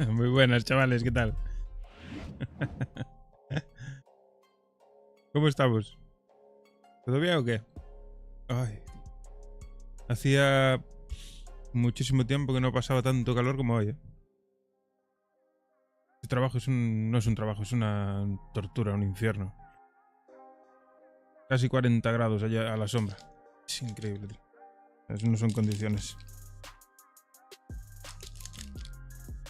Muy buenas, chavales, ¿qué tal? ¿Cómo estamos? ¿Todo bien o qué? Ay. Hacía muchísimo tiempo que no pasaba tanto calor como hoy, ¿eh? Este trabajo no es un trabajo, es una tortura, un infierno. Casi 40 grados allá a la sombra. Es increíble, tío. Eso no son condiciones.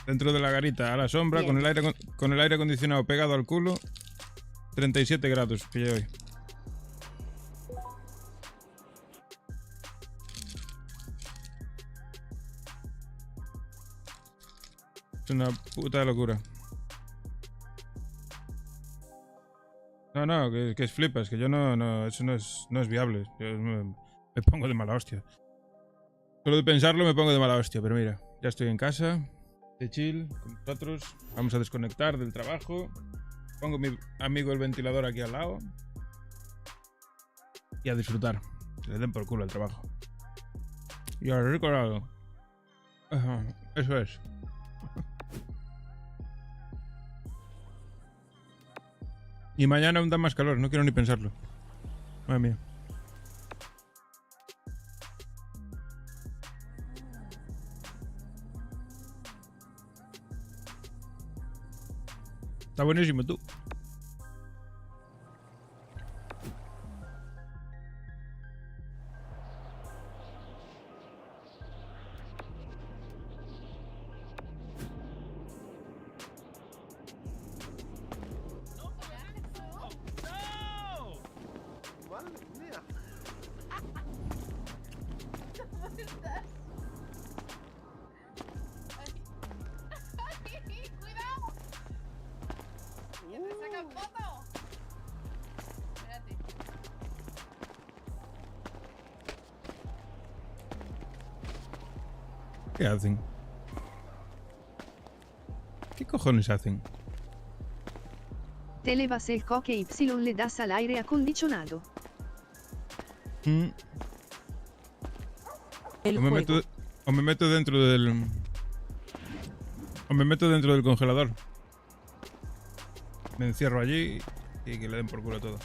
Dentro de la garita, a la sombra, con el aire acondicionado pegado al culo. 37 grados que llevo hoy. Es una puta locura. No, que es flipas, que yo eso no es viable. Yo me pongo de mala hostia. Solo de pensarlo me pongo de mala hostia, pero mira, ya estoy en casa, de chill, con vosotros. Vamos a desconectar del trabajo. Pongo mi amigo el ventilador aquí al lado. Y a disfrutar. Que le den por culo el trabajo. Y a recordado. Eso es. Y mañana aún da más calor, no quiero ni pensarlo. Madre mía. Está buenísimo, tú. ¿Qué hacen? ¿Qué cojones hacen? Te levas el coque y le das al aire acondicionado. O me meto dentro del... O me meto dentro del congelador. Me encierro allí y que le den por culo todo.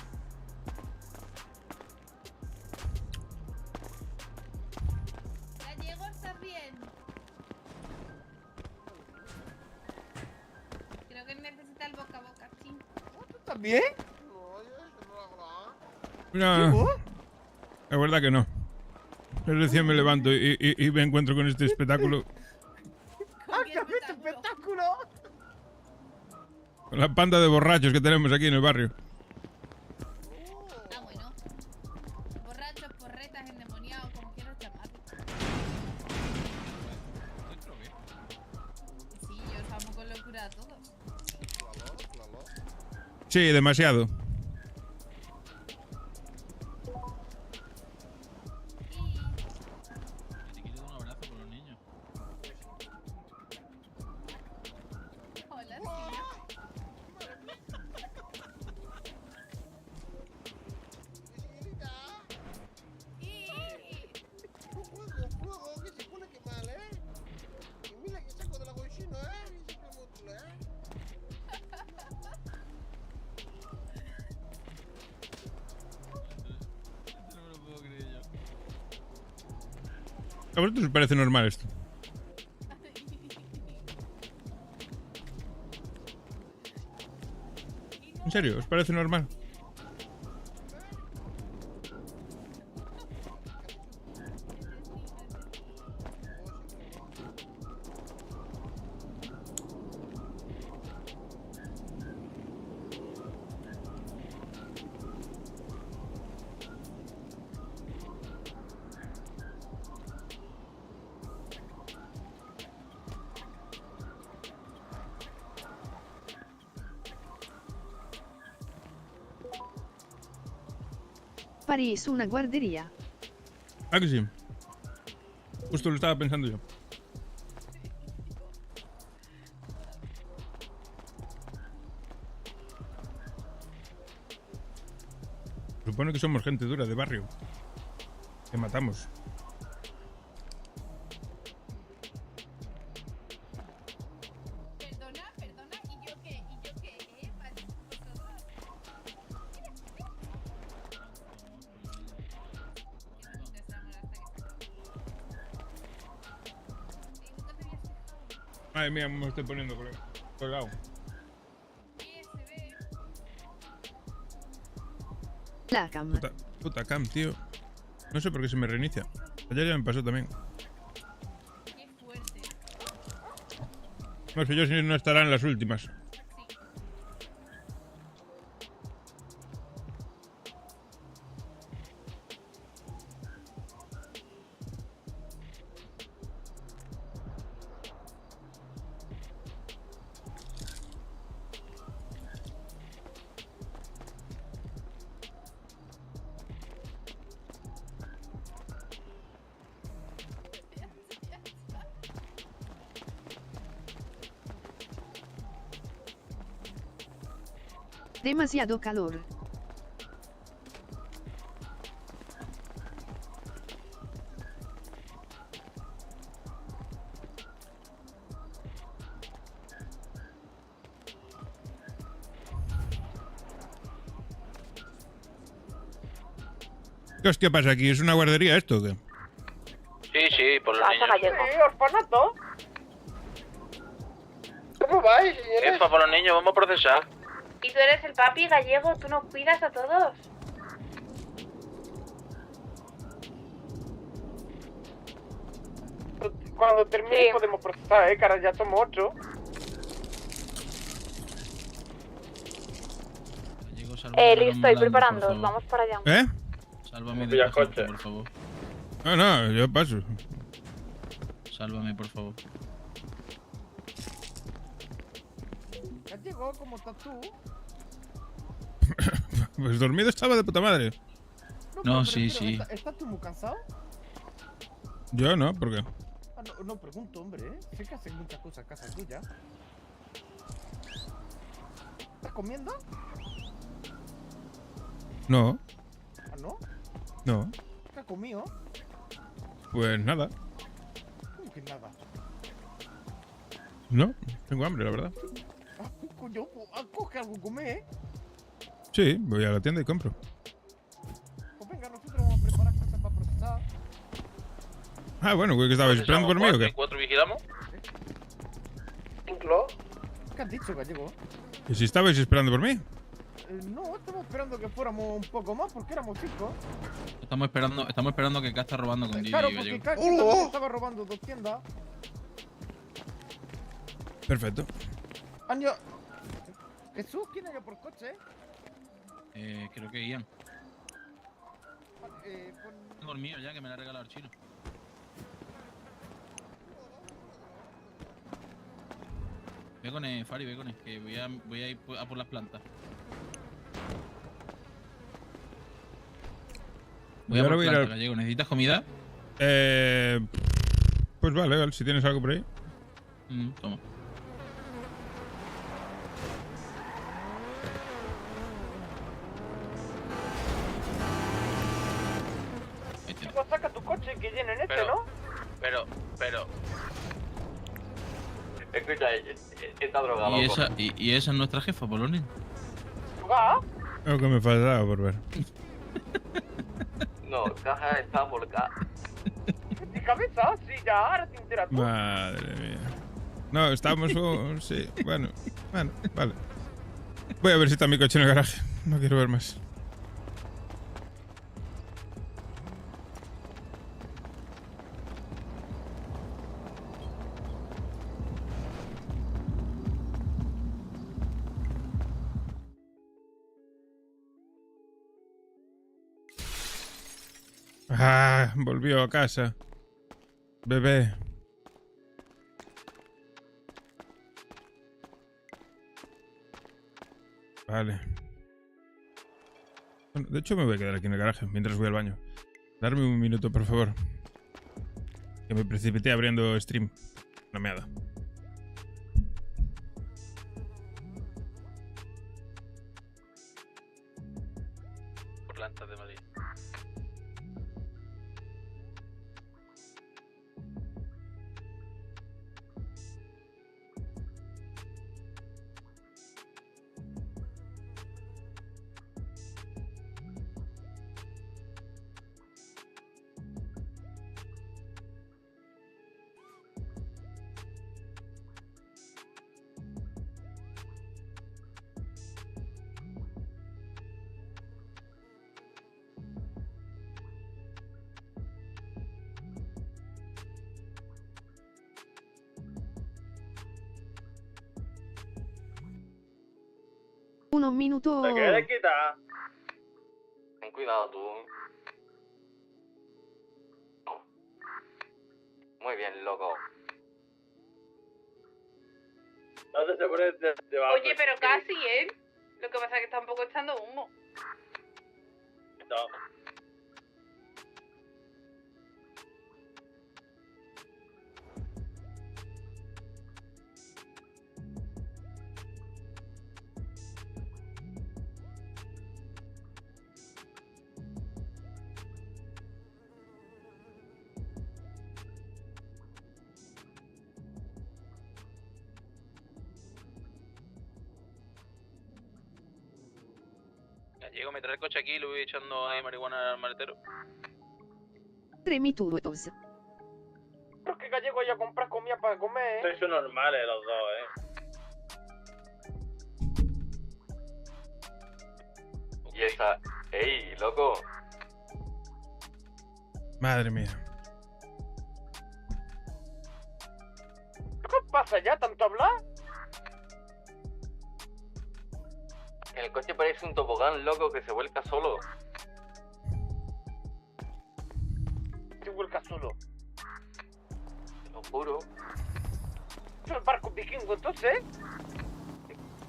Gallego, ¿estás bien? Creo que necesita el boca a boca, sí. ¿Tú también? No, la verdad que no. Yo recién me levanto y me encuentro con este espectáculo. ¡Ah, qué has visto espectáculo! Con la panda de borrachos que tenemos aquí en el barrio. Ah, bueno. Borrachos, porretas, endemoniados, como quieras llamarlo. Sí, yo estamos con locura a todos. Sí, demasiado. Hola, Fuego, que se pone que mal, ¿eh? Y mira que saco de la cochina, ¿eh? Y se pone otro, ¿eh? No me lo puedo creer yo. ¿A vosotros os parece normal esto? ¿En serio? ¿Os parece normal? París, una guardería. ¿Ah, que sí? Justo lo estaba pensando yo. Supone que somos gente dura de barrio. Que matamos. Perdona, ¿y yo qué? ¿Vale? ¿Vosotros? Que nunca se amor hasta que se acaba. Y nunca te habías fijado. Madre mía, me estoy poniendo colgado. Se ve. La cam. Puta cam, tío. No sé por qué se me reinicia. Ayer ya me pasó también. Qué fuerte. No sé yo si no estarán las últimas. Sí. Demasiado calor. ¿Qué hostia pasa aquí? ¿Es una guardería esto o qué? Sí, por los niños. Sí, orfanato. ¿Cómo vais, señores? Jefa, por los niños, vamos a procesar. Y tú eres el papi gallego, tú no cuidas a todos. Cuando termine Sí. podemos procesar, cara, ya somos 8. Gallego, sálvame, Listo, y por preparándoos, favor. vamos para allá. ¿Eh? Sálvame Pilla de coche, coche. por favor. No, yo paso. Sálvame, por favor. Ya llegó, ¿cómo estás tú? Pues dormido estaba de puta madre. No, pero sí, prefiero, sí. ¿Estás tú muy cansado? Yo no, ¿por qué? Ah, no pregunto, hombre, ¿eh? Sé que hacen muchas cosas en casa tuya. ¿Estás comiendo? No, ¿Ah, no? no. ¿Qué has comido? Pues nada. ¿Cómo que nada? No, tengo hambre, la verdad. Ah, coño, coge algo, comer, ¿eh? Sí, voy a la tienda y compro. Pues venga, nosotros vamos a preparar cosas para procesar. Ah, bueno, ¿qué estabais esperando por mí o qué? ¿Cuatro vigilamos? ¿Inclo? ¿Qué has dicho, gallego? ¿Y si estabais esperando por mí? No, estamos esperando que fuéramos un poco más porque éramos 5. Estamos esperando que K está robando con Didi, Claro, porque Gallego. Kaki también estaba robando 2 tiendas. Perfecto. Año. Jesús, ¿quién ha ido por coche? Creo que Ian. Pues, Tengo el mío ya, que me lo ha regalado el chino. Ve con él, Fari, ve con él, que voy a ir a por las plantas. Voy Yo a ahora por voy a ir plantas, al- Gallego. ¿Necesitas comida? Pues vale, si tienes algo por ahí. Toma. Ahí tienes. pues saca tu coche que llenen este, Pero- ¿no? Pero... Escucha, está drogado. ¿Y esa es nuestra jefa, Polonia? Va. Algo que me faltaba por ver. No, caja está volcada. Mi cabeza, sí, ya, ahora te enteras tú. Madre mía. No, estábamos... sí, bueno, vale. Voy a ver si está mi coche en el garaje. No quiero ver más. Ah, volvió a casa. Bebé. Vale. Bueno, de hecho me voy a quedar aquí en el garaje mientras voy al baño. Darme un minuto, por favor. Que me precipité abriendo stream. Una meada. plantas de Madrid. Un minuto. ¿Te quieres quitar? Ten cuidado tú. No. Muy bien, loco. No te sorprendes, te va a Oye, pero casi, ¿eh? Lo que pasa es que está un poco echando humo. No. Llego, me trae el coche aquí y lo voy echando ahí marihuana al maletero. 3 minutos. Pero que Gallego ya compras comida para comer, ¿eh? Sois normales los dos, ¿eh? Y esa... ¡Ey, loco! Madre mía. ¿Qué pasa ya? ¿Tanto hablar? El coche parece un tobogán, loco, que se vuelca solo. Se vuelca solo. Te lo juro. ¿Es el barco vikingo entonces?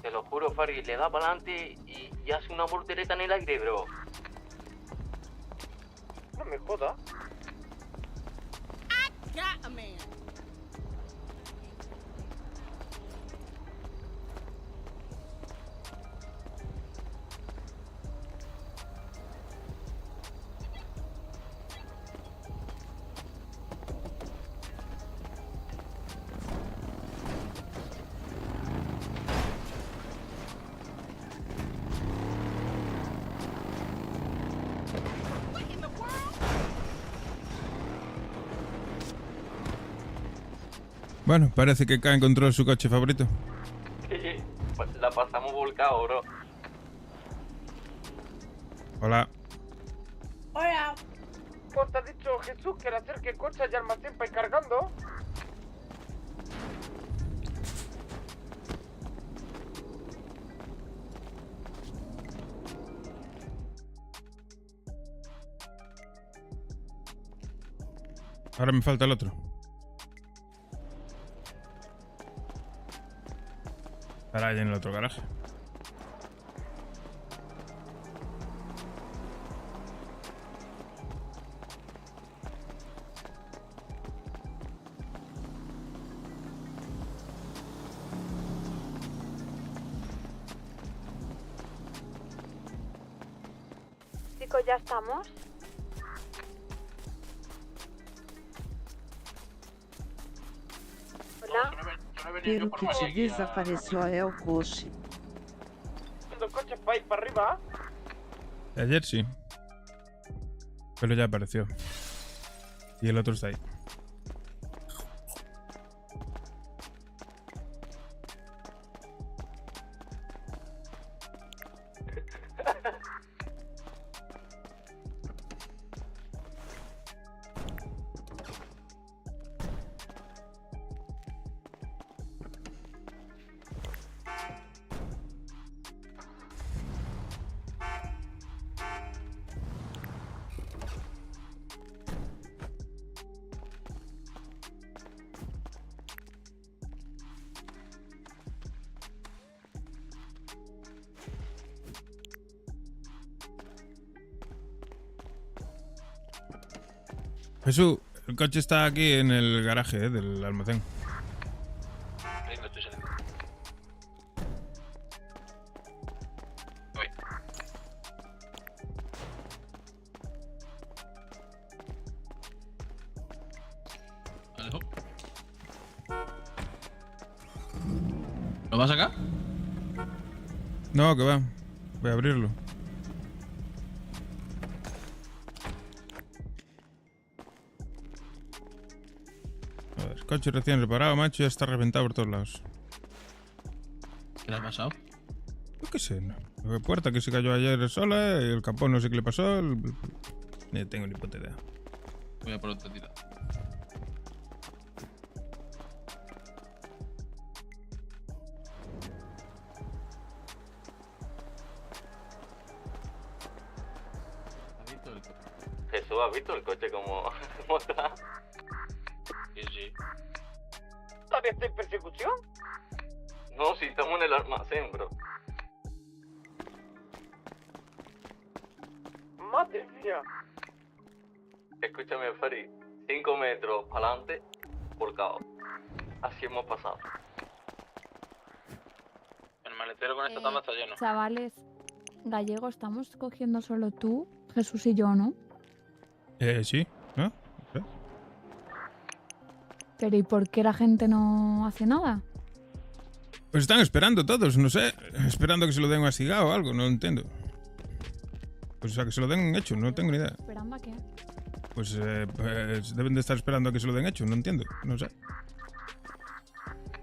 Te lo juro, Fari. Le da para adelante y hace una voltereta en el aire, bro. No me jodas. Bueno, parece que K encontró su coche favorito. La pasamos volcado, bro. Hola. Hola. Pues te ha dicho Jesús que le acerque el coche al almacén para ir cargando. Ahora me falta el otro. Estará allá en el otro garaje. Chicos, ¿ya estamos? Hola. Pelo que te desapareció é o coche. Los coches para ir para arriba. Ayer sí. Pero ya apareció. Y el otro está ahí. Jesús, el coche está aquí en el garaje del almacén. Venga, estoy saliendo. Voy. ¿Lo vas a sacar? No, que va. Voy a abrirlo. A ver, coche recién reparado, macho, ya está reventado por todos lados. ¿Qué le ha pasado? Yo qué sé, no. La puerta que se cayó ayer sola, el capón no sé qué le pasó. Ni tengo ni puta idea. Voy a por otra tira. ¿Has visto el coche? Jesús, ¿has visto el coche cómo está? Sí, sí. ¿Todavía está en persecución? No, si estamos en el almacén, bro. Madre mía. Escúchame, Fari. 5 metros para adelante por caos. Así hemos pasado. El maletero con esta tanda está lleno. Chavales, Gallego, estamos cogiendo solo tú, Jesús y yo, ¿no? Sí, ¿no? Pero ¿y por qué la gente no hace nada? Pues están esperando todos, no sé. Esperando que se lo den a Sigao o algo, no entiendo. Pues a que se lo den hecho, no tengo ni idea. ¿Esperando a qué? Pues deben de estar esperando a que se lo den hecho, no entiendo, no sé.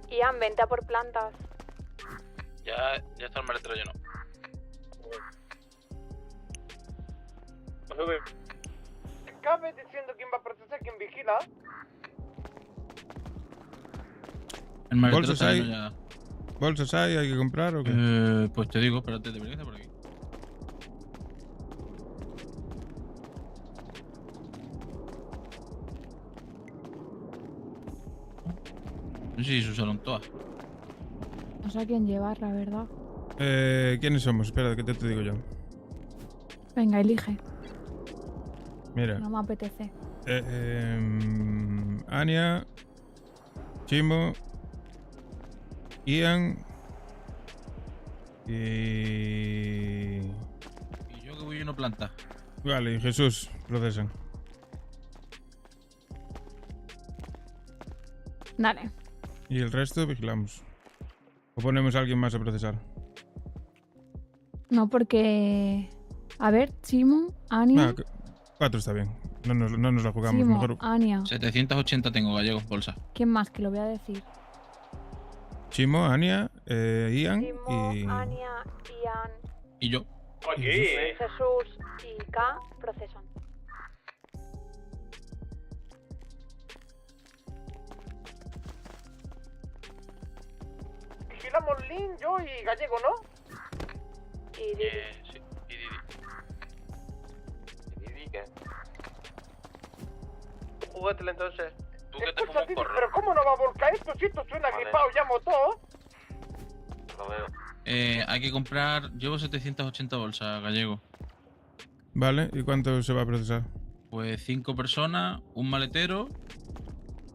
Ian, vente a por plantas. Ya está el maletero lleno. Cabe diciendo quién va a procesar, quién vigila. El maletero Bolsas está hay. lleno ya. ¿Bolsas hay que comprar o qué? Pues te digo, espérate, debería estar por aquí. No sé si se usaron todas. No sé a quién llevar, la verdad. ¿Quiénes somos? Espera, que te digo yo. Venga, elige. Mira. No me apetece. Anya, Chimo, Ian y... Y yo que voy a una planta. Vale, y Jesús, procesan. Dale. Y el resto vigilamos. O ponemos a alguien más a procesar. No, porque... A ver, Chimo, Ania... 4 está bien. No nos la jugamos. Chimo, Mejor Ania. 780 tengo gallegos, bolsa. ¿Quién más? Que lo voy a decir. Chimo, Ania, Ian Timo, y... Ania, Ian, Y yo. y Jesús y K procesan. Vigilamos Lin, yo y Gallego, ¿no? Y Didi. Sí. Y Didi. ¿Y Didi qué? Júgatela entonces. Tú que te Escucha, fumas Didi, porro. pero ¿cómo no va a volcar esto? Si esto suena Vale. gripado, llamo todo. Lo veo. Hay que comprar... Llevo 780 bolsas, gallego. Vale, ¿y cuánto se va a procesar? Pues 5 personas, un maletero.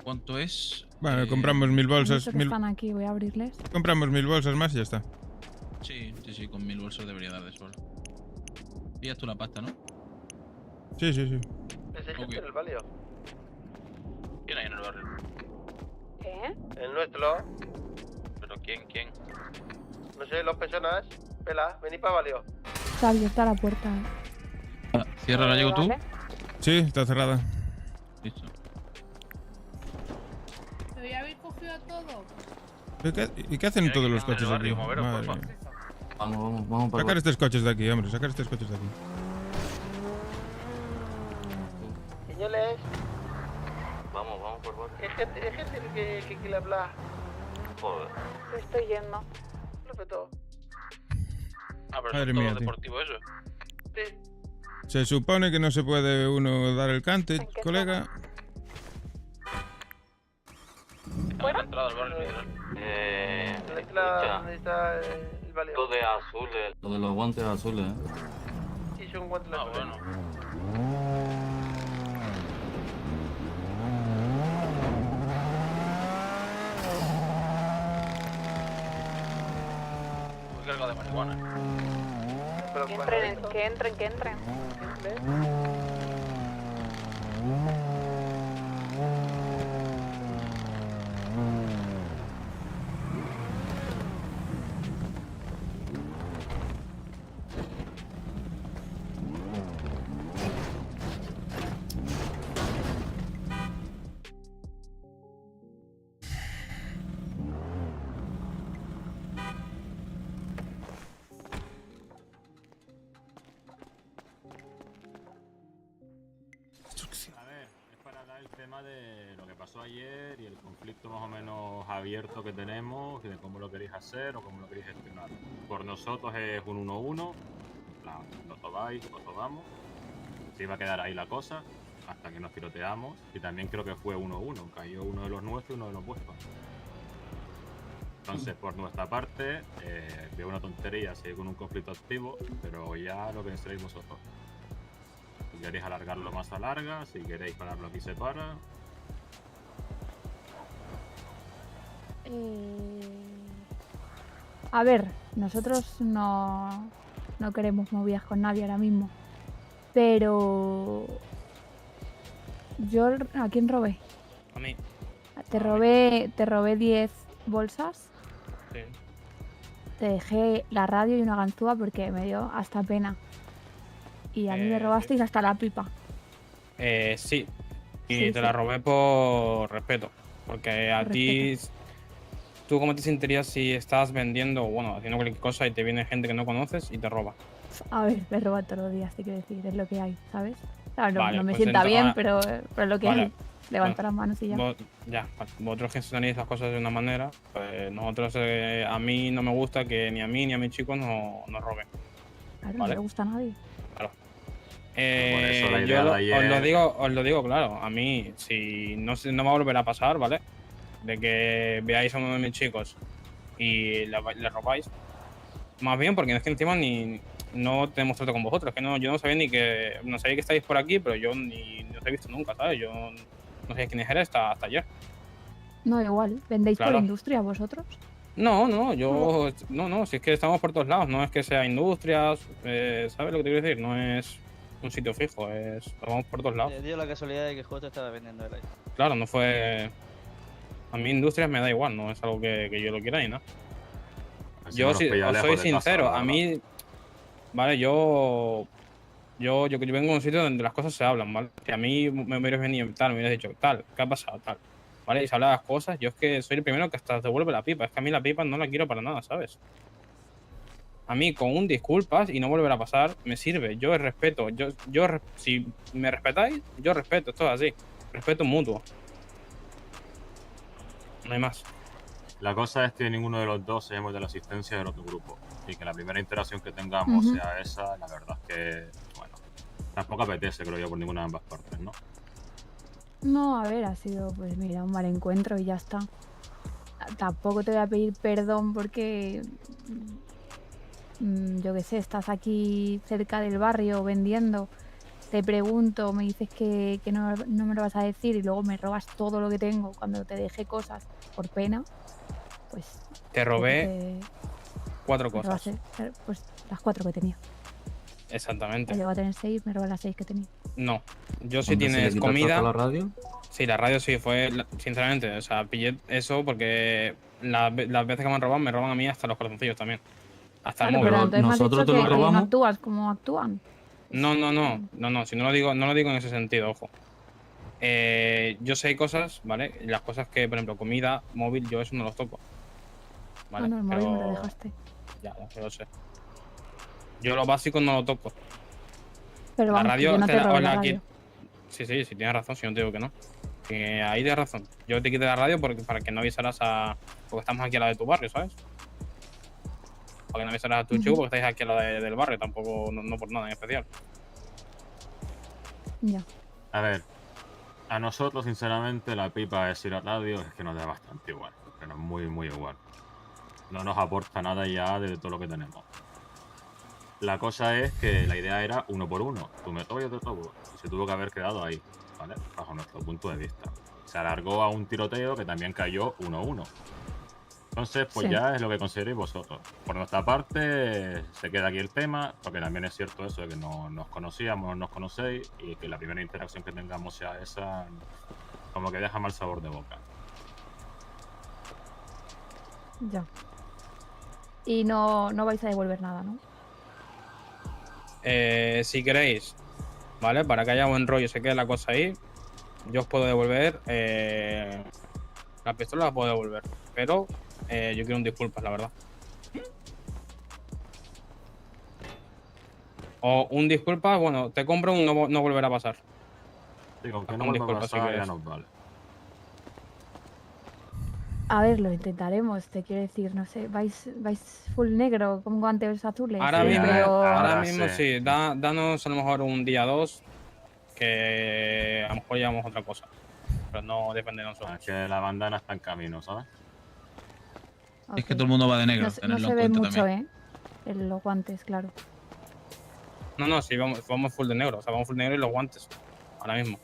¿Cuánto es? Bueno, compramos 1000 Han bolsas. dicho que están aquí, voy a abrirles. Compramos 1000 bolsas más y ya está. Sí, con 1000 bolsas debería dar de sobra. Pillas tú la pasta, ¿no? Sí. Ese Ok. gente en el valio. ¿Quién hay en el barrio? ¿Qué? El nuestro. ¿Pero quién? No sé, dos personas. Vela, vení para valio. Está abierta la puerta, Cierra gallego tú. Vale. Sí, está cerrada. Listo. ¿Pero ya habéis cogido todo? ¿Y qué hacen todos los en el coches aquí? barrio, moveros, Madre porfa. mía. Vamos para Sacar estos coches de aquí, hombre, sacar estos coches de aquí. Señores, Vamos por favor. es gente que le habla. Joder. Me estoy yendo. Lo petó. Pero Madre son mía, todos tío. deportivos eso. Sí. Se supone que no se puede uno dar el cante, ¿En qué colega. Están en la entrada del barrio literal. ¿Dónde está el valio? Esto de azules. Lo de los guantes azules, ¿eh? Sí, son guantes Ah, azules. bueno. Muy cargado de marihuana. Pero Que bueno, entren, que entren. el tema de lo que pasó ayer y el conflicto más o menos abierto que tenemos y de cómo lo queréis hacer o cómo lo queréis gestionar. Por nosotros es un 1-1, lo tomáis, lo tomamos. Se iba a quedar ahí la cosa hasta que nos tiroteamos y también creo que fue 1-1, cayó uno de los nuestros y uno de los vuestros. Entonces, por nuestra parte, veo una tontería seguir con un conflicto activo, pero ya lo pensaréis vosotros. Si queréis alargarlo más, alarga. Si queréis pararlo aquí, se para. A ver, nosotros no queremos movidas con nadie ahora mismo. Pero... ¿A quién robé? A mí. Te robé 10 bolsas. Sí. Te dejé la radio y una ganzúa porque me dio hasta pena. Y a mí me robasteis hasta la pipa. Sí. Y Sí, te sí. la robé por respeto. Porque a Por ti... ¿Tú cómo te sentirías si estás vendiendo, bueno, haciendo cualquier cosa y te viene gente que no conoces y te roba? A ver, me roban todos los días, te quiero decir, es lo que hay, ¿sabes? Claro, Vale, no me pues sienta bien, ahora- pero es lo que Vale. hay. Levanta las manos y ya. Vosotros gestionáis las cosas de una manera, pues nosotros, a mí no me gusta que ni a mí ni a mis chicos nos roben. Claro, vale. no le gusta a nadie. Claro. eso la idea Yo de os ayer- lo digo claro, a mí, si no va a volver a pasar, ¿vale? De que veáis a uno de mis chicos y le robáis. Más bien porque es que encima no tenemos trato con vosotros, que yo no sabía no sabía que estáis por aquí, pero yo ni os he visto nunca, ¿sabes? Yo no sabía quién eres hasta ayer. No, igual. ¿Vendéis Claro. por industria vosotros? No, si es que estamos por todos lados, no es que sea industrias, ¿sabes lo que te quiero decir? No es un sitio fijo, vamos por todos lados. Dio la casualidad de que justo estaba vendiendo el aire. Claro, no fue... A mí industrias me da igual, no es algo que yo lo quiera ni nada. Así Yo nos os pilla lejos soy de casa, sincero, la a mí... Vale, yo vengo de un sitio donde las cosas se hablan, ¿vale? Si a mí me hubieras venido tal, me hubieras dicho tal, ¿qué ha pasado? Tal. ¿Vale? Y se habla de las cosas, yo es que soy el primero que hasta te devuelve la pipa. Es que a mí la pipa no la quiero para nada, ¿sabes? A mí con un disculpas y no volver a pasar, me sirve. Yo respeto. Si me respetáis, yo respeto. Esto es así. Respeto mutuo. No hay más. La cosa es que ninguno de los dos seamos de la asistencia del otro grupo. Y que la primera interacción que tengamos Ujú. sea esa, la verdad es que, bueno, tampoco apetece, creo yo, por ninguna de ambas partes, ¿no? No, a ver, ha sido, pues mira, un mal encuentro y ya está. Tampoco te voy a pedir perdón porque, yo qué sé, estás aquí cerca del barrio vendiendo, te pregunto, me dices que no me lo vas a decir y luego me robas todo lo que tengo cuando te dejé cosas por pena, pues... Te robé 4 me cosas. robaste, pues las 4 que tenía. Exactamente. Llego a tener 6, me robas las 6 que tenía. No. Yo si Hombre, ¿se le tienes quitó comida... todo a la radio? Sí, la radio sí fue, sinceramente, o sea, pillé eso porque las veces que me roban a mí hasta los calzoncillos también. Hasta el Claro, móvil. pero entonces me has ¿nosotros dicho te lo que no robamos? actúas como actúan. No, si no lo digo en ese sentido, ojo. Yo sé cosas, ¿vale? Y las cosas que, por ejemplo, comida, móvil, yo eso no los toco. ¿Vale? No, el móvil me lo dejaste. Ya, yo lo sé. Yo lo básico no lo toco. Pero La vamos, que radio yo no te te la- robé os la la radio. quito. Sí, tienes razón, si no te digo que no. Que ahí tienes razón. Yo te quité la radio para que no avisaras a... Porque estamos aquí a la de tu barrio, ¿sabes? Para que no avisaras a tu Ujú. chico porque estáis aquí a la del barrio, tampoco, no por nada en especial. Ya. A ver, a nosotros, sinceramente, la pipa de ir a radio es que nos da bastante igual. Que nos muy, muy igual. No nos aporta nada ya de todo lo que tenemos. La cosa es que la idea era 1 por 1. Tú me toco y yo te toco. Y se tuvo que haber quedado ahí, ¿vale? Bajo nuestro punto de vista. Se alargó a un tiroteo que también cayó 1-1. Entonces, pues Sí. ya es lo que consideréis vosotros. Por nuestra parte, se queda aquí el tema, porque también es cierto eso de que no nos conocíamos, no nos conocéis, y que la primera interacción que tengamos sea esa, como que deja mal sabor de boca. Ya. Y no vais a devolver nada, ¿no? Si queréis, ¿vale? Para que haya buen rollo y se quede la cosa ahí, yo os puedo devolver... la pistola la puedo devolver, pero yo quiero un disculpas, la verdad. O un disculpas, bueno, te compro un no volverá a pasar. Sí, con que no Hagamos vuelva a disculpas si pasar ya quieres. nos vale. A ver, lo intentaremos, te quiero decir, no sé, vais full negro con guantes azules. Ahora Sí, mismo, pero ahora ahora mismo sí. sí. Danos a lo mejor un día o dos que a lo mejor llevamos otra cosa. Pero no depende de nosotros. Es que la bandana está en camino, ¿sabes? Es que ok. todo el mundo va de negro, No, no tenerlo se en ve cuenta mucho, también. En los guantes, claro. No, sí, vamos full de negro. O sea, vamos full de negro y los guantes. Ahora mismo.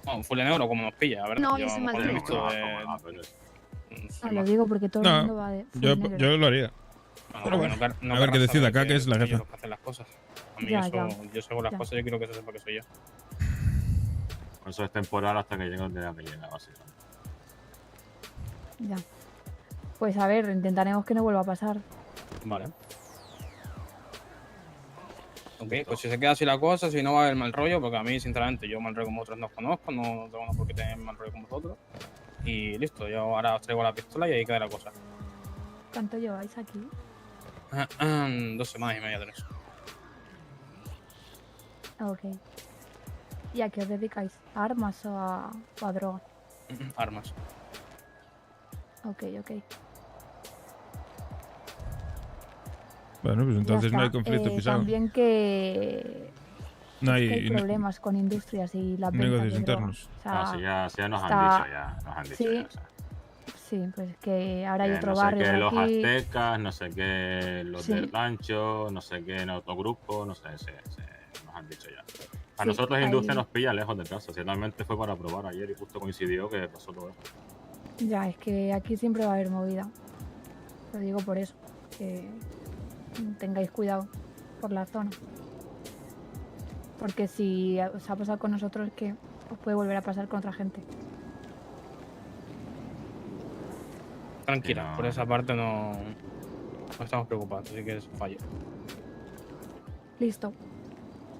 Bueno, full de negro como nos pilla. A ver, No, yo ese a lo mejor mal he visto No, de... cómo no, pero No, lo digo porque todo el No, mundo va de full yo negro. lo haría. Bueno, Pero porque bueno, no a ver qué querrás decida saber acá, que es la ellos jefa. los que hacen las cosas. A mí Ya, eso, ya. yo sé las Ya. cosas, yo quiero que se sepa que soy yo. eso es temporal hasta que llegue donde tenga que llegar, básicamente. Ya. Pues a ver, intentaremos que no vuelva a pasar. Vale. Ok, pues si se queda así la cosa, si no va a haber mal rollo, porque a mí, sinceramente, yo mal rollo con vosotros no os conozco, no tengo nada por qué tener mal rollo con vosotros. Y listo, yo ahora os traigo la pistola y ahí queda la cosa. ¿Cuánto lleváis aquí? 2 semanas y media, 3. Ok. ¿Y a qué os dedicáis? ¿A armas o a droga? Armas. Ok. Bueno, pues Ya entonces no hay está. conflicto pisado. También que No es que hay hay problemas con industrias y la venta negocios de droga. internos. O sea, Sí, ya nos han está- dicho, ya. Nos han dicho, sí, ya, o sea, sí, pues que ahora hay que otro no sé barrio qué, los aquí. aztecas, no sé qué, los Sí. del rancho, no sé qué, en otro grupo, no sé, nos han dicho ya. A Sí, nosotros la industria hay- nos pilla lejos de casa, ciertamente fue para probar ayer y justo coincidió que pasó todo esto. Ya, es que aquí siempre va a haber movida. Lo digo por eso. Que tengáis cuidado por la zona. Porque si os ha pasado con nosotros, es que os puede volver a pasar con otra gente. Tranquila, Sí, no. por esa parte no estamos preocupados, así que es un fallo. Listo.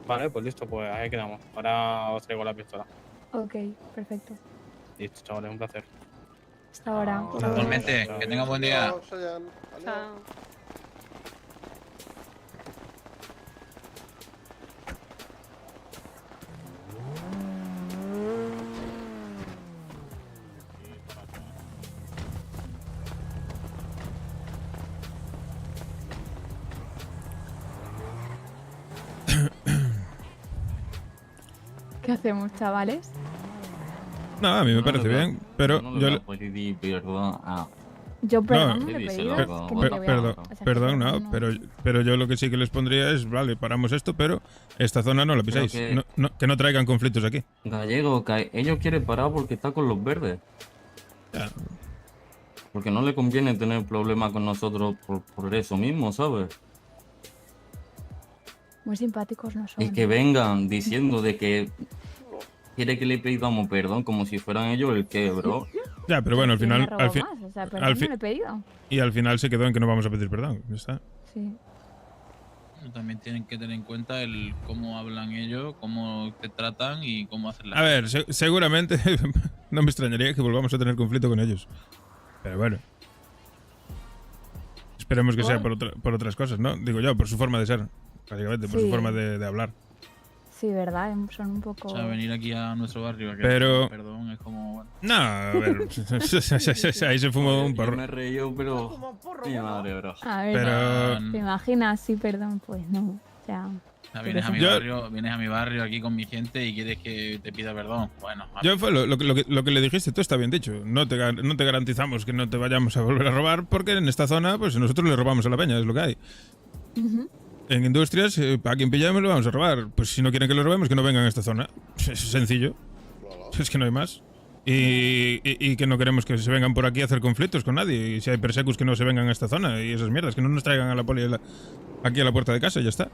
Vale, pues listo, pues ahí quedamos. Ahora os traigo la pistola. Ok, perfecto. Listo, chavales, un placer. Hasta ahora. Igualmente, que tenga buen día. Chao, Sayan. Adiós. ¿Qué hacemos, chavales? No, a mí me parece bien, pero yo... Yo perdón, No, no le he sí, pedido. se es lo- que no te voy a- Perdón, o sea, que perdón, no, no- pero yo lo que sí que les pondría es, vale, paramos esto, pero esta zona no la pisáis. que- Que no traigan conflictos aquí. Gallego, que ellos quieren parar porque está con los verdes. Ya. Porque no le conviene tener problemas con nosotros por eso mismo, ¿sabes? Muy simpáticos no son. Y que vengan diciendo de que quiere que le pidamos perdón como si fueran ellos el que, bro. Ya, pero bueno, al ¿Quién me final... robó Al fin, más? O sea, perdón, al no fin- le he pedido. y al final se quedó en que no vamos a pedir perdón. Ya está. Sí. También tienen que tener en cuenta el cómo hablan ellos, cómo te tratan y cómo hacen las A ver, seguramente no me extrañaría que volvamos a tener conflicto con ellos. Pero bueno. Esperemos que sea por otras cosas, ¿no? Digo yo, por su forma de ser. Básicamente, por su Sí. forma de hablar. Sí, ¿verdad? Son un poco... O sea, venir aquí a nuestro barrio a que Pero- perdón es como, bueno. No, a ver. Ahí se fumó un Yo porro. me reí, pero... Mi madre, bro. A ver, Pero- ¿te imaginas? Sí, perdón, pues no. O sea, O sea, vienes a mi barrio aquí con mi gente y quieres que te pida perdón. Bueno, Yo fue lo que le dijiste, tú está bien dicho. No te garantizamos que no te vayamos a volver a robar porque en esta zona pues nosotros le robamos a la peña, es lo que hay. ujú. En industrias, a quien pillamos le vamos a robar. Pues si no quieren que lo robemos, que no vengan a esta zona. Es sencillo. Es que no hay más. Y que no queremos que se vengan por aquí a hacer conflictos con nadie. Y si hay persecus que no se vengan a esta zona y esas mierdas, que no nos traigan a la poli aquí a la puerta de casa y ya está.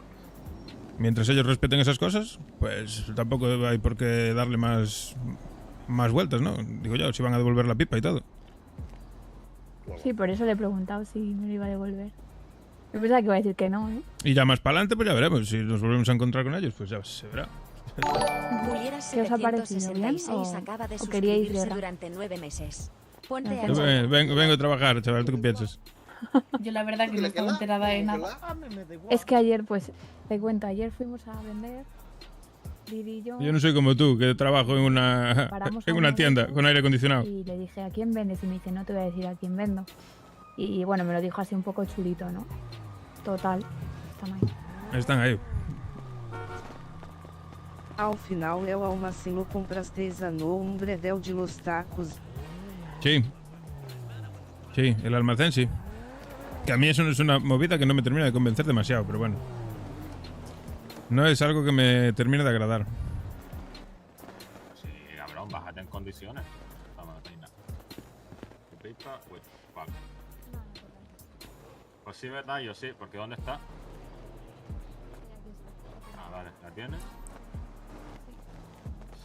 Mientras ellos respeten esas cosas, pues tampoco hay por qué darle más vueltas, ¿no? Digo yo, si van a devolver la pipa y todo. Sí, por eso le he preguntado si me lo iba a devolver. Yo pensaba que iba a decir que no, ¿eh? Y ya más para adelante, pues ya veremos. Si nos volvemos a encontrar con ellos, pues ya se verá. ¿Qué os ha parecido bien acaba de o queríais suscribirse guerra? durante 9 meses. Ponte No, a Yo vengo a trabajar, chaval, ¿tú qué piensas? Yo la verdad que no estaba enterada de nada. Es que ayer, pues, te cuento, ayer fuimos a vender Didi y yo Yo no soy como tú, que trabajo en una, paramos en a una uno de tienda esos con aire acondicionado. y le dije, ¿a quién vendes? Y me dice, no te voy a decir a quién vendo. Y bueno, me lo dijo así un poco chulito, ¿no? Total, están ahí. Están ahí. Ao final el almacén lo compraste no un bredel de los tacos. Sí. Sí, el almacén sí. Que a mí eso no es una movida que no me termina de convencer demasiado, pero bueno. No es algo que me termine de agradar. Sí, cabrón, bájate en condiciones. Vamos, reina. Pipa, uy, vale. Pues sí, verdad, yo sí, porque ¿dónde está? Ah, vale, ¿la tienes?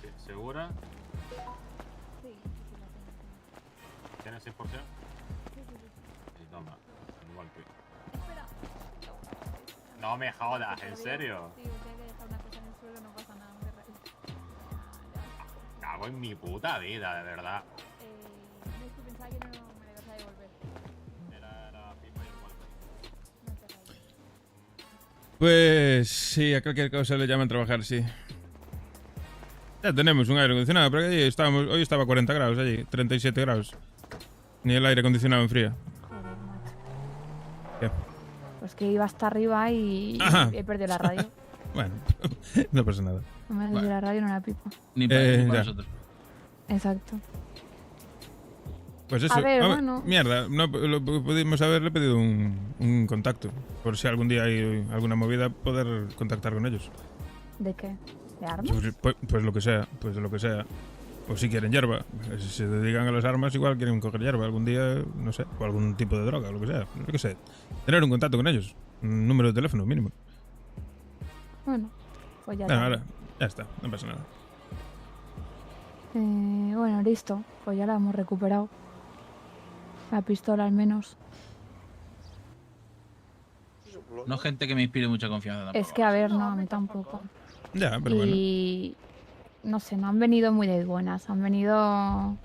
Sí, ¿segura? ¿Tienes 100%? Sí, toma, igual que... No me jodas, ¿en serio? Cago en mi puta vida, de verdad. Pues sí, a cualquier cosa le llaman trabajar, sí. Ya tenemos un aire acondicionado, pero allí estábamos, hoy estaba a 40 grados allí, 37 grados. Ni el aire acondicionado enfría. ¿Qué? Pues que iba hasta arriba y Ajá. he perdido la radio. Bueno, no pasa nada. No me perdido la radio, no la pipo. Ni para, ni para ya. nosotros. Exacto. Pues eso, A ver, hombre, bueno. mierda, no, pudimos haberle pedido un contacto. Por si algún día hay alguna movida, poder contactar con ellos. ¿De qué? ¿De armas? Pues lo que sea, pues lo que sea. O si quieren hierba, si se dedican a las armas, igual quieren coger hierba algún día, no sé, o algún tipo de droga, lo que sea, yo qué sé. Tener un contacto con ellos, un número de teléfono mínimo. Bueno, pues ya Bueno, está. ahora, ya está, no pasa nada. Bueno, listo. Pues ya la hemos recuperado. La pistola al menos. No es gente que me inspire mucha confianza tampoco. Es que a ver, no, a mí tampoco. Ya, pero bueno. Y no sé, no han venido muy de buenas. Han venido...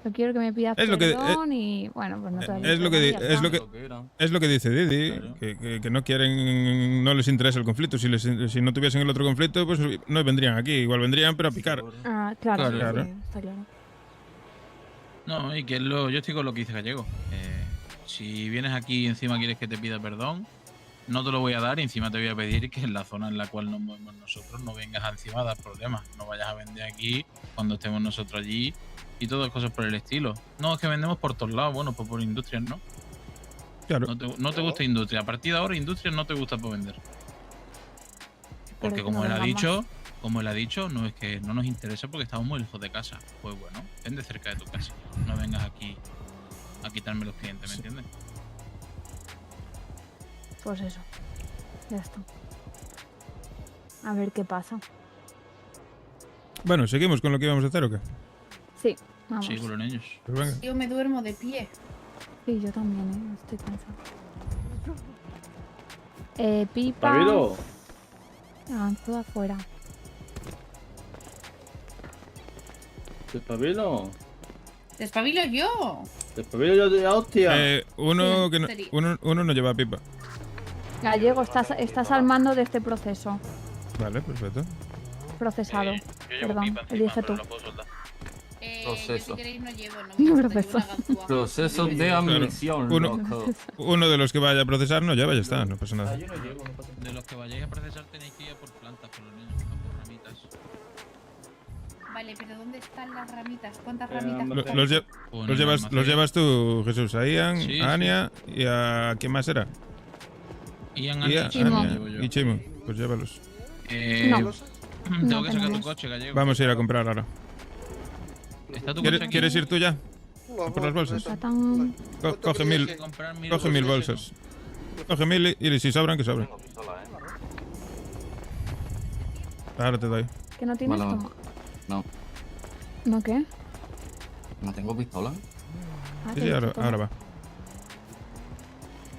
Yo quiero que me pidas Es lo que- perdón y bueno, pues no te Es lo que, ya es lo está. que es lo que dice Didi, que no quieren, no les interesa el conflicto. Si no tuviesen el otro conflicto, pues no vendrían aquí. Igual vendrían, pero a picar. Ah, claro, Claro. sí, está claro. No, y que es lo, yo estoy con lo que dice Gallego. Si vienes aquí y encima quieres que te pida perdón, no te lo voy a dar y encima te voy a pedir que en la zona en la cual nos movemos nosotros no vengas encima a dar problemas. No vayas a vender aquí cuando estemos nosotros allí y todas cosas por el estilo. No, es que vendemos por todos lados, bueno, pues por industrias, ¿no? Claro. No te gusta industria. A partir de ahora, industrias no te gusta por vender. Porque que como no él ha venga dicho, no es que no nos interesa porque estamos muy lejos de casa. Pues bueno, vende cerca de tu casa. No vengas aquí a quitarme los clientes, ¿me entiendes? Pues eso. Ya está. A ver qué pasa. Bueno, ¿seguimos con lo que íbamos a hacer o qué? Sí, vamos. Sí, con los niños. Pues venga. Yo me duermo de pie. Sí, yo también, estoy cansada. Pipa. ¿Pabilo? Ah, todo afuera. ¿Despabilo? ¡Despabilo yo! ¿Despabilo yo de hostia? Uno, Sí, que no, sería. uno no lleva pipa. Gallego, estás al mando de este proceso. Vale, perfecto. Procesado. Yo llevo Perdón, pipa encima, elige pero tú. no puedo soltar. Yo Proceso. si queréis no llevo, no No, me gusta, proceso. llevo una ganzúa. Proceso de Claro. admisión, Uno, loco. uno de los que vaya a procesar no lleva, ya está, no pasa nada. De los que vayáis a procesar tenéis que ir a por plantas, por los niños, a por ramitas. Vale, pero ¿dónde están las ramitas? ¿Cuántas ramitas? Lo- buscáis? Los, lle- Pues en los el llevas, almacén. los llevas tú, Jesús, a Ian, Sí, a sí. Ania y a... ¿Quién más era? Ian, Y Ania a y Chimo. Ania Llevo yo. y Chimo. Pues llévalos. No. Tengo No que sacar tu tenemos. coche, Gallego. Vamos a ir a comprar ahora. ¿Está tu ¿Quieres, coche aquí? ¿quieres ir tú ya? ¿A por las bolsas? Está tan... Coge Tienes 1000. que comprar 1000 Coge 1000 bolsas. bolsas. Coge 1000 y si sobran, que sobren. Ahora te doy. ¿Que no tienes? Vale, Toma. No, ¿No qué? no tengo pistola. Ah, Sí, te sí, he ahora, dicho, toma. ahora va.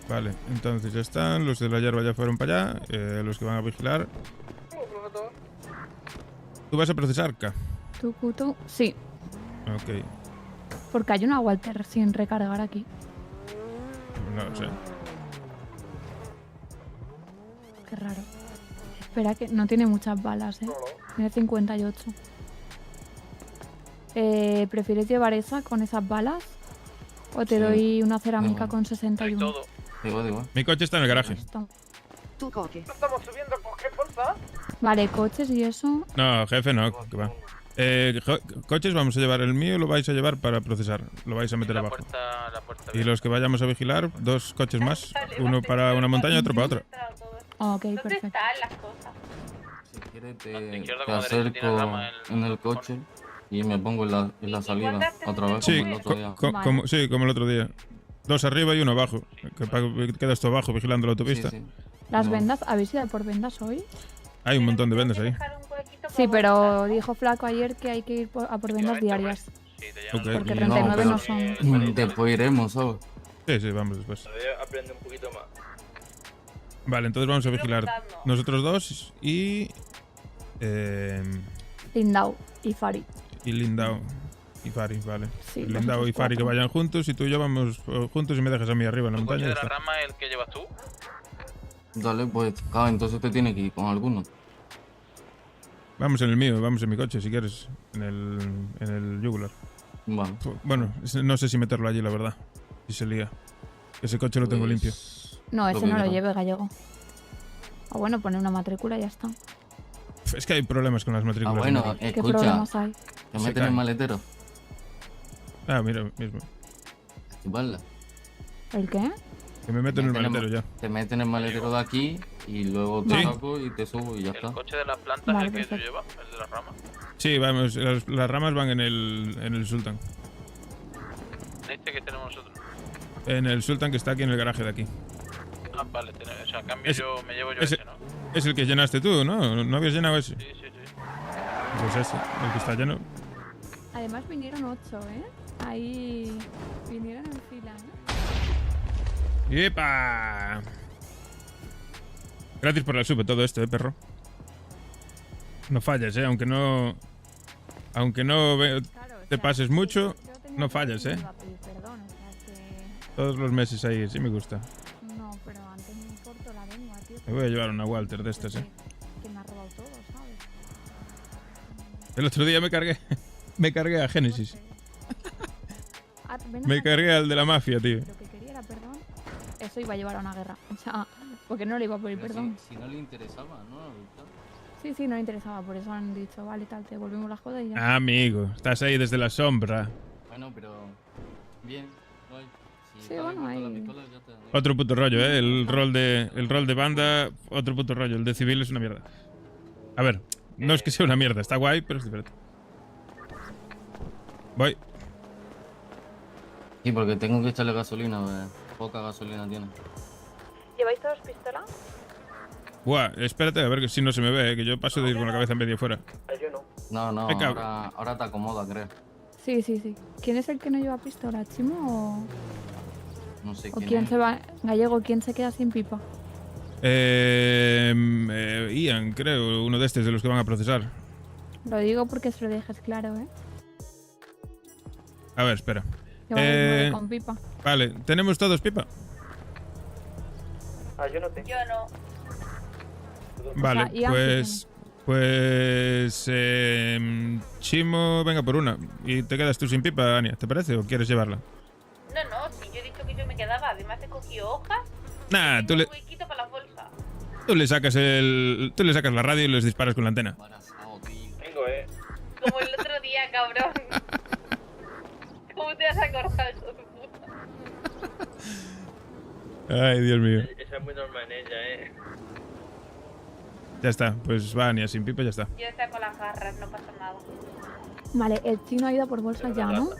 Vale, entonces ya están. Los de la hierba ya fueron para allá. Los que van a vigilar. ¿Tú vas a procesar, K? Tucutu. Sí, Ok, porque hay una Walter sin recargar aquí. no lo sé. Qué raro. Espera que no tiene muchas balas, Tiene 58. ¿Prefieres llevar esa con esas balas? ¿O te Sí. doy una cerámica Igual. con 61? Digo. Mi coche está en el garaje. Tu coche. Estamos subiendo, coge, porfa. Vale, coches y eso. No, jefe, no, que va. Coches vamos a llevar, el mío lo vais a llevar para procesar, lo vais a meter abajo. Y los que vayamos a vigilar, 2 coches más, uno para una montaña y otro para otra. Ok, ¿Dónde perfecto. están las cosas? Si quieres te izquierda como derecha tiene acerco rama en el coche y me pongo en la salida otra vez Sí, como el otro día. como, sí, como el otro día. 2 arriba y 1 abajo. Que quedas tú abajo vigilando la autopista. Sí, sí. ¿Las No. vendas? ¿Habéis ido por vendas hoy? Hay un montón de vendas ahí. Sí, pero dijo Flaco ayer que hay que ir a por vendas diarias. Ok. Porque 39 no son. Después iremos, ¿sabes? Sí, sí, vamos después. Aprende un poquito más. Vale, entonces vamos a vigilar nosotros 2 y... Lindau y Fari. y Lindau y Fari, vale. Sí, Lindau nosotros y Fari que 4. vayan juntos y tú y yo vamos juntos y me dejas a mí arriba en la ¿El coche montaña. de y la ya está. rama es el que llevas tú? Dale, pues, claro, entonces te tiene que ir con alguno. Vamos en el mío, vamos en mi coche si quieres, en el Jugular. Vale. Bueno, no sé si meterlo allí, la verdad. Si se lía. Ese coche lo tengo Pues, limpio. No, ese no lo mismo. lleve Gallego. O bueno, poner una matrícula y ya está. Es que hay problemas con las Ah, matrículas. bueno, ¿Qué escucha, problemas hay? que Se meten el cae. maletero. Ah, mira, mismo. Activarla. ¿El qué? Que me meto en el Meten maletero ya. Te meten el maletero de aquí y luego te Sí. saco y te subo y ya ¿El está. coche de las plantas Vale, el que tú perfecto. llevas? ¿El de la rama? Sí, vamos, las ramas van en el Sultan. Este que tenemos nosotros. En el Sultan que está aquí en el garaje de aquí. Ah, vale, o sea, a cambio Ese- yo me llevo yo ese- ese, ¿no? Es el que llenaste tú, ¿no? ¿No habías llenado ese? Sí, sí, sí. Pues ese, el que está lleno. Además vinieron 8, Ahí vinieron en fila, ¡Yepa! Gracias por la sube todo esto, perro. No falles, aunque no... Aunque no te pases mucho, no falles, Iba a pedir perdón, o sea que... Todos los meses ahí, sí me gusta. No, pero antes me corto la lengua, tío. Me voy a llevar una Walter de estas, Que me ha robado todo, ¿sabes? El otro día me cargué... Me cargué a Génesis. Ah, ven Me acá. cargué al de la mafia, tío. Lo que quería era perdón. Eso iba a llevar a una guerra. O sea, porque no le iba a pedir Pero perdón. Si no le interesaba, ¿no? Sí, no le interesaba. Por eso han dicho, vale, tal, te volvemos las cosas y ya. Amigo, estás ahí desde la sombra. Bueno, pero... Bien. Guay. Si Sí, está bueno, bien puesta la ahí- pistola, ya está. Otro puto rollo, ¿eh? El rol de banda, otro puto rollo. El de civil es una mierda. A ver, no es que sea una mierda, está guay, pero es diferente. Voy. Sí, porque tengo que echarle gasolina, poca gasolina tiene. ¿Lleváis todos pistola? Buah, espérate a ver que si no se me ve, que yo paso de ir con la cabeza medio fuera. Yo no. No, Me cago. ahora te acomoda, creo. Sí. ¿Quién es el que no lleva pistola? ¿Chimo No sé o quién quién es. se va? Gallego, ¿quién se queda sin pipa? Ian, creo, uno de estos de los que van a procesar. Lo digo porque se lo dejes claro, ¿eh? A ver, espera. Que va a haber 9 con pipa. Vale, ¿tenemos todos pipa? Yo no tengo. Yo no. Vale, Ian sí pues Chimo, venga por una. Y te quedas tú sin pipa, Ania, ¿te parece? ¿O quieres llevarla? No, si yo he dicho que yo me quedaba. Además he cogido hojas. Nah, y tú un huequito para la bolsa. le sacas la radio y les disparas con la antena. Tengo, Como el otro día, cabrón. ¿Cómo te has acordado eso, de puta? Ay, Dios mío. Esa es muy normal en ella, Ya está, pues va Ania, sin pipa ya está. Yo saco las garras, no pasa nada. Vale, el chino ha ido por bolsas ya, ¿no?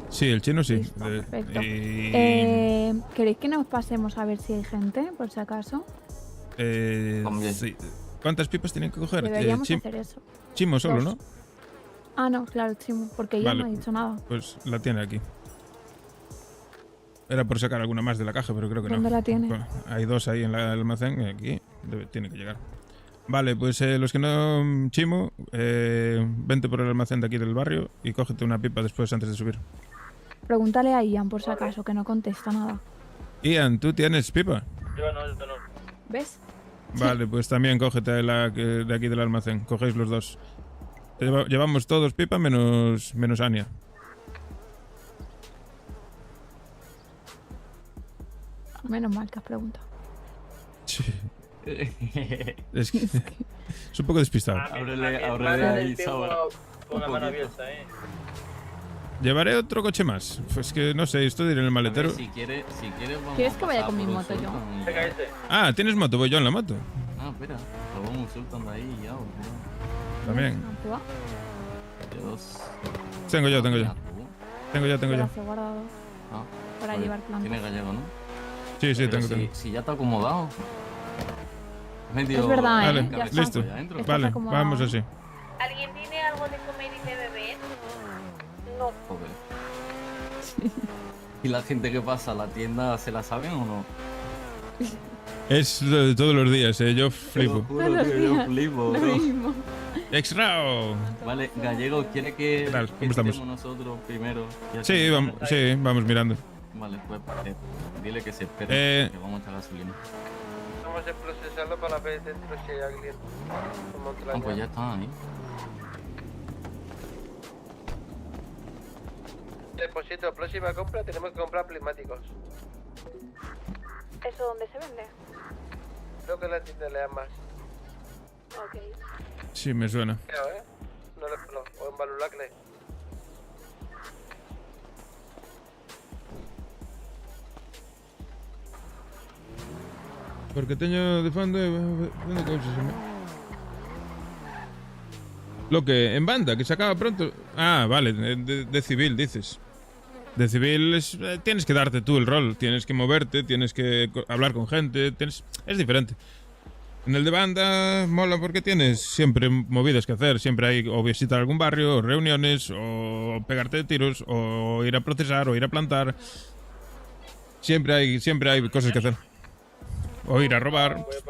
Sí, el chino sí. Perfecto. Y... ¿Queréis que nos pasemos a ver si hay gente, por si acaso? sí. ¿Cuántas pipas tienen que coger? Deberíamos hacer eso. Chimo solo, 2. ¿no? Ah, no, claro, Chimo, porque ya Vale. no ha dicho nada. Pues la tiene aquí. Era por sacar alguna más de la caja, pero creo que no. ¿Dónde la tiene? Bueno, hay 2 ahí en el almacén y aquí tiene que llegar. Vale, pues los que no... Chimo, vente por el almacén de aquí del barrio y cógete una pipa después antes de subir. Pregúntale a Ian, por si acaso, que no contesta nada. Ian, ¿tú tienes pipa? Yo no. ¿Ves? Vale, pues también cógete la de aquí del almacén. Cogéis los dos. Llevamos todos pipa menos Ania. Menos mal que has preguntado. Sí. Es que es un poco despistado. Ábrele ahí, Sabra. Con la mano abierta, Llevaré otro coche más. Pues que no sé, esto de ir en el maletero. Si quieres, vamos. ¿Quieres que vaya con mi moto yo? Ah, ¿tienes moto? Voy yo en la moto. Ah, espera. Robamos un Sultan de ahí y ya, bro. También. ¿Tú vas? Dios. Tengo yo. Tengo yo. Las he guardado Ah, para vale. llevar plantas. Tiene gallego, ¿no? Sí, Pero tengo. si ya está acomodado. Es verdad, Vale, ya está. listo. Estás Vale, acomodado. vamos así. ¿Alguien tiene algo de comer y de beber? No. Joder. ¿Y la gente que pasa a la tienda se la saben o no? Es lo de todos los días, yo flipo. Te lo juro, tío, yo flipo, Lo bro. mismo. ¡Extrao! Vale, Gallego, ¿quiere que, ¿Qué tal? que ¿Cómo estamos? tiremos nosotros primero? Ya Sí, que- vamos mirando. Vale, pues dile que se espere, que vamos a echar gasolina. Vamos a procesarlo para ver dentro si hay alguien. Ah, pues ya está ahí. Depósito, próxima compra tenemos que comprar prismáticos. ¿Eso dónde se vende? Creo que en la tienda le dan más. Ok. Sí, me suena. Creo, no le puedo. O en Balulacle. Porque teño de fondo vendo cousas. Lo que en banda, que se acaba pronto. Ah, vale, de civil dices. De civil tienes que darte tú el rol, tienes que moverte, tienes que hablar con gente, es diferente. En el de banda mola porque tienes siempre movidas que hacer, siempre hay o visitar algún barrio, o reuniones, o pegarte de tiros, o ir a procesar, o ir a plantar. Siempre hay cosas que hacer. O ir a robar. Estoy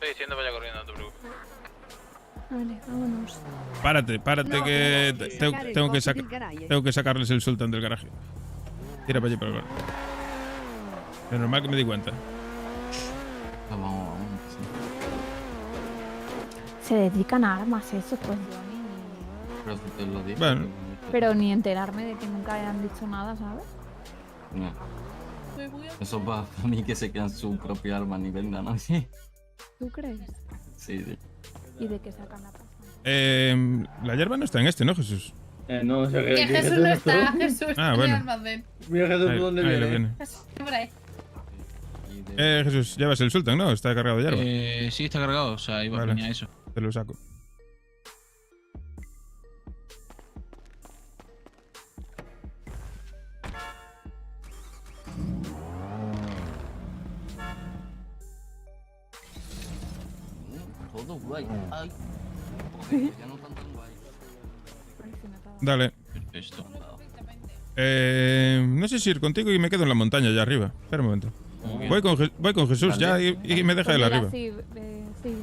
diciendo vaya corriendo, no te preocupes. Vale, vámonos. Párate que tengo que sacarles el Sultan del garaje. Tira para allí para el bar. Es normal que me di cuenta. Vamos. Se dedican a armas, eso, pues yo ni... Pero si te lo digo. Bueno. Pero ni enterarme de que nunca hayan dicho nada, ¿sabes? No. Eso para mí que se quedan su propia arma ni vendan así. ¿Tú crees? Sí. ¿Y de qué sacan la pasta? La hierba no está en este, ¿no, Jesús? No, o sea, Que Jesús no está, Jesús está en el bueno. almacén. Mira Jesús, Ahí- ¿tú dónde ahí lo viene? viene. Jesús, por ahí. Jesús, llevas el Sultan, ¿no? Está cargado de hierba. Sí, está cargado, o sea, iba a Vale. venir eso. Te lo saco. Todo guay. Ay. Joder, ya no tan guay. Dale. Esto. No sé si ir contigo y me quedo en la montaña allá arriba. Espera un momento. Voy con Jesús ya y me deja él arriba. Sí, sí.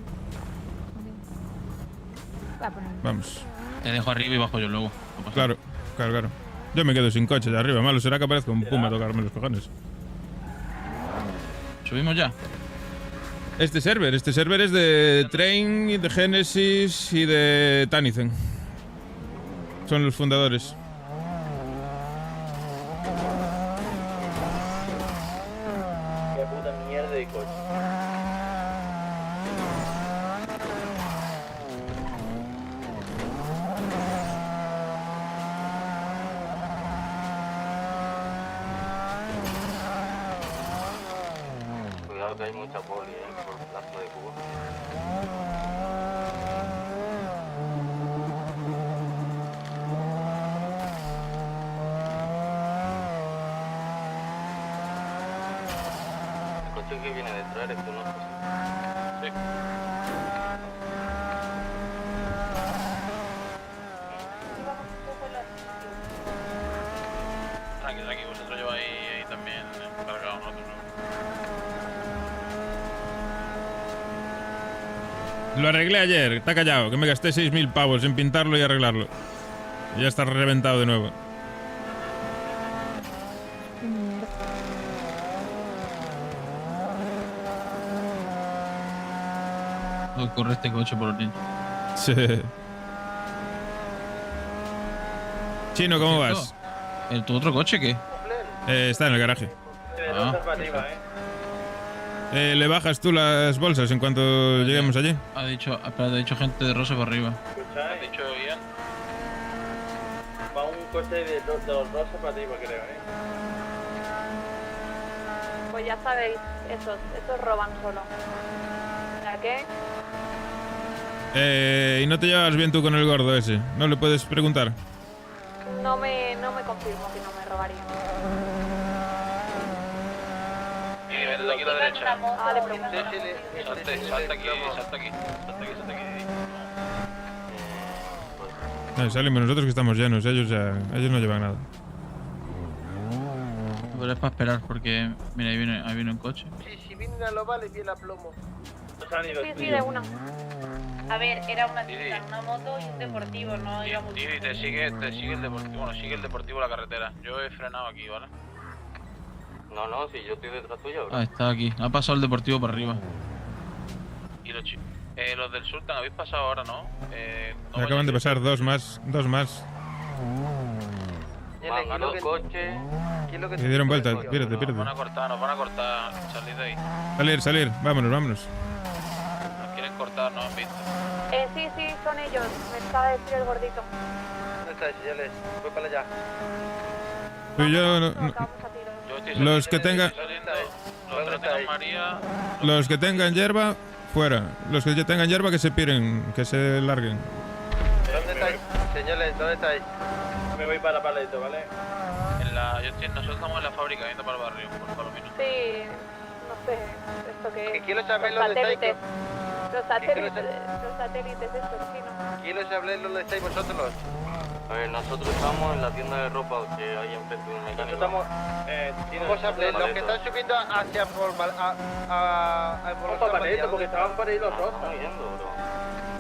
Voy a poner. Vamos. Te dejo arriba y bajo yo luego. No pasa Claro. Yo me quedo sin coche allá arriba. Malo será que aparezca un puma a tocarme los cojones. nada. ¿Subimos ya? Este server es de Train, y de Genesis y de Tanithen. Son los fundadores. Qué puta mierda de coche. Cuidado que hay mucha poli, por el plazo de Cuba. El coche que viene detrás eres tú, ¿no? Sí. Tranqui, vosotros lleváis ahí también cargado nosotros. Lo arreglé ayer, está callado, que me gasté 6.000 pavos en pintarlo y arreglarlo. Y ya está reventado de nuevo. Corre este coche por los niños. Sí. Chino, ¿cómo ¿Cierto? vas? ¿Tu otro coche qué? Está en el garaje. De Ah. rosas para arriba, ¿Le bajas tú las bolsas en cuanto lleguemos allí? Ha dicho gente de rosa para arriba. Escucha, ¿Has dicho Ian? va un coche de los rosas para arriba, creo, Pues ya sabéis, esos roban solo. ¿A qué? ¿Y no te llevas bien tú con el gordo ese? ¿No le puedes preguntar? No me confirmo que no me robaría. Y vete de aquí a la derecha. Ah, le pregunto. Salta aquí. Salimos nosotros que estamos llenos, ellos no llevan nada. Pero es para esperar porque, mira, ahí viene un coche. Sí, si vienen a lo vale, viene a plomo. Sí, de una. A ver, era una moto y un deportivo, no íbamos. Didi, te sigue el deportivo, bueno, sigue el deportivo la carretera. Yo he frenado aquí, ¿vale? No, si yo estoy detrás tuyo, bro. Ah, está aquí. Ha pasado el deportivo por arriba. Y los del Sultan habéis pasado ahora, ¿no? Me acaban de pasar dos más. Baja los coches. Me dieron vuelta, pírate. Nos van a cortar. Salid de ahí. Salir, vámonos. Nos quieren cortar, no han visto. Sí, son ellos. Me acaba de decir el gordito. ¿Dónde estáis, señores? Voy para allá. Tú y yo... Acabamos a tiro. Yo estoy Los que tengan... Los que tengan hierba, fuera. Los que ya tengan hierba, que se piren, que se larguen. ¿Dónde estáis? Señores, ¿dónde estáis? Me voy para Paleto, ¿vale? Nosotros estamos en la fábrica yendo para el barrio, por Palomino. Sí, no sé. ¿Esto qué es? Que quiero saber Los dónde estáis. satélites. Los satélites estos chinos. Quiero saber dónde estáis vosotros. A ver, nosotros estamos en la tienda de ropa que hay enfrente de un mecánico. Estamos... Vamos a hablar, los que están subiendo hacia Formal... Vamos para Paleto, porque estaban por ahí los rosas. Estamos yendo, bro.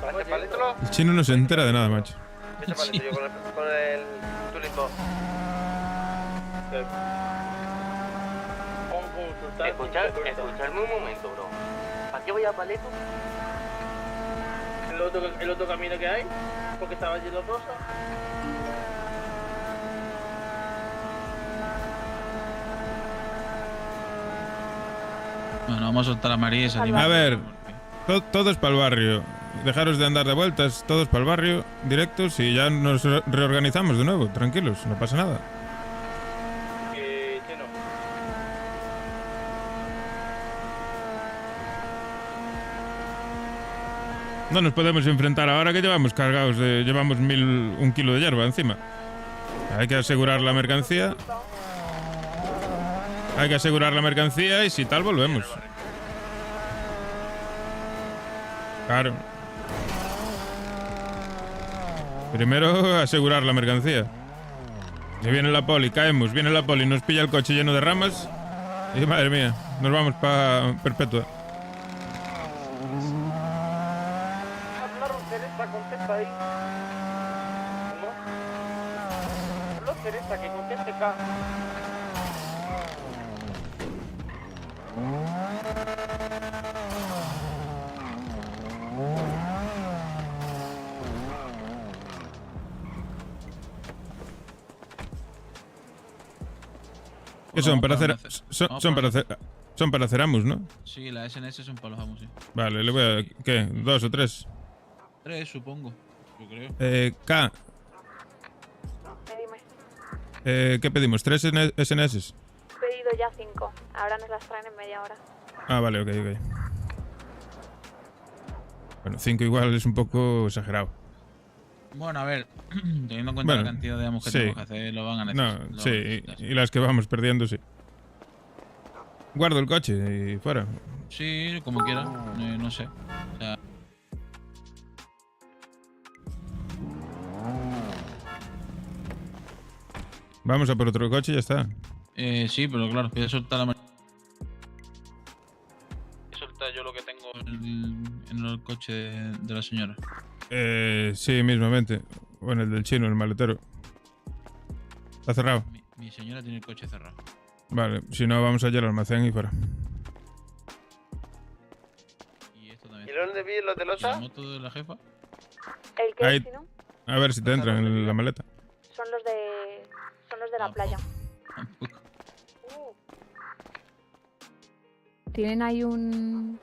¿Hacia Paleto? El chino no se entera de nada, macho. Ese Paleto, yo con el tulipo. Escucharme un momento, bro. ¿Para qué voy a Paleto? El otro camino que hay, porque estaba allí los rosas. Bueno, vamos a soltar a María y salimos. A ver, todos para el barrio. Dejaros de andar de vueltas, todos para el barrio, directos, y ya nos reorganizamos de nuevo, tranquilos, no pasa nada. Chino. No nos podemos enfrentar ahora que llevamos cargados llevamos 1 kilo de hierba encima. Hay que asegurar la mercancía. Y si tal volvemos. Claro. Primero asegurar la mercancía. Si viene la poli, viene la poli, nos pilla el coche lleno de ramas. Y madre mía, nos vamos para Perpetua. Hablaron Teresa, contesta ahí. ¿Cómo? Habló Teresa, que conteste acá. ¿Qué son? Para hacer... Son para hacer Amus, ¿no? Sí, las SNS son para los Amus, sí. Vale, le voy a... ¿Qué? ¿2 o 3? 3, supongo. Yo creo. K. ¿Qué pedimos? ¿3 SNS? He pedido ya 5. Ahora nos las traen en media hora. Ah, vale, ok. Bueno, 5 igual es un poco exagerado. Bueno, a ver, teniendo en cuenta la cantidad de Amus que tenemos que hacer, lo van a necesitar. No, sí, y las que vamos perdiendo, sí. Guardo el coche y fuera. Sí, como quiera, no sé. O sea... Vamos a por otro coche y ya está. Sí, pero claro, voy a soltar la... Voy a soltar yo lo que tengo en el coche de la señora. Sí, mismamente. Bueno, el del chino, el maletero. Está cerrado. Mi señora tiene el coche cerrado. Vale, si no, vamos allá al almacén y fuera. Y esto también. ¿Son de bien los de Losa? ¿La moto de la jefa? ¿El que Ahí, si no? a ver si te entran en la maleta. Son los de la playa. Tienen ahí un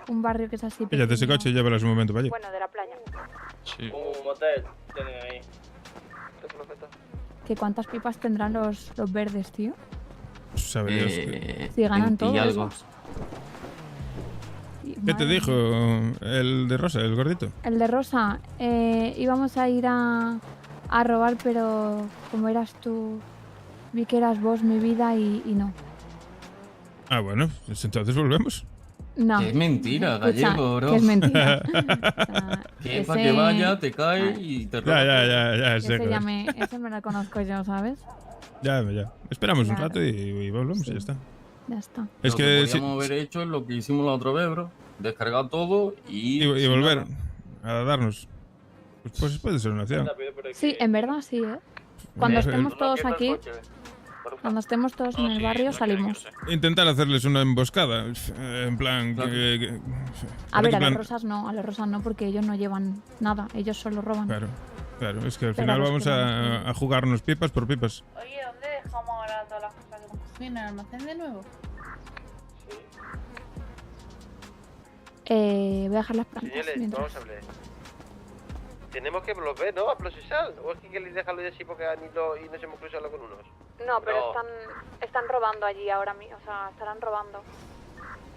barrio que es así. Píllate ese pequeño. coche y llévalos un momento para allí. Bueno, de la playa. Sí. Un motel tienen ahí. ¿Que cuántas pipas tendrán los verdes, tío? Sabe Dios que- Si ganan 20 y todos algo. esos. ¿Qué te dijo el de Rosa, el gordito? El de Rosa, íbamos a ir a robar, pero como eras tú, vi que eras vos mi vida y no. Ah, bueno, pues entonces volvemos. No. Que es mentira, Escucha, gallego, bro. que es mentira. Que para que vaya, te cae y te roba. Ya, Ese, sé. ese me lo conozco yo, ¿sabes? Ya. Esperamos un Claro. rato y volvemos y ya está. Ya está. Es Lo que podríamos haber hecho es lo que hicimos la otra vez, bro. Descargar todo y y volver a darnos. Pues puede ser una opción. Sí, en verdad sí, ¿eh? Cuando Sí. estemos todos aquí, cuando estemos todos en el barrio, salimos. Intentar hacerles una emboscada. En plan. Claro. A ver, a plan- las rosas no, porque ellos no llevan nada, ellos solo roban. Claro, es que al Pero final los vamos que a jugarnos pipas por pipas. Oye, ¿dónde dejamos ahora todas las cosas que hemos cogido? ¿En el almacén de nuevo? Voy a dejar las plantas Señores, mientras. vamos a hablar. Tenemos que los ver, ¿no? A Plosesal. ¿O es que les dejarlo de así porque han ido y nos hemos cruzado con unos? No, pero No. están robando allí ahora mismo. O sea, estarán robando.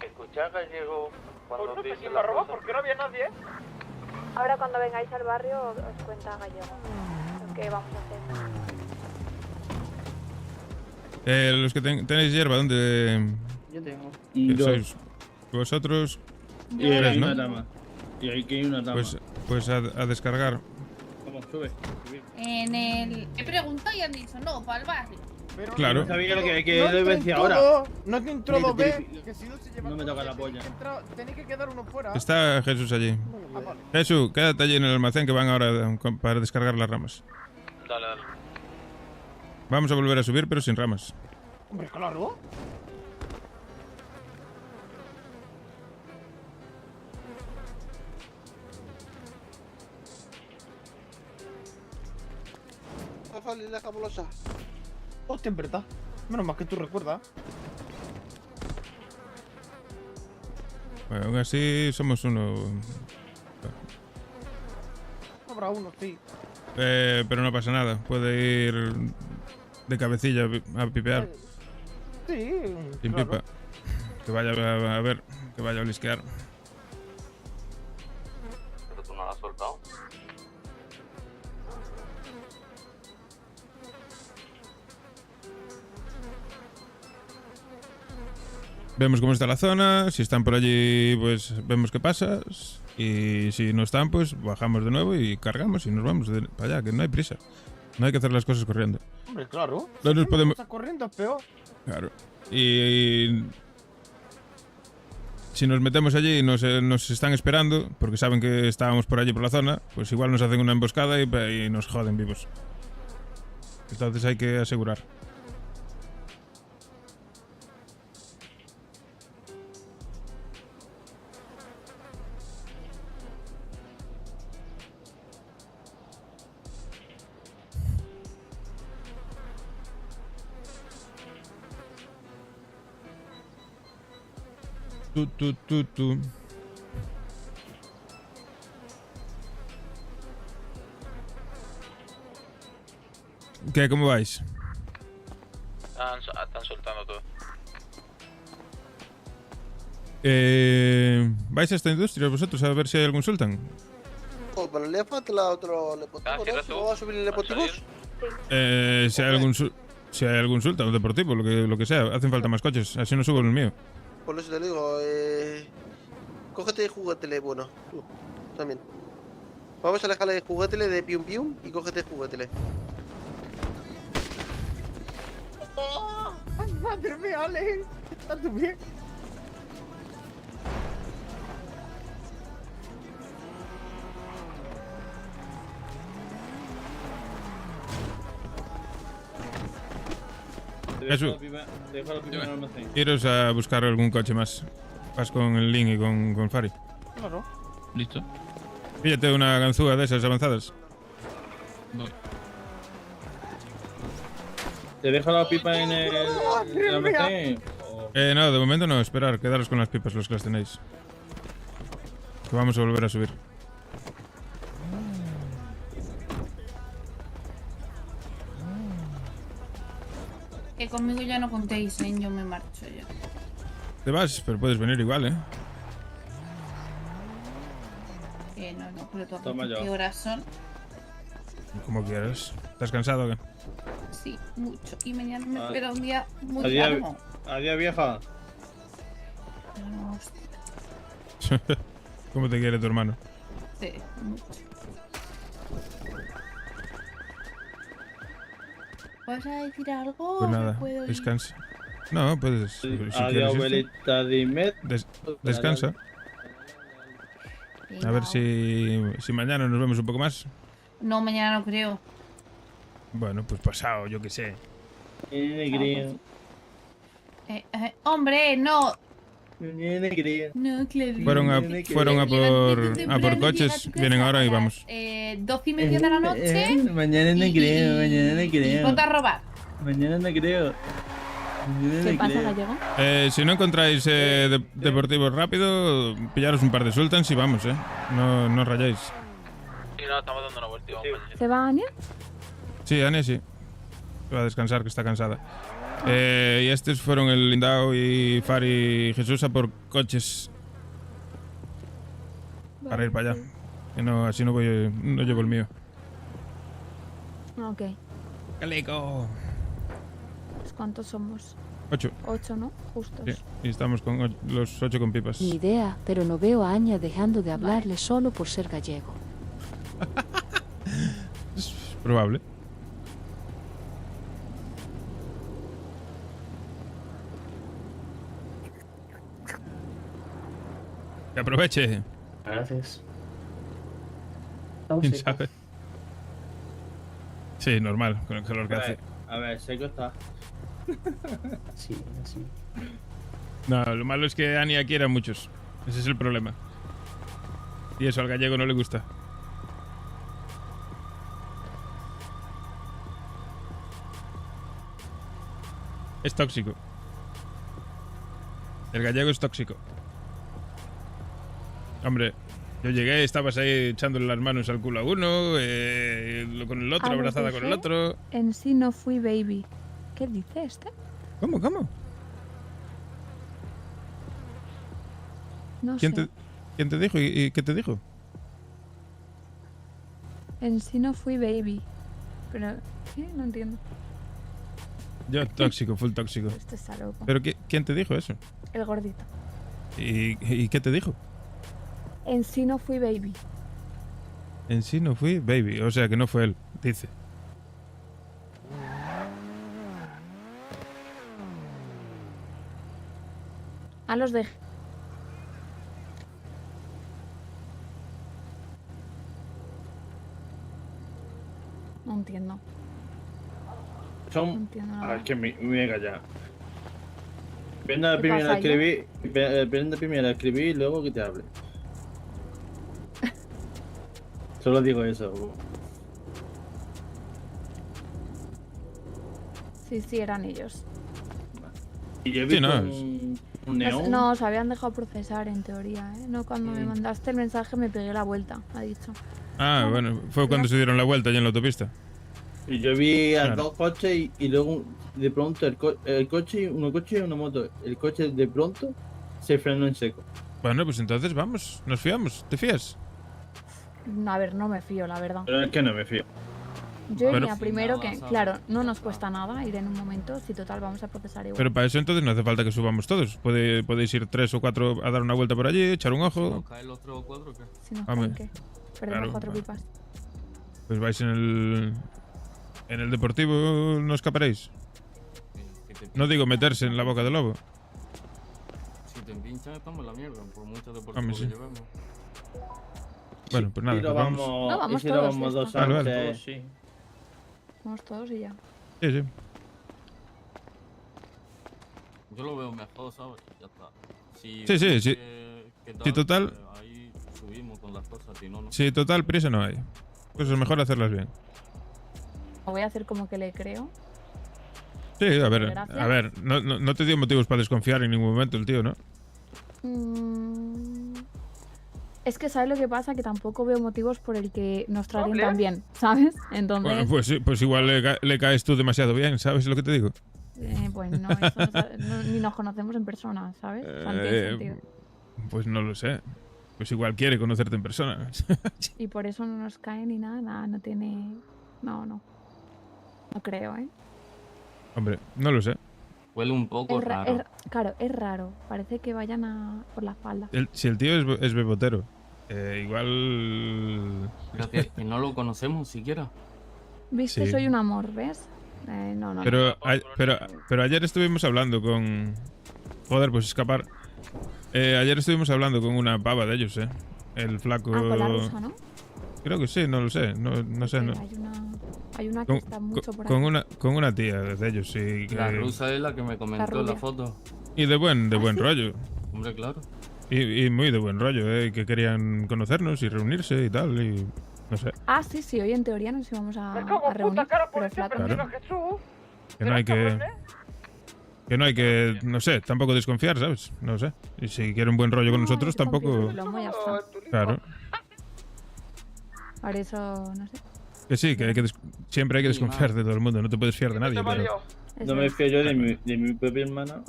Escuchá, gallego, cuando Pues dice la cosa. porque no había nadie. Ahora cuando vengáis al barrio os cuenta Gallego lo que vamos a hacer. Los que tenéis hierba, ¿dónde Yo tengo. sois? Vosotros. Y ahí tres, hay ¿no? una dama. Y ahí hay una dama. Pues a descargar. Vamos, sube. En el... He preguntado y han dicho no, para el barrio. Pero Claro. Sabía lo que no lo entren decía todo, ahora. No entró dos Mira, veces, que si no se lleva no me todo, toca la tenéis polla. que entrar- Tenéis que quedar uno fuera. Está Jesús allí. Ah, vale. Jesús, quédate allí en el almacén que van ahora para descargar las ramas. Dale, dale. Vamos a volver a subir, pero sin ramas. Hombre, claro. Hostia, en verdad. Menos mal que tú recuerdas. Bueno, aún así somos uno. Habrá uno, sí. Pero no pasa nada. Puede ir de cabecilla a pipear. Sí, Sin claro. pipa. Que vaya a ver, que vaya a blisquear. Pero tú no la has soltado. Vemos cómo está la zona. Si están por allí, pues vemos qué pasa. Y si no están, pues bajamos de nuevo y cargamos y nos vamos para allá, que no hay prisa. No hay que hacer las cosas corriendo. Hombre, claro. No nos Si podemos- estás corriendo es peor. Claro. Y si nos metemos allí y nos están esperando, porque saben que estábamos por allí por la zona, pues igual nos hacen una emboscada y nos joden vivos. Entonces hay que asegurar. Tú. ¿Qué? ¿Cómo vais? Están soltando todo. ¿Vais a esta industria vosotros a ver si hay algún sultán? Oh, pero le falta la otro deportivo, ¿no? ¿No va a subir el deportivo? Si hay algún sultán o deportivo, lo que sea. Hacen falta más coches. Así no subo en el mío. Por eso te digo, cógete juguetele, bueno, tú, también. Vamos a dejarle de juguetele de pium pium y cógete juguetele. ¡Oh! ¡Ay, madre mía, Alex! ¿Estás tú bien? Eso. Dejo la pipa en el almacén. Iros a buscar algún coche más. Vas con el Link y con Fari. Claro. Listo. Píllate una ganzúa de esas avanzadas. Voy. ¿Te dejo la pipa en el almacén? No, de momento no. Esperar, quedaros con las pipas los que las tenéis. Que vamos a volver a subir. Que conmigo ya no contéis, ¿eh? Yo me marcho ya. Te vas, pero puedes venir igual, ¿eh? No, pero tú Toma ya. ¿qué horas son? Como quieras. ¿Estás cansado o qué? Sí, mucho. Y mañana me Ah. espera un día muy Adiós, largo. adiós, vieja. Pero no, hostia, ¿Cómo te quiere tu hermano? sí, mucho. ¿Vas a decir algo? Pues ¿Me nada, puedo ir? descansa. No, puedes. Si quieres Adiós, irte. abuelita, dime. Descansa. A ver si mañana nos vemos un poco más. No, mañana no creo. Bueno, pues pasado, yo qué sé. Hombre, no. No, claro. Fueron a por coches, vienen ahora y vamos. 12:30 de la noche. Mañana no creo, mañana no Y creo. ponte a robar. Mañana no creo. ¿Qué pasa, Gallego? Si no encontráis deportivos rápido, pillaros un par de sultans y vamos, no rayáis. Sí, no, estamos dando una vuelta y vamos para allá. ¿Se va Ania? Sí, Ania sí. Va a descansar, que está cansada. Y estos fueron el Lindao y Fari y Jesús a por coches. Para ir para allá. Que no, así no llevo el mío. Ok. ¡Calico! Pues, ¿cuántos somos? 8. 8, ¿no? Justos. Sí, y estamos con los 8 con pipas. Ni idea, pero no veo a Anya dejando de hablarle solo por ser gallego. Es probable. Que aproveche. Gracias. ¿Quién sabe? Sí, normal, con el calor que hace. A ver, seco está. Sí, sí. No, lo malo es que Ania quiere a muchos. Ese es el problema. Y eso al gallego no le gusta. Es tóxico. El gallego es tóxico. Hombre, yo llegué, estabas ahí echándole las manos al culo a uno, con el otro, Ah, abrazada pues con el dije, otro. En sí no fui baby. ¿Qué dice este? ¿Cómo? No ¿Quién sé. te dijo y qué te dijo? En sí no fui baby. Pero, ¿qué? No entiendo. Yo tóxico, full tóxico. Este está loco. ¿Pero quién te dijo eso? El gordito. ¿Y qué te dijo? En sí no fui baby. En sí no fui baby, o sea que no fue él, dice. A los dejé. No entiendo. No Son. entiendo Ah, nada. es que me voy a callar. Aprenda ¿Qué primero a pasa, escribir. Aprenda primero a escribir y luego que te hable. Solo digo eso. Sí, eran ellos. Y yo he Sí, visto no, un neón. No, se habían dejado procesar en teoría, ¿eh? No, cuando me Mm. mandaste el mensaje me pegué la vuelta, ha dicho. Ah, bueno, fue cuando se dieron la vuelta allá en la autopista. Y yo vi a Claro. dos coches y luego de pronto el coche y una moto. El coche de pronto se frenó en seco. Bueno, pues entonces vamos, nos fiamos, ¿te fías? A ver, no me fío, la verdad. Pero es que no me fío. Yo Bueno. iría primero que, claro, no nos cuesta nada ir en un momento, si total vamos a procesar igual. Pero para eso entonces no hace falta que subamos todos. Podéis ir 3 o 4 a dar una vuelta por allí, echar un ojo. ¿Caen los 3 o 4 o qué? Si nos Hombre, caen, ¿qué? Perdemos claro, 4 vale. pipas. Pues vais en el deportivo, no escaparéis. No digo meterse en la boca del lobo. Si te empinchan estamos en la mierda, por mucho deportivo Hombre, que sí. llevemos. Bueno, pues nada, Y lo pues vamos, No, vamos y si lo todos, vamos ya dos está. Vale, antes. vale. Sí. Vamos todos y ya. Sí, sí. Yo lo veo mejor, ¿sabes? Ya está. Sí, sí, sí. Que Sí, total. ahí subimos con las cosas, si no, no. Sí, total, prisa no hay. Pues es mejor hacerlas bien. Voy a hacer como que le creo. Sí, Gracias. a ver, no te dio motivos para desconfiar en ningún momento el tío, ¿no? Es que ¿sabes lo que pasa? Que tampoco veo motivos por el que nos traten tan bien, ¿sabes? Entonces, Bueno, pues sí, pues igual le caes tú demasiado bien, ¿sabes lo que te digo? pues no, eso ni nos conocemos en persona, ¿sabes? O sea, no tiene sentido. Pues no lo sé. Pues igual quiere conocerte en persona. Y por eso no nos cae ni nada, no tiene... No creo, ¿eh? Hombre, no lo sé. Huele un poco raro. Claro, es raro. Parece que vayan por la espalda. Si el tío es bebotero, igual... Pero que no lo conocemos siquiera. Viste, Sí. soy un amor, ¿ves? No. Pero ayer estuvimos hablando con... Joder, pues escapar. Ayer estuvimos hablando con una pava de ellos, El flaco... Ah, con la rusa, ¿no? Creo que sí, no lo sé. No sé. No. Hay una que está mucho por ahí. Con una tía de ellos, sí. La rusa es la que me comentó en la foto. Y de buen rollo. Hombre, claro. Y muy de buen rollo, que querían conocernos y reunirse y tal, y no sé. Ah, sí, hoy en teoría nos íbamos a reunir, pero el flaco... Claro. Que no hay que, no sé, tampoco desconfiar, ¿sabes? No sé. Y si quiere un buen rollo con nosotros, tampoco... Claro. Por eso, no sé. Que sí, que siempre hay que desconfiar de todo el mundo, no te puedes fiar de nadie, pero... No me fío yo de mi propia hermana.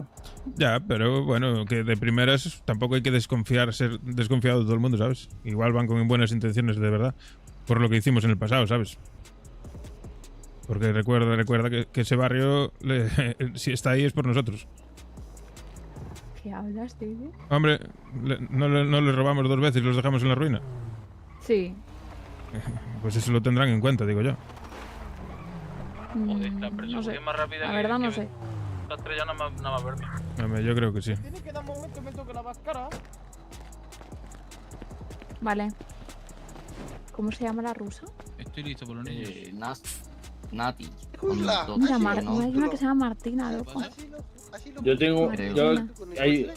Ya, pero bueno, que de primeras tampoco hay que ser desconfiado de todo el mundo, ¿sabes? Igual van con buenas intenciones de verdad, por lo que hicimos en el pasado, ¿sabes? Porque recuerda que ese barrio, si está ahí es por nosotros. ¿Qué hablas, David? Hombre, no les robamos 2 veces y los dejamos en la ruina. Sí. Pues eso lo tendrán en cuenta, digo yo. No sé. La verdad no sé. La estrella nada más verme. Hombre, yo creo que sí. Tiene que dar un momento que me toque la máscara. Vale. ¿Cómo se llama la rusa? Estoy listo por los niños. Nati. Mira, hay una que se llama Martina, loco. Yo tengo. Martina. Hay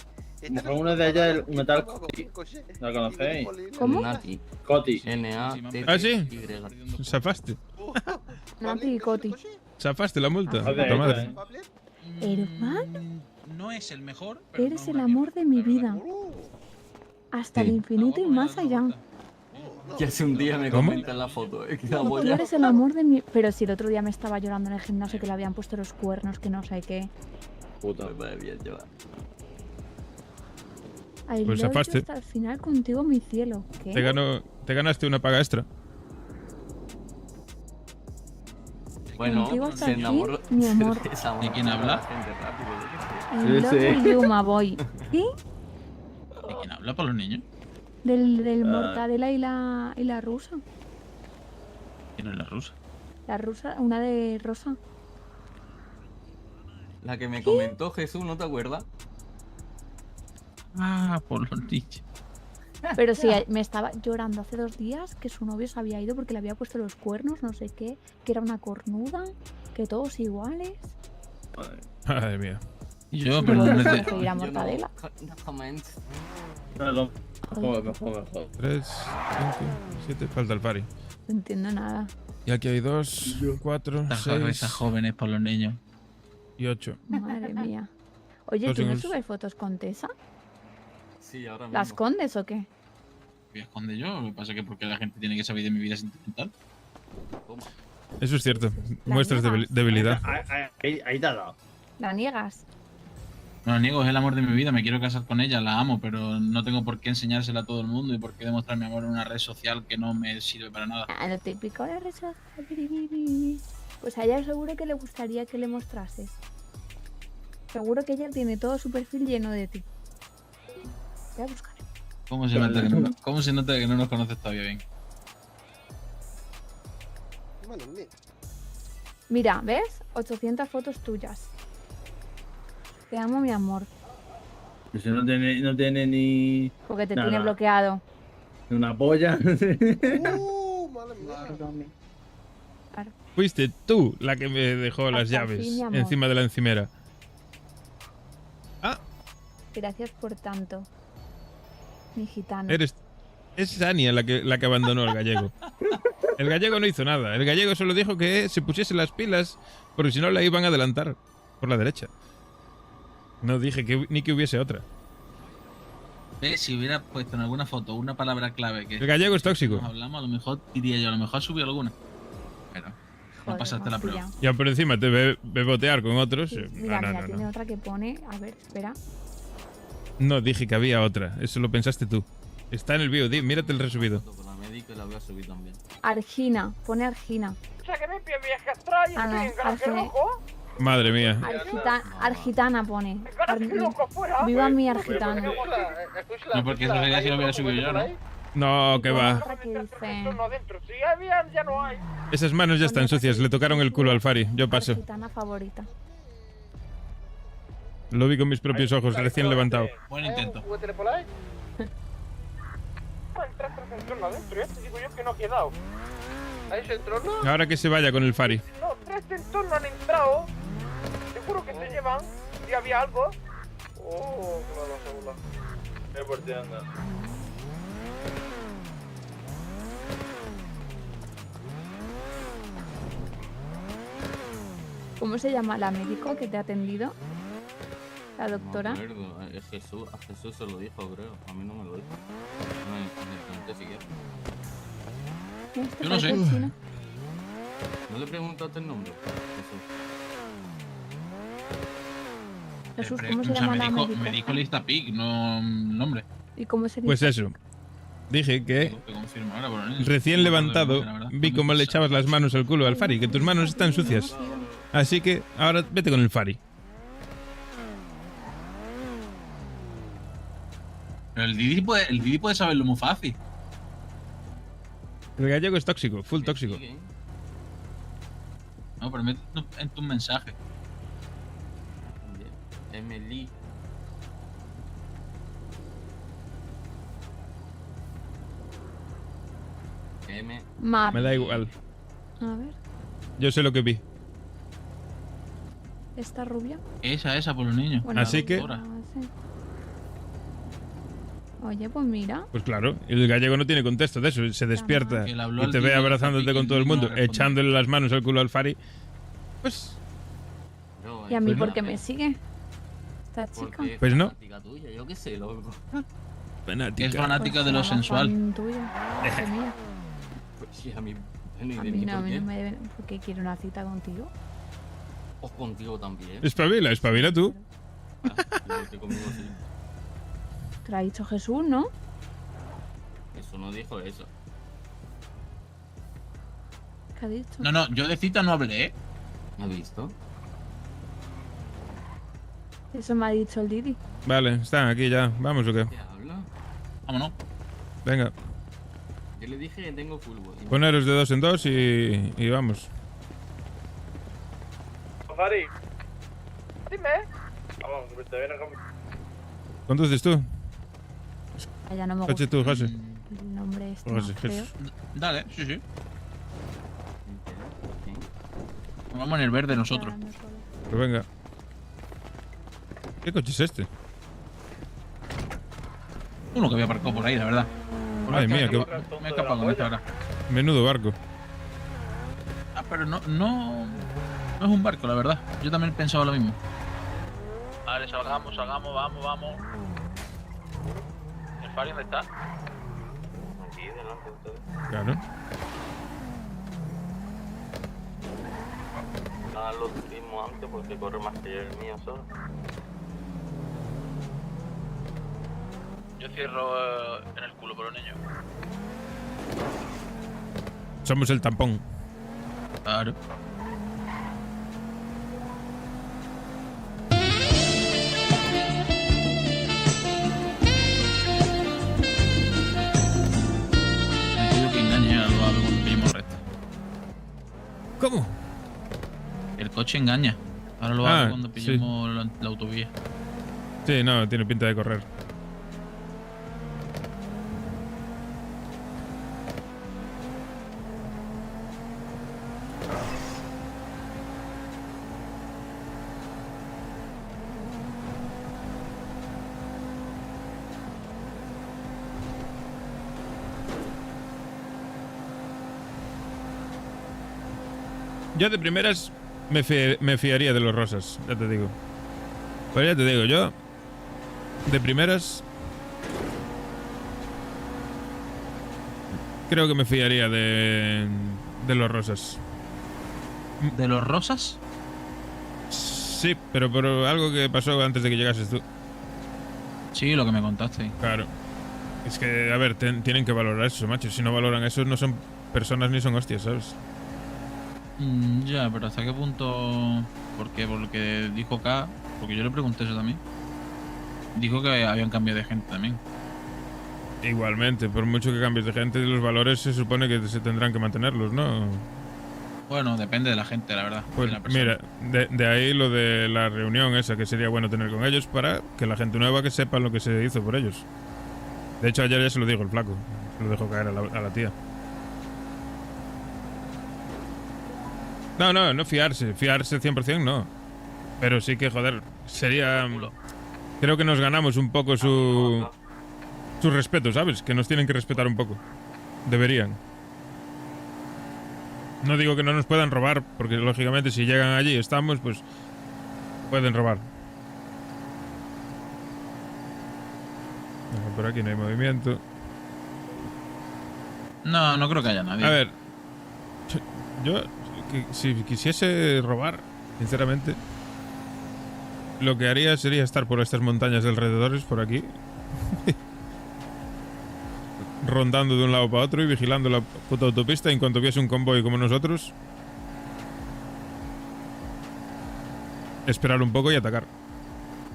una de ellas, una tal Coti. ¿La conocéis? ¿Cómo? Nati. Coti. N-A-T. ¿Ah, sí? Zafaste. Nati y Coti. Zafaste la multa. Ah, Puta madre. Hermano, No es el mejor. Pero eres el amor de mi vida. Hasta el infinito y más allá. Que hace un día me ¿Cómo? comentan la foto. Que la Tú voy a... eres el amor de mi... Pero si el otro día me estaba llorando en el gimnasio que le habían puesto los cuernos, que no sé qué. Puta. Me va bien llevar. I Pues love you zafaste. hasta el final contigo, mi cielo. ¿Qué? Te ganaste una paga extra. Bueno, Contigo hasta se el fin, enamoró. mi amor. se desamoró ¿De quién habla? la gente rápido, yo qué sé. I love you, my boy. ¿Sí? ¿De quién habla para los niños? Del Mortadela y la rusa. ¿Quién es la rusa? La rusa, una de rosa. La que me comentó Jesús, ¿no te acuerdas? Ah, por los niños. Pero sí, me estaba llorando hace 2 días que su novio se había ido porque le había puesto los cuernos, no sé qué, que era una cornuda, que todos iguales. Madre mía. Y yo, Pero pero no no es sé de... qué ir a Mortadela. No, mejor. 3, 5, 7, falta el pari. No entiendo nada. Y aquí hay 2, 4, Estas 6 jóvenes por los niños. y 8. Madre mía. Oye, Dos ¿tú no segundos. subes fotos con Tessa? Sí, ahora mismo. ¿Las escondes o qué? ¿Voy a esconder yo? Lo que pasa es que porque la gente tiene que saber de mi vida sentimental. Toma. Eso es cierto. La Muestras niegas. debilidad. Ahí te ha dado. ¿La niegas? No lo niego, es el amor de mi vida, me quiero casar con ella, la amo, pero no tengo por qué enseñársela a todo el mundo y por qué demostrar mi amor en una red social que no me sirve para nada. Ah, lo típico de redes. Pues a ella seguro que le gustaría que le mostrases. Seguro que ella tiene todo su perfil lleno de ti. Voy a buscar. ¿Cómo se nota que no nos conoces todavía bien? Mira, ¿ves? 800 fotos tuyas. Te amo, mi amor. Eso no tiene ni. Porque te Nada. tiene bloqueado. Una polla. Fuiste tú la que me dejó las Hasta el llaves fin, mi amor. encima de la encimera. Gracias por tanto. Mi gitano. Eres Es Ania la que abandonó al gallego. El gallego no hizo nada. El gallego solo dijo que se pusiese las pilas porque si no la iban a adelantar por la derecha. No dije ni que hubiese otra. ¿Ves? Si hubiera puesto en alguna foto una palabra clave que... El gallego es tóxico. Nos hablamos, a lo mejor diría yo, a lo mejor subió alguna. Pero no pasaste la prueba. Ya por encima te ve botear con otros. Mira, No. tiene otra que pone. A ver, espera. No, dije que había otra. Eso lo pensaste tú. Está en el VOD, mírate el resubido. La médica la voy a subir también. Argina, pone Argina. Ah, no, Madre mía. Argitana pone. Viva mi Argitana. No, porque eso sería si lo hubiera subido yo, ¿no? No, que va. Otra que dice Esas manos ya están sucias, le tocaron el culo al Fari. Yo paso. Argitana favorita. Lo vi con mis propios ojos, recién levantado. Buen intento. ¿Juguete por ahí? Hay 3 entornos adentro, ya te digo yo que no ha quedado. ¿Hay ese entorno? Ahora que se vaya con el Fari. No, 3 entornos han entrado. Seguro que se llevan. Y había algo. Oh, claro, seguro. Es por ti, anda. ¿Cómo se llama la médico que te ha atendido? La doctora. No me acuerdo. A Jesús se lo dijo, creo. A mí no me lo dijo. No me pregunté siquiera. Yo no sé. ¿No le preguntaste el nombre? Jesús, ¿cómo se llama la médico? Me dijo lista pic, no nombre. ¿Y cómo se dice? Pues eso. Dije que Te confirmo ahora, por el recién levantado vi cómo le echabas las manos al culo al Fari, que tus manos están sucias. Así que ahora vete con el Fari. Pero el Didi puede saberlo muy fácil. El gallego es tóxico, full tóxico. No, pero mete en tu mensaje. Emily. Me da igual. A ver, Yo sé lo que vi. ¿esta rubia? Esa, por los niños. Bueno, Así que, sí. Oye, pues mira. pues claro, el gallego no tiene contexto de eso. Se despierta Él habló y al te ve tío abrazándote y con todo el no mundo, responde. echándole las manos al culo al Fari. Pues, ¿Y a mí Pues por no. qué me sigue? Esta chica. Pues no. Tuya, yo qué sé, loco. Fanática. Es fanática de lo Pues sensual. fan tuya, que mía. Pues sí, a mí. A mí no, me deben. ¿Por qué quiero una cita contigo? O contigo también. Espabila tú. Yo estoy conmigo sí. Te lo ha dicho Jesús, ¿no? Eso no dijo eso. ¿Qué ha dicho? No, yo de cita no hablé, ¿eh? ¿Me has visto? Eso me ha dicho el Didi. Vale, están aquí ya. ¿Vamos o qué? ¿Qué habla? Vámonos. Venga, Yo le dije que tengo fútbol. poneros de 2 en 2 y vamos. Fari. Dime. Vamos, que te viene con... ¿Conduces tú? Ya no me José, gusta tú, José. el nombre este José, más feo. Jesús. Dale, sí. Nos vamos en el verde nosotros. Pues venga. ¿Qué coche es este? Uno que había aparcado por ahí, la verdad. Madre mía, Me he escapado con esto ahora. menudo barco. Ah, pero no es un barco, la verdad. Yo también pensaba lo mismo. Vale, salgamos, vamos. ¿El Fari dónde está? Aquí, delante de ustedes. Claro. Nada, lo tuvimos antes porque corre más que el mío solo. Yo cierro en el culo por los niños. Somos el tampón. Claro. Me pido que engañe a lo cuando pillemos recta. ¿Cómo? El coche engaña. Ahora lo Ah, hago cuando sí. pillemos la autovía. Sí, no, tiene pinta de correr. Yo de primeras me fiaría de los rosas, ya te digo. Pero ya te digo, yo de primeras creo que me fiaría de los rosas. ¿De los rosas? Sí, pero por algo que pasó antes de que llegases tú. Sí, lo que me contaste. Claro. Es que, a ver, tienen que valorar eso, macho. Si no valoran eso, no son personas ni son hostias, ¿sabes? Ya, pero ¿hasta qué punto? ¿Por qué? Porque dijo K, porque yo le pregunté eso también. Dijo que había un cambio de gente también. Igualmente, por mucho que cambies de gente, los valores se supone que se tendrán que mantenerlos, ¿no? Bueno, depende de la gente, la verdad. Pues de la persona. mira, de ahí lo de la reunión esa que sería bueno tener con ellos para que la gente nueva que sepa lo que se hizo por ellos. De hecho, ayer ya se lo dijo el flaco. Se lo dejó caer a la tía. No fiarse. Fiarse 100% no. Pero sí que, joder, sería... Creo que nos ganamos un poco su respeto, ¿sabes? Que nos tienen que respetar un poco. Deberían. No digo que no nos puedan robar, porque lógicamente si llegan allí y estamos, pues pueden robar. Por aquí no hay movimiento. No creo que haya nadie. A ver, yo si quisiese robar, sinceramente, lo que haría sería estar por estas montañas de alrededores, por aquí, rondando de un lado para otro y vigilando la puta autopista. En cuanto viese un convoy como nosotros, esperar un poco y atacar.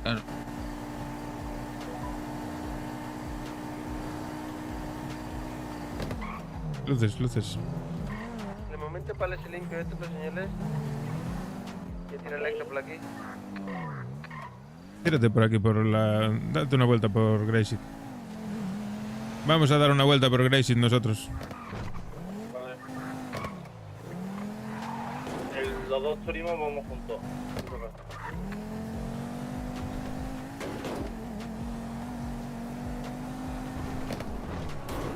Claro. Luces. De momento parece limpio esto, pues señores. Ya tiene el extra por aquí. Tírate por aquí, date una vuelta por Gracie. Vamos a dar una vuelta por Gracie nosotros. Vale. Los dos turismos vamos juntos.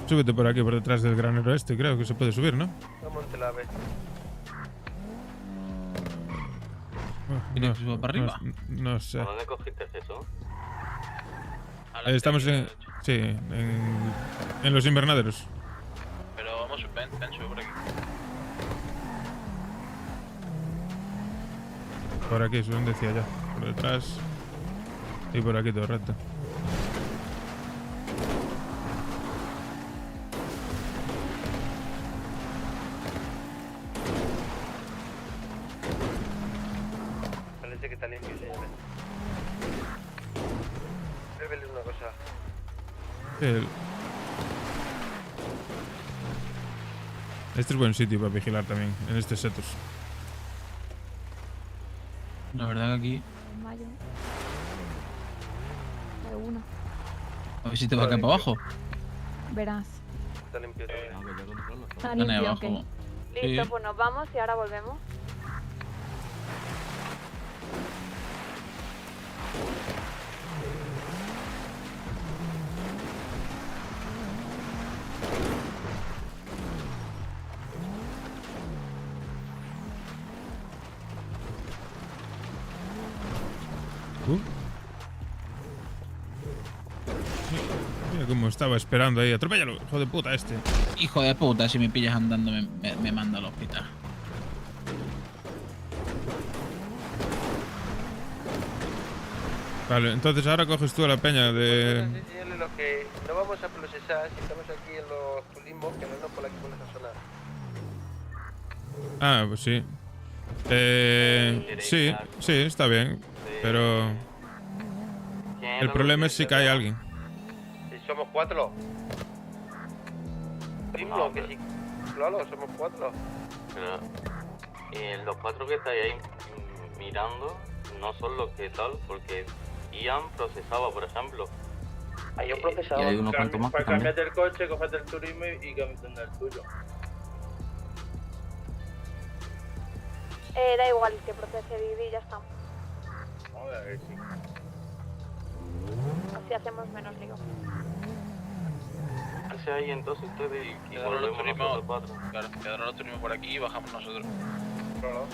Súbete por aquí, por detrás del granero este. Creo que se puede subir, ¿no? Vamos a la vez. ¿Quieres que suba para arriba? No sé. ¿A dónde cogiste eso? Estamos en los invernaderos. Pero vamos, ven, sube por aquí. Por aquí, según decía ya. Por detrás. Y por aquí todo el rato. Parece que está limpio, señores. Voy a verles una cosa. Este es buen sitio para vigilar también, en este setos. La verdad que aquí... Mayo. De una. A ver si te va a caer para abajo. Verás. Está limpio también. Está Están ahí limpio, abajo. ok. Listo, Sí. pues nos vamos y ahora volvemos. Mira cómo estaba esperando ahí. Atropéllalo, hijo de puta este. Hijo de puta, si me pillas andando me manda al hospital. Vale, entonces ahora coges tú a la peña de... Sí, señores, lo que no vamos a procesar si estamos aquí en los turismos, que no nos por aquí por esa zona. Ah, pues sí. Sí, está bien. Pero... El problema es si cae alguien. Si somos 4. Primlo, que sí. Claro, somos 4. Pero los 4 que estáis ahí mirando no son los que tal, porque Ian procesaba, por ejemplo. Ahí yo procesaba. Y hay unos cuantos más que Para también. cambiarte el coche, cogerte el turismo y cambiarte el tuyo. Da igual que procese Vivi y ya está. Vamos a ver, sí. Así hacemos menos lío. Hace ahí entonces ustedes y Quedaron los volvemos nosotros turismos. 4. Claro, quedaron los turismos por aquí y bajamos nosotros. Claro.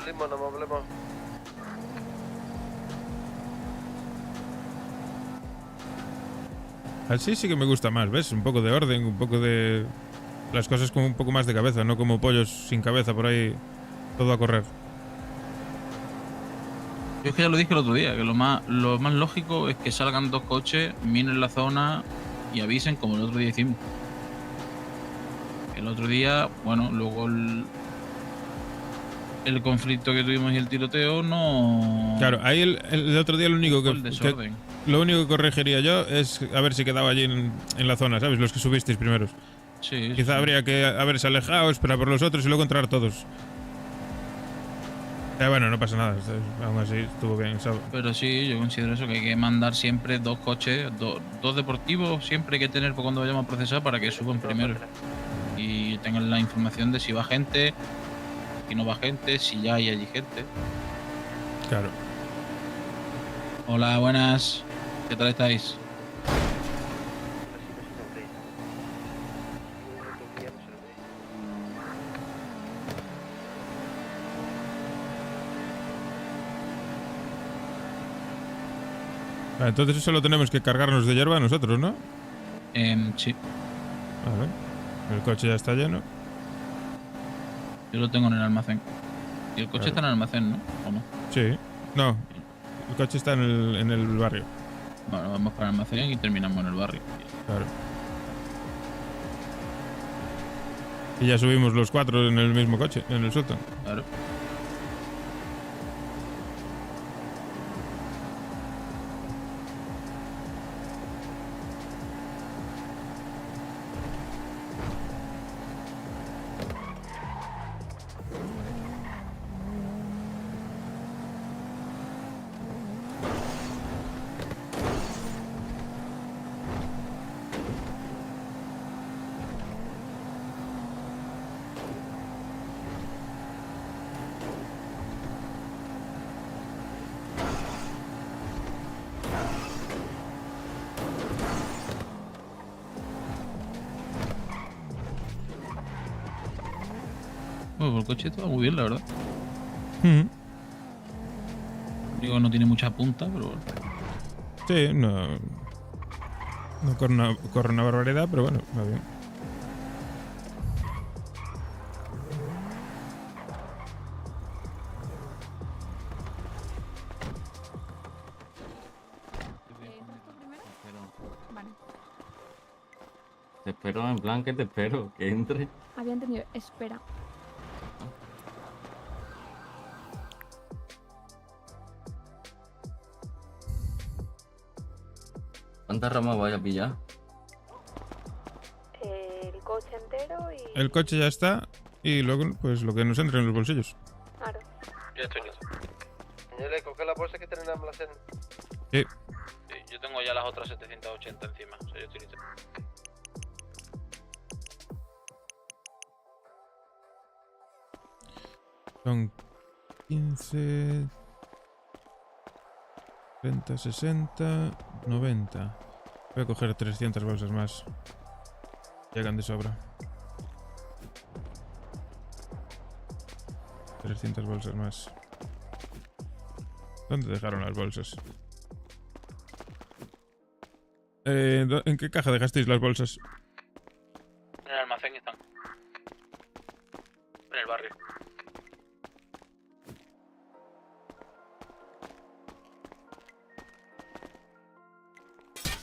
Hablemos, no hablemos. Así sí que me gusta más, ¿ves? Un poco de orden, un poco de... Las cosas con un poco más de cabeza, no como pollos sin cabeza por ahí, todo a correr. Yo es que ya lo dije el otro día, que lo más lógico es que salgan 2 coches, minen la zona y avisen como el otro día hicimos. El otro día, bueno, luego el conflicto que tuvimos y el tiroteo no... Claro, ahí el otro día lo único el desorden. lo único que corregiría yo es a ver si quedaba allí en la zona, ¿sabes? Los que subisteis primeros. Sí, Quizá sí. habría que haberse alejado, esperar por los otros y luego entrar todos. Bueno, no pasa nada, aún así estuvo bien, ¿sabes? Pero sí, yo considero eso, que hay que mandar siempre 2 coches, dos deportivos, siempre hay que tener cuando vayamos a procesar para que suban primero. Y tengan la información de si va gente, si no va gente, si ya hay allí gente. Claro. Hola, buenas. ¿Qué tal estáis? Entonces solo tenemos que cargarnos de hierba nosotros, ¿no? Sí. Vale. El coche ya está lleno. Yo lo tengo en el almacén. Y el coche Claro. está en el almacén, ¿no? ¿O no? Sí. No. El coche está en el barrio. Bueno, vamos para el almacén y terminamos en el barrio. Claro. Y ya subimos los 4 en el mismo coche, en el sótano. Claro. Bueno, el coche está muy bien, la verdad. Digo, no tiene mucha punta, pero bueno. Sí, no. No corre una barbaridad, pero bueno, va bien. Vale. Te espero, en plan que te espero, que entre. Había entendido. Espera. ¿Cuántas ramas vaya a pillar? El coche entero y... El coche ya está y luego pues lo que nos entre en los bolsillos. Claro. Ya estoy listo. Señores, coge la bolsa que tienen en el almacén. Sí. Sí, yo tengo ya las otras 780 encima. O sea, yo estoy listo. Son 15, 30, 60, 90. Voy a coger 300 bolsas más. Llegan de sobra. 300 bolsas más. ¿Dónde dejaron las bolsas? ¿En qué caja dejasteis las bolsas? En el almacén están. En el barrio.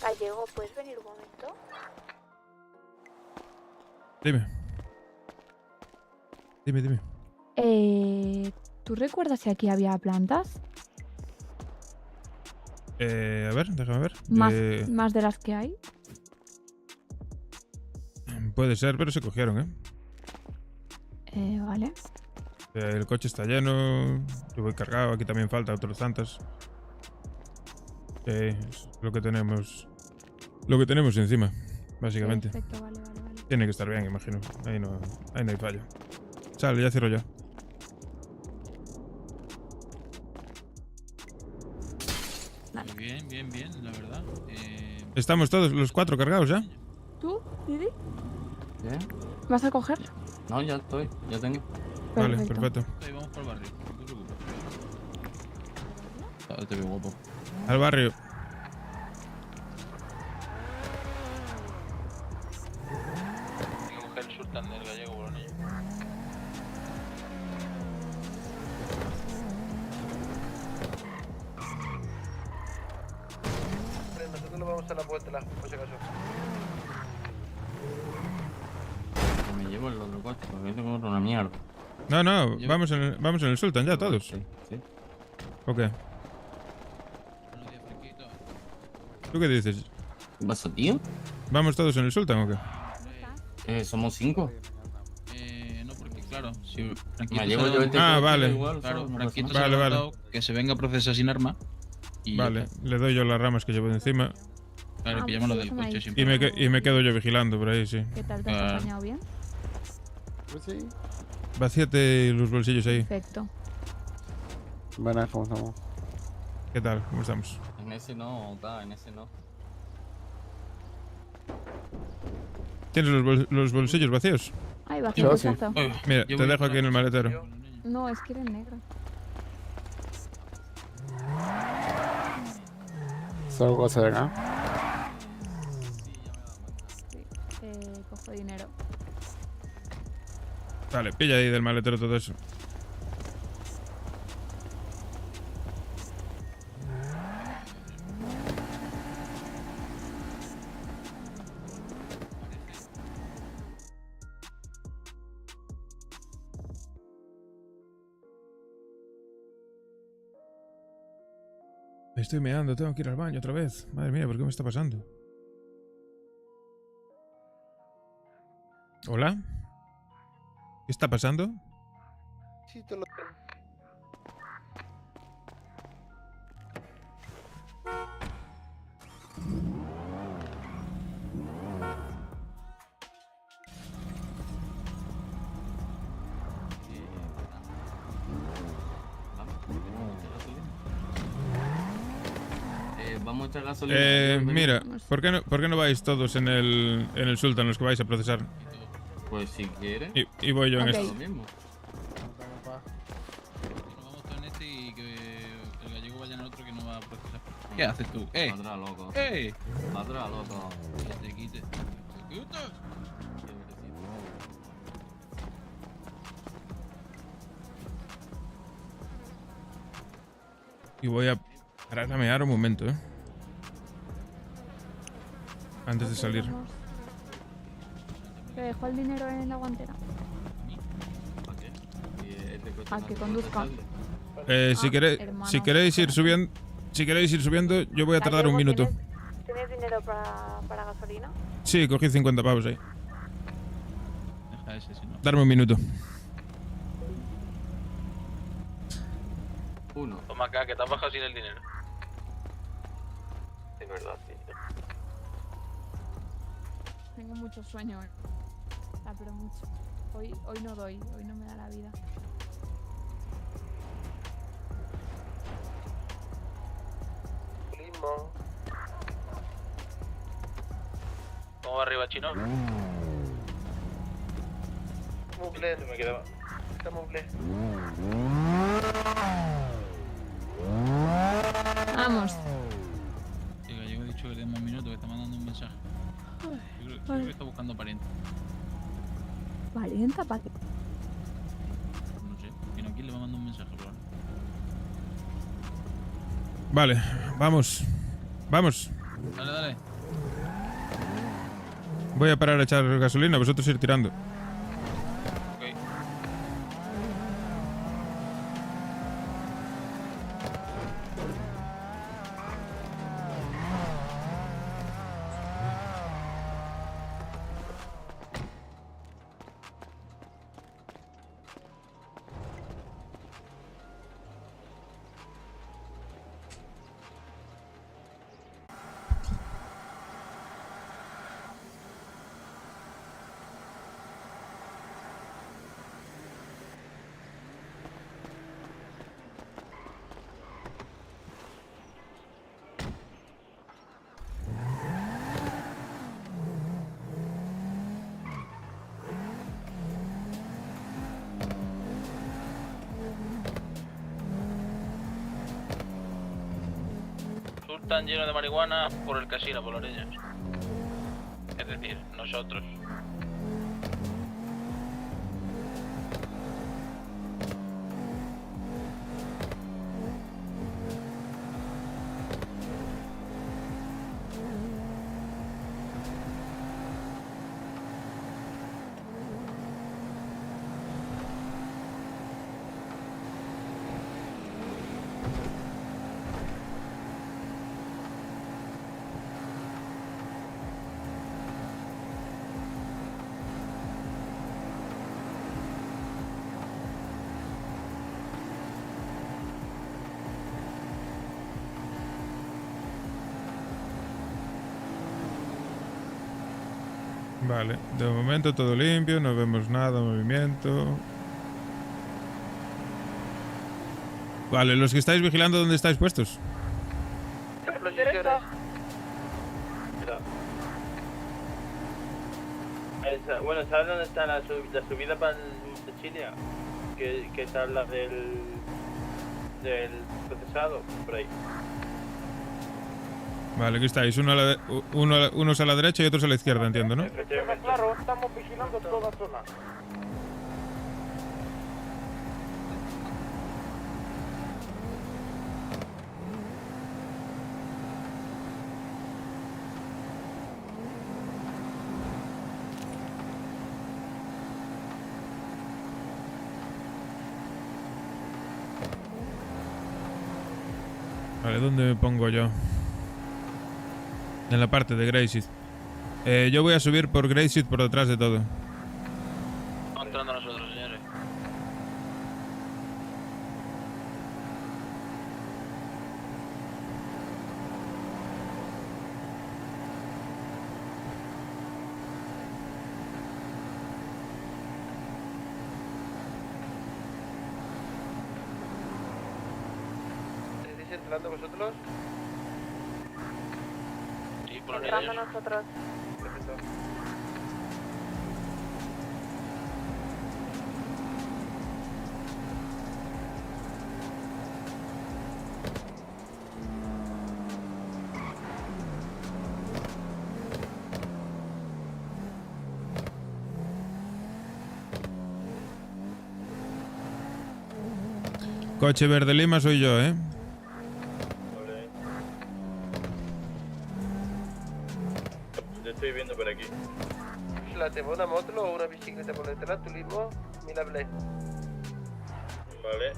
Gallego, ¿puedes venir un momento? Dime. Dime. ¿Tú recuerdas si aquí había plantas? A ver, déjame ver. Más de las que hay. Puede ser, pero se cogieron, Vale. El coche está lleno. Yo voy cargado. Aquí también falta otros tantos. Es lo que tenemos. Lo que tenemos encima, básicamente. Perfecto, vale. Tiene que estar bien, imagino. Ahí no hay fallo. Sale, ya cierro yo. Muy bien, bien, bien, la verdad. Estamos todos los 4 cargados ya. ¿Tú, Didi? ¿Qué? ¿Vas a coger? No, ya estoy, ya tengo. Vale, perfecto. Ahí vamos por el barrio, no te preocupes. Ah, te veo guapo. Al barrio. Hay que coger el sultán del gallego por los niños. Nosotros nos vamos a la puerta, por si acaso. Me llevo el otro coche, porque yo tengo una mierda. No, no, vamos en el Sultan ya todos. Sí, sí. ¿O qué? ¿Tú qué dices? ¿Qué pasa, tío? ¿Vamos todos en el Sultan o qué? Somos 5. No, porque claro, si Me llevo yo este Ah, coche, vale. igual, claro, ¿sabes? Franquito Vale, se ha vale. levantado, que se venga a procesar sin arma. Y ya Vale, está. le doy yo las ramas que llevo de encima. Claro, que lo del coche sin Y me, problema. y me quedo yo vigilando por ahí, sí. ¿Qué tal? ¿Te has Ah. acompañado bien? Pues sí. Vacíate los bolsillos ahí. Perfecto. Buenas, ¿cómo estamos? ¿Qué tal? ¿Cómo estamos? En ese no, en ese no. ¿Tienes los bolsillos vacíos? Ay, va, qué cochazo. Mira, te dejo aquí en el maletero. No, es que eres negro. Solo cosa de acá. Cojo dinero. Vale, pilla ahí del maletero todo eso. Me estoy meando, tengo que ir al baño otra vez. Madre mía, ¿por qué me está pasando? ¿Hola? ¿Qué está pasando? Sí, te lo... Vamos a echar gasolina. Mira, ¿por qué no vais todos en el Sultan, los que vais a procesar? Pues si quieres. Y voy yo en Ok. esto. Lo mismo. Nos vamos todos en este y que el gallego vaya en el otro que no va a procesar. ¿Qué haces tú? Atrás, loco. ¡Eh! Atrás, loco. Que te quites. ¿Te quitas? Y voy a parar a mear un momento, antes de salir. Te dejo el dinero en la guantera. Al que conduzca. Si queréis ir subiendo, yo voy a tardar un minuto. ¿Tienes dinero para gasolina? Sí, cogí 50 pavos ahí. Deja ese, si no. Darme un minuto. Uno. Toma acá, que te has bajado sin el dinero. Es verdad, sí. Tengo mucho sueño. Pero mucho. Hoy no doy, hoy no me da la vida. ¿Cómo va arriba, chino? Mumble, me quedaba. Está mumble. Vamos. El gallego ha dicho que le demos un minuto, que está mandando un mensaje. Yo creo que está buscando pariente. ¿Valienta para qué? No sé. Vino aquí y le va a mandar un mensaje, pero Vale, vamos. Vamos. Dale, dale. Voy a parar a echar gasolina, vosotros ir tirando. Ok. sur tan lleno de marihuana por el casino, por las orillas. Es decir, nosotros. Vale, de momento todo limpio, no vemos nada, movimiento. Vale, los que estáis vigilando, ¿dónde estáis puestos? Bueno, ¿sabes dónde está la subida para el Chilia? Que se habla del procesado, por ahí. Vale, aquí estáis, unos a la derecha y otros a la izquierda, entiendo, ¿no? Claro, estamos vigilando toda zona. Vale, ¿dónde me pongo yo? En la parte de Grayseed. Yo voy a subir por Grayseed por detrás de todo. Estamos entrando nosotros, señores. ¿Estáis entrando vosotros? Sí, por Entrando nosotros. Perfecto. Coche verde Lima soy yo, ¿eh? Yo estoy viendo por aquí. La tengo una moto o una bicicleta por detrás, turismo, mirable. Vale.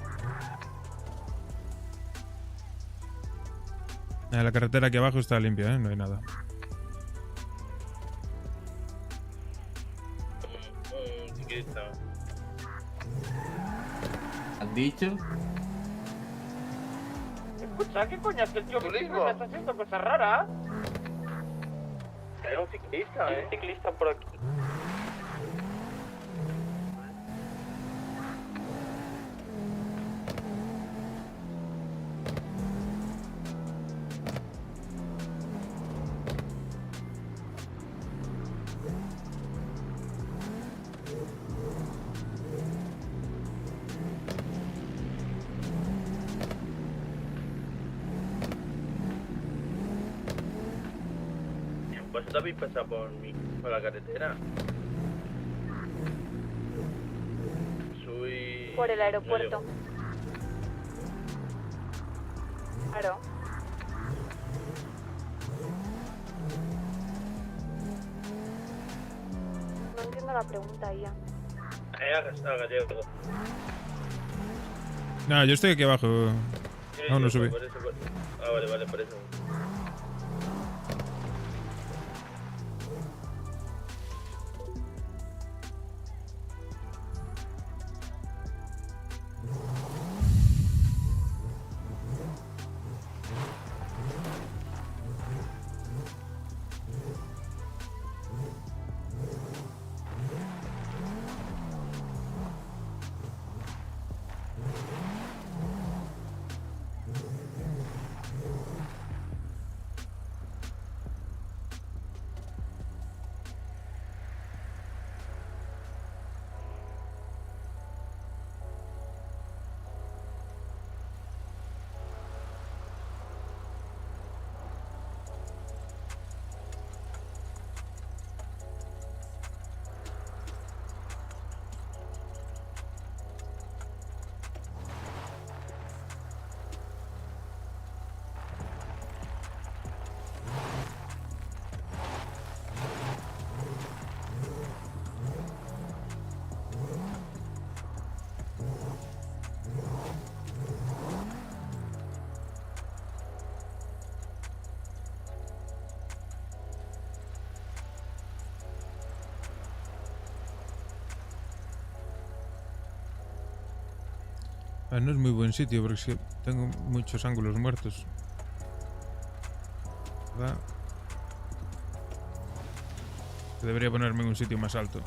La carretera aquí abajo está limpia, ¿eh? No hay nada. Ciclista. ¿Has dicho? Escucha, ¿qué coño hace el tío? ¿Me está haciendo cosas raras? Era un ciclista, ¿eh? Un ciclista por aquí. ¿Vosotros habéis pasado por la carretera? Soy... Por el aeropuerto. Claro. No entiendo la pregunta, Ian. A Gallego. No, yo estoy aquí abajo. Aún no subí. Vale, por eso. Ah, no es muy buen sitio porque es que tengo muchos ángulos muertos. ¿Verdad? Debería ponerme en un sitio más alto.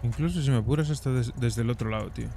Incluso si me apuras hasta desde el otro lado, tío.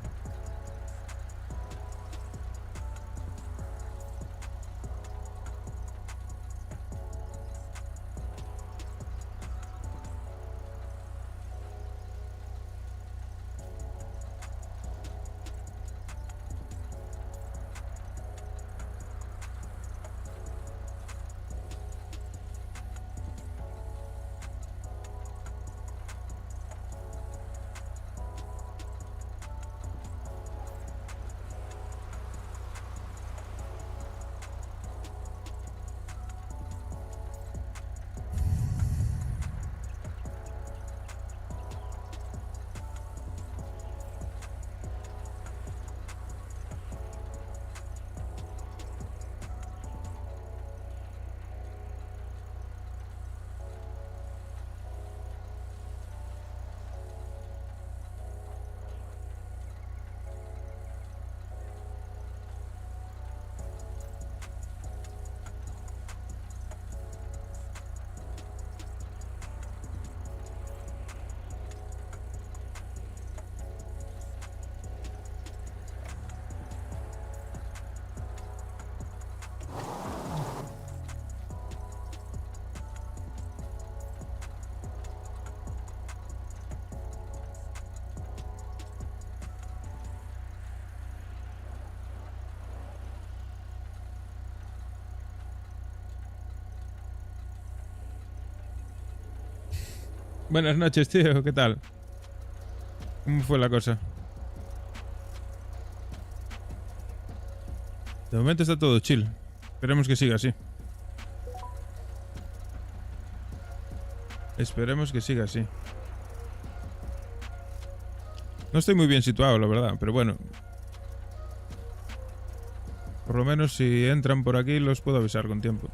Buenas noches, tío. ¿Qué tal? ¿Cómo fue la cosa? De momento está todo chill. Esperemos que siga así. Esperemos que siga así. No estoy muy bien situado, la verdad, pero bueno. Por lo menos si entran por aquí los puedo avisar con tiempo.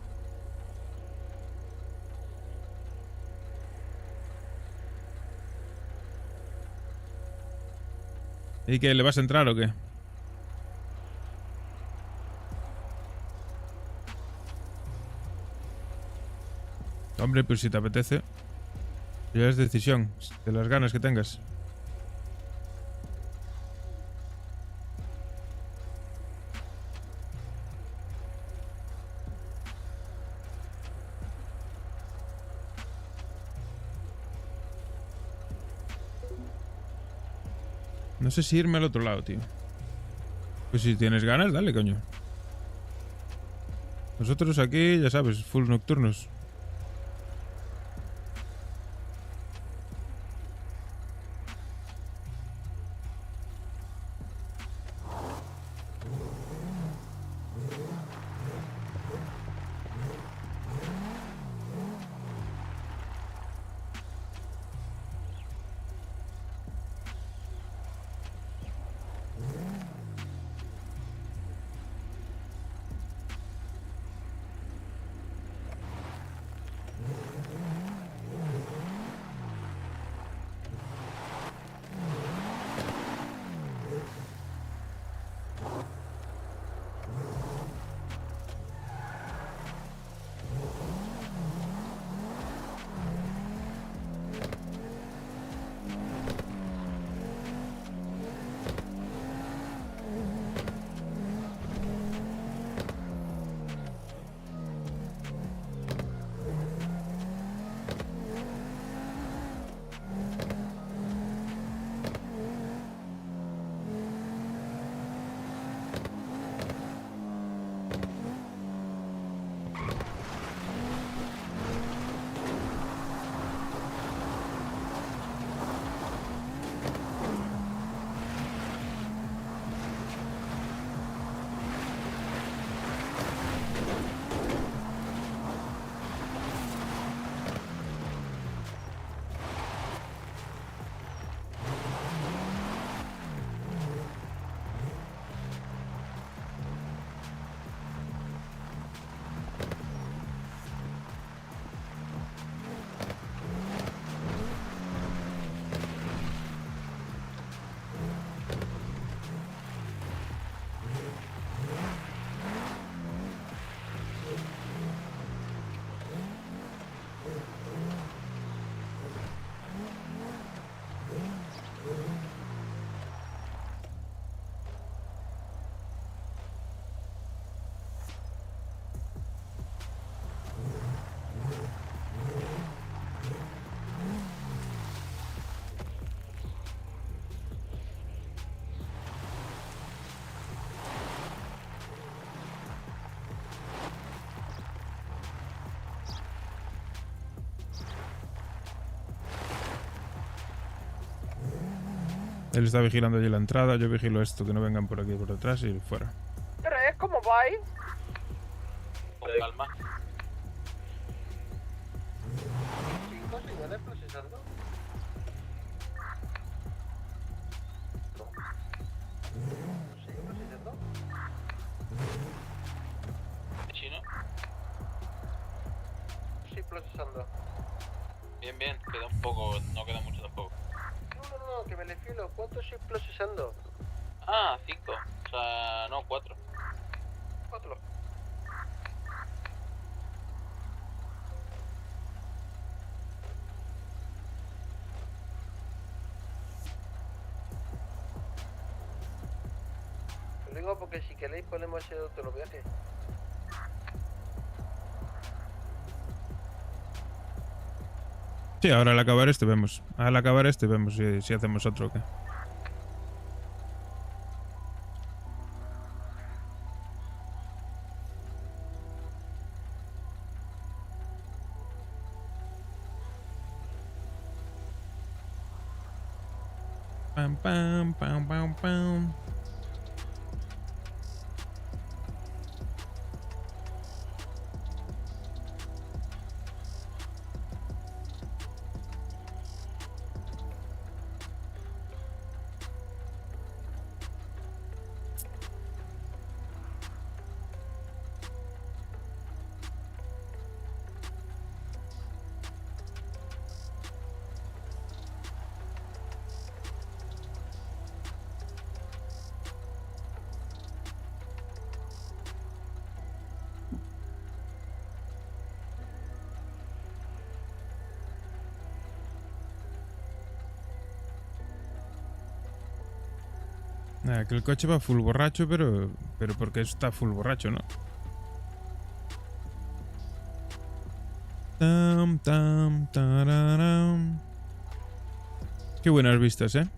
¿Y qué? ¿Le vas a entrar o qué? Hombre, pues si te apetece. Ya es decisión, de las ganas que tengas. No sé si irme al otro lado, tío. Pues si tienes ganas, dale, coño. Nosotros aquí, ya sabes, full nocturnos. Él está vigilando allí la entrada, yo vigilo esto, que no vengan por aquí por detrás y fuera. 3, ¿cómo vais? Con calma. 5 señores procesando. ¿Sigue procesando? ¿Chino? Sí, procesando. Bien, bien. Queda un poco, no queda mucho tampoco. No, que me le filo. ¿Cuánto estoy procesando? Ah, 5. O sea, no, 4. 4. Lo digo porque si queréis podemos hacer otro viaje. Sí, ahora al acabar este vemos. Al acabar este vemos si hacemos otro o qué. Pam, pam, pam, pam, pam. Nada, que el coche va full borracho, pero porque está full borracho, ¿no? Tam, tam, tararam. Qué buenas vistas, ¿eh?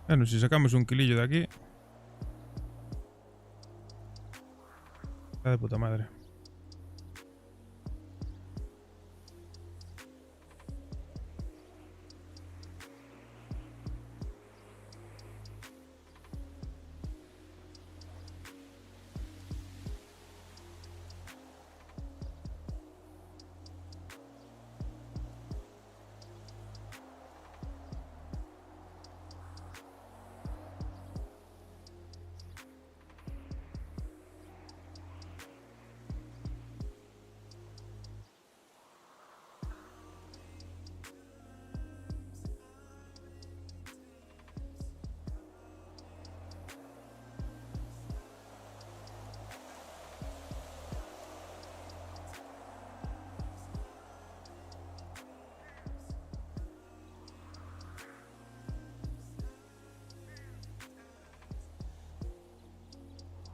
Bueno, si sacamos un kilillo de aquí. Está de puta madre.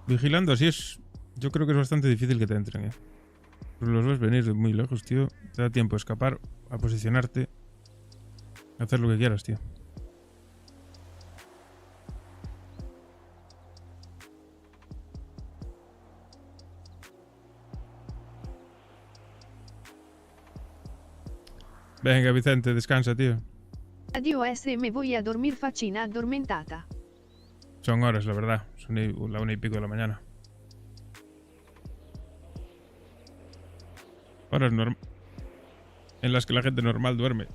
Vigilando, así es. Yo creo que es bastante difícil que te entren, Pero los ves venir de muy lejos, tío. Te da tiempo a escapar, a posicionarte, a hacer lo que quieras, tío. Venga, Vicente, descansa, tío. Adiós, me voy a dormir faccina addormentata. Son horas, la verdad. Son la 1:00 de la mañana. Horas en las que la gente normal duerme.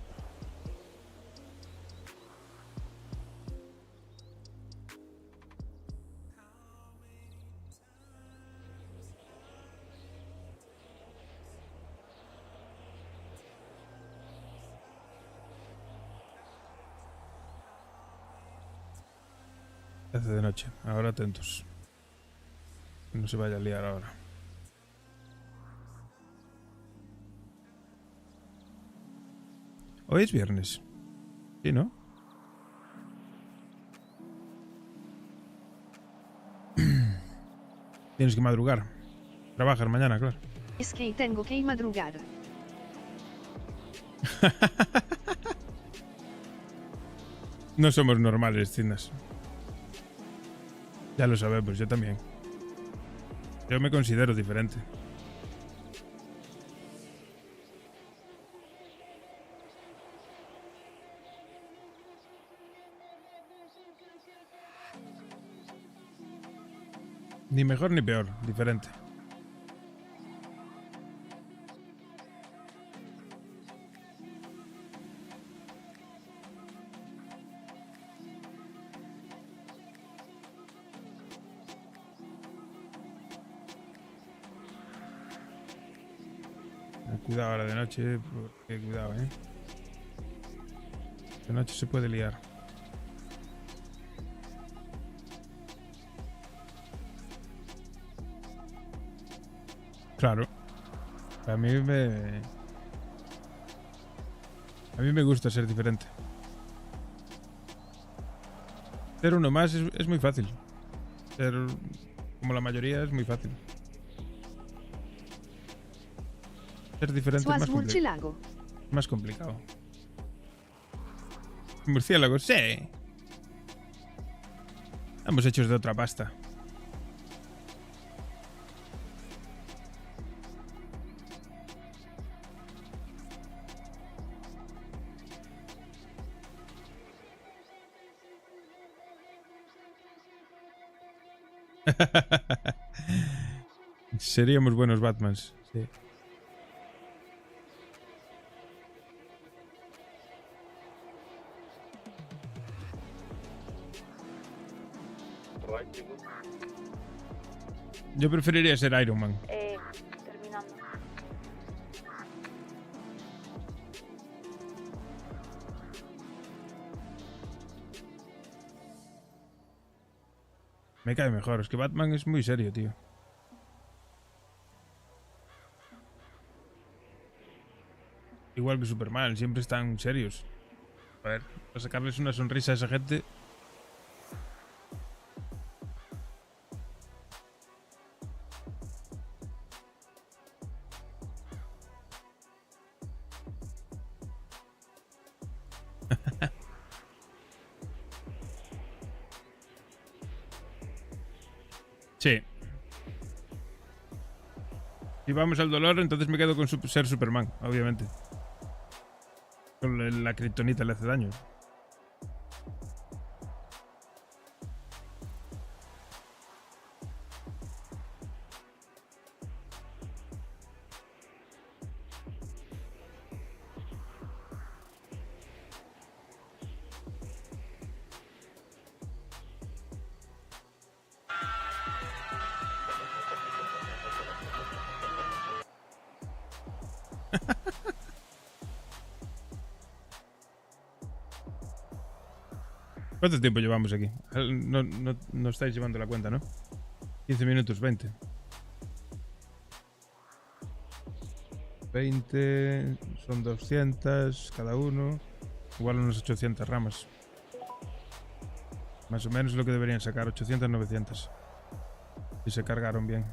Hace de noche. Ahora atentos. Que no se vaya a liar ahora. Hoy es viernes. Sí, ¿no? Tienes que madrugar. Trabajas mañana, claro. Es que tengo que madrugar. No somos normales, Cinas. Ya lo sabemos, yo también. Yo me considero diferente. Ni mejor ni peor, diferente. Cuidado ahora de noche, porque cuidado, De noche se puede liar. Claro. A mí me gusta ser diferente. Ser uno más es muy fácil. Ser como la mayoría es muy fácil. Ser diferente es más complicado. Murciélagos, sí. Estamos hechos de otra pasta. Seríamos buenos Batmans, sí. Yo preferiría ser Iron Man. Terminando. Me cae mejor, es que Batman es muy serio, tío. Igual que Superman, siempre están serios. A ver, para sacarles una sonrisa a esa gente. Sí. Si vamos al dolor, entonces me quedo con ser Superman, obviamente. Con la kriptonita le hace daño. ¿Cuánto tiempo llevamos aquí? No estáis llevando la cuenta, ¿no? 15 minutos, 20. 20, son 200 cada uno. Igual unos 800 ramas. Más o menos lo que deberían sacar, 800, 900. Y se cargaron bien.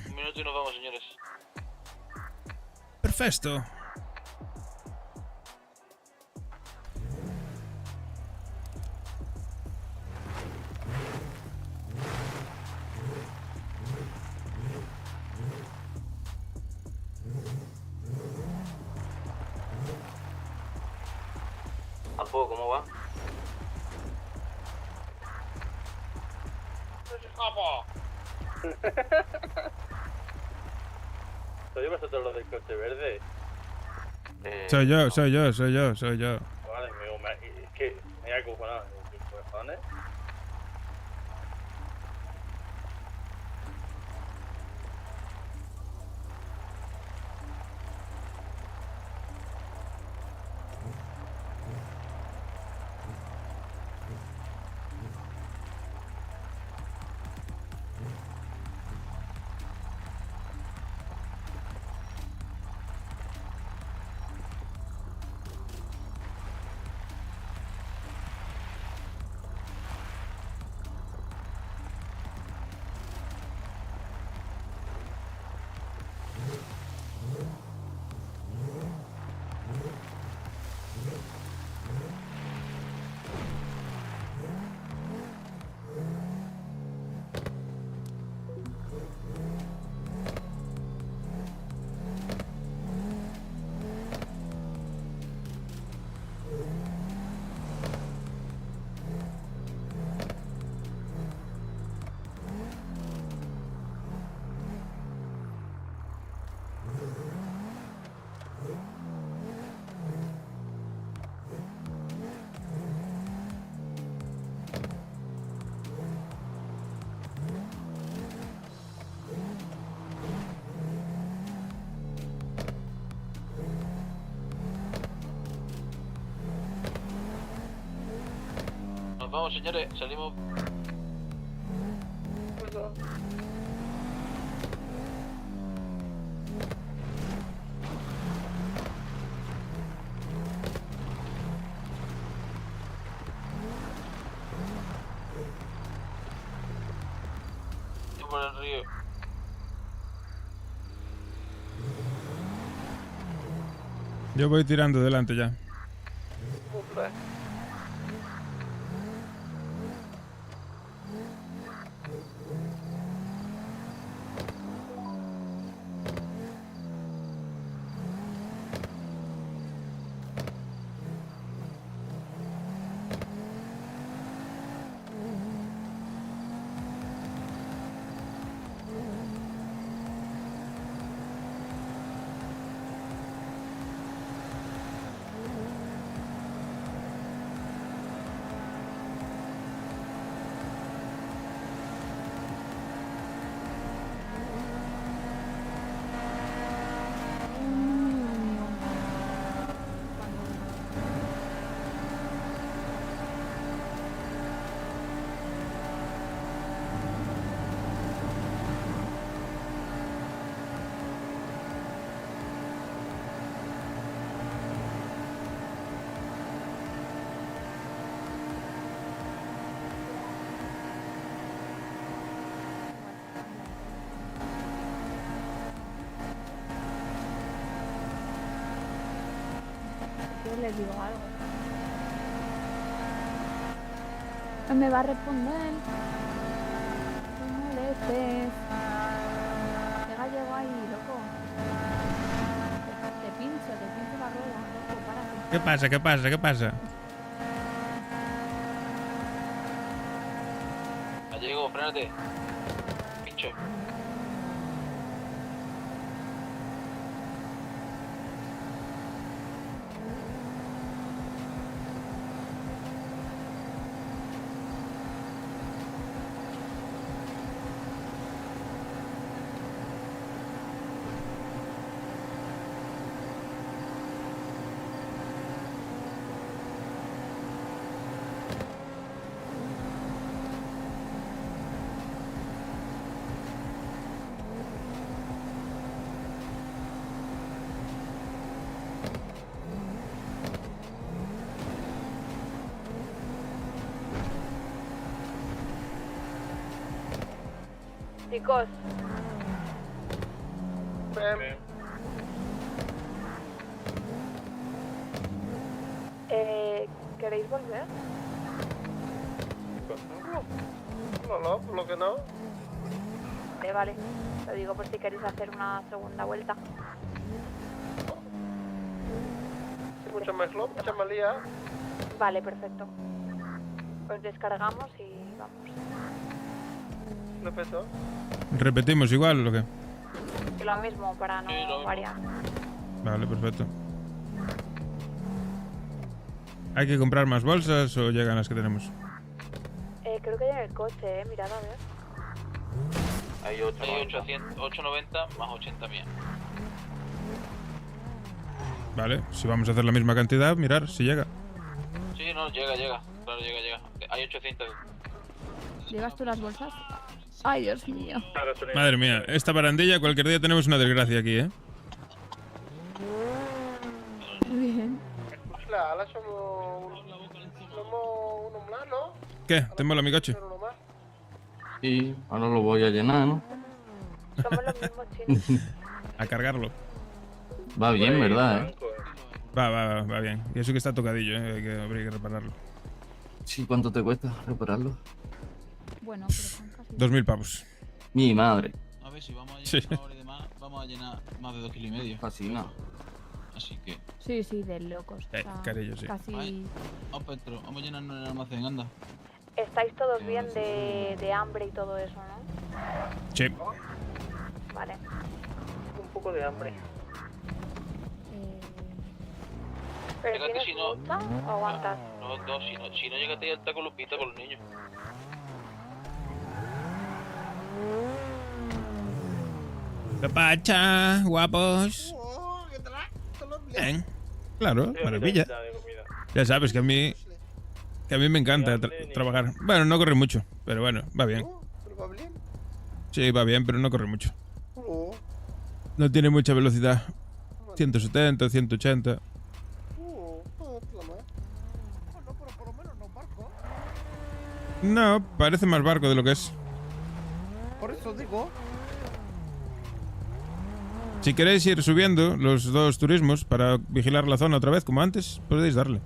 Un minuto y nos vamos, señores. Perfecto. Apo, ¿cómo va? ¿Soy vosotros los del coche verde? Soy yo. Vale, es que me he acojonado. ¿Qué cojones? Nos vamos, señores, salimos. Por el río. Yo voy tirando delante ya. Yo les digo algo. No me va a responder. No molestes. ¿Qué gallego ahí, loco? Te pincho la rueda, loco, párate. ¿Qué pasa? Gallego, frénate. Pincho 8. Chicos, ¿queréis volver? No, por lo que no. Vale. Lo digo por si queréis hacer una segunda vuelta. Mucho más flop, mucha más lía. Vale, perfecto. Pues descargamos y vamos. Perfecto. ¿Repetimos igual o lo qué? Y lo mismo para no variar. Vale, perfecto. ¿Hay que comprar más bolsas o llegan las que tenemos? Creo que hay en el coche, mirad a ver. Hay 890 más 80 mías. Vale, si vamos a hacer la misma cantidad, mirar si llega. Sí, no, llega. Claro, llega. Hay 800. ¿Llevas tú las bolsas? Ay, Dios mío. Madre mía, esta barandilla cualquier día tenemos una desgracia aquí, ¿eh? Bien. Ahora somos uno más, ¿no? ¿Qué? ¿Te mola mi coche? Sí, ahora lo voy a llenar, ¿no? Somos los mismos chinos. A cargarlo. Va bien, ¿verdad, Va bien. Y eso que está tocadillo, ¿eh? Habría que repararlo. Sí, ¿cuánto te cuesta repararlo? Bueno, pero son casi... 2000 pavos. Mi madre. A ver, si vamos a llenar una hora y demás, vamos a llenar más de 2,5 kilos. Casi nada. Así que... Sí, de locos. O sea, carillo, sí. Casi... Vamos, Petro, vamos a llenarnos en el almacén, anda. Estáis todos bien de hambre y todo eso, ¿no? Sí. Vale. Un poco de hambre. ¿Pero Llegate tienes si no... mucha o aguantas? No, si no llegate ya está con Lupita, con los niños. ¿Qué pacha, guapos? Bien. Claro, maravilla. Ya sabes que a mí me encanta trabajar. Bueno, no corre mucho, pero bueno, va bien. Sí, va bien, pero no corre mucho. No tiene mucha velocidad. 170, 180. No, parece más barco de lo que es. Por eso digo. Si queréis ir subiendo los dos turismos para vigilar la zona otra vez como antes, podéis darle.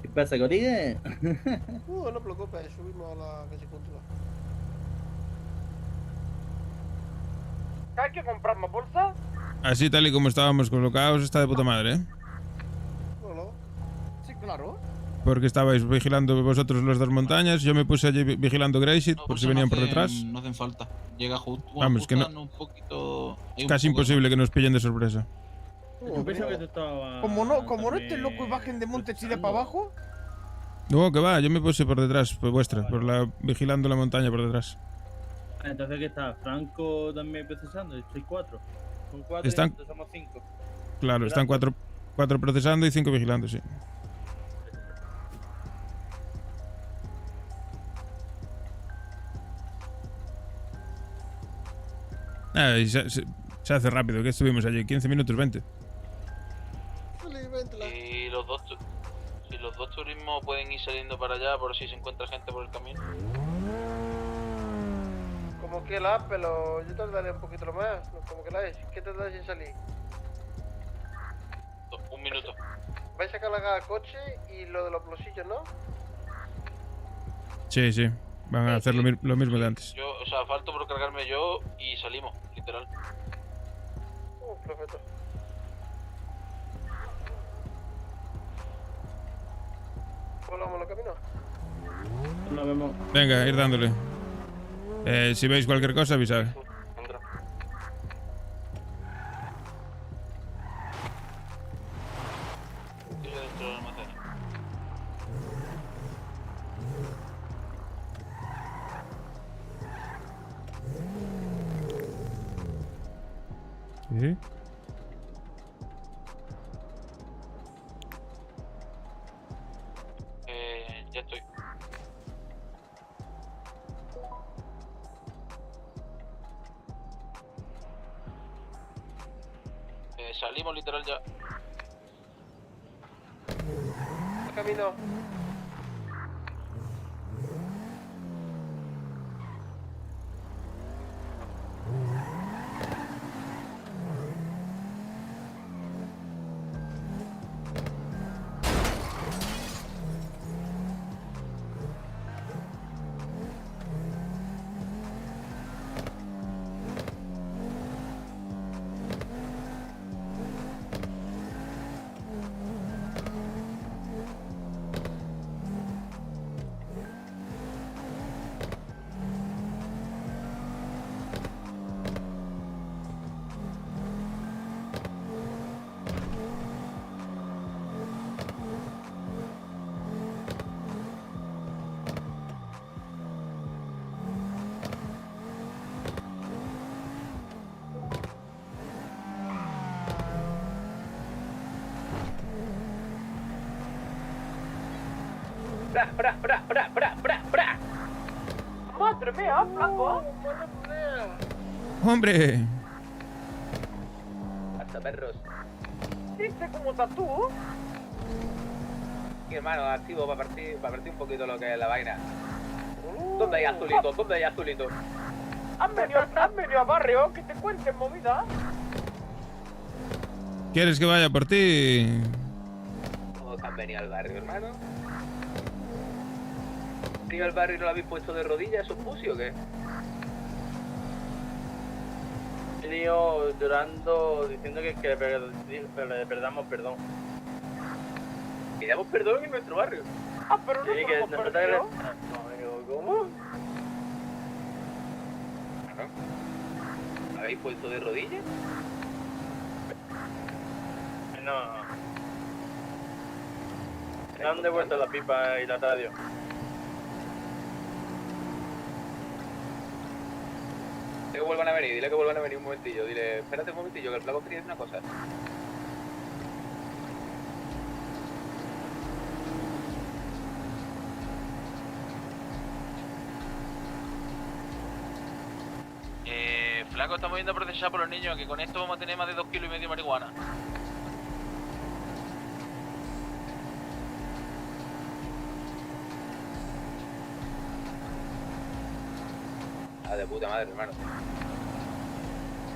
¿Qué pasa, Coride? No te preocupes, subimos a la calle Cultura. ¿Hay que comprar más bolsas? Así tal y como estábamos colocados, está de puta madre, ¿eh? Sí, claro. Porque estabais vigilando vosotros las dos montañas, yo me puse allí vigilando Graceit por si venían por detrás. No hacen falta. Llega justo. Vamos, que no. Un poquito, Es casi imposible que nos pillen de sorpresa. Yo pensaba que tú estabas... Como no estés loco y bajen de monte chile para abajo. No, que va, yo me puse por detrás, por vuestra, vigilando la montaña por detrás. Entonces, ¿qué está? ¿Franco también procesando? Estoy 4. Son 4 Están- y nosotros somos 5. Claro, están cuatro procesando y 5 vigilando, sí. Y se hace rápido, que estuvimos allí, 15 minutos, 20. Y si los dos turismos pueden ir saliendo para allá por si se encuentra gente por el camino. Como que la, pero yo tardaré un poquito más. Como que la es. ¿Qué tardáis en salir? Un minuto. Vais a cargar el coche y lo de los bolsillos, ¿no? Sí, sí, van a hacer lo mismo de antes. Yo, o sea, falto por cargarme yo y salimos, literal. Perfecto. ¿Volvamos los caminos? Nos vemos. Venga, ir dándole. Si veis cualquier cosa, avisad. Entra. Sigue dentro del almacén. ¿Sí? Ya estoy. Salimos literal ya. Camino. ¡Bra! ¡Madre mía, flaco! ¡Hombre! Hasta perros. ¿Viste cómo estás tú? Mi hermano, activo para partir un poquito lo que es la vaina. ¿Dónde hay azulito? ¿Dónde hay azulito? ¿Has venido a barrio? Que te cuenten movida. ¿Quieres que vaya por ti? ¿Cómo que han venido al barrio, hermano? ¿Han ido al barrio y no lo habéis puesto de rodillas, esos pussy o qué? He venido llorando diciendo que le perdamos perdón. ¿Pidamos perdón en nuestro barrio? Ah, pero no Sí, que somos nosotros perdidos. ¿Cómo? ¿Lo habéis puesto de rodillas? No. Me han devuelto la pipa y la radio. Dile que vuelvan a venir, un momentillo. Dile, espérate un momentillo, que el flaco quería decir una cosa. Flaco, estamos yendo a procesar por los niños, que con esto vamos a tener más de 2,5 kilos de marihuana. Ah, de puta madre, hermano.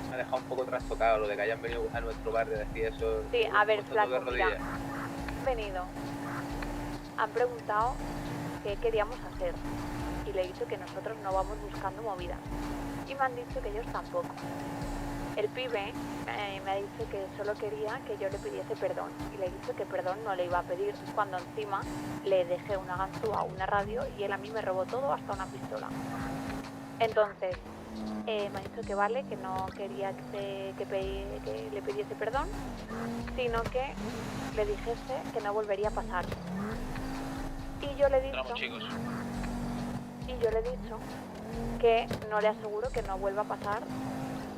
Me ha dejado un poco trastocado lo de que hayan venido a nuestro barrio a decir eso. Sí, a ver, puesto todo de flaco, mira. rodillas. Han venido. Han preguntado qué queríamos hacer. Y le he dicho que nosotros no vamos buscando movidas. Y me han dicho que ellos tampoco. El pibe me ha dicho que solo quería que yo le pidiese perdón. Y le he dicho que perdón no le iba a pedir cuando encima le dejé una ganzúa, una radio y él a mí me robó todo hasta una pistola. Entonces, me ha dicho que vale, que no quería que le pidiese perdón, sino que le dijese que no volvería a pasar. Y yo le he dicho... Y yo le he dicho que no le aseguro que no vuelva a pasar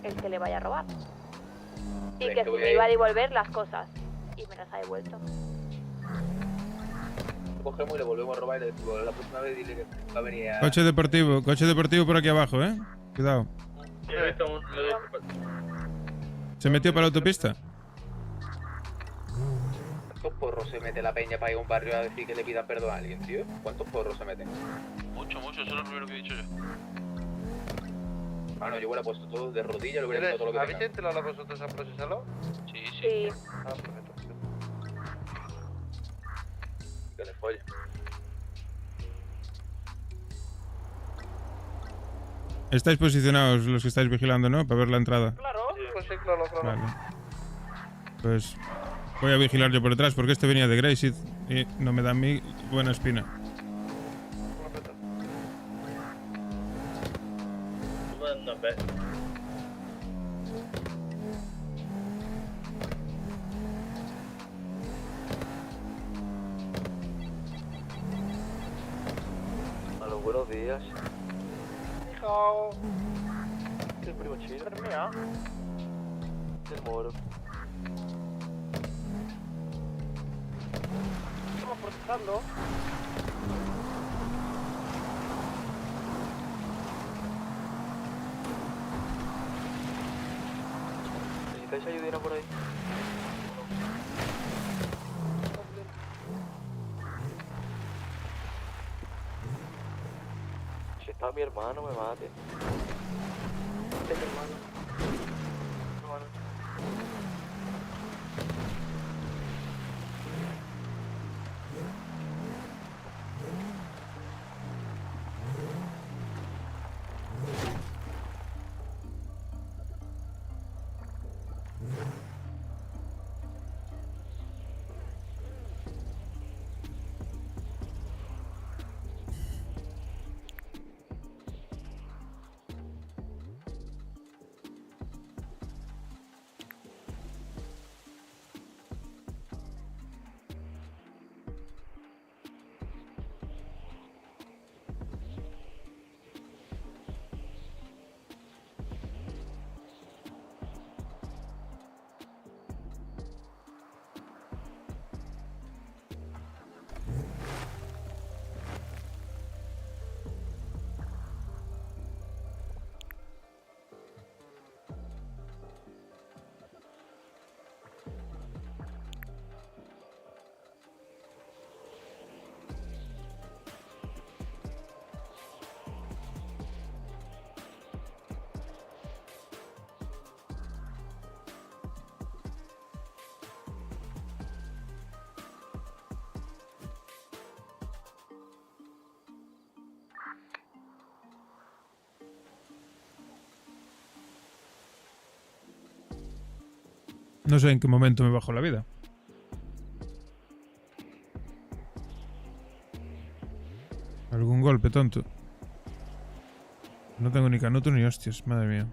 el que le vaya a robar. Y que si me iba a devolver las cosas. Y me las ha devuelto. Lo cogemos y le volvemos a robar y le decimos la próxima vez dile que va a venir a... Coche deportivo por aquí abajo, Cuidado. ¿Se metió para la autopista? ¿Cuántos porros se mete la peña para ir a un barrio a decir que le pidan perdón a alguien, tío? ¿Cuántos porros se meten? Mucho, eso es lo primero que he dicho yo. Mano, yo hubiera puesto todo de rodillas, lo hubiera puesto todo lo que ¿Habéis tenga. entrado a vosotros a procesarlo? Sí. Ah, perfecto. Que le folle. Estáis posicionados los que estáis vigilando, ¿no? Para ver la entrada. Claro, pues sí, claro. Vale. Pues voy a vigilar yo por detrás porque este venía de Gracie y no me da a mí buena espina. no ves. A los buenos días. Hijao. ¿Qué primo chido? Mía. El moro. Estamos procesando. ¿Necesitáis ayudina por ahí? Si está mi hermano, me mate. ¿Qué es hermano? Hermano. No sé en qué momento me bajó la vida. Algún golpe, tonto. No tengo ni canuto ni hostias, madre mía.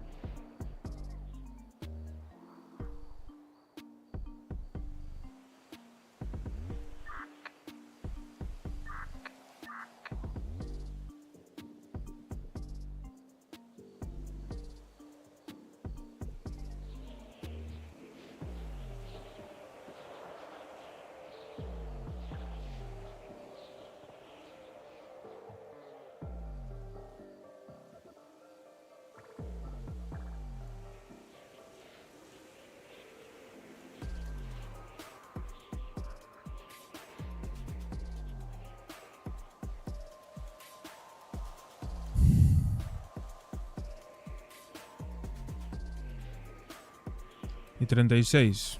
Y 36.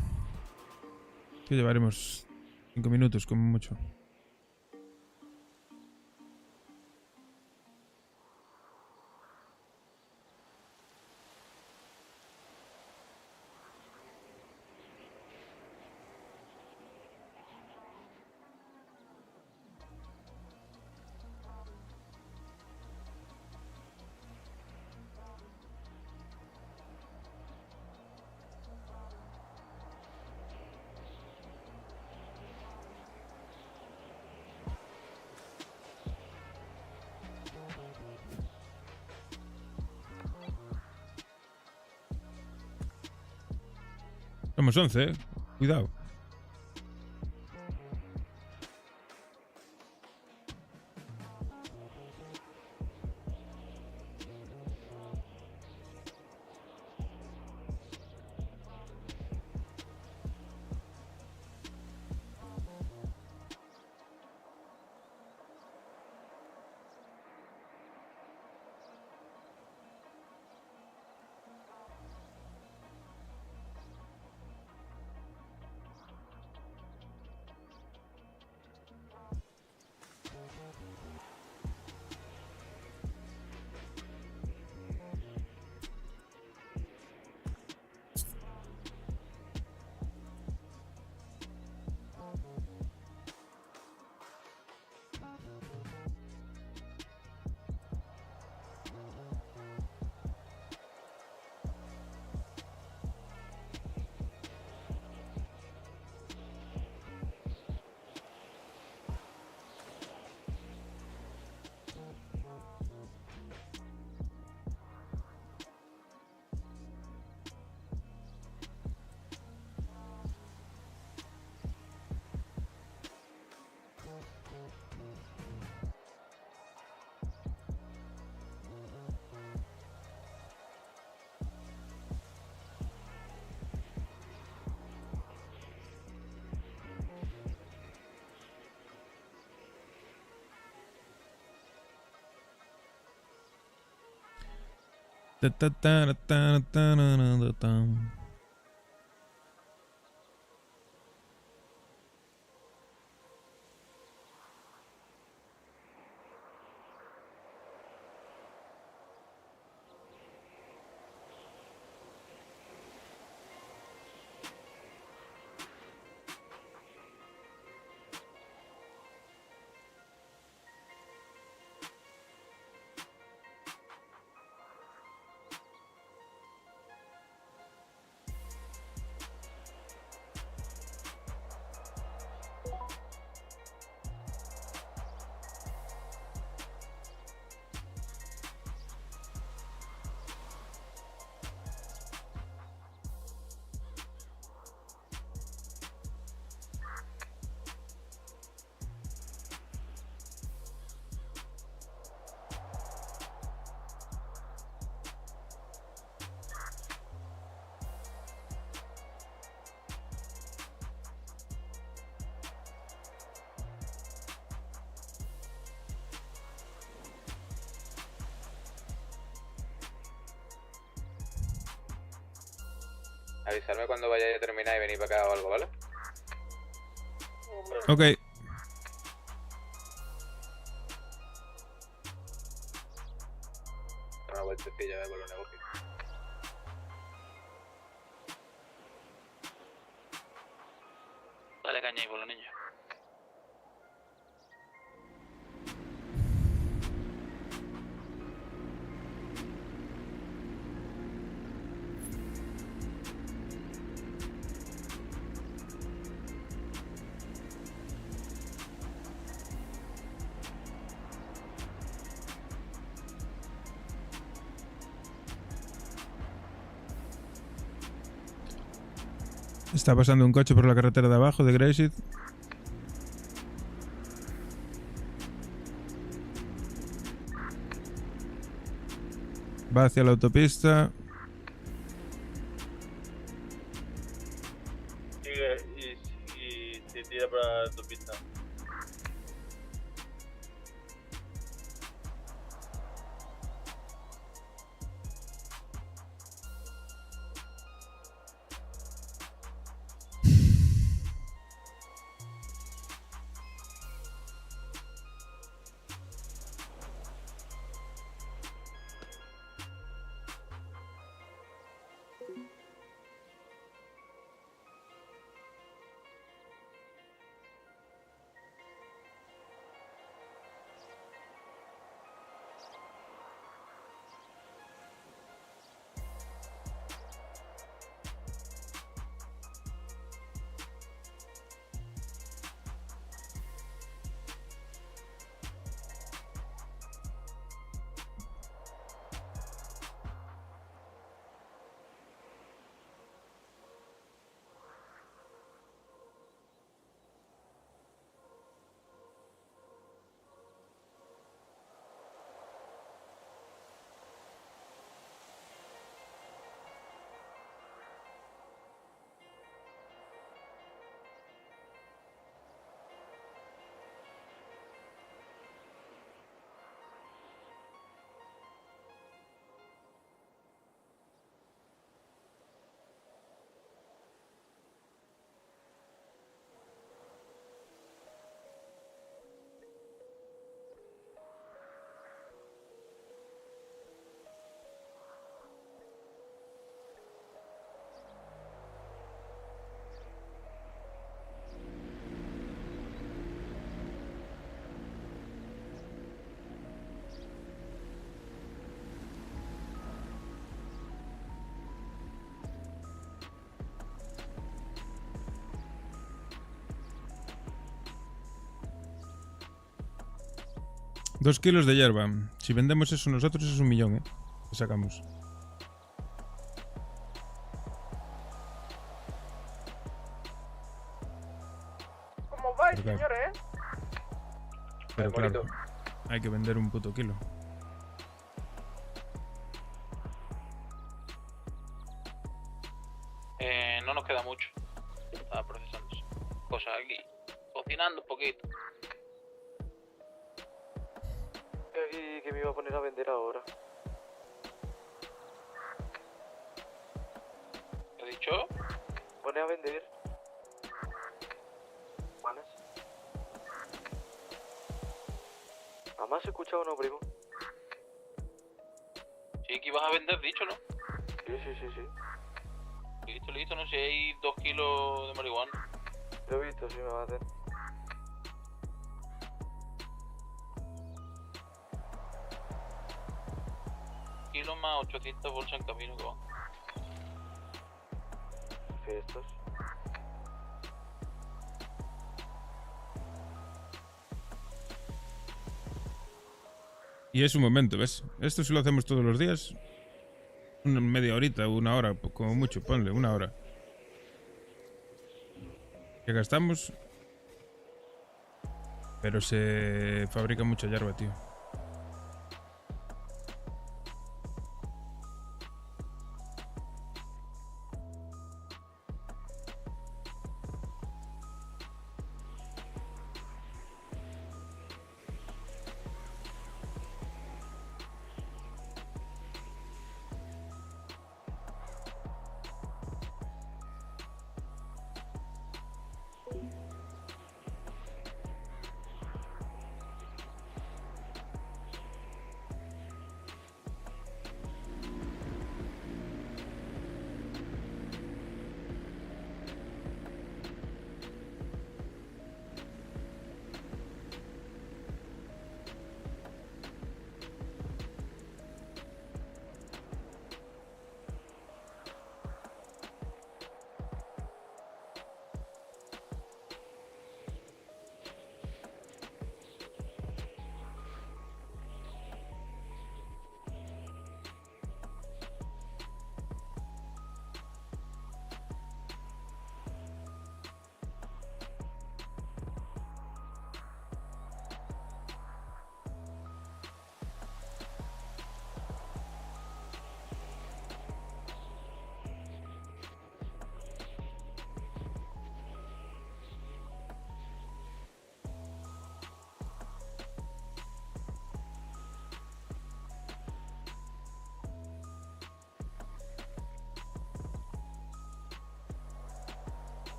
Que llevaremos 5 minutos como mucho. Somos 11, ¿eh? Cuidado. Ta, ta, ta, ta, ta, ta, ta, ta. Avisarme cuando vayáis a terminar y venir para acá o algo, ¿vale? Ok. Una vueltecilla con los negocios. Dale caña ahí por los niños. Está pasando un coche por la carretera de abajo de Grayseed. Va hacia la autopista. Sigue y se tira para la autopista. Dos kilos de hierba. Si vendemos eso nosotros es 1 millón, ¿eh? Que sacamos. ¿Cómo vais, Pero claro. señores? Pero claro, hay que vender un puto kilo. No nos queda mucho. Estaba procesando cosas aquí. Cocinando un poquito. Y que me iba a poner a vender ahora. pone a vender. ¿Manas? Además he escuchado uno, primo. Sí, que ibas a vender, dicho, ¿no? Sí. Listo, no sé, hay 2 kilos de marihuana. Lo he visto, sí, me maten. Kilos más 800 bolsas en camino que van. Fiestas. Y es un momento, ¿ves? Esto si lo hacemos todos los días. Una media horita, una hora, como mucho, ponle, una hora. Que gastamos. Pero se fabrica mucha hierba, tío.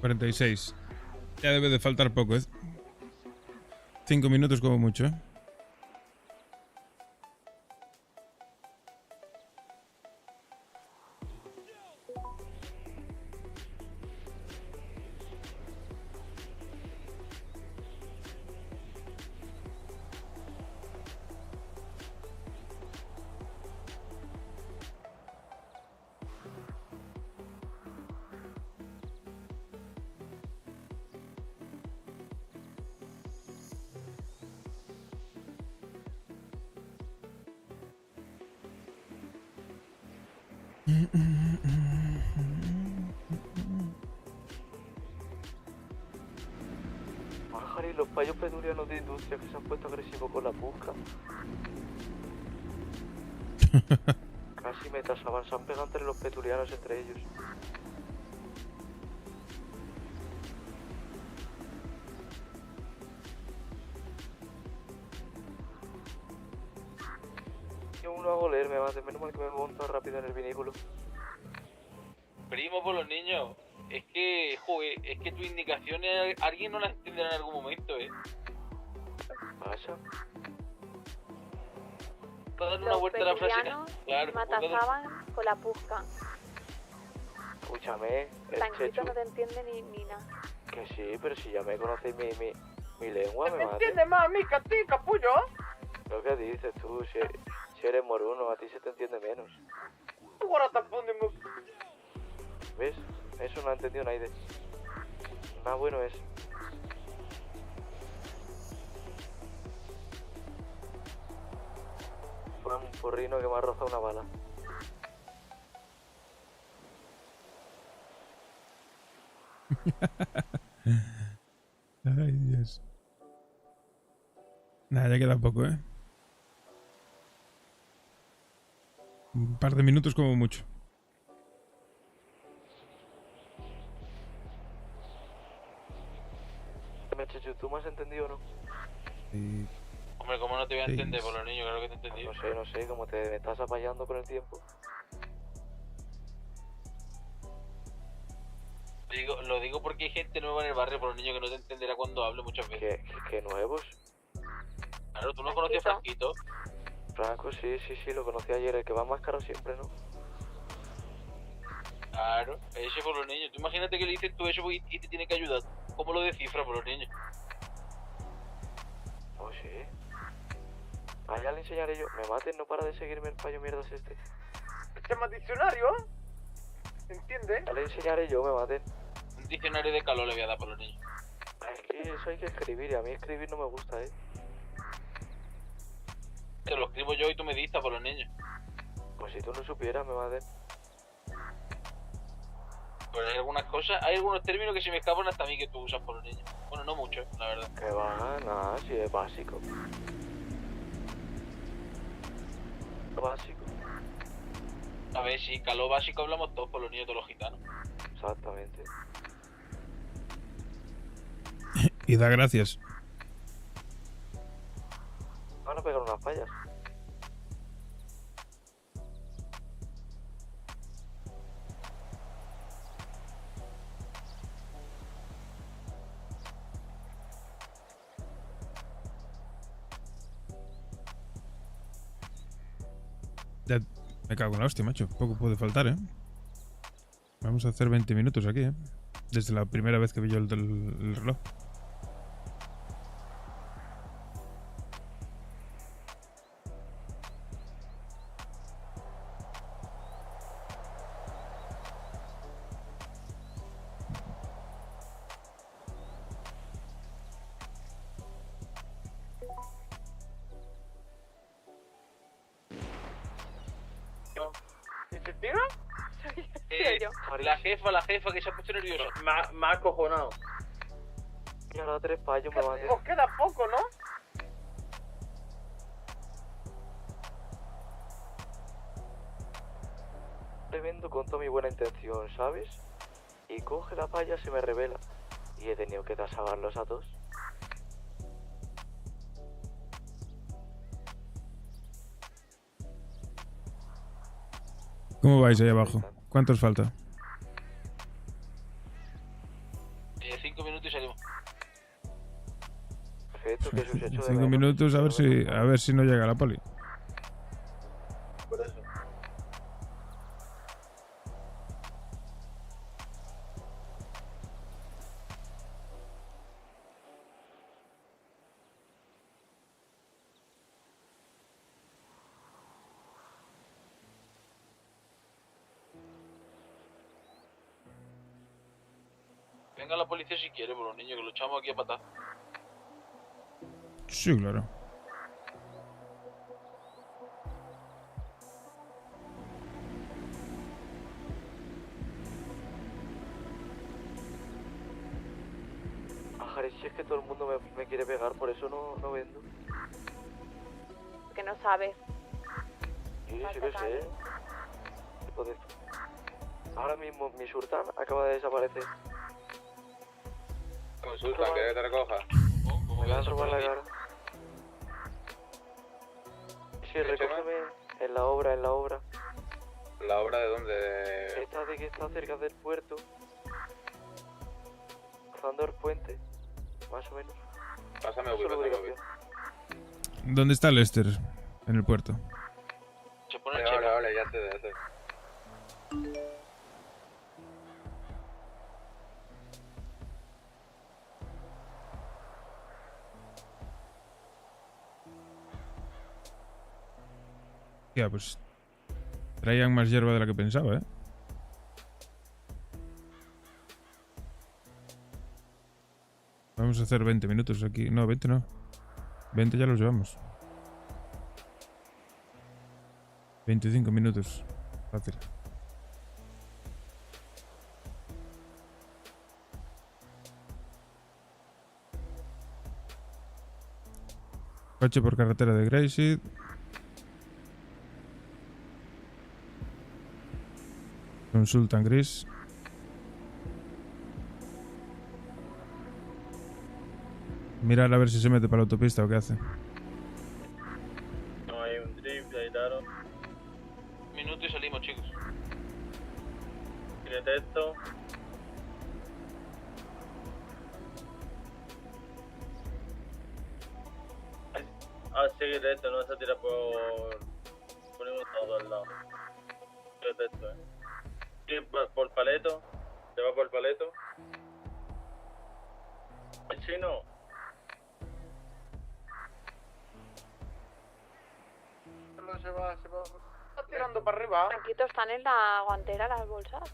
$46. Ya debe de faltar poco, ¿eh? 5 minutos como mucho, ¿eh? Harry, los payos pedurianos de industria que se han puesto agresivos con la busca. Casi me tasaban, se han pegado entre los peturianos entre ellos. Yo uno a goler, me mate, menos mal que me monto rápido en el vinículo. Primo, por los niños. Es que, joder, es que tus indicaciones alguien no las entenderá en algún momento, ¿eh? ¿Qué pasa? Darle una vuelta a la frase. Claro, matasaban con la pusca. Escúchame, el Tanquito Chechu. no te entiende ni nada. Que sí, pero si ya me conocéis mi lengua, me ¿Me mate. entiendes más a mí que a ti, capullo? Lo que dices tú, si eres moruno, a ti se te entiende menos. Ahora tampoco me... ¿Ves? Eso no ha entendido nadie. Más bueno es. Fue un porrino que me ha rozado una bala. Ay, Dios. Nada, ya queda poco, ¿eh? Un par de minutos como mucho. Mechechu, ¿tú me has entendido o no? Y... Hombre, ¿cómo no te voy a Sí. entender por los niños? Claro que te he entendido. No sé, como te me estás apayando con el tiempo. Lo digo porque hay gente nueva en el barrio por los niños que no te entenderá cuando hable muchas veces. ¿Qué nuevos? Claro, ¿tú no conocías a Franquito? Franco, sí, lo conocí ayer, el que va más caro siempre, ¿no? Claro, ese por los niños. Tú imagínate que le dices tú eso y te tiene que ayudar. ¿Cómo lo descifra por los niños? Oh, sí. Ah, ya le enseñaré yo. Me maten, no para de seguirme el payo mierdas este. ¿Llama diccionario? ¿Entiendes? Ya le enseñaré yo, me maten. Un diccionario de calor le voy a dar por los niños. Es que eso hay que escribir y a mí escribir no me gusta, Te lo escribo yo y tú me dictas por los niños. Pues si tú no supieras, me maten. Pero hay algunas cosas, hay algunos términos que se me escapan hasta a mí que tú usas por los niños. Bueno, no mucho, la verdad. Que va, nada, si es básico. Básico. A ver, sí, calor básico hablamos todos por los niños de los gitanos. Exactamente. Y da gracias. Van a pegar unas fallas. Ya me cago en la hostia, macho. Poco puede faltar, ¿eh? Vamos a hacer 20 minutos aquí, ¿eh? Desde la primera vez que vi yo el reloj. ¿Efectiva? La jefa que se ha puesto nerviosa. Me ha acojonado. Y ahora 3 payos me maten. Os queda poco, ¿no? Le vendo con toda mi buena intención, ¿sabes? Y coge la palla, se me revela. Y he tenido que tasagarlos a todos. ¿Cómo vais ahí abajo? ¿Cuántos falta? 5 minutos y salimos. Perfecto, que sus hecho de 5 minutos, a ver si no llega la poli. Por eso. Venga la policía si quiere por los niños, que lo echamos aquí a patar. Sí, claro. Ajá, si es que todo el mundo me quiere pegar, por eso no vendo. Que no sabes. Sí, sí que sé. Joder. Ahora mismo mi sultán acaba de desaparecer. Sultán, ¿quieres que te recoja? Me van a robar la cara. Sí, recógeme en la obra, ¿La obra de dónde? Esta de que está cerca del puerto. Cruzando el puente, más o menos. Pásame Eso es la ubicación. ¿Dónde está Lester? En el puerto. Se pone el chelo. Vale, ya te. Ya, pues traían más hierba de la que pensaba, ¿eh? Vamos a hacer 20 minutos aquí. No, 20 no. 20 ya los llevamos. 25 minutos. Fácil. Coche por carretera de Grayseed. Un Sultan gris. Mirar a ver si se mete para la autopista o qué hace. No hay un drift, ahí claro. Minuto y salimos, chicos. Y detecto. Ah, sí, detecto, no se tira por un todo al lado. Detecto, Sí, por paleto. Se va por paleto. El chino. Se va. Está tirando para arriba. Franquito, ¿están en la guantera las bolsas?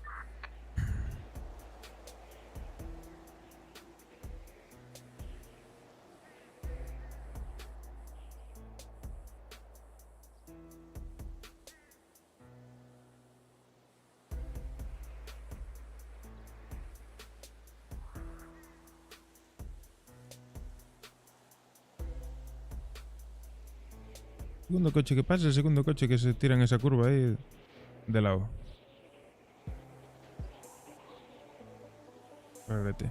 Segundo coche que pasa, el segundo coche que se tira en esa curva ahí de lado. Regrete.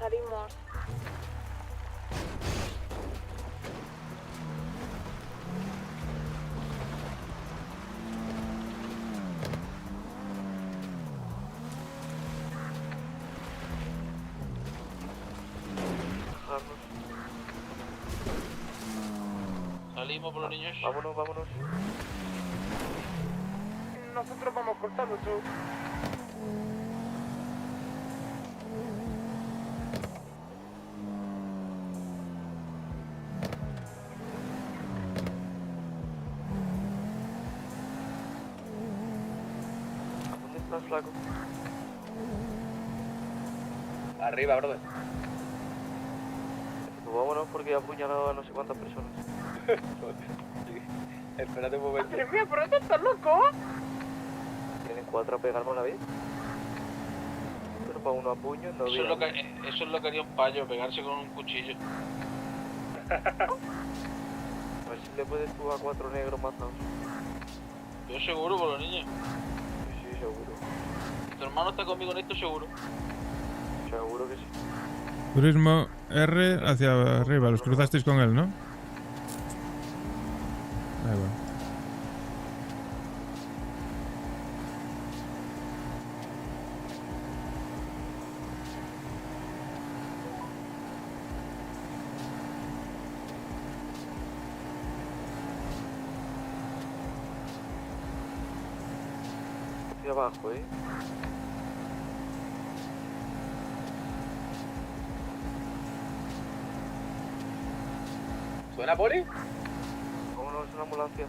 Salimos. Salimos por los niños. Vámonos. Nosotros vamos cortando tú. ¿Dónde estás, flaco? Arriba, brother. Pues vámonos porque he apuñalado a no sé cuántas personas. Espérate un momento. Madre mía, pero estás loco. Tienen 4 a pegarnos a la vez. Pero para uno a puño no Eso es lo que haría un payo, pegarse con un cuchillo. A ver si le puedes tú a 4 negros matados. Yo seguro por los niños. Sí, seguro. ¿Tu hermano está conmigo en esto seguro? Seguro que sí. Turismo R hacia arriba, los cruzasteis con él, ¿no? Ahí va. Hacia abajo, ¿Suena, poli? Vámonos, es una ambulancia.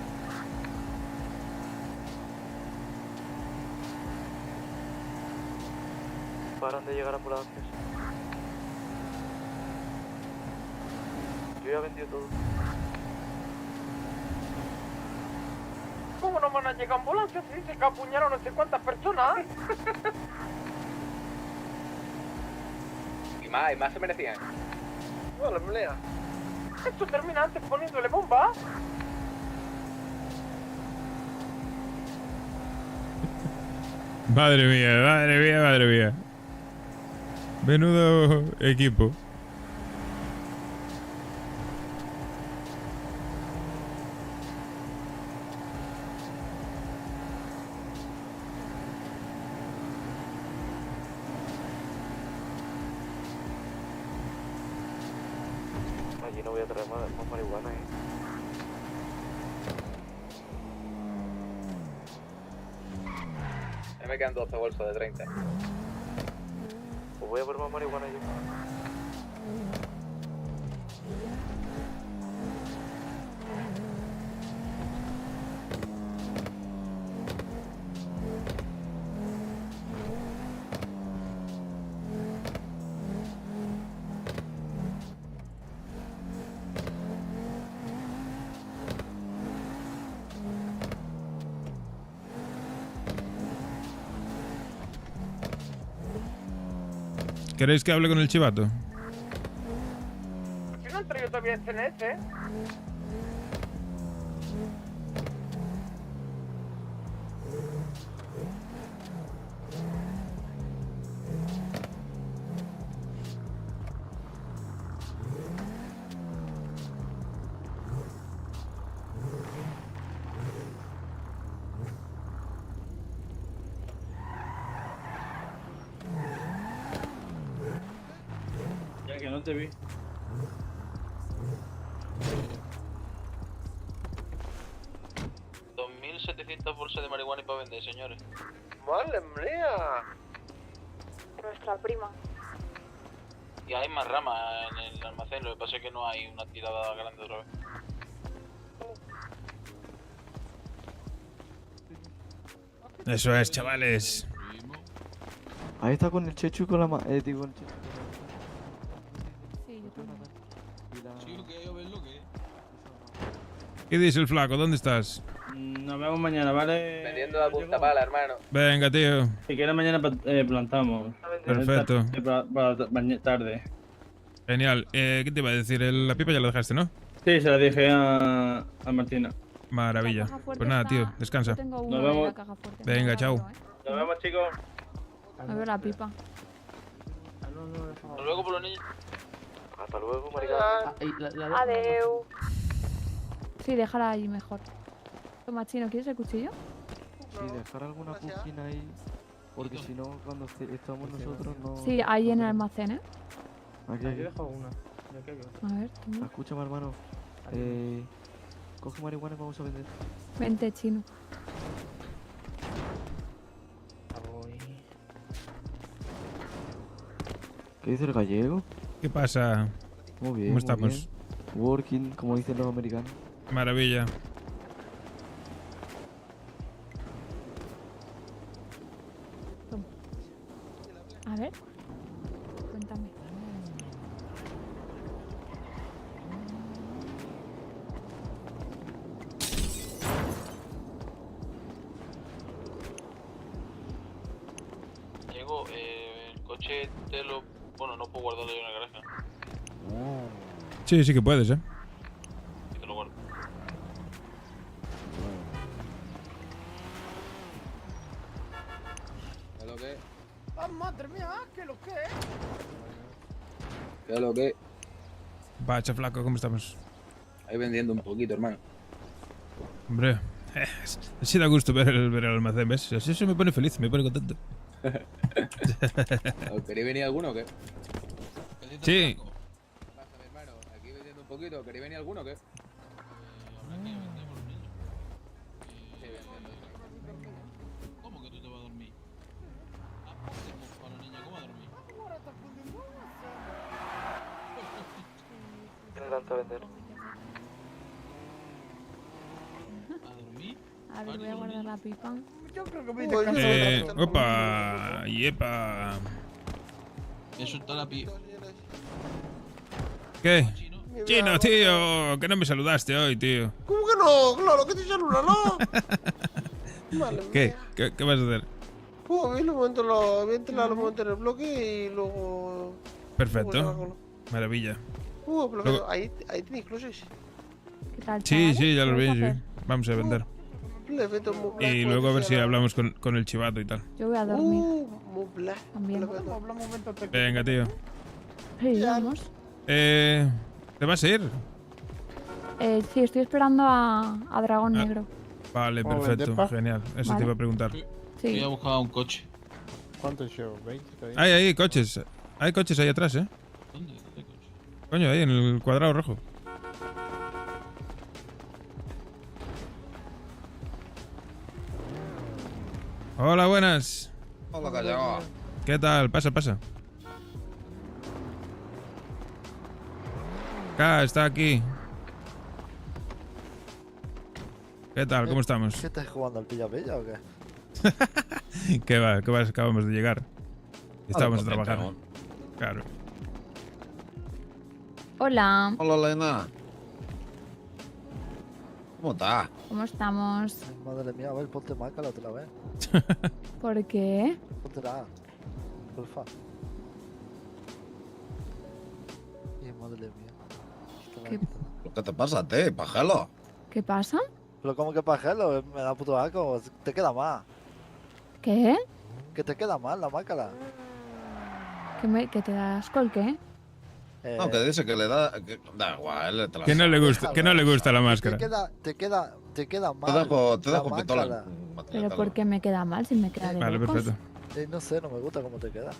Paran de llegar ambulancias. Yo ya he vendido todo. ¿Cómo no van a llegar ambulancias si dice que apuñaron no sé cuántas personas? Y más se merecían. No, la pelea. Esto termina antes poniéndole bomba. Madre mía. Menudo equipo. Allí no voy a traer más marihuana, Ya me quedan 12 bolsos de 30. Pues voy a por más marihuana yo. ¿Queréis que hable con el chivato? ¿Qué no han traído todavía este net, eh? Ya que no te vi. bolsas de marihuana y para vender, señores. ¡Madre mía! Nuestra prima. Y hay más ramas en el almacén, lo que pasa es que no hay una tirada grande otra vez. Eso es, chavales. Ahí está con el Chechu y con la digo, el Chechu. Sí, yo también. ¿Qué dice el flaco? ¿Dónde estás? Nos vemos mañana, ¿vale? Vendiendo la punta pala, hermano. Venga, tío. Si quieres mañana plantamos. Perfecto. Para tarde. Genial. ¿Qué te iba a decir? La pipa ya la dejaste, ¿no? Sí, se la dije a Martina. Maravilla. Pues nada, tío. Descansa. Tengo Nos uno vemos. en la caja fuerte. Venga, chao. Nos vemos, chicos. A ver la pipa. Hasta luego, por los niños. Hasta luego, marica. Adeu. Sí, déjala ahí mejor. Toma, Chino, ¿quieres el cuchillo? Sí, dejar alguna cocina ahí. Porque si no, cuando estamos nosotros no. Sí, ahí en el almacén, ¿eh? Aquí, Aquí dejo una. A ver, toma. Escúchame, hermano. Coge marihuana y vamos a vender. Vente, Chino. ¿Qué dice el gallego? ¿Qué pasa? Muy bien. ¿Cómo estamos? Bien. Working, como dicen los americanos. Maravilla. A ver. Cuéntame. Diego, el coche te lo... Bueno, no puedo guardarlo yo en el garaje. Sí, sí que puedes, ¿eh? Y te lo guardo. ¿Qué es lo que? ¡Ah, madre mía! ¿Qué lo que? ¿Qué es lo que? Pacha, flaco, ¿cómo estamos? Ahí vendiendo un poquito, hermano. Hombre, así da gusto ver el almacén, ¿ves? Así eso me pone feliz, me pone contento. ¿Queréis venir alguno o qué? Sí. Pásame, hermano. Aquí vendiendo un poquito. ¿Queréis venir alguno o qué? ¿Cómo que tú te vas a dormir? Ah, ¿por la niña cómo va a dormir? Adelante a vender. ¿A dormir? A ver, voy a guardar la pipa. Yo creo que me Opa, yepa. Eso está la pi... ¿Qué? Chino, tío, que no me saludaste hoy, tío. ¿Cómo que no? Claro que te saluda, ¿no? Vale, ¿Qué? ¿Qué vas a hacer? Pues lo momento voy a entrar los momentos en el bloque y luego... Perfecto. Maravilla. Pero Luego- ahí tenéis cruces. ¿Qué tal, Sí, chavales? sí, ya lo ¿Qué vi. vais a Sí. hacer? Vamos a vender. Le meto muy black, Y como luego a ver decía si la- hablamos con el chivato y tal. Yo voy a dormir. Muy black. También. Hablamos un momento. Venga, tío. Sí, vamos. ¿Te vas a ir? Sí, estoy esperando a Dragón Ah. Negro. Vale, ¿Cómo perfecto. vender, pa? Genial. Eso Vale. te iba a preguntar. Sí. Voy a buscar un coche. ¿Cuánto llevo? ¿20 todavía? Hay coches. Hay coches ahí atrás, ¿eh? ¿Dónde? ¿Dónde coche? Coño, ahí en el cuadrado rojo. Hola, buenas. Hola, callao. ¿Qué tal? Pasa, pasa. Acá, está aquí. ¿Qué tal? ¿Cómo estamos? ¿Qué estás jugando al Pilla Bella o qué? ¿Qué va? Acabamos de llegar. Estábamos a contento, trabajar. ¿no? Claro. Hola, Hola, Elena. ¿Cómo estás? ¿cómo estamos? Madre mía, a ver, ponte maca la otra vez. ¿Por qué? Ponte la porfa. Madre mía. ¿Qué te pasa a ti, pajelo? ¿Qué pasa? Pero como que pajelo, me da puto asco. Te queda mal. ¿Qué? Que te queda mal la máscara. ¿Que te das asco qué? No, que dice que le da... da igual, él te la Que no le saca. gusta, que no le gusta la máscara. Te queda mal. Te la dejo pistola. máscara. ¿Pero por qué me queda mal si me queda de Vale, locos? perfecto. No sé, no me gusta cómo te queda.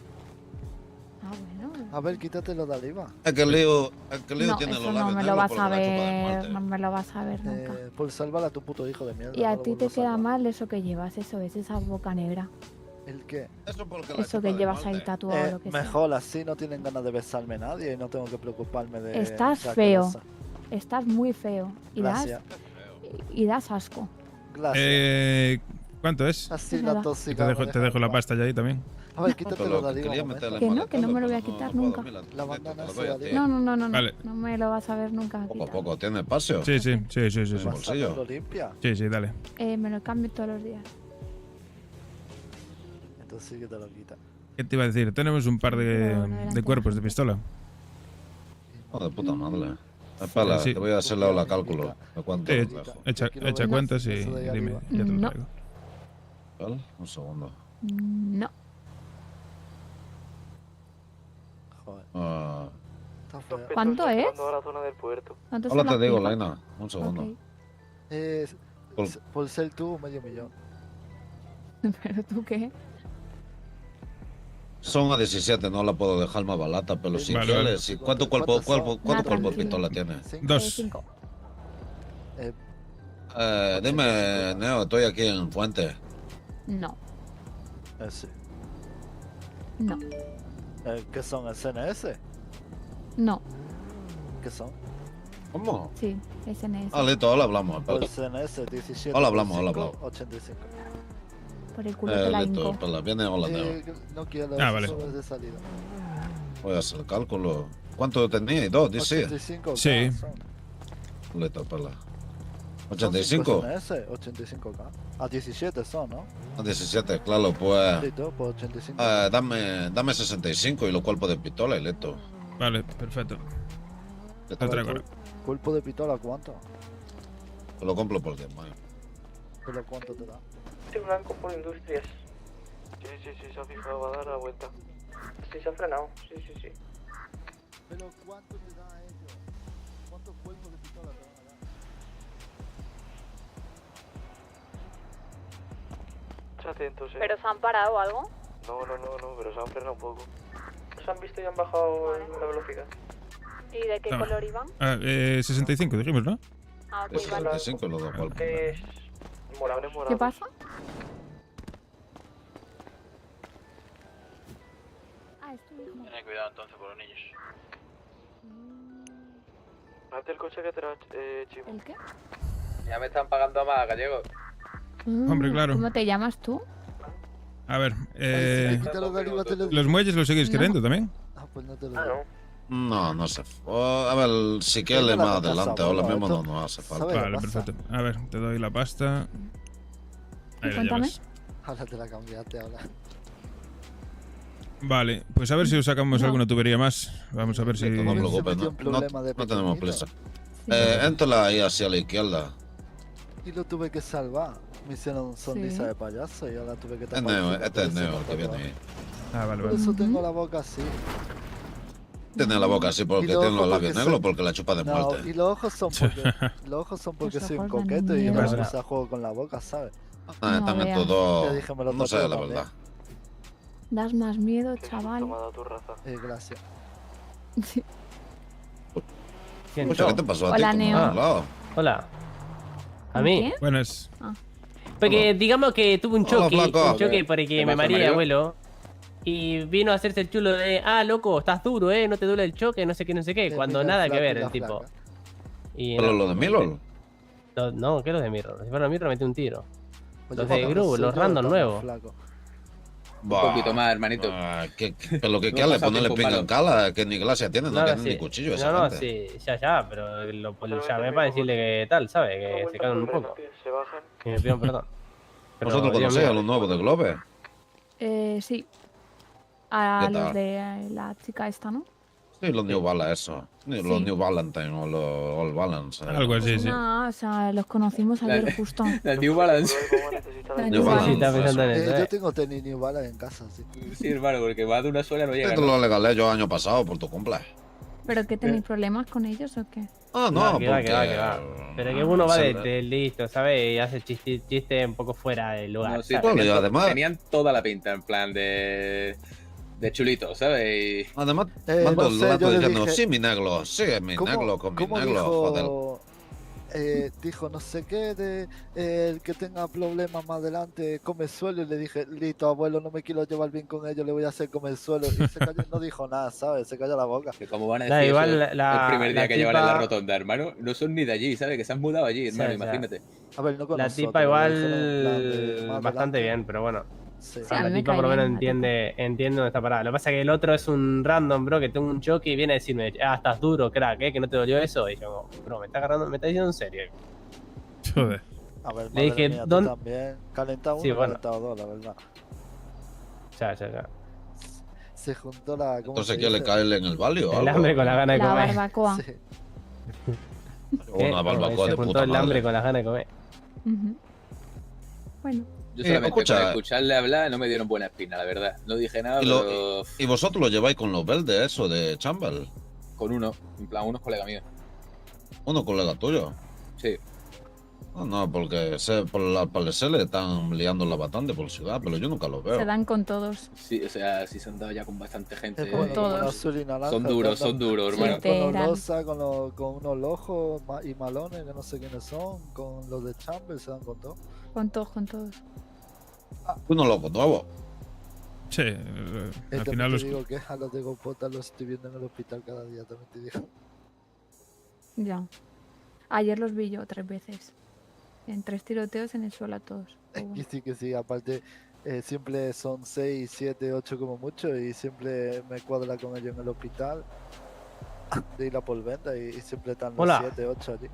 Ah, bueno. A ver, quítatelo de arriba. Es que el lío No, tiene eso los no labios me lo negros vas porque a la chupa de ver, muerte. no me lo vas a ver nunca. Por salvar a tu puto hijo de mierda. Y a no lo ti te vuelvas a queda salvar. mal eso que llevas, eso es esa boca negra. ¿El qué? Eso porque Eso que llevas ahí tatuado o lo que sea. Mejor así no tienen ganas de besarme nadie y no tengo que preocuparme de... Estás de feo. aquella cosa. Estás muy feo. Gracias. Y das asco. Gracias. ¿Cuánto es? Así Nada. la tóxica. Te dejo la pasta ya ahí también. A ver, quítatelo de arriba. quería un momento. meterle Que no me lo voy a quitar nunca. La bandana te esa lo doy de a ti. arriba. No, Vale. no me lo vas a ver nunca. Poco a poco, ¿tiene espacio? Sí. ¿El bolsillo? ¿Lo limpia? Sí, dale. Me lo cambio todos los días. Entonces sí que te lo quita. ¿Qué te iba a decir? Tenemos un par de cuerpos de pistola. Oh, de puta madre. Espera, Sí. te voy a hacer la cálculo. ¿De cuánto Sí, os dejo? echa cuentas y dime, ya te lo No. traigo. ¿Vale? Un segundo. No. Joder. ¿Cuánto es? A la zona del puerto. ¿Cuánto Ahora son te las digo, pipas? Laina. Un segundo. Ok. Por ser tú, $500,000. ¿Pero tú qué? Son a 17, no la puedo dejar más barata, pero si Vale, quieres, vale. si- ¿cuánto cuerpo de tranquilo. pistola tiene? 2. 5. Dime, Neo, estoy aquí en Fuente. No. Sí. No. ¿Qué son? ¿El CNS? No. ¿Qué son? ¿Cómo? Sí, SNS. Ah, listo, ahora hablamos. El CNS 17. Ahora hablamos, ahora hablamos. 85. Por el culo te la listo, hinco. espera, viene hola, Neo. No quiero Vale. sobres de salida. Voy a hacer el cálculo. ¿Cuánto tenías? ¿2? ¿Dice? 85. Sí. Listo, espera. Son 85. CNS, 85K. A 17 son, ¿no? A 17, claro, pues. Listo, pues 85. Dame 65 y los cuerpos de pistola y listo. Vale, perfecto. Te Te traigo ahora. ¿Cuerpo de pistola cuánto? Te lo compro por 10, mayo. ¿Pero cuánto te da? Este blanco por industrias. Sí, se ha fijado, va a dar la vuelta. Sí, se ha frenado. Sí. ¿Pero cuánto te da a ellos? ¿Cuántos cuerpos de pistola te van a dar? Esté atentos, ¿Pero se han parado o algo? No, pero se han frenado un poco. Se han visto y han bajado la velocidad. ¿Y de qué Ah. color iban? 65 dijimos, ¿no? Ah, ok, Es vale. 65 los dos cuerpos. Morado. ¿Qué pasa? Ah, es tu hijo. Ten cuidado entonces por los niños. Hazte el coche que traes, chico. ¿El qué? Ya me están pagando más, gallego. Hombre, claro. ¿Cómo te llamas tú? A ver, Quítalo de arriba, te lo digo. ¿los muelles los seguís queriendo también? Ah, pues no te lo digo. No sé. A ver, si quieres Venga, más la casa, adelante, ahora abuelo, mismo esto- no hace falta. ¿sabes? Vale, pasa? perfecto. A ver, te doy la pasta. Ahí la Cuéntame. llevas. Ahora te la cambiaste, ahora. Vale, pues a ver si os sacamos No. alguna tubería más. Vamos a ver si... No te preocupes, metió en problema de no tenemos pequeñito. prisa. Entra ahí hacia la izquierda. Y lo tuve que salvar. Me hicieron sonrisa Sí. de payaso y ahora tuve que Es tapar. Neo, el este es cicatriz Neo el que viene ahí. Ah, vale, Por vale. eso tengo la boca así. Tiene la boca así porque Y los tiene los ojos labios porque negros son- porque la chupa de No, muerte. y los ojos son porque, los ojos son porque Los soy un ojos dan coqueto y miedo. me gusta a juego con la boca, ¿sabes? Ah, No también veas. todo. Ya dije, me lo No sé, tatúo la también. verdad. Das más miedo, chaval. tu raza. Gracias. Sí. Escucha, ¿qué te pasó a ti? Hola, ¿Cómo Neo. has hablado? Hola. ¿A mí? ¿Quién? Buenas. Porque digamos que tuve un Hola, choque, flaco. porque ¿Qué me pasa, mareé, marido? abuelo. Y vino a hacerse el chulo de, loco, estás duro, no te duele el choque, no sé qué, cuando mira, nada que flaco, ver la el tipo. flaca. Y ¿Pero no, lo de Milor? No, ¿qué es lo de Mirror? Si fuera Mirror metí un tiro. Pues Los yo de también Gru, soy los yo, random estamos nuevos. flacos. Un poquito más, hermanito. Pero lo que No quiere pasa ponerle tiempo pinga en malo. cala, que ni glacia tiene, no Nada, tiene sí. ni cuchillo esa No, gente. sí, ya, pero lo llamé para decirle que tal, ¿sabes? Que se cagan un poco. Se bajan. Y me pidieron perdón. Pero, ¿Vosotros Dios conocéis a mío. los nuevos de Globe? Sí. A ¿Qué los tal? de la chica esta, ¿no? Sí, los New Balance, eso. Los New Valentine o los All Balance. Algo así, sí. No, o sea, los conocimos ayer justo. La New Balance. New Balance. está pensando en eso, Yo tengo tenis New Balance en casa, sí. Sí, hermano, porque más de una sola no llega. Te lo regalé yo año pasado por tu cumple. ¿Pero qué tenéis problemas con ellos o qué? Ah, no, que va, porque... que va, que va. Pero que uno va se- de listo, ¿sabes? Y hace chiste un poco fuera del lugar. No, sí, ¿sabes? Bueno, y además- tenían toda la pinta, en plan de chulito, ¿sabes? Y... Además, no mando el sé, rato yo le diciendo, dije- sí, mi negro, sí, mi negro, con mi ¿Cómo negro, joder. dijo no sé qué de el que tenga problemas más adelante come suelo y le dije, listo abuelo, no me quiero llevar bien con ellos, le voy a hacer comer suelo y se cayó, no dijo nada, ¿sabes? Se cayó la boca. ¿Cómo van a Da decir igual, eso la- el primer día la que llevan en la tipa- rotonda, hermano? No son ni de allí, ¿sabes? Que se han mudado allí, hermano, o sea, imagínate. A ver, no con La nosotros, tipa lo igual dijeron en plan de más bastante adelante. bien, pero bueno. Sí. Sí, a mí La me tipa cae por lo menos bien, la entiende dónde está parada. Lo que pasa es que el otro es un random, bro, que tengo un choque y viene a decirme, ah, estás duro, crack, ¿que no te dolió eso? Y yo, bro, me está agarrando, me está diciendo en serio. Joder. A ver, Le madre dije, mía, tú ¿dónde- también. Calentado uno, Sí, bueno. calentado dos, la verdad. Ya. Se juntó la... ¿cómo Entonces, se ¿qué le dice? cae en el vale o El algo? hambre con la gana de La comer. barbacoa. Sí. Una barbacoa Se de juntó puta el hambre madre. con las ganas de comer. Ujú. Bueno, Yo solamente escucha. por escucharle hablar no me dieron buena espina, la verdad. No dije nada, Y, lo- pero y vosotros lo lleváis con los verdes, eso, de Chambal. con uno, en plan, unos colegas míos. Uno colega tuyo. Sí. No, porque al parecer le están liando la bastante por ciudad, pero yo nunca lo veo. se dan con todos. Sí, o sea, sí se han dado ya con bastante gente. Es bueno, como todos. una azul y naranja, Son duros, andan hermano. Sí. Con Literal. los losa, con unos lojos y malones, que no sé quiénes son, con los de Chamber, se dan con todo. Con todos, con todos. Uno loco nuevo. Sí, al También final te los... digo que a los de Gopota los estoy viendo en el hospital cada día, también te digo. Ya. Ayer los vi yo 3 veces. En 3 tiroteos en el suelo a todos. Pero bueno. Que sí, aparte siempre son 6, 7, 8 como mucho y siempre me cuadra con ellos en el hospital de ir a por venta y siempre están los Hola. 7, 8 allí.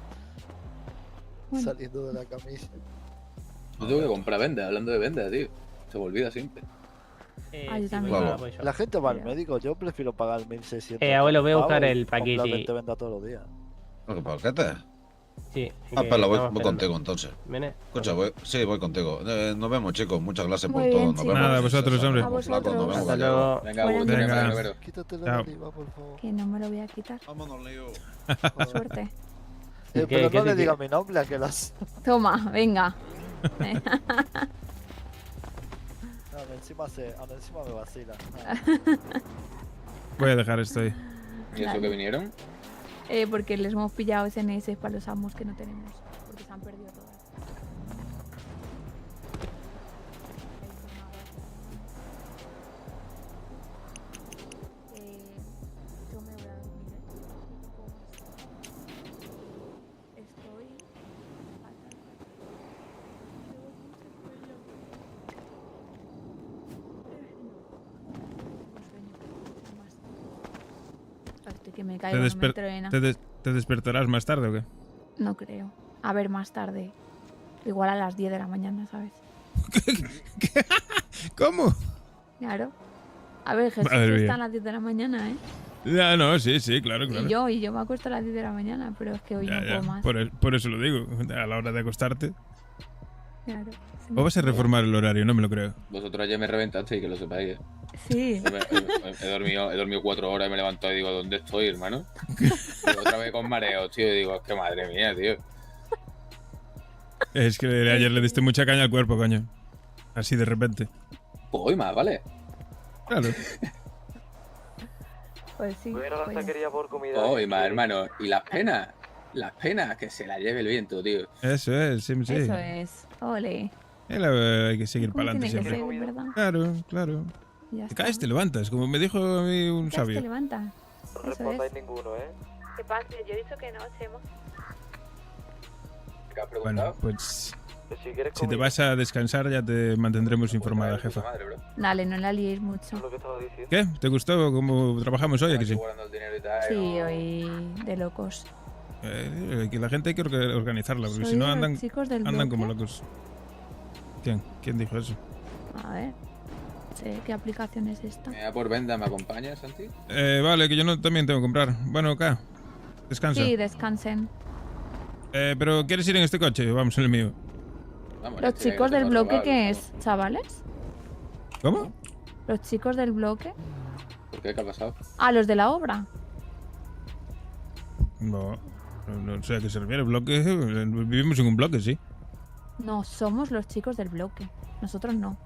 Bueno. Saliendo de la camisa. Yo tengo que comprar venda, hablando de venda, tío. Se me olvida siempre. Ah, yo también. Claro. voy yo. La gente va al Mira. médico, yo prefiero pagar 1.600. Abuelo, voy a buscar pavos y el paquete. comprar 20 vendas todos los días. ¿Qué paquete? Sí. Ah, que pero voy estamos contigo esperando. entonces. ¿Viene? Escucha, voy contigo. Nos vemos, chicos. Muchas gracias Muy por todo. bien, Nos chicos. vemos. Nada, vosotros, hombre. A vosotros. Nos vemos, Hasta Gallego. luego. Venga, Buenas Augusto, noches. venga, Venga. Rivero. Quítatelo Chao. de arriba, por favor. Que no me lo voy a quitar. Vámonos, Leo. Suerte. ¿Qué- Pero qué no te le diga quiere? mi nombre a que las. Toma, venga. No, encima me vacila. Voy a dejar esto ahí. ¿Y eso que vinieron? Porque les hemos pillado SNS para los amos que no tenemos. Porque se han perdido todas. Yo me voy a dormir. Estoy fatal. Estoy que me ¿Te, caigo, no me entrena. te despertarás más tarde o qué? No creo. A ver, más tarde. Igual a las 10 de la mañana, ¿sabes? ¿Cómo? Claro. A ver, Jesús Madre mía. está a las 10 de la mañana, ¿eh? Ya, no, sí, claro, claro. Y yo me acuesto a las 10 de la mañana, pero es que hoy Ya, no ya. puedo más. Por eso lo digo. A la hora de acostarte. Claro. ¿O vas a reformar el horario? No me lo creo. Vosotros ayer me reventasteis, que lo sepáis. Sí. He dormido 4 horas y me he levantado y digo, ¿dónde estoy, hermano? Y otra vez con mareos, tío. Y digo, es que madre mía, tío. Es que ayer le diste mucha caña al cuerpo, coño. Así de repente. Pues hoy más, ¿vale? Claro. Pues sí. Voy a ir a la pues- taquería por comida. Hoy más, hermano. Y las penas. Las penas, que se las lleve el viento, tío. Eso es, sí. Eso es. Ole. Hay que seguir ¿Cómo para adelante tiene que siempre. ser, verdad? Claro, claro. Ya Te está. caes, te levantas, como me dijo a mí un Te has- te sabio. levantas. No Eso respondáis es. ninguno, ¿eh? ¿Qué pasa? Yo he dicho que no, Chema. ¿Qué has Bueno, preguntado? pues Que si quieres si te comida. vas a descansar ya te mantendremos informada, jefa. Madre, bro. Dale, no la liéis mucho. Lo que estaba diciendo. ¿Qué? ¿Te gustó cómo trabajamos hoy? ¿A que sí? Guardando el dinero y tal. Sí, no- hoy de locos. Que la gente hay que organizarla, porque Soy si no de los andan, chicos del andan como bloque. locos. ¿Quién dijo eso? A ver. sé qué aplicación es esta. Me da por venda, ¿me acompañas, Santi? Vale, que yo no, también tengo que comprar. Bueno, acá. Descansa. Sí, descansen. Pero ¿quieres ir en este coche? Vamos en el mío. Vamos, ¿Los este chicos que del tengo bloque robado, qué vamos. es, chavales? ¿Cómo? ¿Los chicos del bloque? ¿Por qué? ¿Qué ha pasado? Ah, los de la obra. No sé a qué se refiere. Bloque. Vivimos en un bloque, sí. No, somos los chicos del bloque. Nosotros no.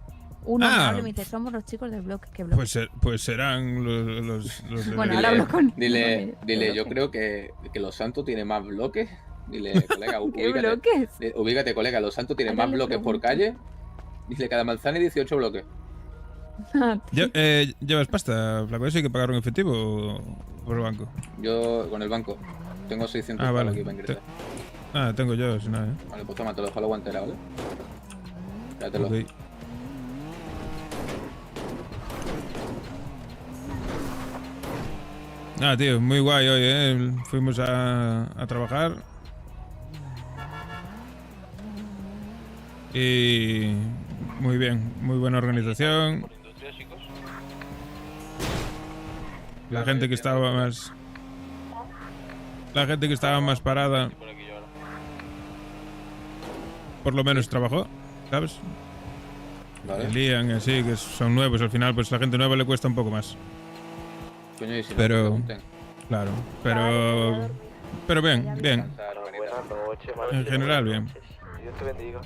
Uno me habla y me dice, somos los chicos del bloque. ¿Qué bloque? Pues serán los de Bueno, ahora hablo con... Dile, bloque. yo creo que Los Santos tiene más bloques. Dile, colega, ¿Qué ubícate. bloques? Ubícate, colega, Los Santos tiene Ahora más le bloques por pregunto. calle. Dile, cada manzana y 18 bloques. ¿Llevas pasta, flaco? ¿Eso hay que pagar en efectivo o por el banco? Yo con el banco. Tengo 600 Ah, palos vale. aquí para ingresar. Tengo yo, sin nada, Vale, pues toma, te lo dejo a la guantera, ¿vale? Quédatelo. Ok. Tío, muy guay hoy, ¿eh? Fuimos a trabajar. Y muy bien, muy buena organización. La gente que estaba más... La gente que estaba más parada... Por lo menos trabajó, ¿sabes? Vale. El Ian, así, que son nuevos. Al final, pues la gente nueva le cuesta un poco más. Coño, y si no, Pero... que pregunten. Claro, pero bien, bien. Buenas noches, En general, bien. Dios te bendiga.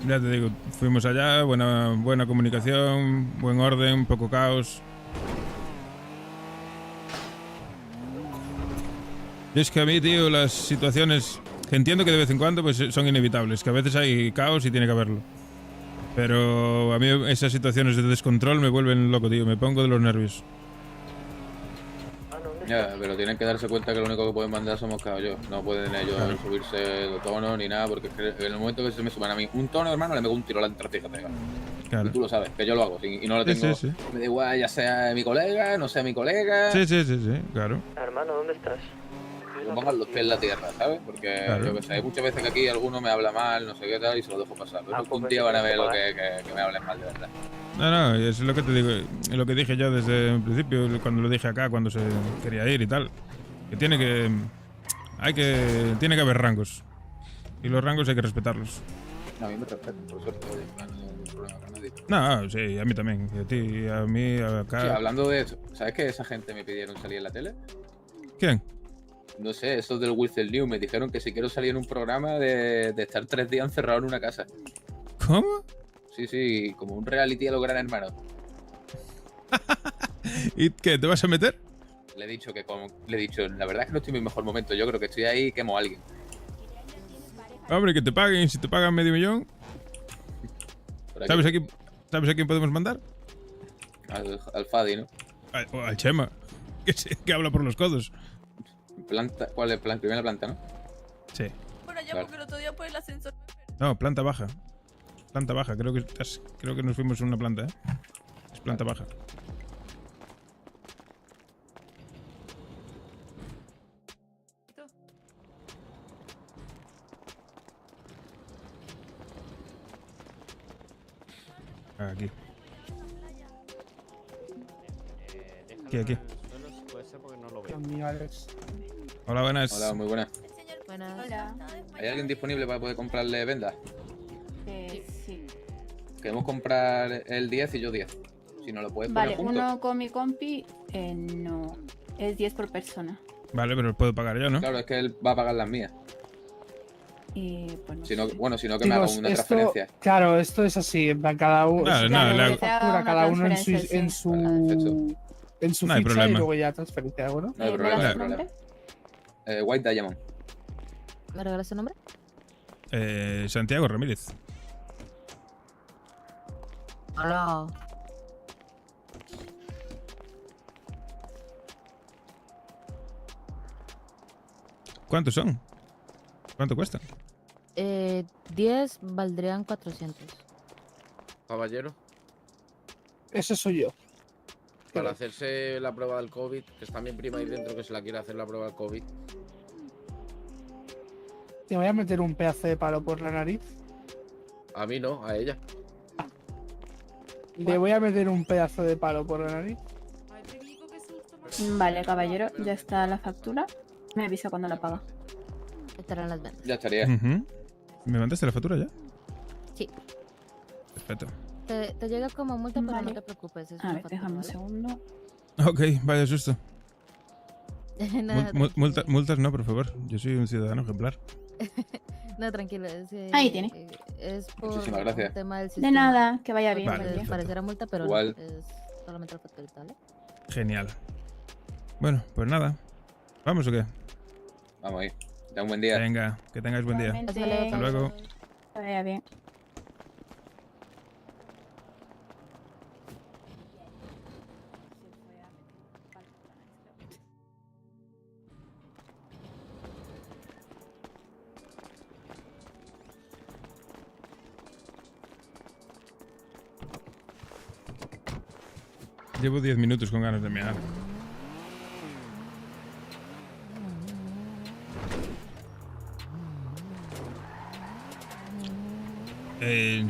Ya te digo, fuimos allá, buena comunicación, buen orden, poco caos. Y es que a mí, tío, las situaciones que entiendo que de vez en cuando pues son inevitables, que a veces hay caos y tiene que haberlo. Pero a mí esas situaciones de descontrol me vuelven loco, tío, me pongo de los nervios. Ya, pero tienen que darse cuenta que lo único que pueden mandar somos caballos. No pueden ellos Claro. subirse de tono ni nada, porque es que en el momento que se me suban a mí un tono, hermano, le pego un tiro a la entrada. Claro. Y tú lo sabes, que yo lo hago, y no lo Sí, tengo. sí, sí. Me da igual, ya sea mi colega, no sea mi colega. Sí, claro. Hermano, ¿dónde estás? Que pongan los pies en la tierra, ¿sabes? Porque Claro. yo que sé, hay muchas veces que aquí alguno me habla mal, no sé qué tal, y se lo dejo pasar. Pero un día van a ver lo que me hablen mal de verdad. No, y es lo que te digo, lo que dije yo desde el principio, cuando lo dije acá, cuando se quería ir y tal. Que tiene que haber rangos. Y los rangos hay que respetarlos. No, a mí me respetan, por suerte, oye, no hay ningún problema con nadie. No, sí, a mí también. Y a ti, a mí, acá. Sí, hablando de eso, ¿sabes que esa gente me pidieron salir en la tele? ¿Quién? No sé, esos del Whistle New me dijeron que si quiero salir en un programa de estar 3 días encerrado en una casa. ¿Cómo? Sí, como un reality a los Gran Hermanos. ¿Y qué? ¿Te vas a meter? Le he dicho, la verdad es que no estoy en mi mejor momento. Yo creo que estoy ahí y quemo a alguien. Hombre, que te paguen. Si te pagan $500,000. Por aquí. ¿Sabes a quién podemos mandar? Al Fadi, ¿no? Al Chema. Que habla por los codos. Planta, ¿cuál es? Primera planta, ¿no? Sí. Por allá, Vale. porque el otro día por el ascensor. No, planta baja. Planta baja. Creo que nos fuimos en una planta, ¿eh? Es planta baja. Aquí. Aquí. Hola, buenas. Hola, muy buenas. Hola. ¿Hay alguien disponible para poder comprarle vendas? Sí. Queremos comprar el 10 y yo 10. Si no lo puedes Vale, poner juntos. uno con mi compi, no. Es 10 por persona. Vale, pero puedo pagar yo, ¿no? Claro, es que él va a pagar las mías. Y pues no Si no, sé. bueno, si no que me haga una transferencia. Claro, esto es así, en plan, cada uno, Nada, nada, le hago- factura cada uno en su, transferencia, en sí. su No hay ficha y problema. luego ya transferencia, ¿no? No hay problema, no hay problema. White Diamond. ¿Me regalas tu nombre? Santiago Ramírez. Hola. ¿Cuántos son? ¿Cuánto cuestan? 10 valdrían 400. Caballero, Ese soy yo. para hacerse la prueba del COVID, que está mi prima ahí dentro que se la quiere hacer la prueba del COVID. Te voy a meter un pedazo de palo por la nariz. A mí no, a ella. Le voy a meter un pedazo de palo por la nariz. Vale, caballero, ya está la factura. Me avisa cuando la paga. Estarán las ventas. Ya estaría. Ujú. ¿Me mandaste la factura ya? Sí. Perfecto. Te llega como multa, pero Vale. no te preocupes. Es A una ver, factura, déjame un ¿vale? segundo. Ok, vaya susto. Nada, Multas no, por favor. Yo soy un ciudadano ejemplar. no, tranquilo. Ahí tiene. Es por Muchísimas gracias. un tema del De sistema. nada, que vaya bien. Vale, buen día. perfecto. Parecerá multa, pero Igual. no. Es solamente la facturita, ¿vale? Genial. Bueno, pues nada. ¿Vamos o qué? Vamos ahí. Da un buen día. Venga, que tengáis buen día. Igualmente. Hasta luego. Que vaya bien. Llevo 10 minutos con ganas de mear.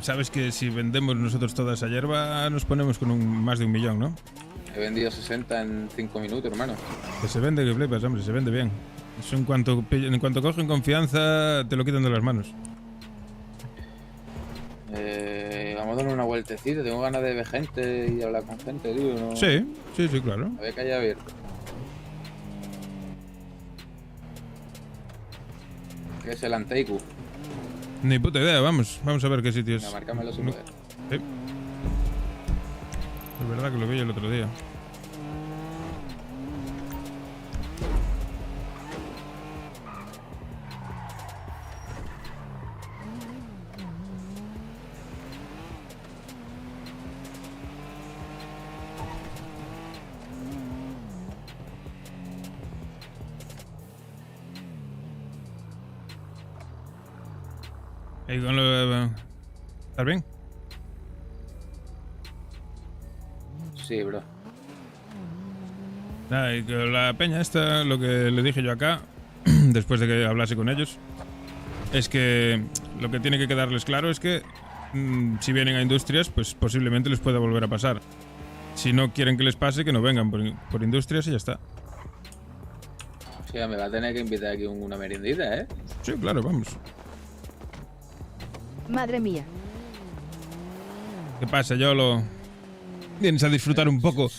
Sabes que si vendemos nosotros toda esa hierba nos ponemos con más de 1 millón, ¿no? He vendido 60 en 5 minutos, hermano. Que se vende, que flipas, hombre, se vende bien. Eso en cuanto cogen confianza te lo quitan de las manos. Vamos a darle una vueltecita. Tengo ganas de ver gente y hablar con gente, tío. ¿No? Sí, claro. A ver que haya abierto. ¿Qué es el Anteiku? Ni puta idea, vamos a ver qué sitios. Venga, márcamelo si No- puedes. Sí. Es verdad que lo vi el otro día. ¿Y con lo... ¿Estás bien? Sí, bro. Nada, y con la peña esta, lo que le dije yo acá, después de que hablase con ellos, es que lo que tiene que quedarles claro es que si vienen a industrias, pues posiblemente les pueda volver a pasar. Si no quieren que les pase, que no vengan por industrias y ya está. Sí, me va a tener que invitar aquí una merendita, ¿eh? Sí, claro, vamos. Madre mía. ¿Qué pasa, Yolo? ¿Vienes a disfrutar un poco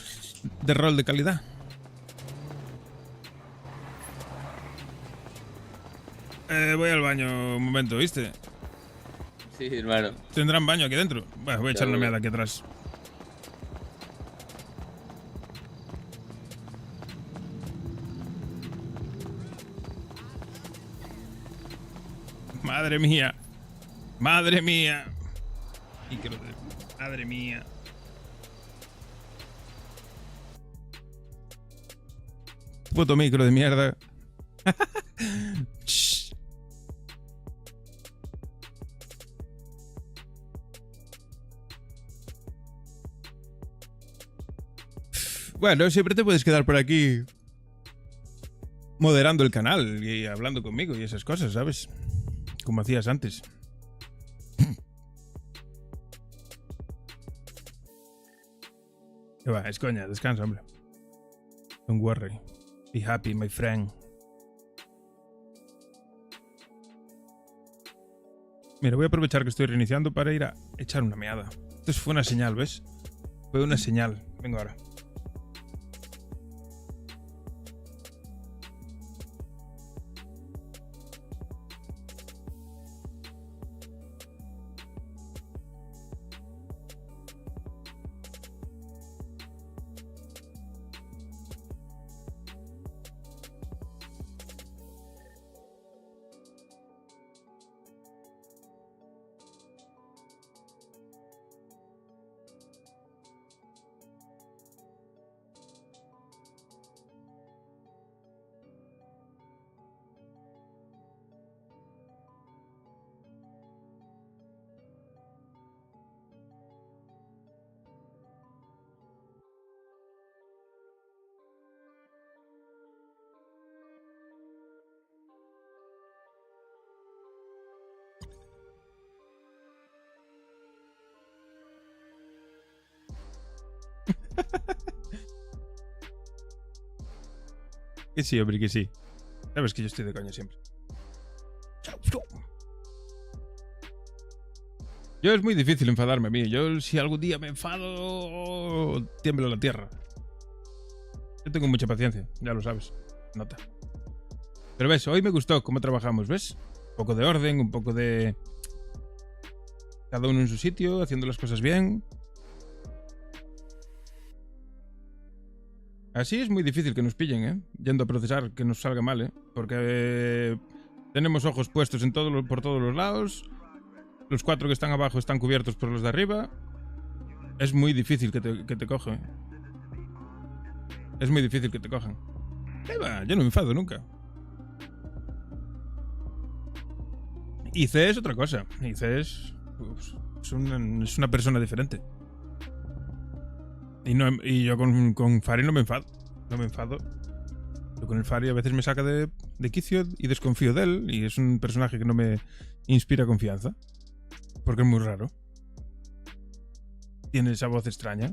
de rol de calidad? Voy al baño un momento, ¿viste? Sí, hermano. ¿Tendrán baño aquí dentro? Bueno, voy a echar una Ya, meada aquí atrás. Madre mía. Madre mía. Y que lo de... Madre mía. Puto micro de mierda. Shh. Bueno, siempre te puedes quedar por aquí moderando el canal y hablando conmigo y esas cosas, ¿sabes? Como hacías antes. Que va, es coña, descansa, hombre. Don't worry. Be happy, my friend. Mira, voy a aprovechar que estoy reiniciando para ir a echar una meada. Esto fue una señal, ¿ves? Fue una señal. Vengo ahora. Que sí, hombre, que sí. Sabes que yo estoy de coña siempre. Yo es muy difícil enfadarme a mí. Yo si algún día me enfado, tiembla la tierra. Yo tengo mucha paciencia, ya lo sabes. Nota. Pero ves, hoy me gustó cómo trabajamos, ¿ves? Un poco de orden, un poco de... Cada uno en su sitio, haciendo las cosas bien. Así es muy difícil que nos pillen, ¿eh? Yendo a procesar, que nos salga mal, ¿eh? Porque tenemos ojos puestos en por todos los lados. Los 4 que están abajo están cubiertos por los de arriba. Es muy difícil que te cojan. Es muy difícil que te cojan. Yo no me enfado nunca. Y C es otra cosa. Y C es una persona diferente. Y yo con Fari no me enfado. No me enfado. Yo con el Fari a veces me saca de quicio y desconfío de él. Y es un personaje que no me inspira confianza. Porque es muy raro. Tiene esa voz extraña.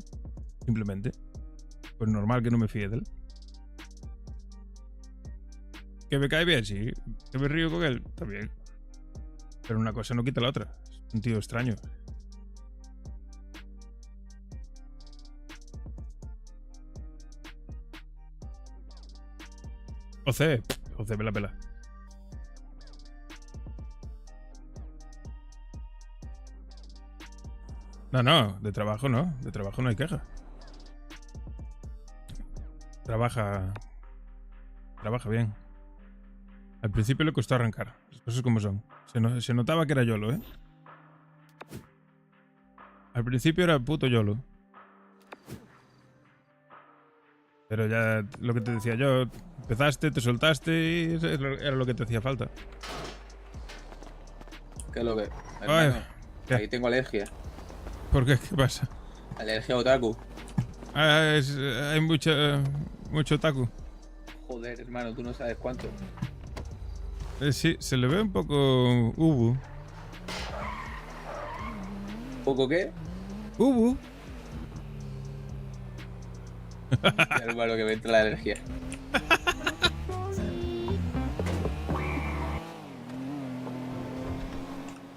Simplemente. Pues normal que no me fíe de él. Que me cae bien, sí. Que me río con él, también. Pero una cosa no quita la otra. Es un tío extraño. OC me la pela. No, de trabajo no. De trabajo no hay queja. Trabaja bien. Al principio le costó arrancar. Las cosas como son. Se notaba que era YOLO, ¿eh? Al principio era puto YOLO. Pero ya lo que te decía yo, empezaste, te soltaste y era lo que te hacía falta. ¿Qué es lo que? Ay, ¿qué? Ahí tengo alergia. ¿Por qué? ¿Qué pasa? Alergia a otaku. Hay mucho otaku. Joder, hermano, tú no sabes cuánto. Sí, se le ve un poco Ubu. ¿Poco qué? Ubu. Hermano, que me entra la alergia.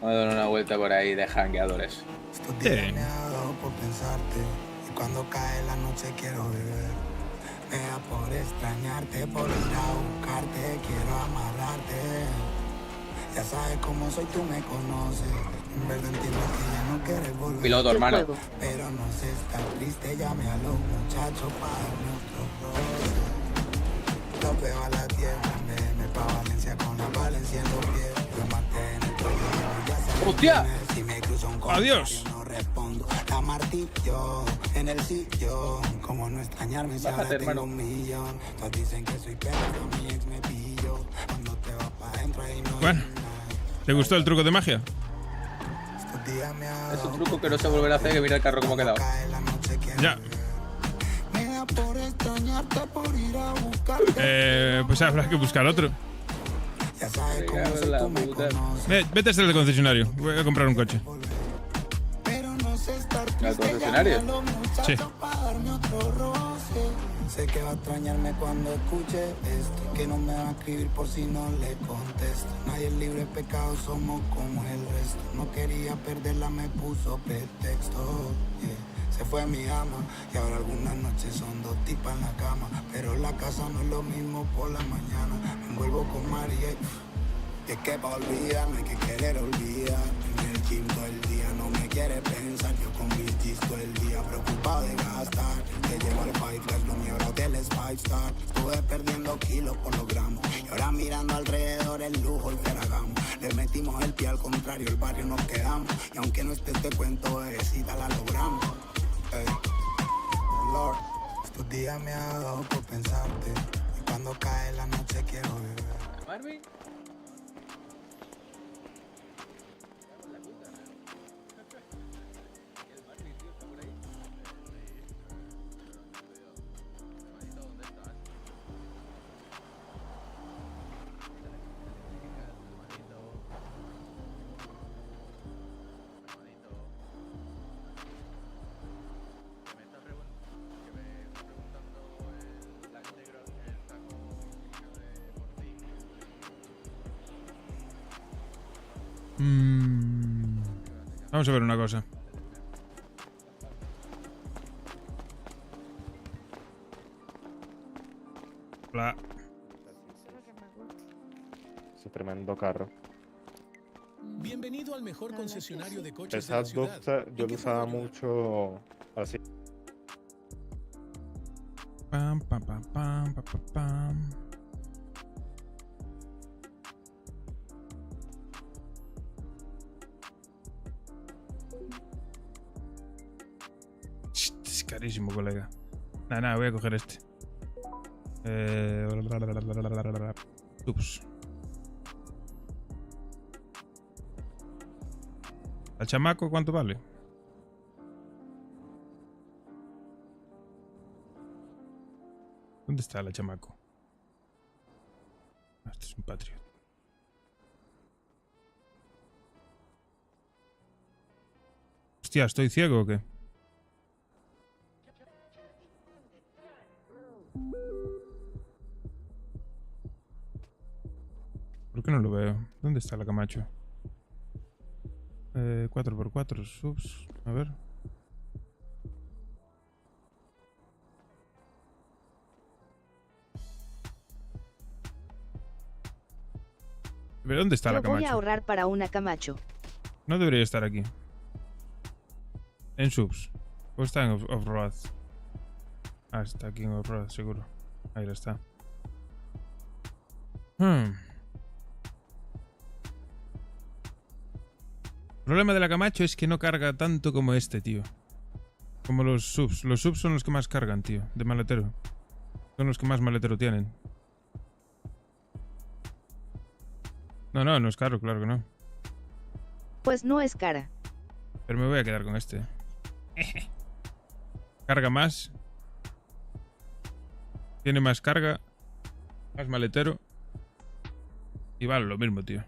Vamos a dar una vuelta por ahí de jangueadores. Estos días me ha dado por pensarte y cuando cae la noche quiero beber. Me da por extrañarte, por ir a buscarte, quiero amarrarte. Ya sabes cómo soy, tú me conoces. En verdad entiendo que ya no quieres volver. Piloto, hermano. Pero no sé, estar triste, llame a los muchachos para darme otro roce. Los veo a la tierra, me pa' Valencia con la Valencia en los pies. Yo mantengo el cuello, ya sabes. ¡Hostia! Si me cruzo un ¡Adiós! no respondo. La martillo en el sillón. Como no extrañarme si ahora tengo un millón. Todos dicen que soy perro, mi ex me pilló. Cuando te vas pa' adentro ahí no. Bueno, ¿te gustó el truco de magia? Es un truco que no se volverá a hacer, que mira el carro como ha quedado. Ya. Pues habrá que buscar otro. Vete hasta el concesionario. Voy a comprar un coche. ¿Al concesionario? Sí. Sé que va a extrañarme cuando escuche esto, que no me va a escribir por si no le contesto. Nadie es libre de pecado, somos como el resto. No quería perderla, me puso pretexto. Yeah. Se fue mi ama y ahora algunas noches son 2 tipas en la cama. Pero la casa no es lo mismo por la mañana. Me envuelvo con María y es que para olvidar no hay que querer olvidar. En el gym todo el día no me quiere pensar. Yo con mis G's todo el día preocupado de gastar. Te llevo al Five Guys, lo mío hotel es 5 star. Estuve perdiendo kilos por los gramos y ahora mirando alrededor el lujo y Ferragamo. Le metimos el pie al contrario, el barrio nos quedamos. Y aunque no esté te cuento, bebecita la logramos. Hey. Lord, estos días me ha dado por pensarte. Y cuando cae la noche quiero beber. Marvin. Vamos a ver una cosa. Hola. Es un tremendo carro. Bienvenido al mejor concesionario de coches Esa de la ciudad. Duster yo lo usaba mucho así. Pam, pam, pam, pam, pam, pam, pam. Es carísimo, colega. Nada, voy a coger este. Ups. ¿Al chamaco cuánto vale? ¿Dónde está el chamaco? Este es un Patriot. Hostia, ¿estoy ciego o qué? ¿Por qué no lo veo? ¿Dónde está la Camacho? 4x4 subs. A ver. ¿Pero dónde está la Yo voy Camacho? a ahorrar para una Camacho. No debería estar aquí. En subs. ¿O está en off-road? Ah, está aquí en off-road, seguro. Ahí está. El problema de la Camacho es que no carga tanto como este, tío. Como los subs. Los subs son los que más cargan, tío. De maletero. Son los que más maletero tienen. No, no es caro, claro que no. Pues no es cara. Pero me voy a quedar con este. Carga más. Tiene más carga. Más maletero. Y vale lo mismo, tío.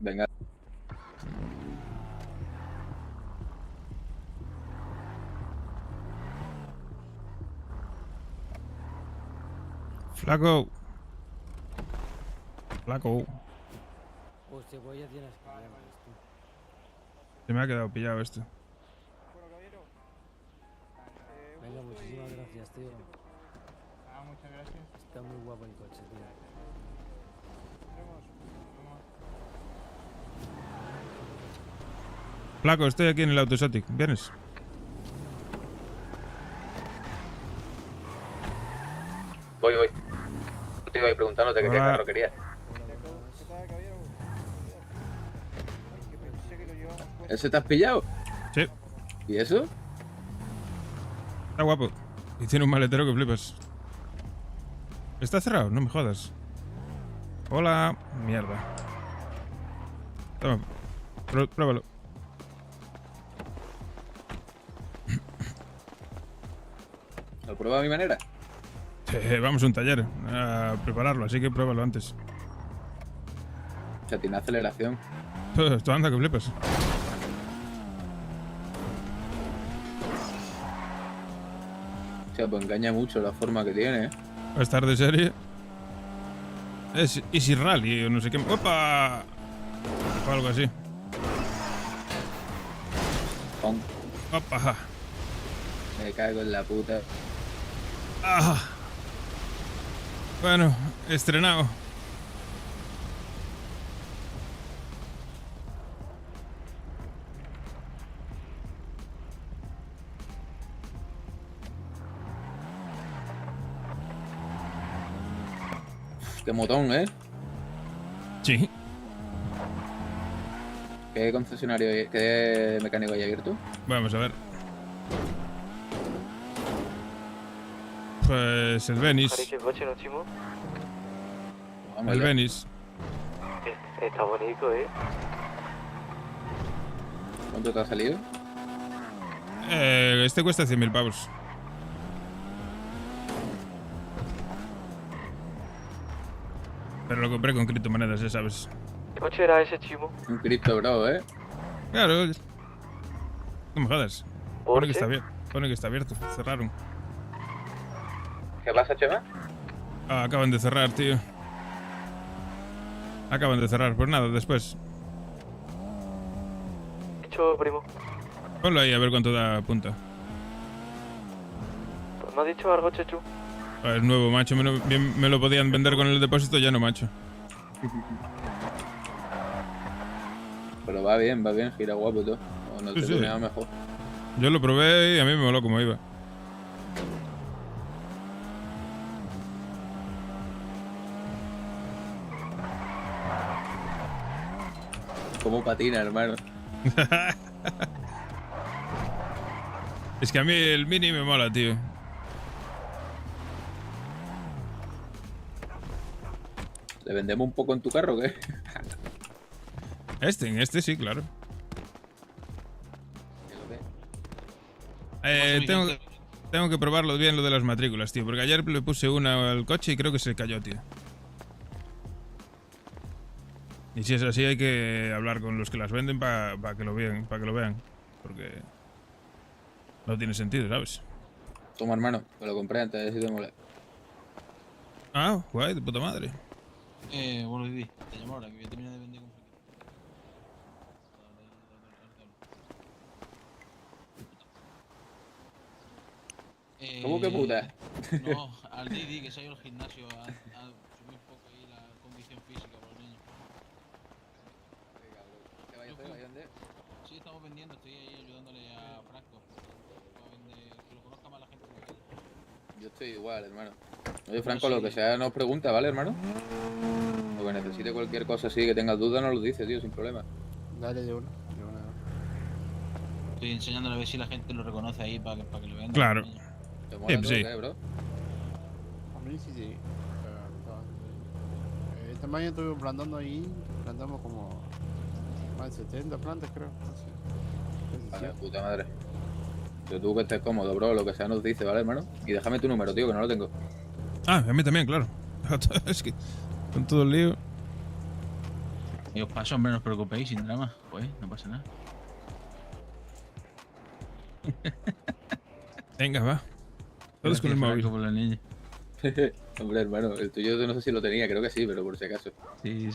Venga. Flaco. Flaco. Pues cebolla tienes problemas, tú. Se me ha quedado pillado esto. Venga, muchísimas gracias, tío. Muchas gracias. Está muy guapo el coche, tío. Flaco, estoy aquí en el Autosotic. ¿Vienes? Voy. Te iba a ir preguntándote qué carro querías. ¿Ese te has pillado? Sí. ¿Y eso? Está guapo. Y tiene un maletero que flipas. ¿Está cerrado? No me jodas. Hola. Mierda. Toma. Pruébalo. ¿Lo prueba a mi manera? Vamos a un taller a prepararlo, así que pruébalo antes. O sea, tiene aceleración. Esto anda que flipas. O sea, pues engaña mucho la forma que tiene, ¿eh? Va a estar de serie. Es Easy Rally o no sé qué. ¡Opa! O algo así. ¡Opa! Me cago en la puta. Ah. Bueno, estrenado. Qué motón, ¿eh? Sí. ¿Qué concesionario, qué mecánico hay abierto? Vamos a ver. Pues el Venice. ¿Qué coche no, Chimo? El Venice. Está bonito, ¿eh? ¿Cuánto te ha salido? Este cuesta 100.000 pavos. Pero lo compré con criptomonedas, ya sabes. ¿Qué coche era ese, Chimo? Un cripto, bro, ¿eh? Claro. No me jodas. Pone que qué? está abierto. Pone que está abierto. Cerraron. ¿Qué pasa, Chema? Ah, acaban de cerrar, tío. Acaban de cerrar. Pues nada, después. ¿Qué hecho, primo? Ponlo ahí a ver cuánto da punta. Pues me ha dicho algo, Chechu. Es nuevo, macho. Me lo podían vender con el depósito, ya no, macho. Pero va bien, gira guapo todo. No te Sí. nada mejor. Yo lo probé y a mí me moló como iba. Como patina, hermano. Es que a mí el Mini me mola, tío. ¿Le vendemos un poco en tu carro o qué? En este sí, claro. Tengo que probarlo bien lo de las matrículas, tío. Porque ayer le puse una al coche y creo que se cayó, tío. Y si es así hay que hablar con los que las venden para que lo vean, porque no tiene sentido, ¿sabes? Toma, hermano, me lo compré antes de decirte moler. Ah, guay, de puta madre. Bueno, Didi, te llamo ahora que voy a terminar de vender con ¿Cómo que puta? No, al Didi que se ha ido al gimnasio a subir un poco ahí la condición física para los niños. Sí, estamos vendiendo, estoy ahí ayudándole a Franco. A vender, que lo conozca más la gente. Yo estoy igual, hermano. Oye, Franco, lo que sea nos pregunta, ¿vale, hermano? Lo que necesite cualquier cosa así, que tengas dudas, nos lo dice, tío, sin problema. Dale de una. Estoy enseñándole a ver si la gente lo reconoce ahí para que lo vean. Claro. ¿Te mola todo, Sí. qué, bro? A mí sí. Esta mañana estuve plantando ahí, plantamos como más de 70 plantas, creo. Vale, puta madre. Pero tú que estés cómodo, bro, lo que sea nos dice, ¿vale, hermano? Y déjame tu número, tío, que no lo tengo. Ah, a mí también, claro. Es que con todo el lío. Y os paso, hombre, no os preocupéis, sin drama. Pues, no pasa nada. Venga, va. Todos con el móvil. Por la niña. Hombre, hermano, el tuyo no sé si lo tenía, creo que sí, pero por si acaso. Sí.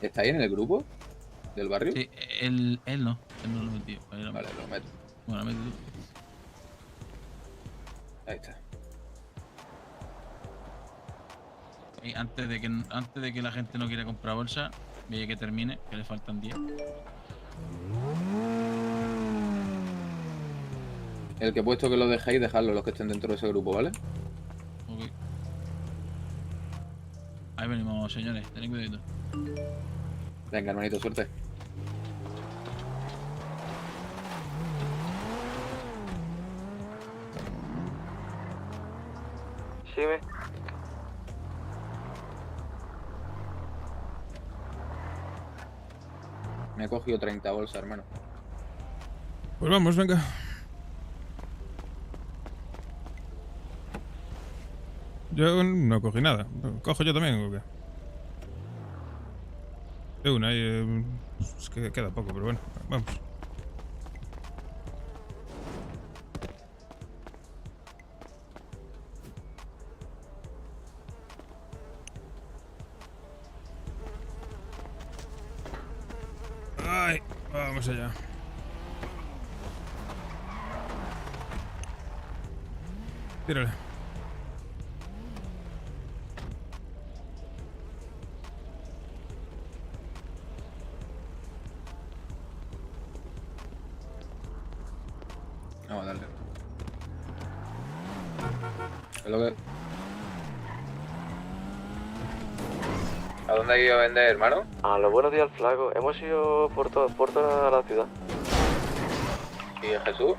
¿Está ahí en el grupo del barrio? Sí, él no lo metió. Vale, lo meto. Bueno, lo meto tú. Ahí está. Y antes de que la gente no quiera comprar bolsa, veía que termine, que le faltan 10. El que he puesto que lo dejéis, dejadlo los que estén dentro de ese grupo, ¿vale? Ok. venimos, señores. Tened cuidado. Venga, hermanito, suerte. Sígueme. Me he cogido 30 bolsas, hermano. Pues vamos, venga. Yo no cogí nada. ¿Cojo yo también o qué? De una, es que queda poco, pero bueno, vamos. Ay, vamos allá. Tírale. Vamos a darle. ¿Qué es lo que... ¿A dónde has ido a vender, hermano? A los buenos días, flaco. Hemos ido por toda la ciudad. ¿Y a Jesús?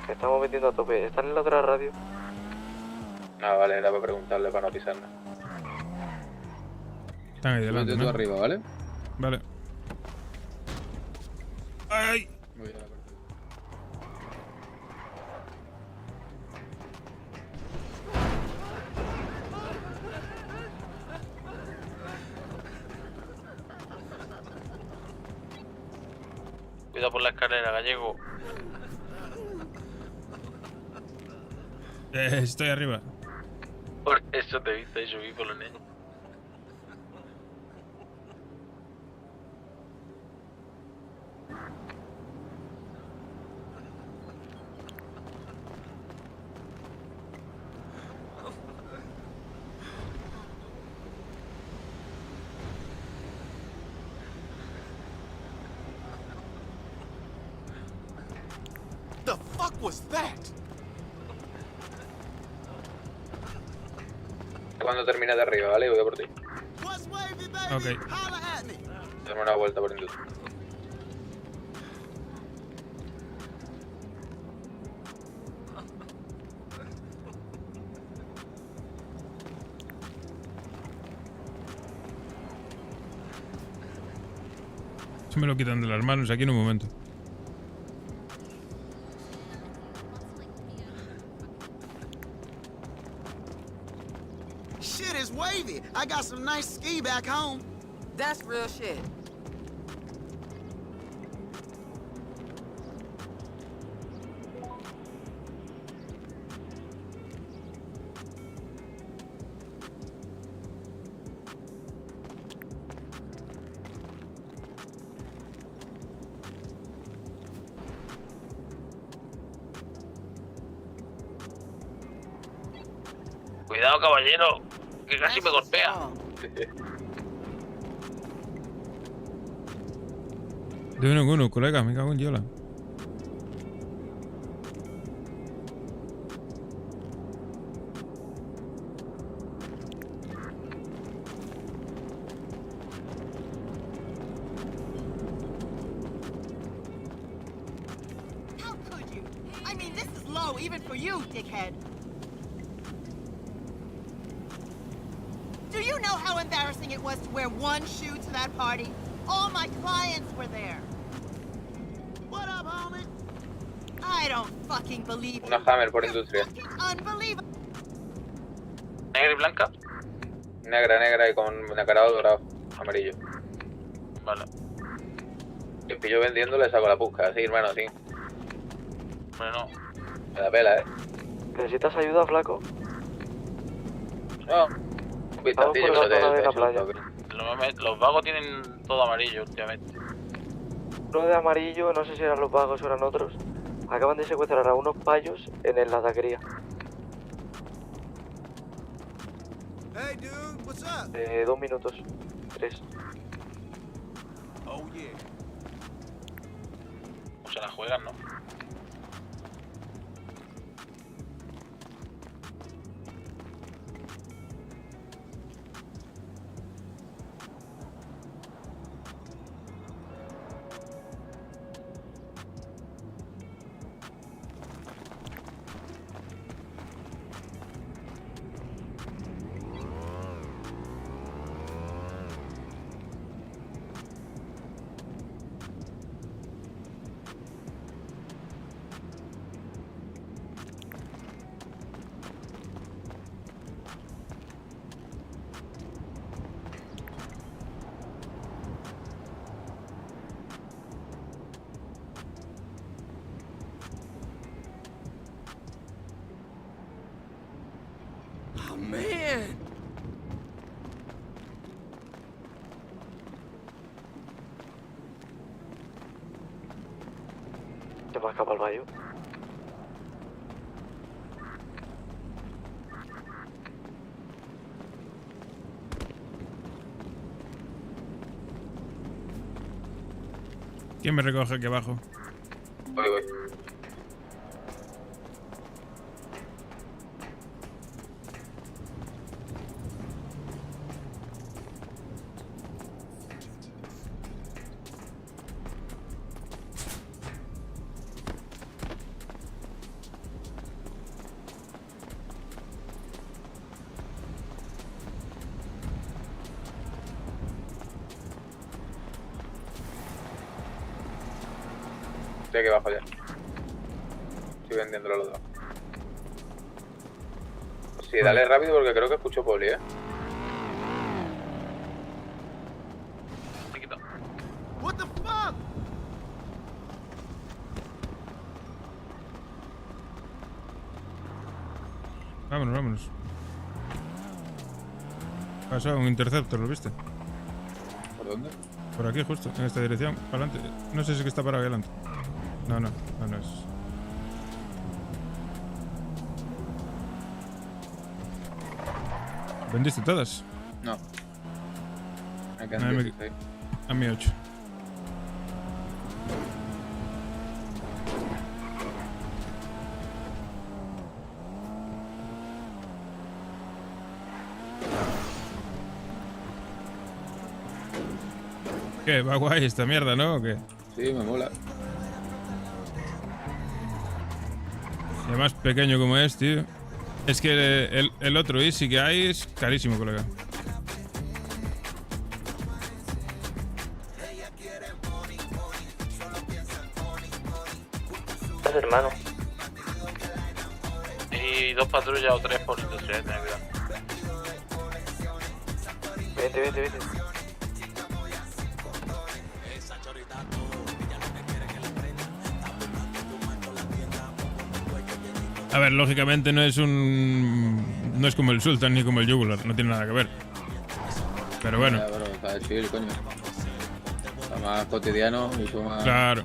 Que estamos vendiendo a tope. ¿Están en la otra radio? Ah, vale, era para preguntarle para no pisarla. Están ahí delante, Súbete tú ¿no? arriba, ¿vale? Vale. ¡Ay! Voy a la parte. Cuidado por la escalera, gallego. Estoy arriba. Por eso te viste y subí por los niños. The fuck was that? Cuando termine de arriba, ¿vale? Voy a por ti. Ok. Dame una vuelta por industria. Se me lo quitan de las manos aquí en un momento. Shit is wavy. I got some nice ski back home. That's real shit. Cuidado, caballero, que casi me golpea. De uno en uno, colega, me cago en Yola. How could you? I mean, this is low even for you, dickhead. Do you know how embarrassing it was to wear one shoe to that party? All my clients were there. What up, homie? I don't fucking believe Una Hammer por industria. Unbelievable. ¿Negra y blanca? Negra y con nacarado dorado. Amarillo. Vale. Si pillo vendiendo le saco la pusca. Sí, hermano, sí. Bueno. Me da pela, ¿Necesitas ayuda, flaco? No. Un vistacillo Vamos por la zona de la pero playa. Los vagos tienen todo amarillo últimamente. Uno de amarillo, no sé si eran los vagos o eran otros. Acaban de secuestrar a unos payos en la taquería. Hey, dude, what's up? 2 minutos. 3. Oh, yeah. O se la juegan, ¿no? man. ¿Te vas a escapar al baño? ¿Quién me recoge aquí abajo? Voy. Estoy aquí abajo ya. Estoy vendiéndolo los dos. Sí, dale rápido porque creo que escucho poli, What the fuck? Vámonos. Pasó un Interceptor, ¿lo viste? ¿Por dónde? Por aquí, justo, en esta dirección, para adelante. No sé si es que está parado ahí adelante. No es. ¿Vendiste todas? No. Me quedan 16. A mí 8. ¿Qué? Va guay esta mierda, ¿no? ¿O qué? Sí, me mola. Y además pequeño como es, tío. Es que el otro Easy que hay es carísimo, colega. ¿Estás, hermano? Y 2 patrullas o 3 por situación, ten cuidado. Vete. A ver, lógicamente no es como el Sultan ni como el Jugular, no tiene nada que ver. Pero bueno. Pero está chill, coño. Está más cotidiano, mucho más... Claro.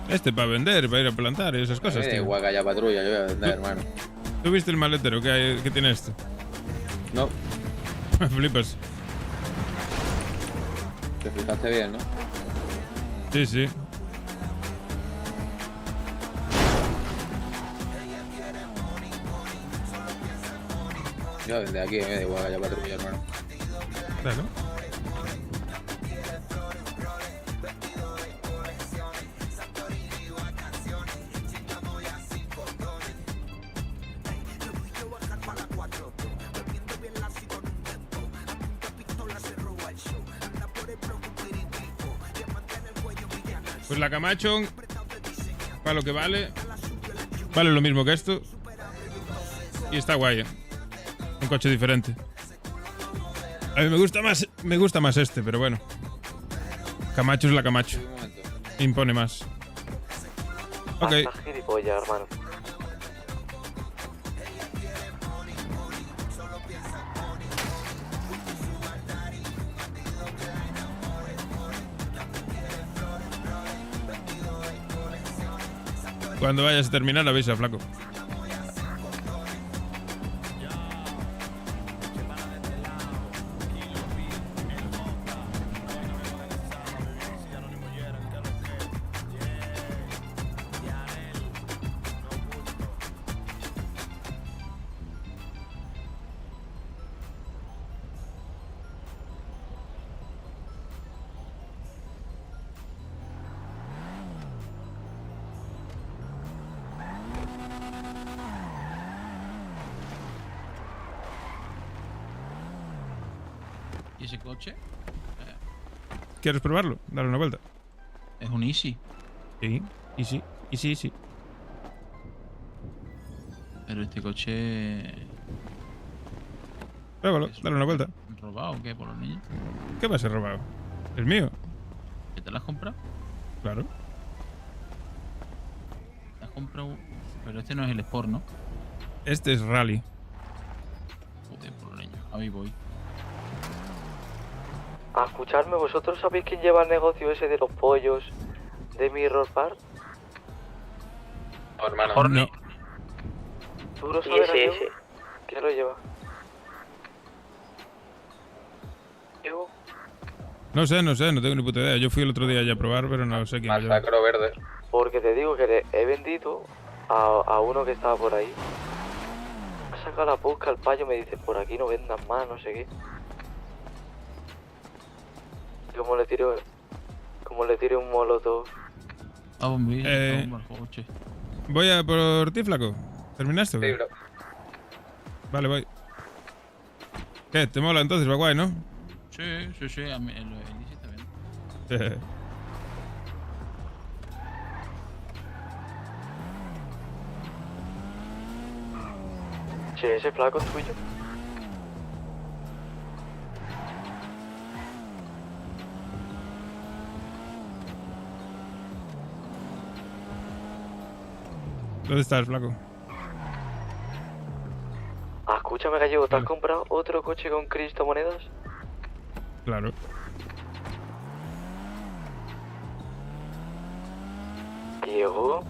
Este para vender, para ir a plantar y esas cosas, tío. Igual que haya patrulla, yo voy a vender, hermano. ¿Tú viste el maletero que tiene este? No. Me flipas. Te fijaste bien, ¿no? Sí. Yo desde aquí me da igual que haya patrulla, hermano. Claro. Pues la Camacho, para lo que vale lo mismo que esto. Y está guay, un coche diferente. A mí me gusta más este, pero bueno. Camacho es la Camacho. Impone más. Ok. Estás gilipollas, hermano. Cuando vayas a terminar, avisa, flaco. ¿Y ese coche? ¿Quieres probarlo? Dale una vuelta. Es un Easy. Sí, Easy. Pero este coche... Pruébalo, dale una vuelta. ¿Robado o qué por los niños? ¿Qué va a ser robado? ¿Es mío? ¿Que te lo has comprado? Claro. ¿Te has comprado Pero este no es el Sport, ¿no? Este es Rally. Joder, por niño. Ahí voy. A escucharme, ¿vosotros sabéis quién lleva el negocio ese de los pollos de Mirror Park? No, hermano. No. ¿Tú lo sabes, Sí. Diego? ¿Quién lo lleva? Diego. No sé, no tengo ni puta idea. Yo fui el otro día ya a probar, pero no sé quién lo lleva. Masacro verde. Porque te digo que le he vendido a uno que estaba por ahí. Ha sacado la pusca al payo, me dice, por aquí no vendan más, no sé qué. ¿Cómo le tiré un molotov? Ah, bombillo, Eh, bomba al coche. Voy a por ti, flaco. ¿Terminaste? o qué? Sí, bro. Vale, voy. ¿Qué? ¿Te mola entonces? Va guay, ¿no? Sí, a mí el Easy está bien. Che, ese flaco es tuyo. ¿Dónde estás, flaco? Ah, escúchame, gallego, ¿te has comprado otro coche con criptomonedas? Claro. Diego.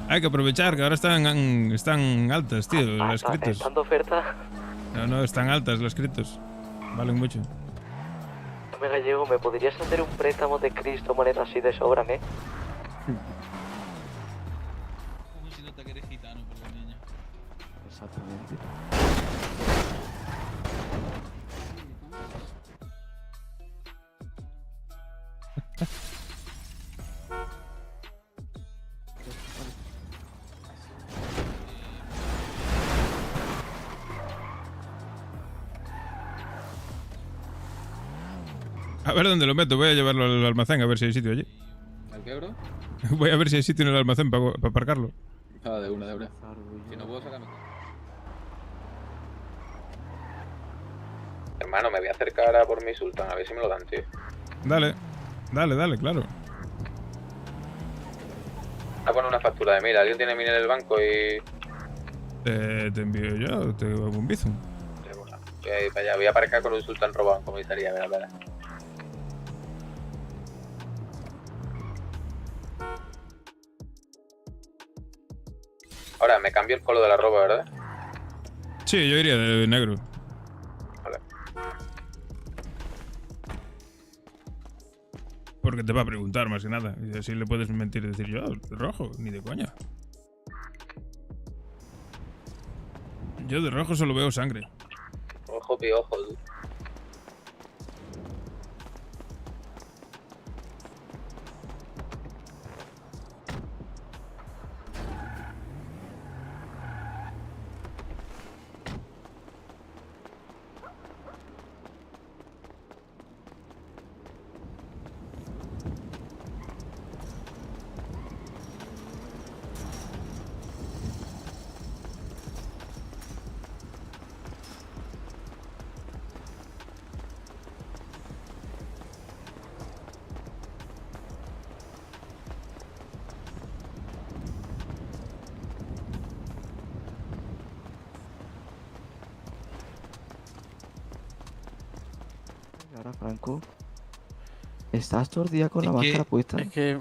Hay que aprovechar que ahora están altas, tío, las criptos. ¿Están de oferta? No, están altas las criptos. Valen mucho. Dame, gallego, ¿me podrías hacer un préstamo de criptomonedas así de sobra, Como si nota que eres gitano, pero niña. Exactamente. A ver dónde lo meto. Voy a llevarlo al almacén a ver si hay sitio allí. ¿El qué, bro? Voy a ver si hay sitio en el almacén para aparcarlo. Ah, de una. Si no puedo sacarme. Hermano, me voy a acercar a por mi sultán, a ver si me lo dan, tío. Dale, claro. Voy a poner una factura de mira. Alguien tiene mira en el banco y... Te envío yo, te hago un bizum. Voy a ir para allá. Voy a aparcar con un sultán robado en comisaría, a ver. Ahora, me cambio el color de la ropa, ¿verdad? Sí, yo iría de negro. Vale. Porque te va a preguntar más que nada. Y así le puedes mentir y decir yo, de rojo, ni de coña. Yo de rojo solo veo sangre. Ojo, piojo, tú. Ahora, Franco, estás todo el día con la Es que- máscara puesta. Es que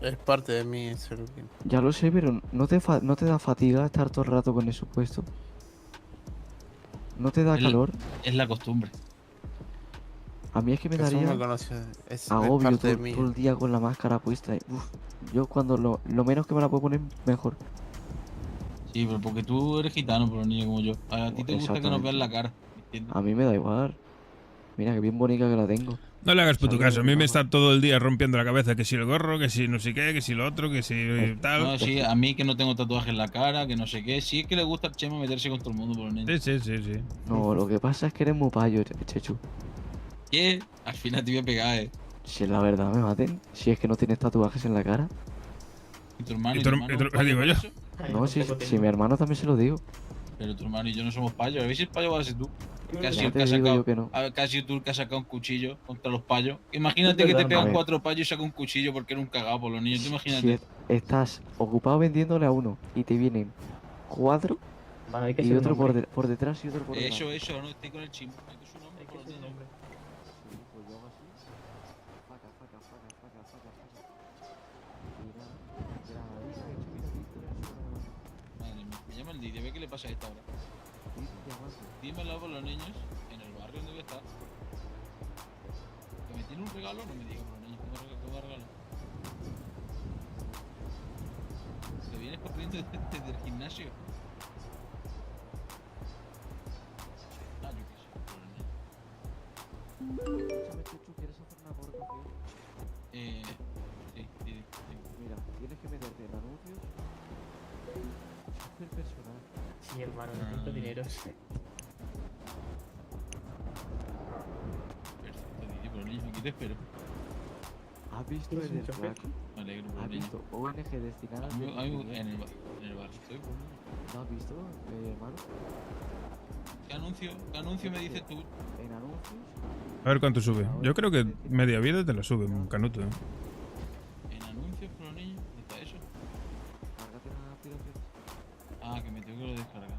es parte de mí ser bien. Ya lo sé, pero ¿no te da fatiga estar todo el rato con eso puesto? ¿No te da calor? Es la costumbre. A mí es que me Eso daría me conoce, es agobio parte de todo, mí. todo el día con la máscara puesta. Uf, yo cuando lo menos que me la puedo poner, mejor. Sí, pero porque tú eres gitano, pero niño como yo. A ti te gusta que nos vean la cara. ¿Entiendes? A mí me da igual. Mira, qué bien bonita que la tengo. No le hagas puto Sale caso. A de mí me la está todo el día rompiendo la cabeza que si el gorro, que si no sé qué, que si lo otro, que si tal. No, sí, a mí que no tengo tatuaje en la cara, que no sé qué. Sí es que le gusta al Chema meterse con todo el mundo por los niños. Sí. No, lo que pasa es que eres muy payo, Chechu. ¿Qué? Al final te voy a pegar, Si es la verdad, me maten. Si es que no tienes tatuajes en la cara. ¿Y tu hermano? ¿Y tu digo yo? No, si mi hermano también se lo digo. Pero tu hermano y yo no somos payos. A ver si el payo va a ser tú. Casi Ya el te que ha digo sacado. yo que no. A ver, casi tú el que ha sacado un cuchillo contra los payos. Imagínate Es que te verdad, pegan ¿no? 4 payos y saca un cuchillo porque era un cagado por los niños. Tú Si imagínate. estás ocupado vendiéndole a uno y te vienen 4 Bueno, hay que y ser un otro hombre. por detrás y otro por delante. Eso, no estoy con el chimbo. Hay que ser un hombre por los niños. Sí, pues yo hago así. Faca, faca, faca, faca, faca, faca. Y nada, granadina, he hecho mira, Víctor, Madre mía, me llama el Didi, a ver qué le pasa a esta hora. llamando. Dímelo por los niños en el barrio donde voy a estar. Que me tiene un regalo, no me digas por los niños que me va a regalar. Te vienes corriendo desde el gimnasio. Ah, yo qué sé, por los niños. Escúchame, Chuchu, ¿quieres hacer una corta? Sí. Mira, tienes que meterte en anuncios. Hacer personal. Sí, hermano, necesito dinero. Perfecto, Didi, por los niños, aquí te espero. ¿Has visto ¿Tienes en un el chofer? Slack? Me alegro por ¿Has los niños. visto ONG destinadas A mí, de en el bar estoy por los niños. ¿No has visto, hermano? ¿Qué anuncio me dices tú? En anuncios. A ver cuánto sube. Yo creo que media vida te la sube, un canuto. ¿En anuncios por los niños? ¿Dónde está eso? Cárgate las aplicaciones. Ah, que me tengo que lo descargar.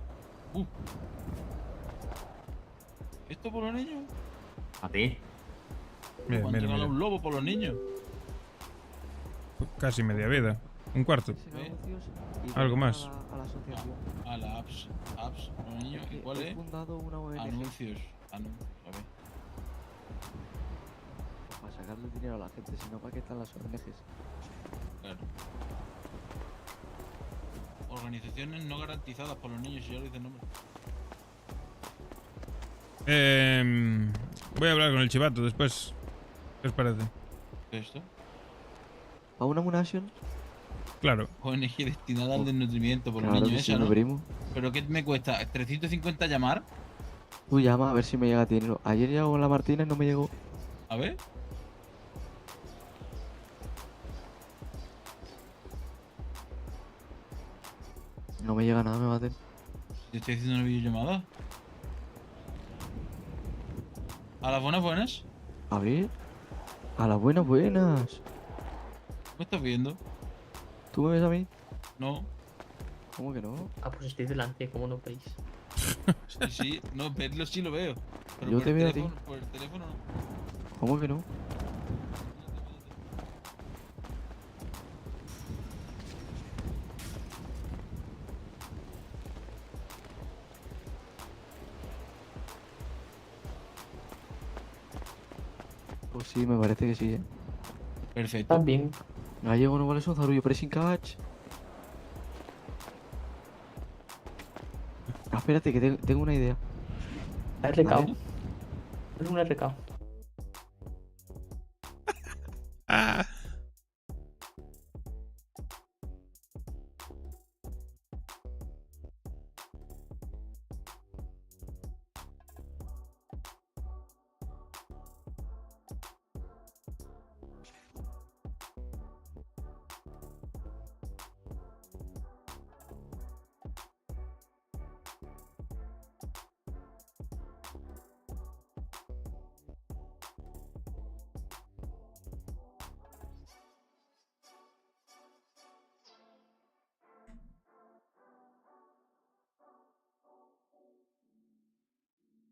¿Esto por los niños? A ti. Mira, ¿Cuánto mira, gana mira. un lobo por los niños? Casi media vida. Un cuarto. ¿Eh? Algo más. A la asociación. Ah, la apps. Apps por los niños. ¿Y cuál He es? fundado una ONG. Anuncios. Anuncios, a ver. Para sacarle dinero a la gente, si no, ¿para qué están las ONGs? Claro. Organizaciones no garantizadas por los niños, si ya lo dice el nombre. Voy a hablar con el chivato después. ¿Qué os parece? ¿Qué es esto? ¿A una Munation? Claro. ONG destinada al desnutrimiento por los Claro niños, que sí, esa, mi ¿no? primo. ¿Pero qué me cuesta? ¿350 llamar? Tú llama a ver si me llega dinero. Ayer llegó con la Martina y no me llegó. A ver. No me llega nada, me maten. Te estoy haciendo una videollamada. ¿A las buenas? A ver. A las buenas, buenas. ¿Me estás viendo? ¿Tú me ves a mí? No. ¿Cómo que no? Ah, pues estoy delante, ¿cómo no veis? Sí, no, verlo sí lo veo. Pero Yo por te el veo a ti. teléfono, por el teléfono no. ¿Cómo que no? Pues sí, me parece que sí, ¿eh? Perfecto. También. Gallego no vale son zarullo, pressing catch. Ah, espérate, que tengo una idea. RK. A ver. Es un RK. Ah.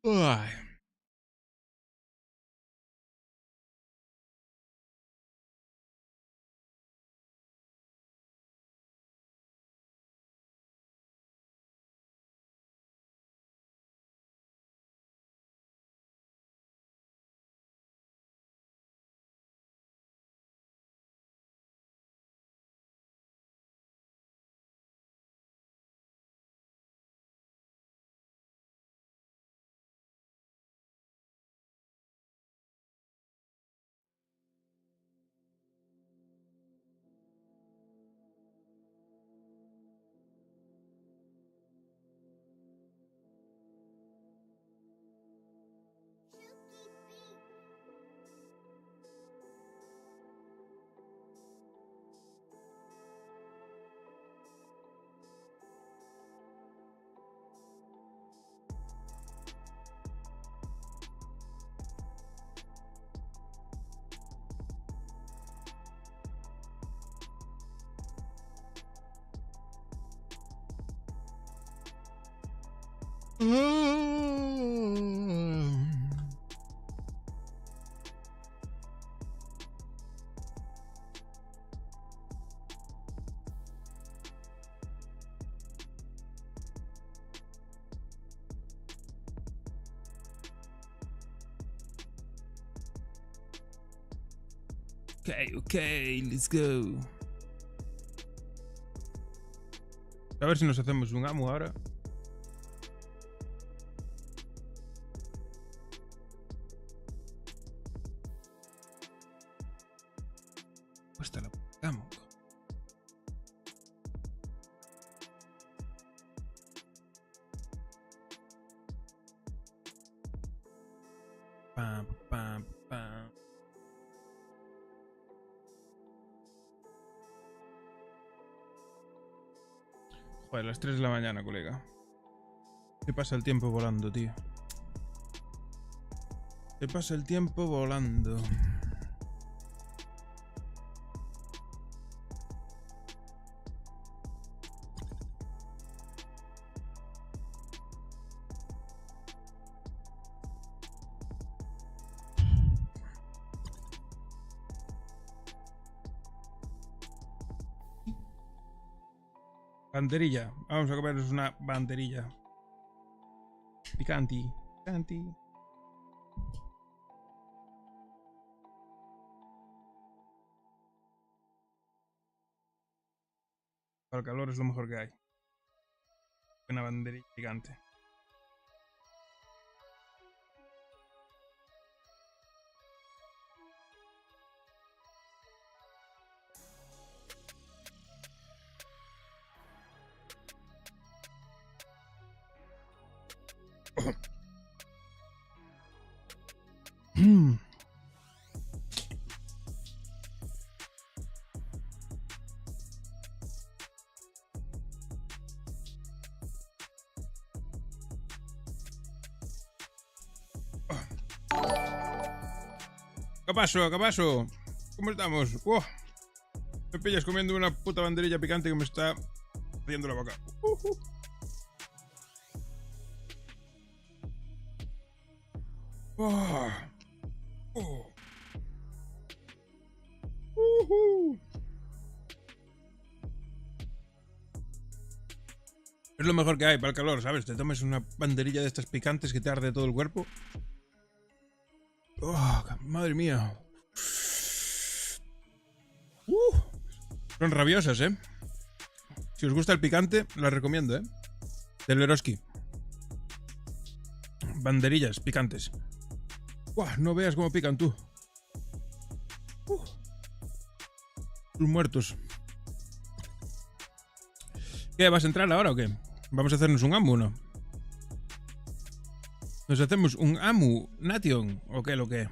Ay. Ok, let's go. A ver si nos hacemos un amo ahora. Cuesta la amo. Pam, pam, pam. Joder, las 3 de la mañana, colega. ¿Qué pasa el tiempo volando, tío? ¿Qué pasa el tiempo volando? Banderilla. Vamos a comernos una banderilla. Picanti. Picanti. Para el calor es lo mejor que hay. Una banderilla gigante. ¿Qué pasó? ¿Qué pasó? ¿Cómo estamos? Me pillas comiendo una puta banderilla picante que me está haciendo la boca. Es lo mejor que hay para el calor, ¿sabes? Te tomes una banderilla de estas picantes que te arde todo el cuerpo. Madre mía. Son rabiosas, ¿eh? Si os gusta el picante, las recomiendo, ¿eh? Del Leroski. Banderillas picantes. No veas cómo pican tú. Los muertos. ¿Qué? ¿Vas a entrar ahora o qué? ¿Vamos a hacernos un amu o no? ¿Nos hacemos un amu nation o qué lo que?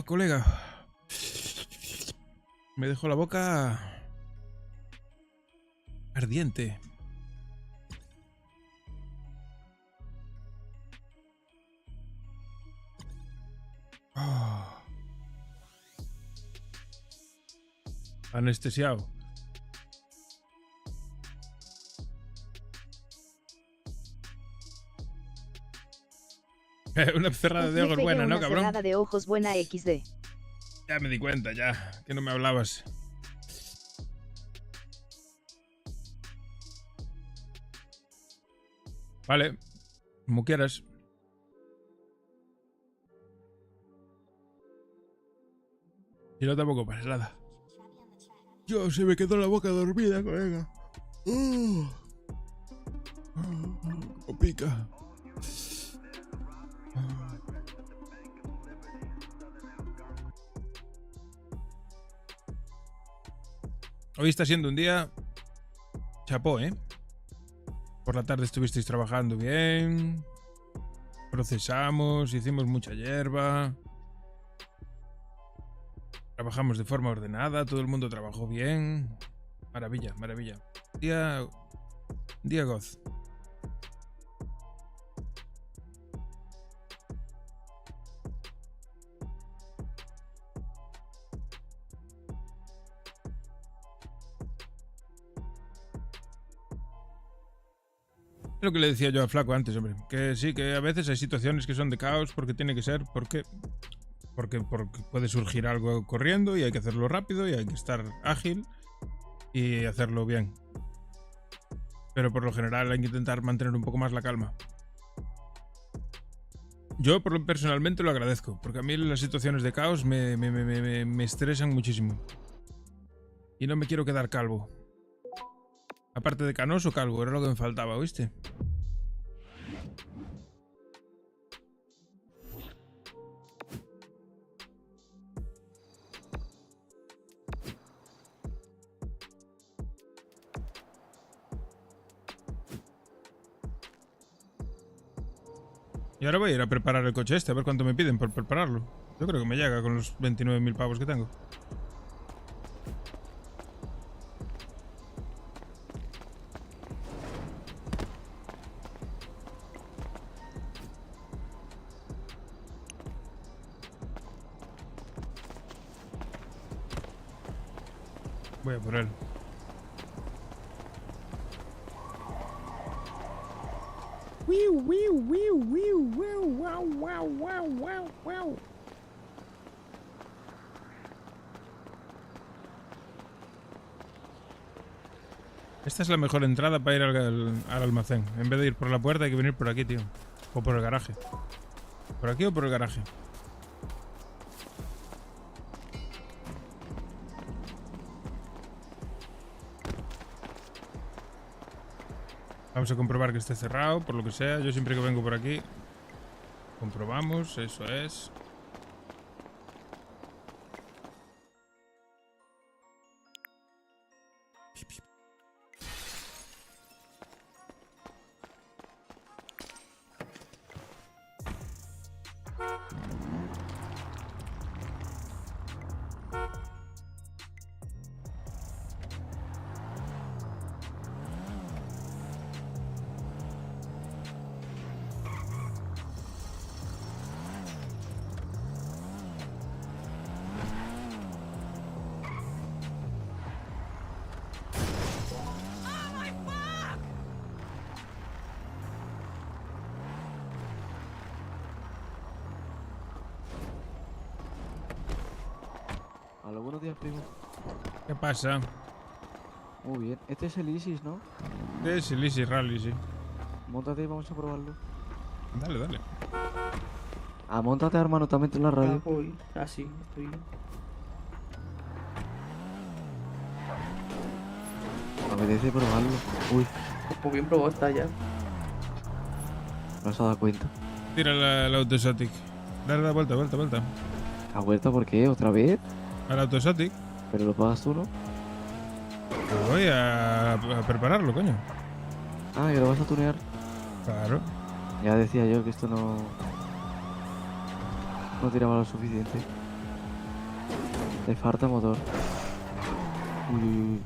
Colega. Me dejó la boca ardiente. Anestesiado. Una cerrada de ojos buena, ¿no, cabrón? Una cerrada de ojos buena XD. Ya me di cuenta, ya, que no me hablabas. Vale, como quieras. Y no tampoco pasa nada. Yo se me quedó la boca dormida, colega. O pica. Hoy está siendo un día chapó, ¿eh? Por la tarde estuvisteis trabajando bien. Procesamos, hicimos mucha hierba. Trabajamos de forma ordenada, todo el mundo trabajó bien. Maravilla, maravilla. Día goz. Lo que le decía yo a Flaco antes, hombre. Que sí, que a veces hay situaciones que son de caos porque tiene que ser, porque puede surgir algo corriendo y hay que hacerlo rápido y hay que estar ágil y hacerlo bien. Pero por lo general hay que intentar mantener un poco más la calma. Yo personalmente lo agradezco, porque a mí las situaciones de caos me estresan muchísimo. Y no me quiero quedar calvo. Aparte de canoso, calvo, era lo que me faltaba, ¿oíste? Y ahora voy a ir a preparar el coche este, a ver cuánto me piden por prepararlo. Yo creo que me llega con los 29.000 pavos que tengo. Voy a por él. Wiu, wiu, wiu, wiu, wiu, wow, wow, wow, wow, wow. Esta es la mejor entrada para ir al almacén. En vez de ir por la puerta hay que venir por aquí, tío. O por el garaje. ¿Por aquí o por el garaje? Vamos a comprobar que esté cerrado, por lo que sea. Yo siempre que vengo por aquí comprobamos, eso es. Hola, buenos días, primo. ¿Qué pasa? Muy bien. Este es el Isis, ¿no? Es el Easy Rally, sí. Móntate y vamos a probarlo. Dale, dale. Ah, móntate, hermano, también en la radio. Voy. Ah, sí, estoy. Me apetece probarlo. Uy, Pues bien probado está ya. no se ha dado cuenta. Tira la autosotic. Dale, vuelta. ¿Ha vuelto por qué? ¿Otra vez? Al autosotic. ¿Pero lo pagas tú, no? Pues voy a prepararlo, coño. Ah, que lo vas a tunear. Claro. Ya decía yo que esto no tiraba lo suficiente. Le falta motor. Uy, uy, uy.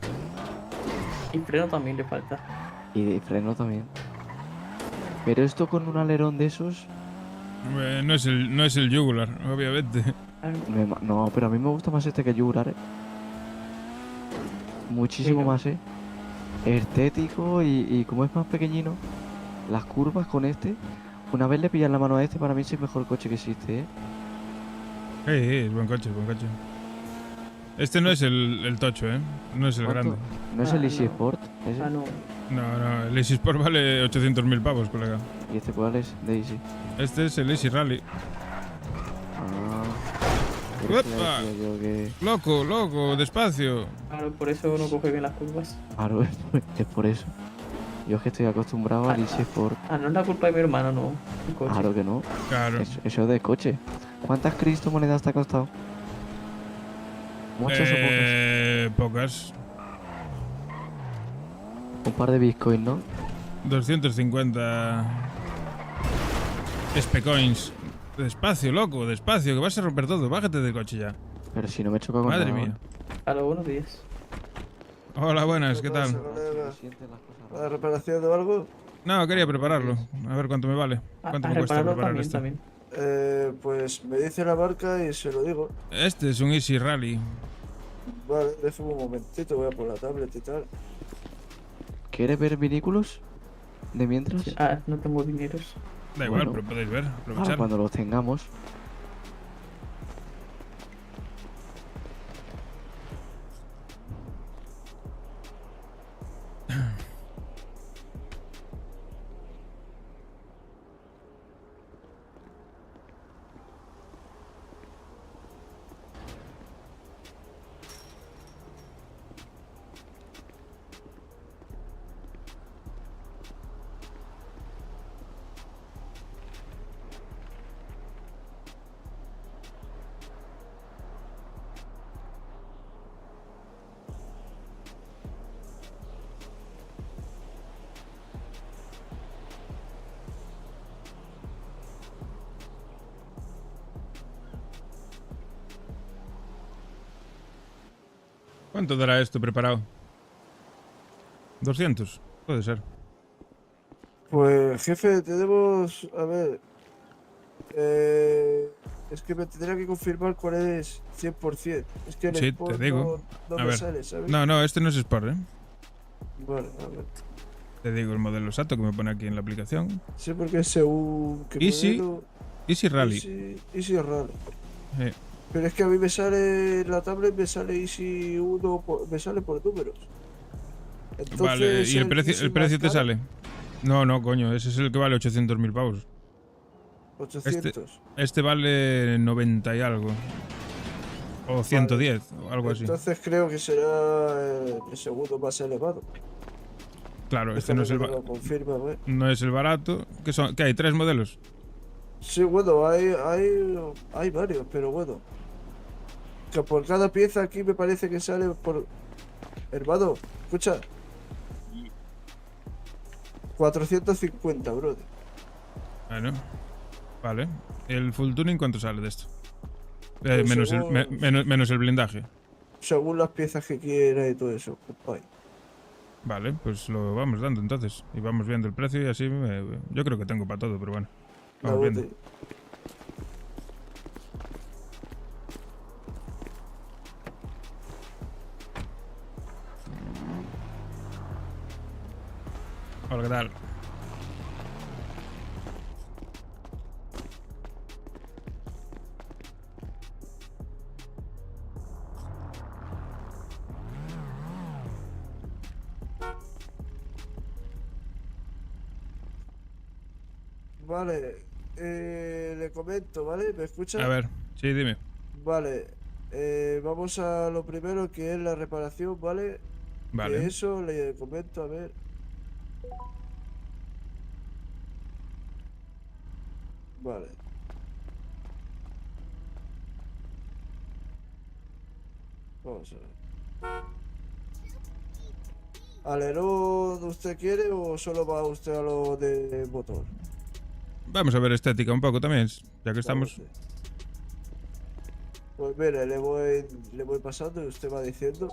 Y freno también le falta. Y de freno también. Pero esto con un alerón de esos... No es el Jugular, obviamente. No, pero a mí me gusta más este que el Jugular, ¿eh? Muchísimo más, ¿eh? Estético y como es más pequeñino, las curvas con este... Una vez le pillas la mano a este, para mí es el mejor coche que existe, ¿eh? Es buen coche. Este no es el tocho, ¿eh? No es el ¿Cuánto? grande. ¿No es el Easy Sport? ¿Ese? no. No, el Easy Sport vale 800.000 pavos, colega. ¿Y este cuál es? De Easy. Este es el Easy Rally. Pero es que ¡Uepa! ya decía yo que... Loco, despacio. Claro, por eso no coge bien las curvas. Claro, es por eso. Yo es que estoy acostumbrado al Easy Sport. Ah, no es la culpa de mi hermano, no. El coche. Claro que no. Claro. Eso es de coche. ¿Cuántas criptomonedas te ha costado? ¿Muchas o pocas? Un par de bitcoins, ¿no? 250 Specoins. Despacio, loco, despacio, que vas a romper todo. Bájate del coche ya. Pero si no me choca con Madre nada. mía. Hola, buenos días. Hola, buenas, ¿qué tal? ¿La reparación o algo? No, quería prepararlo. A ver cuánto me vale. ¿Cuánto me cuesta preparar esto? Pues me dice la marca y se lo digo. Este es un Easy Rally. Vale, déjame un momentito, voy a por la tablet y tal. ¿Quieres ver vehículos? ¿De mientras? Sí, no tengo dineros. Da igual, Bueno, pero podéis ver, Ahora aprovechar. cuando los tengamos. ¿Cuánto dará esto preparado? 200, puede ser. Pues, jefe, tenemos. A ver. Es que me tendría que confirmar cuál es 100%. Es que el Sí, Sport te digo. no A me ver. sale, ¿sabes? No, este no es Sport, ¿eh? Vale, a ver. Te digo el modelo exacto que me pone aquí en la aplicación. Sí, porque es según. ¿Qué Easy, modelo? Easy Rally. Easy Rally. Sí. Pero es que a mí me sale. La tablet me sale Easy 1. Me sale por números. Entonces, Vale, ¿y el precio, Easy el precio más te caro, sale? No, coño, ese es el que vale 800.000 pavos. 800. Este vale 90 y algo. O 110, o algo así. Entonces creo que será el segundo más elevado. Claro, este no es el, Déjame que lo confirme, a ver. no es el barato. ¿Qué hay? ¿3 modelos? Sí, bueno, hay varios, pero bueno. Que por cada pieza aquí me parece que sale por. Hermano, escucha. 450, brother. Bueno, vale. ¿El full tuning cuánto sale de esto? Pues Menos el blindaje. Según las piezas que quiera y todo eso, compadre. Vale, pues lo vamos dando entonces. Y vamos viendo el precio y así. Yo creo que tengo para todo, pero bueno. Vamos viendo. Hola, ¿qué tal? Vale, le comento, ¿vale? ¿Me escucha? A ver, sí, dime. Vale, vamos a lo primero que es la reparación, ¿vale? Vale. Que eso le comento, a ver. Vale. Vamos a ver. ¿Alerón usted quiere o solo va usted a lo de motor? Vamos a ver estética un poco también, ya que estamos. Pues mire, le voy pasando y usted va diciendo.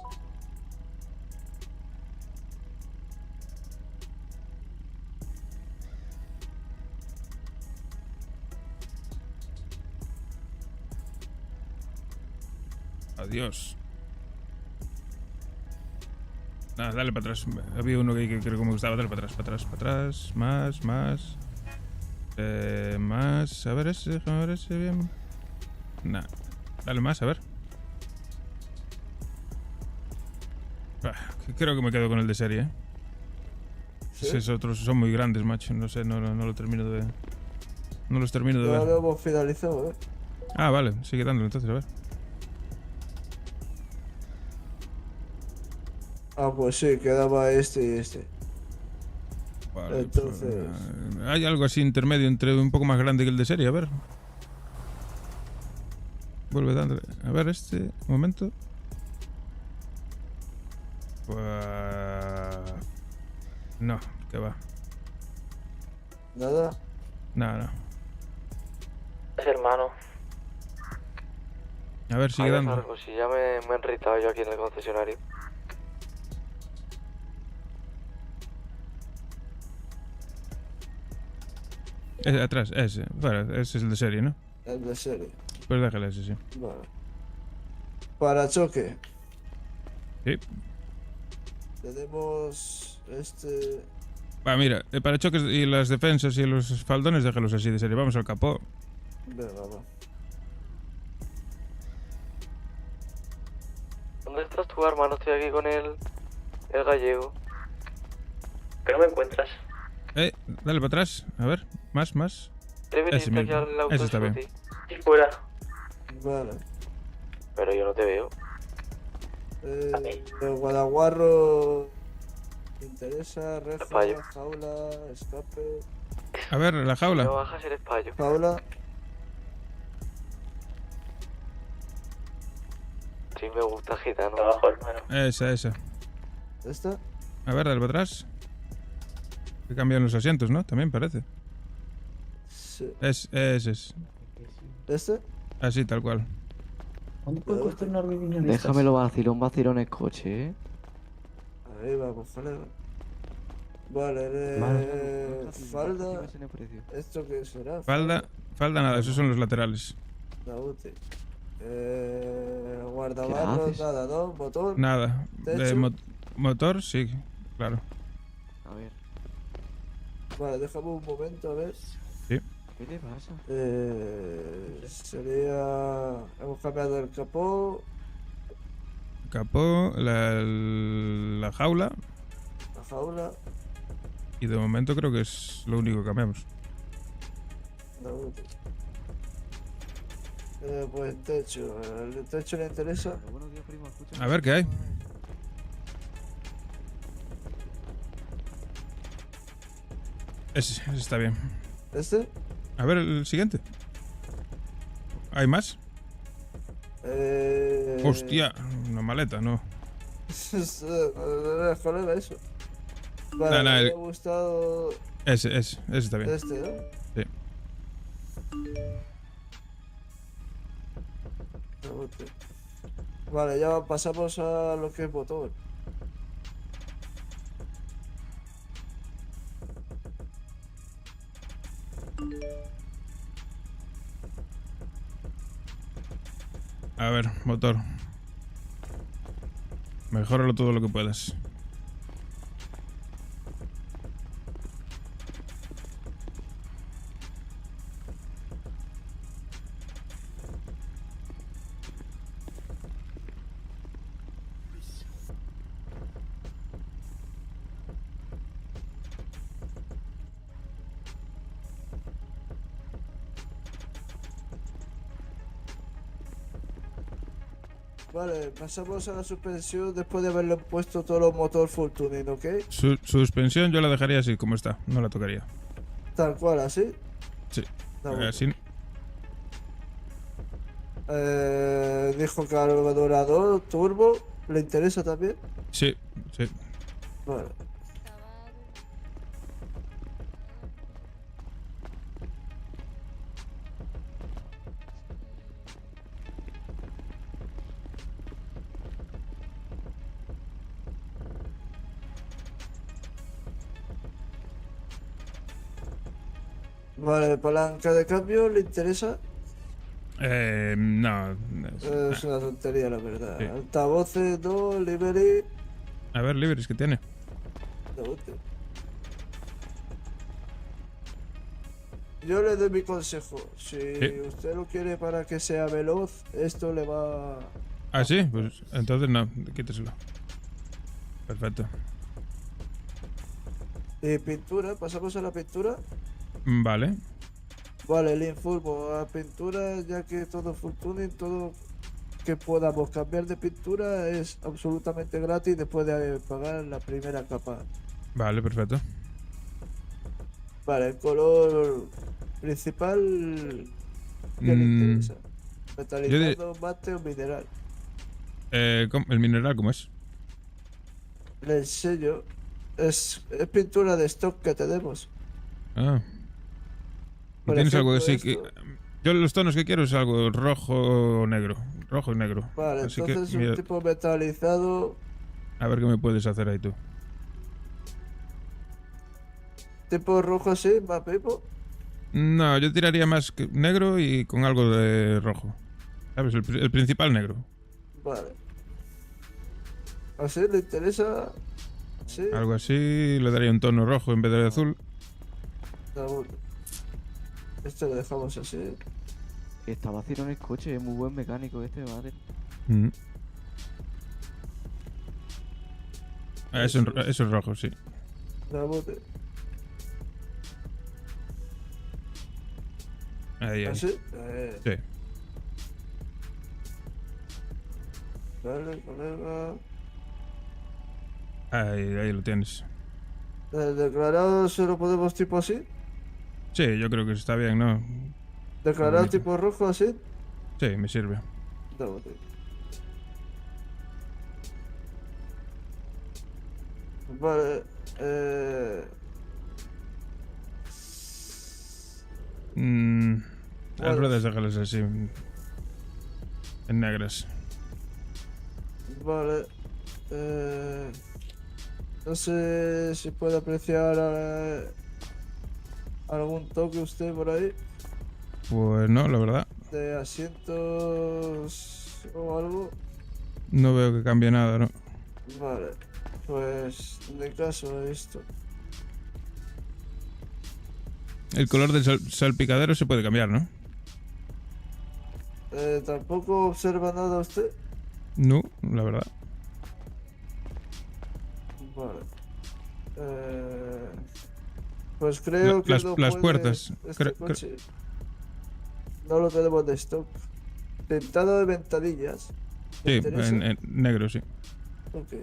Adiós. Nada, dale para atrás. Había uno que creo que me gustaba. Dale para atrás, para atrás, para atrás. Más. Más. A ver ese, déjame ver ese bien. Nah. Dale más, a ver. Creo que me quedo con el de serie, ¿eh? ¿Sí? Esos otros son muy grandes, macho. No sé, no lo termino de... No los termino de Ya ver. lo hemos finalizado, ¿eh? Ah, vale. Sigue dándolo entonces, a ver. Ah, pues sí, quedaba este y este. Vale, Entonces... hay algo así intermedio entre un poco más grande que el de serie, a ver. Vuelve dándole. A ver este. Un momento. No, que va. ¿Nada? Nada. Hermano. A ver, sigue Hagas dando. algo, si ya me he enritado yo aquí en el concesionario. Ese, atrás, ese. Bueno, ese es el de serie, ¿no? El de serie. Pues déjale ese, sí. Vale. Para choque. Sí. Tenemos este... Va, mira, el parachoques y las defensas y los faldones déjalos así de serie. Vamos al capó. Venga, va. ¿Dónde estás tú, hermano? Estoy aquí con el gallego. ¿Que no me encuentras? Dale para atrás. A ver, más. ¿Te viniste aquí mismo. al auto Ese está bien. Y fuera. Vale. Pero yo no te veo. El Guadaguarro. ¿Te interesa? Refa, Payo. jaula, escape. A ver, la jaula. No bajas, eres payo. Jaula. Sí, me gusta gitano. Abajo, hermano. Esa. ¿Esta? A ver, dale para atrás. Que cambian los asientos, ¿no? También parece. Sí. Ese es. ¿Este? Así, tal cual. ¿Dónde puede costar una ruedilla de Déjamelo vacilón el coche, ¿eh? Ahí vamos, colega. Vale, falda. ¿Esto qué será? Falda nada, esos son los laterales. La útil. Guardabarros, haces? nada, ¿no? Motor. Nada. ¿Techo? Motor, sí, claro. A ver. Vale, déjame un momento, a ver. Sí. ¿Qué te pasa? Sería... Hemos cambiado el capó. Capó, la jaula. La jaula. Y de momento creo que es lo único que cambiamos. La útil. Pues techo. ¿El techo le interesa? A ver qué hay. Ese está bien. ¿Este? A ver el siguiente. ¿Hay más? Hostia, una maleta, no. Colega, eso. Vale, me ha gustado... Ese está bien. Este, ¿no? Sí. Vale, ya pasamos a lo que es motor. A ver, motor. Mejóralo todo lo que puedas. Vale, pasamos a la suspensión después de haberle puesto todos los motores full tuning, ¿ok? Suspensión yo la dejaría así como está, no la tocaría. Tal cual, ¿así? Sí. Da bueno. Así. Dijo que carburador turbo, ¿le interesa también? Sí. Vale. Vale, palanca de cambio, ¿le interesa? No. Es una tontería, la verdad. Sí. Altavoces, no, livery. A ver, Liberis, ¿qué tiene? Yo le doy mi consejo. Si usted lo quiere para que sea veloz, esto le va... Ah, sí, pues entonces no, quíteselo. Perfecto. Y pintura, pasamos a la pintura. Vale. Vale, le informo a pintura, ya que todo full tuning, todo que podamos cambiar de pintura es absolutamente gratis después de pagar la primera capa. Vale, perfecto. Vale, el color principal, ¿qué le interesa? Metalizado, mate o mineral. ¿El mineral cómo es? Le enseño. Es pintura de stock que tenemos. Ah. Por ¿Tienes algo ejemplo, así que...? esto. Yo los tonos que quiero es algo rojo o negro. Rojo y negro. Vale, Así entonces que, un mira, tipo metalizado. a ver qué me puedes hacer ahí tú. Tipo rojo así, más pipo. No, yo tiraría más negro y con algo de rojo. ¿Sabes? El principal negro. Vale. ¿Así le interesa? ¿Sí? Algo así, le daría un tono rojo en vez de azul. Este lo dejamos así. Está vacío en el coche, es muy buen mecánico este, madre. Eso es rojo, sí. Ahí, ahí. ¿Así? Sí. Vale, colega. Ahí lo tienes. ¿El declarado se lo podemos tipo así? Sí, yo creo que está bien, ¿no? ¿Declarado Bonito. tipo rojo así? Sí, me sirve. Vale, Las Vale. ruedas déjalas así. En negras. vale. No sé si puede apreciar algún toque usted por ahí Pues no, la verdad. de asientos o algo. No veo que cambie nada, ¿no? Vale, pues de caso esto. El color del salpicadero se puede cambiar, ¿no? ¿Tampoco observa nada usted? No, la verdad. Vale. Pues creo que Las no puede puertas. este coche. No lo tenemos de stock. Pintado de ventanillas. ¿Te Sí, interesa? en negro, sí. Ok.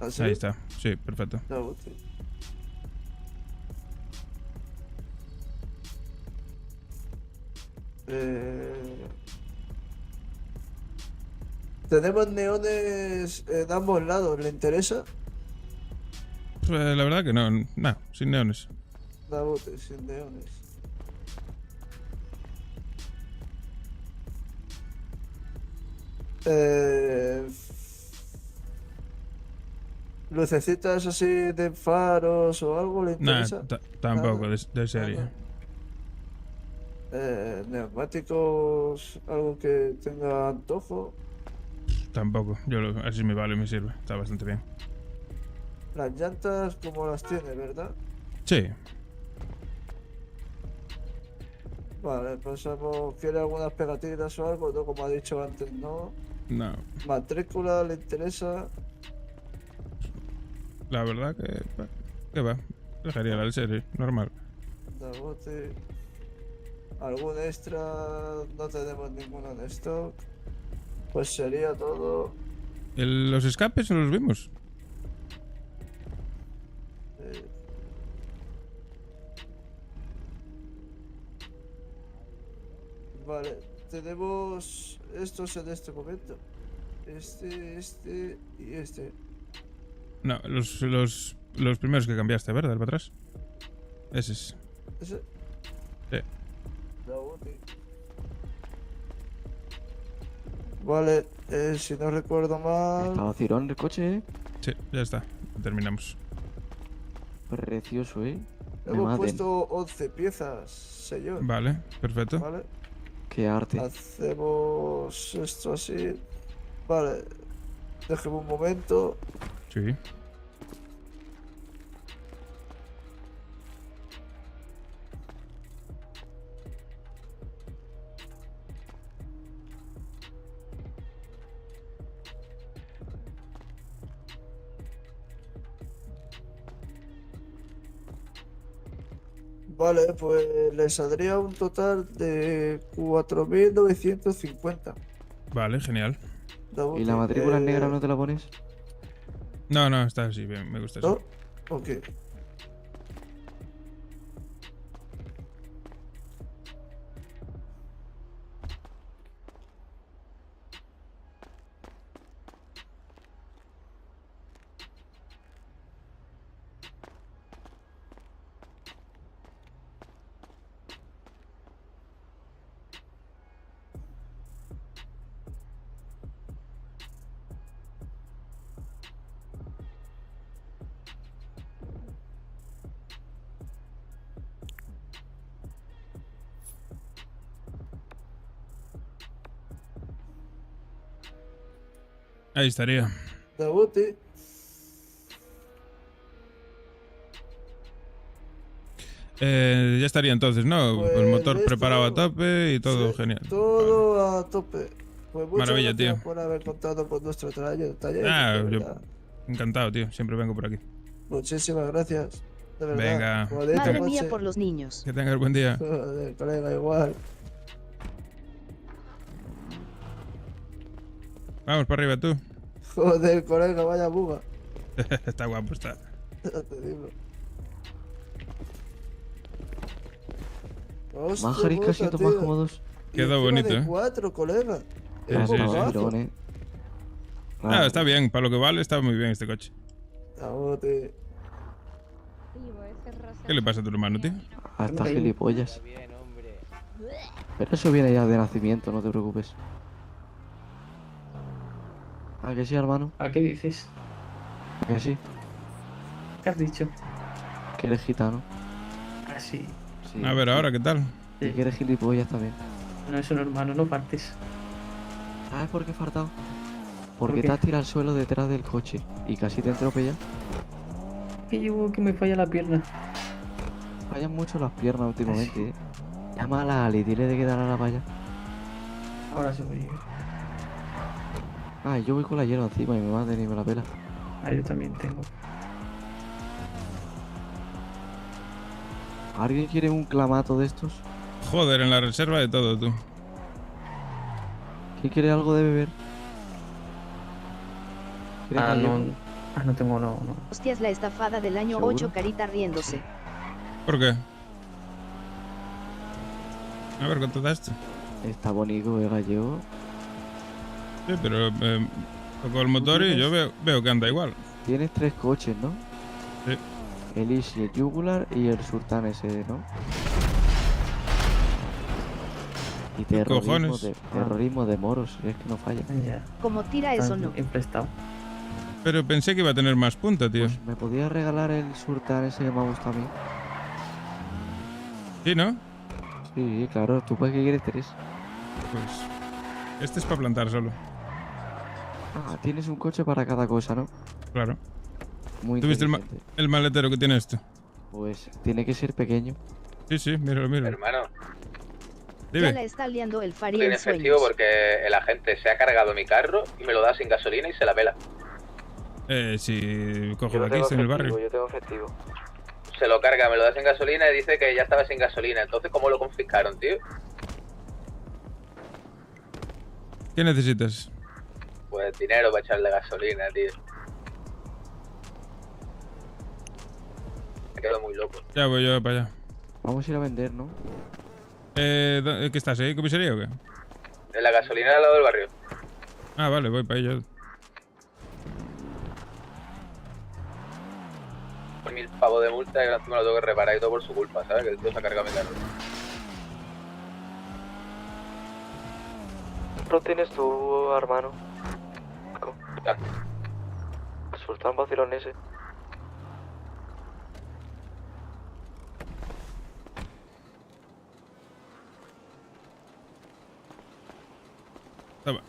¿Así? Ahí está. Sí, perfecto. No, ok. Tenemos neones en ambos lados, ¿le interesa? Pues la verdad que no. No, sin neones. Da bote, sin neones. Lucecitas así de faros o algo, ¿le Nah, interesa? tampoco, de serie. Neumáticos, algo que tenga antojo. Tampoco. Así me vale y me sirve. Está bastante bien. Las llantas como las tiene, ¿verdad? Sí. Vale, pasamos. ¿Quiere algunas pegatinas o algo? No, como ha dicho antes, no. No. Matrícula, ¿le interesa? La verdad que va. Dejaría la de serie, normal. Da bote. ¿Algún extra? No tenemos ninguno en stock. Pues sería todo. ¿Los escapes no los vimos? Eh, Vale, tenemos estos en este momento. Este y este. No, los primeros que cambiaste, ¿verdad? Para atrás. Esos. ¿Ese? Sí. Da bote. Vale, si no recuerdo mal. Está vacilón el coche, ¿eh? Sí, ya está. Terminamos. Precioso, ¿eh? Me Hemos maten. puesto 11 piezas, señor. Vale, perfecto. Vale. Qué arte. Hacemos esto así. Vale. Déjeme un momento. Sí. Vale, pues le saldría un total de 4.950. Vale, genial. ¿Y la matrícula en negra no te la pones? No, está así, bien, me gusta ¿No? eso. Ok. Ahí estaría. Debuti. Ya estaría entonces, ¿no? Pues el motor listo. preparado a tope y todo genial. Todo a tope. Pues muchas Maravilla, gracias tío. por haber contado con nuestro taller. Ah, de yo verdad. encantado, tío. Siempre vengo por aquí. Muchísimas gracias. De verdad. Venga. Bonita Madre noche. mía por los niños. Que tengas buen día. Joder, colega, igual. Vamos para arriba tú. Joder, colega, vaya buga. Está guapo, está. Ya te digo. Más Hostia, jaricas puta, y más tío. cómodos. Quedó Encima bonito, de ¿eh? 4, colega. Sí, Es sí, sí. bombazo. Ah, está bien. Para lo que vale, está muy bien este coche. Debuti. ¿Qué le pasa a tu hermano, tío? Hasta gilipollas. Pero eso viene ya de nacimiento, no te preocupes. ¿A que sí, hermano? ¿A qué dices? ¿A que sí? ¿Qué has dicho? Que eres gitano. Ah, sí. Sí. A ver, ahora, ¿qué tal? Y que eres gilipollas también. No, eso no, hermano, no partes. ¿Sabes por qué he fartado? ¿Por Porque qué? te has tirado al suelo detrás del coche y casi te atropellas. Que llevo que me falla la pierna. Fallan mucho las piernas últimamente, ¿eh? Llama a la Ali, dile de quedar a la valla. Ahora se voy. Ah, yo voy con la hierba encima y mi madre ni me la pela. Ah, yo también tengo. ¿Alguien quiere un clamato de estos? Joder, en la reserva de todo, tú. ¿Quién quiere algo de beber? ¿Quieres Ah, gallego? no. Ah, no tengo, no. Hostias, la estafada del año ¿Seguro? 8, carita riéndose. ¿Por qué? A ver, ¿cuánto da esto? Está bonito el gallego. Sí, pero toco el motor y yo veo que anda igual. Tienes 3 coches, ¿no? Sí. El Easy, el Jugular y el Sultan ese, ¿no? Y cojones? terrorismo de moros, es que no falla. Ya. Como tira eso no. Emprestado. Pero pensé que iba a tener más punta, tío. ¿Me podías regalar el Sultan ese que me gusta a mí? ¿Sí, no? Sí, claro, ¿tú para qué quieres 3? Pues este es para plantar solo. Ah, tienes un coche para cada cosa, ¿no? Claro. Muy ¿Tú viste inteligente. el maletero que tiene esto? Pues tiene que ser pequeño. Sí, sí, míralo. Hermano, Ya la Dime. está liando el no Fari tiene en efectivo sueños. porque el agente se ha cargado mi carro y me lo da sin gasolina y se la pela. Si cojo Yo de no aquí, tengo estoy en el efectivo, barrio. yo tengo efectivo. Se lo carga, me lo da sin gasolina y dice que ya estaba sin gasolina. Entonces, ¿cómo lo confiscaron, tío? ¿Qué necesitas? Pues dinero para echarle gasolina, tío. Me quedo muy loco. Ya voy yo para allá. Vamos a ir a vender, ¿no? ¿Qué estás ahí? ¿Comisaría o qué? En la gasolina al lado del barrio. Ah, vale, voy para ello. Por 1000 pavos de multa y ahora encima lo tengo que reparar y todo por su culpa, ¿sabes? Que el tío se ha cargado mi carro. ¿Lo tienes tú, hermano? Ya. Sultán vacilón ese. Toma.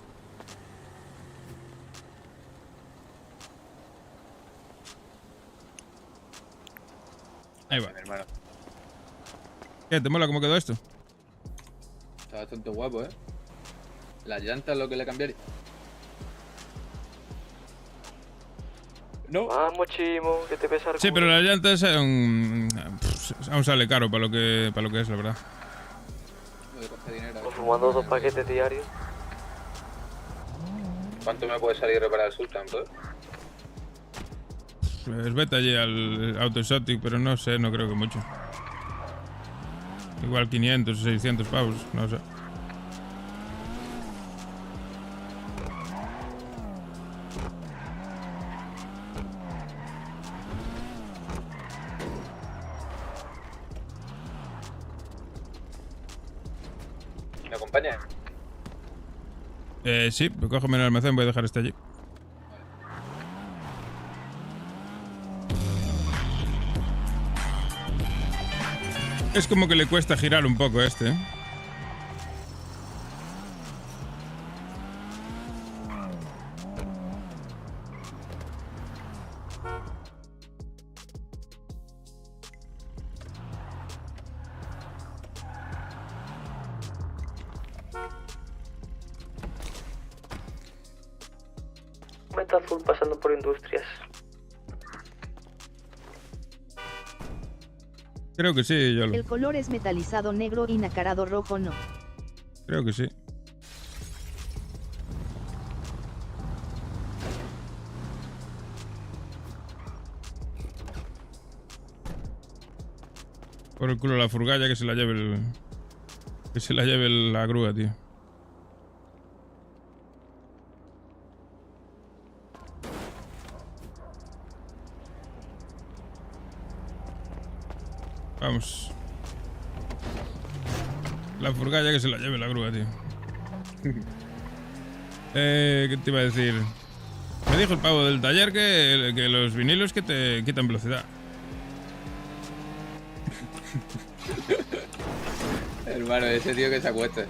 Ahí va. Mi hermano. ¿Qué? ¿Te mola cómo quedó esto? Está bastante guapo, ¿eh? Las llantas lo que le cambiaría. No. Vamos, chimo, que te pesa el Sí, culo. pero las llantas aún sale caro para lo que es, la verdad. Me coge dinero. Fumando 2 paquetes diarios. ¿Cuánto me puede salir reparar el Sultan, pues? Pues vete allí al Auto Exotic, pero no sé, no creo que mucho. Igual 500 o 600 pavos, no sé. ¿Me acompaña? Sí, pues cógeme en el almacén, voy a dejar este allí. Es como que le cuesta girar un poco este, ¿eh? furgoneta azul pasando por Industrias. Creo que sí, Yolo. El color es metalizado negro y nacarado rojo no. Creo que sí. Por el culo la furgalla, que se la lleve el... Que se la lleve la grúa, tío. Vamos. La furgalla que se la lleve la grúa, tío. ¿Qué te iba a decir? Me dijo el pavo del taller que los vinilos que te quitan velocidad. Hermano, ese tío que se acueste.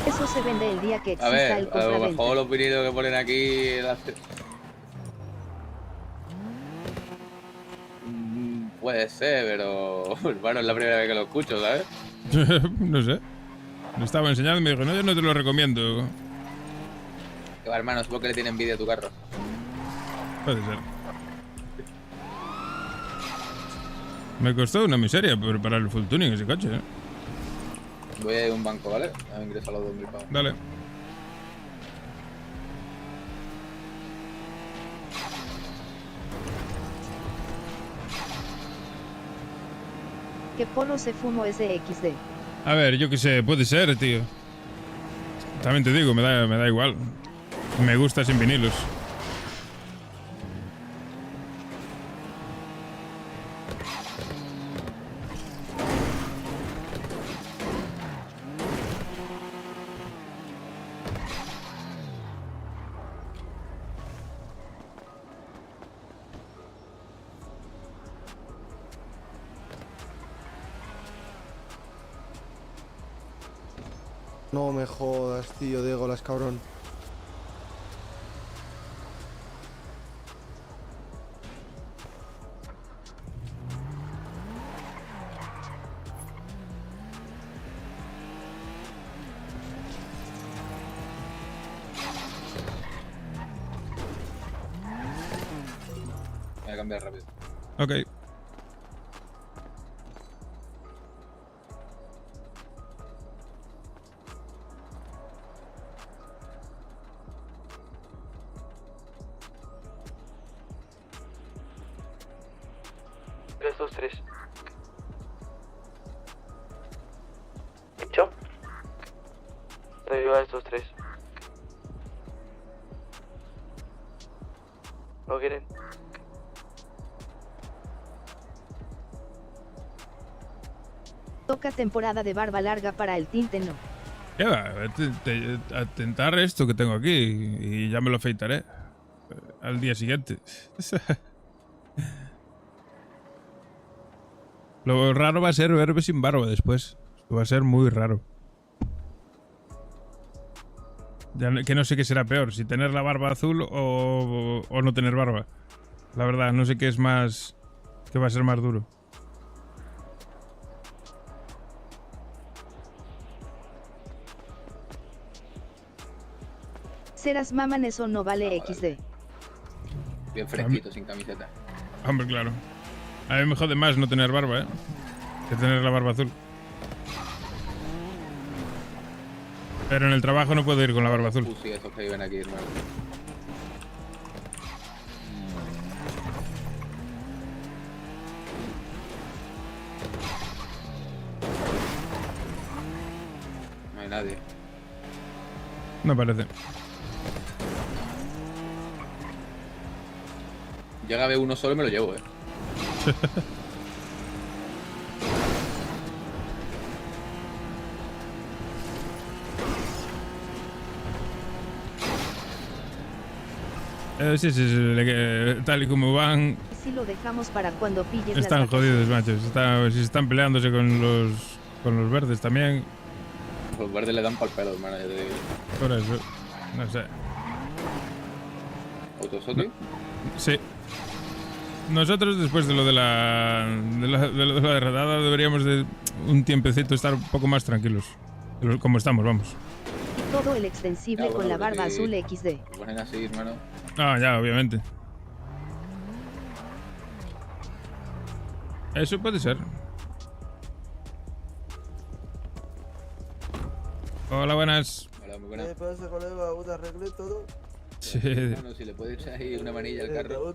Eso se vende el día que A exista ver, el a lo compraventa. mejor los vinilos que ponen aquí... Puede ser, pero... Hermano, es la primera vez que lo escucho, ¿sabes? No sé. Me estaba enseñando y me dijo, no, yo no te lo recomiendo. Que va, hermano, supongo que le tiene envidia a tu carro. Puede ser. Me costó una miseria preparar el full tuning ese coche, ¿eh? Voy a ir a un banco, ¿vale? A ingresar los 2000 pavos. Dale. ¿Qué polo se fumo SXD? A ver, yo qué sé, puede ser, tío. También te digo, me da igual. Me gusta sin vinilos. No me jodas, tío, Diegolas, cabrón. Voy a cambiar rápido. Ok. Tres. ¿Dicho? Te digo a estos tres. ¿No quieren? Toca temporada de barba larga para el tinte no. ¿Qué va? A tentar esto que tengo aquí y ya me lo afeitaré. Al día siguiente. Lo raro va a ser verme sin barba después. Va a ser muy raro. Ya que no sé qué será peor, si tener la barba azul o no tener barba. La verdad, no sé qué es más... qué va a ser más duro. Serás maman, eso no vale XD. Bien fresquito, sin camiseta. Hombre, claro. A mí me jode más no tener barba, que tener la barba azul. Pero en el trabajo no puedo ir con la barba azul. Sí, esos que viven aquí, hermano. No hay nadie. No parece. Llega a ver uno solo y me lo llevo, Sí, tal y como van, Si lo dejamos para cuando pilles están las jodidos, machos. Si están peleándose con los verdes también. Los verdes le dan pa'l pelo, hermano, ya te digo. Por eso, no sé. ¿Autosoti? Sí. Nosotros, después de lo de la derratada, deberíamos de un tiempecito estar un poco más tranquilos. Como estamos, vamos. todo el extensible Ya, bueno, con la porque barba si azul XD. Lo ponen así, hermano. Ah, ya, obviamente. Eso puede ser. Hola, buenas. Hola, muy buenas. ¿Qué pasa, colega? ¿Un arreglo todo? Sí. Bueno, si le puedes echar ahí una manilla al carro.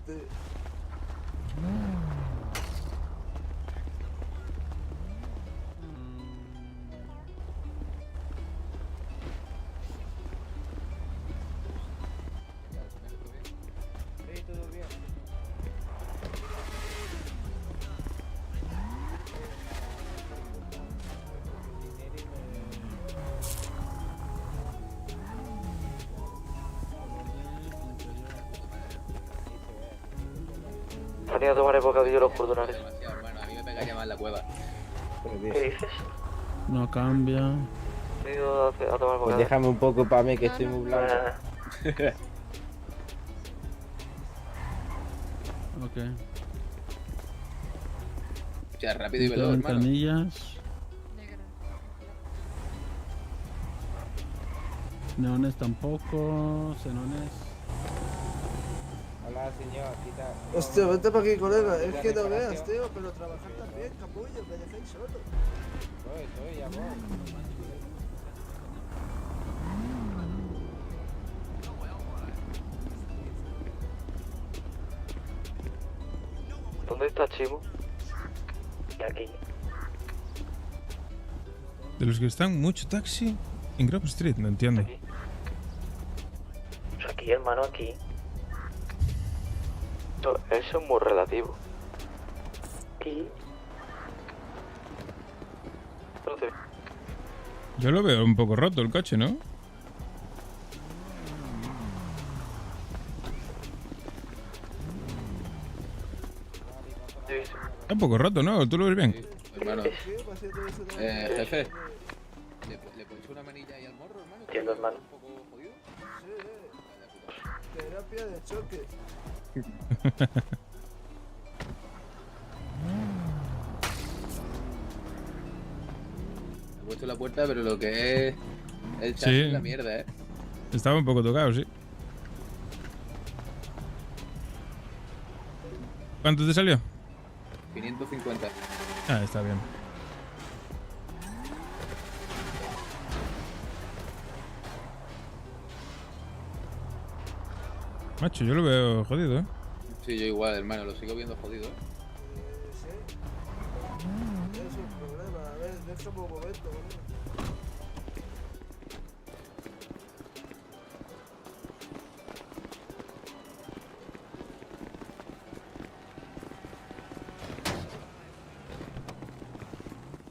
Han ido a tomar el bocadillo los cordonares. Demasiado, hermano. A mí me pega ya más la cueva. ¿Qué dices? No cambia. Han ido a tomar el Pues bocadillo. déjame un poco para mí, que estoy muy blanco. Ok. O sea, rápido y veloz, hermano. Ventanillas. Neones tampoco. Xenones. Hola, señor, ¿qué tal? Hostia, vente para aquí, colega. Es que no veas, tío, pero trabajar también, capullo, me dejáis solo. Estoy, ya voy. ¿Dónde está Chimo? Aquí. De los que están mucho taxi en Grove Street, no entiendo. Pues aquí, hermano, aquí. Eso es muy relativo. Aquí. Yo lo veo un poco roto el coche, ¿no? Está un poco roto, ¿no? ¿Tú lo ves bien? Hermano. Jefe. ¿Le puedes echar una manilla ahí al morro, hermano? Entiendo, hermano. Un poco jodido. Terapia de choque. He puesto la puerta, pero lo que es el chasis es la mierda, ¿eh? Estaba un poco tocado, sí. ¿Cuánto te salió? 550. Ah, está bien. Macho, yo lo veo jodido, ¿eh? Sí, yo igual, hermano, lo sigo viendo jodido, ¿eh? Es un problema, a ver, déjame un momento, boludo.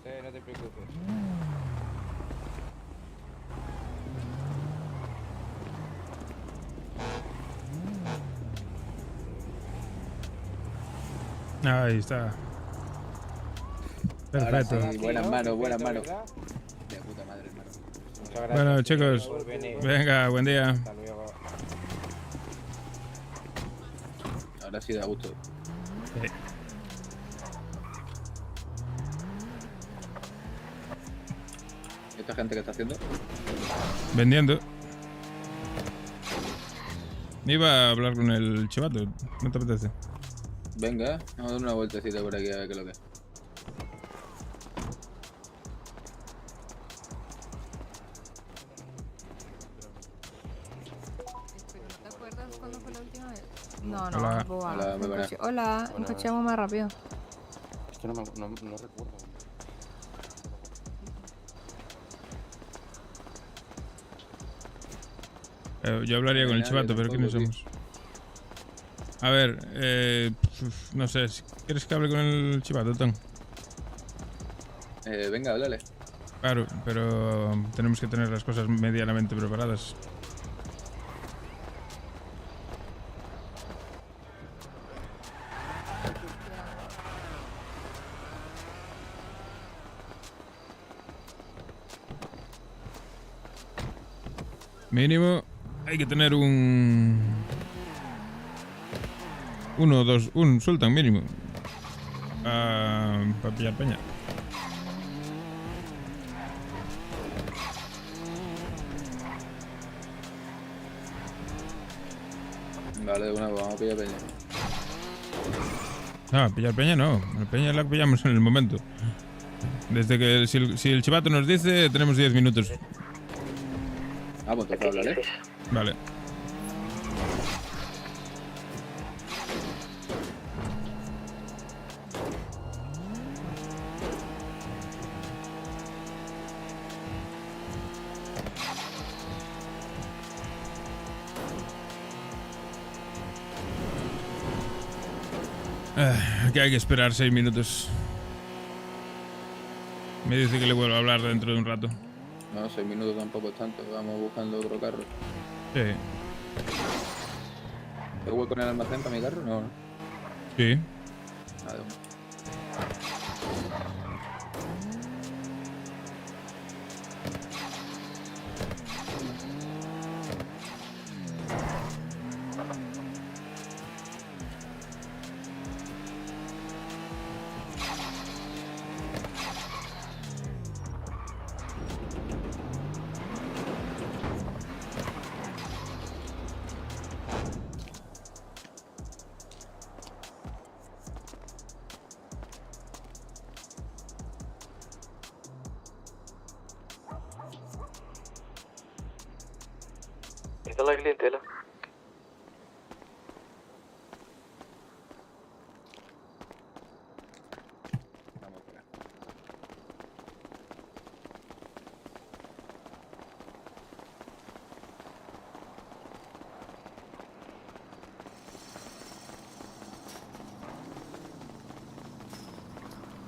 Sí, no te preocupes. Ahí está. Perfecto. Ahora sí, buenas manos, buenas manos. De puta madre, hermano. Muchas gracias. Bueno, chicos, por venir. venga, buen día. Hasta luego. Ahora sí da gusto. ¿Esta gente qué está haciendo? Vendiendo. Iba a hablar con el chivato, ¿no te apetece? Venga, vamos a dar una vueltecita por aquí a ver qué es lo que es. ¿Te acuerdas cuándo fue la última vez? No, no, Hola. boba. Hola, muy Un buenas. coche- Hola, un coche vamos más rápido. Es que no recuerdo. Yo hablaría con el Nadie chivato, pero ¿quiénes tampoco, somos? A ver, no sé, ¿quieres que hable con el chivato, Tom? Venga, háblale. Claro, pero tenemos que tener las cosas medianamente preparadas. Mínimo hay que tener un sultán mínimo para pillar peña. Vale, de una, vamos a pillar peña. No, pillar peña no. La peña la pillamos en el momento. Desde que si el chivato nos dice, tenemos 10 minutos. Ah, pues entonces háblale. Vale. Que hay que esperar 6 minutos. Me dice que le vuelvo a hablar dentro de un rato. No, 6 minutos tampoco es tanto. Vamos buscando otro carro. Sí. ¿Hay hueco en el almacén para mi carro? No, no. Sí. Nada. Necesito la clientela.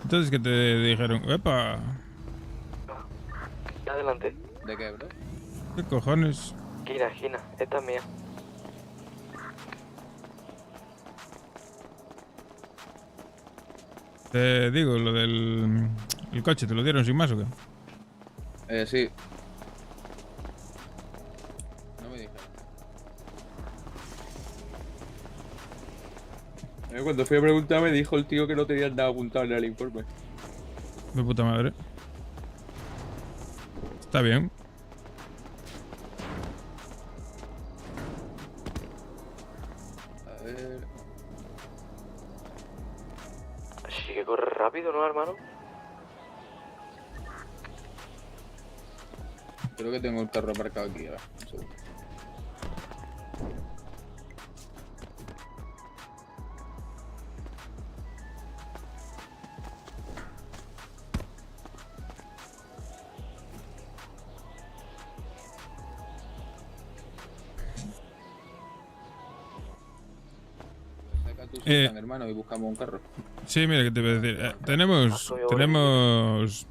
Entonces, ¿qué te dijeron? ¡Epa! Adelante. ¿De qué, bro? ¿Qué cojones? Gina, esta es mía. Te digo, lo del el coche, ¿te lo dieron sin más o qué? Sí. No me dijeron. Cuando fui a preguntar me dijo el tío que no tenían nada apuntado en el informe. De puta madre. Está bien. A ver... Así que corre rápido, ¿no, hermano? Creo que tengo el carro aparcado aquí, a ver, un segundo. Saca tu Sultan, hermano, y buscamos un carro. Sí, mira, que te voy a decir. Tenemos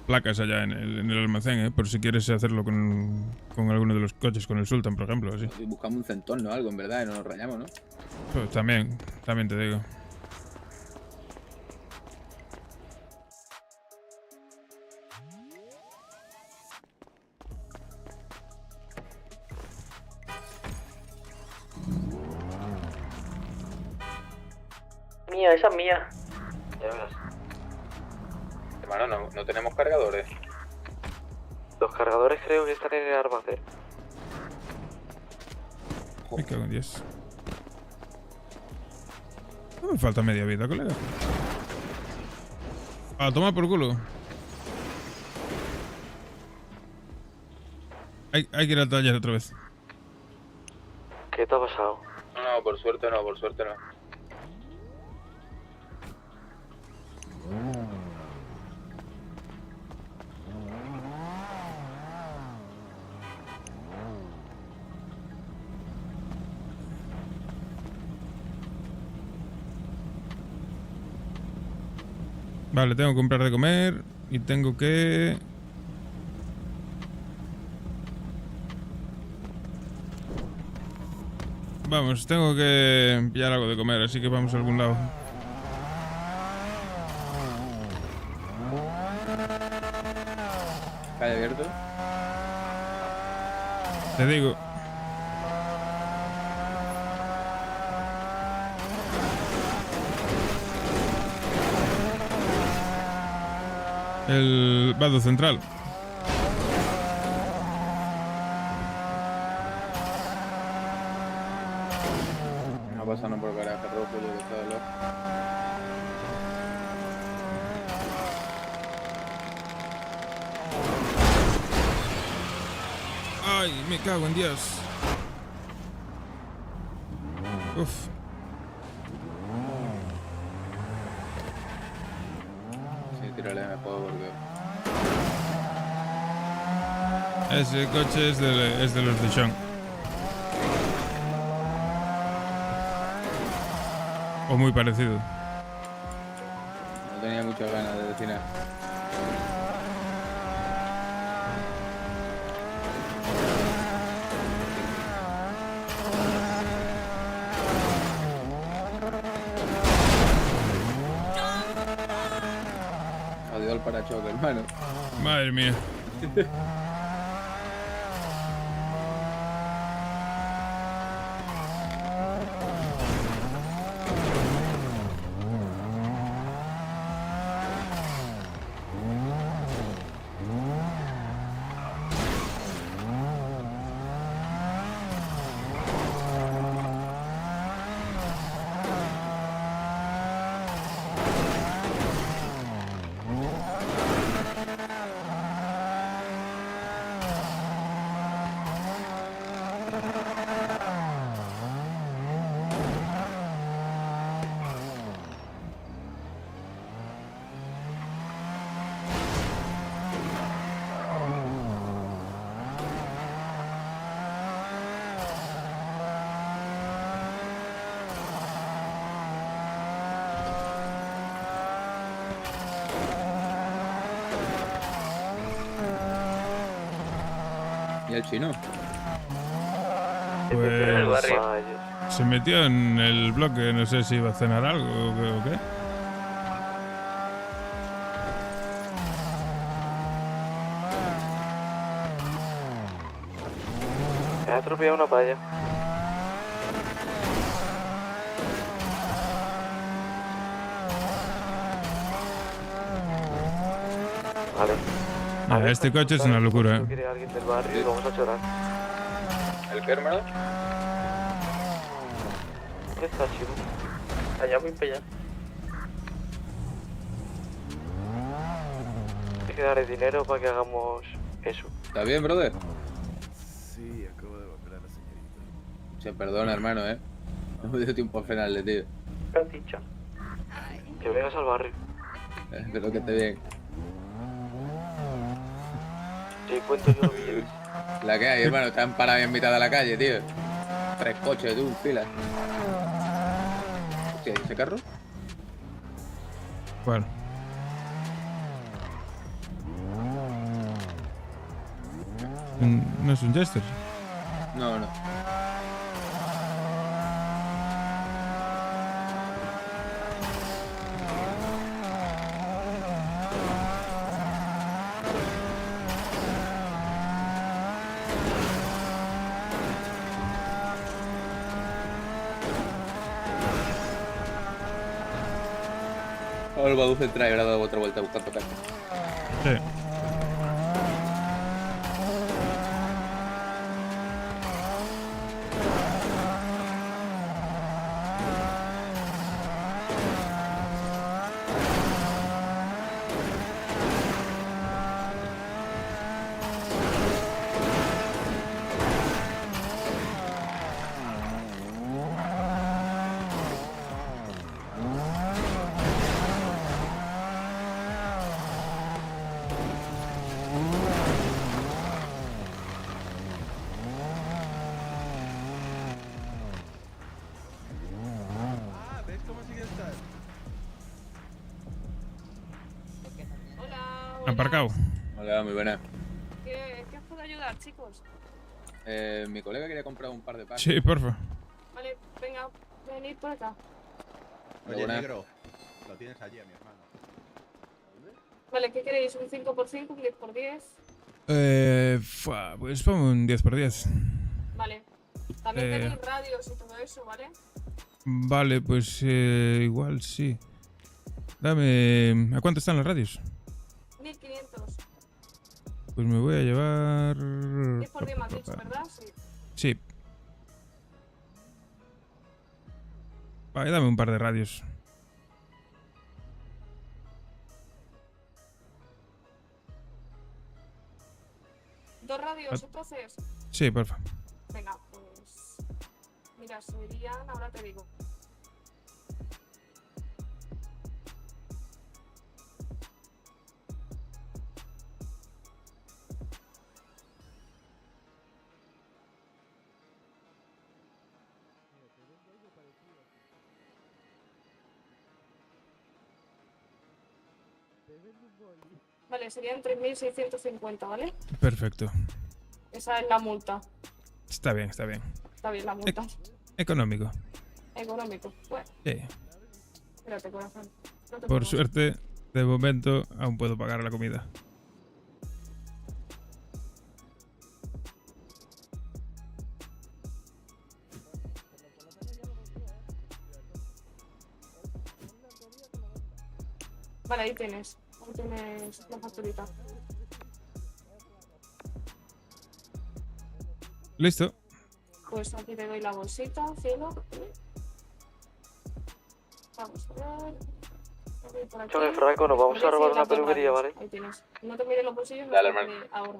placas allá en el almacén, por si quieres hacerlo con alguno de los coches, con el Sultan, por ejemplo, así. Y buscamos un centón o algo, en verdad, y no nos rayamos, ¿no? Pues también te digo. Mía, esa es mía. Ya verás. Hermano, no tenemos cargadores. Los cargadores creo que están en el almacén. Me cago en 10. No me falta media vida, colega. A tomar por culo. Hay que ir al taller otra vez. ¿Qué te ha pasado? No, por suerte no, por suerte no. Vale, tengo que comprar de comer y tengo que... Vamos, tengo que pillar algo de comer, así que vamos a algún lado. ¿Calle abierto? Te digo. El vado central. pasando por garaje rojo, yo que estaba loco. Ay, me cago en Dios. Uf. Sí, tírale, me puedo volver. Ese coche es de los de Sean. O muy parecido. No tenía muchas ganas de decir nada. Adiós al parachoque, hermano. Madre mía. ¿Y el chino? Pues se metió en el bloque, no sé si iba a cenar algo o qué. He atropellado una palla. Vale. Este coche es una locura, ¿Quiere alguien del barrio? Vamos a chorar. ¿El qué, hermano? ¿Qué está, chico? Allá voy para allá. Hay que darle dinero para que hagamos eso. ¿Está bien, brother? Sí, acabo de volver a la señorita. Se perdona, hermano, No me dio tiempo a frenarle, tío. ¿Qué has dicho? Que vengas al barrio. Espero que esté bien. Sí, cuento yo lo que lleves. La que hay, hermano, están parados en mitad de la calle, tío. 3 coches, tú, fila. Hostia, ¿y ese carro? ¿Cuál? ¿No es un Jester? No, no. Ahora el Badu Central y ahora dado otra vuelta buscando cartas. Sí. Aparcado. Hola, muy buena. ¿Qué os puedo ayudar, chicos? Mi colega quería comprar un par de packs. Sí, porfa. Vale, venga, venid por acá. Oye, negro, lo tienes allí a mi hermano. Vale, ¿qué queréis? ¿Un 5x5, un 10x10? Pues pongo un 10x10. Vale. También tenéis radios y todo eso, ¿vale? Vale, pues igual sí. Dame... ¿A cuánto están las radios? 1500. Pues me voy a llevar... 10x10 me has dicho, ¿verdad? Sí. Sí. Ay, dame un par de radios. ¿Dos radios entonces? Sí, porfa. Venga, pues... Mira, serían... Ahora te digo. Vale, serían 3.650, ¿vale? Perfecto. Esa es la multa. Está bien, está bien. Está bien la multa. Económico. Económico. Bueno, Sí. espérate, corazón. No te Por preocupes. suerte, de momento, aún puedo pagar la comida. Vale, ahí tienes. Ahí tienes la facturita. Listo. Pues aquí te doy la bolsita, cielo. Vamos a ver. Por aquí. Choque Franco, nos vamos a robar una peluquería, ¿vale? Ahí tienes. No te mires los bolsillos. Dale, hasta hermano. que ahora.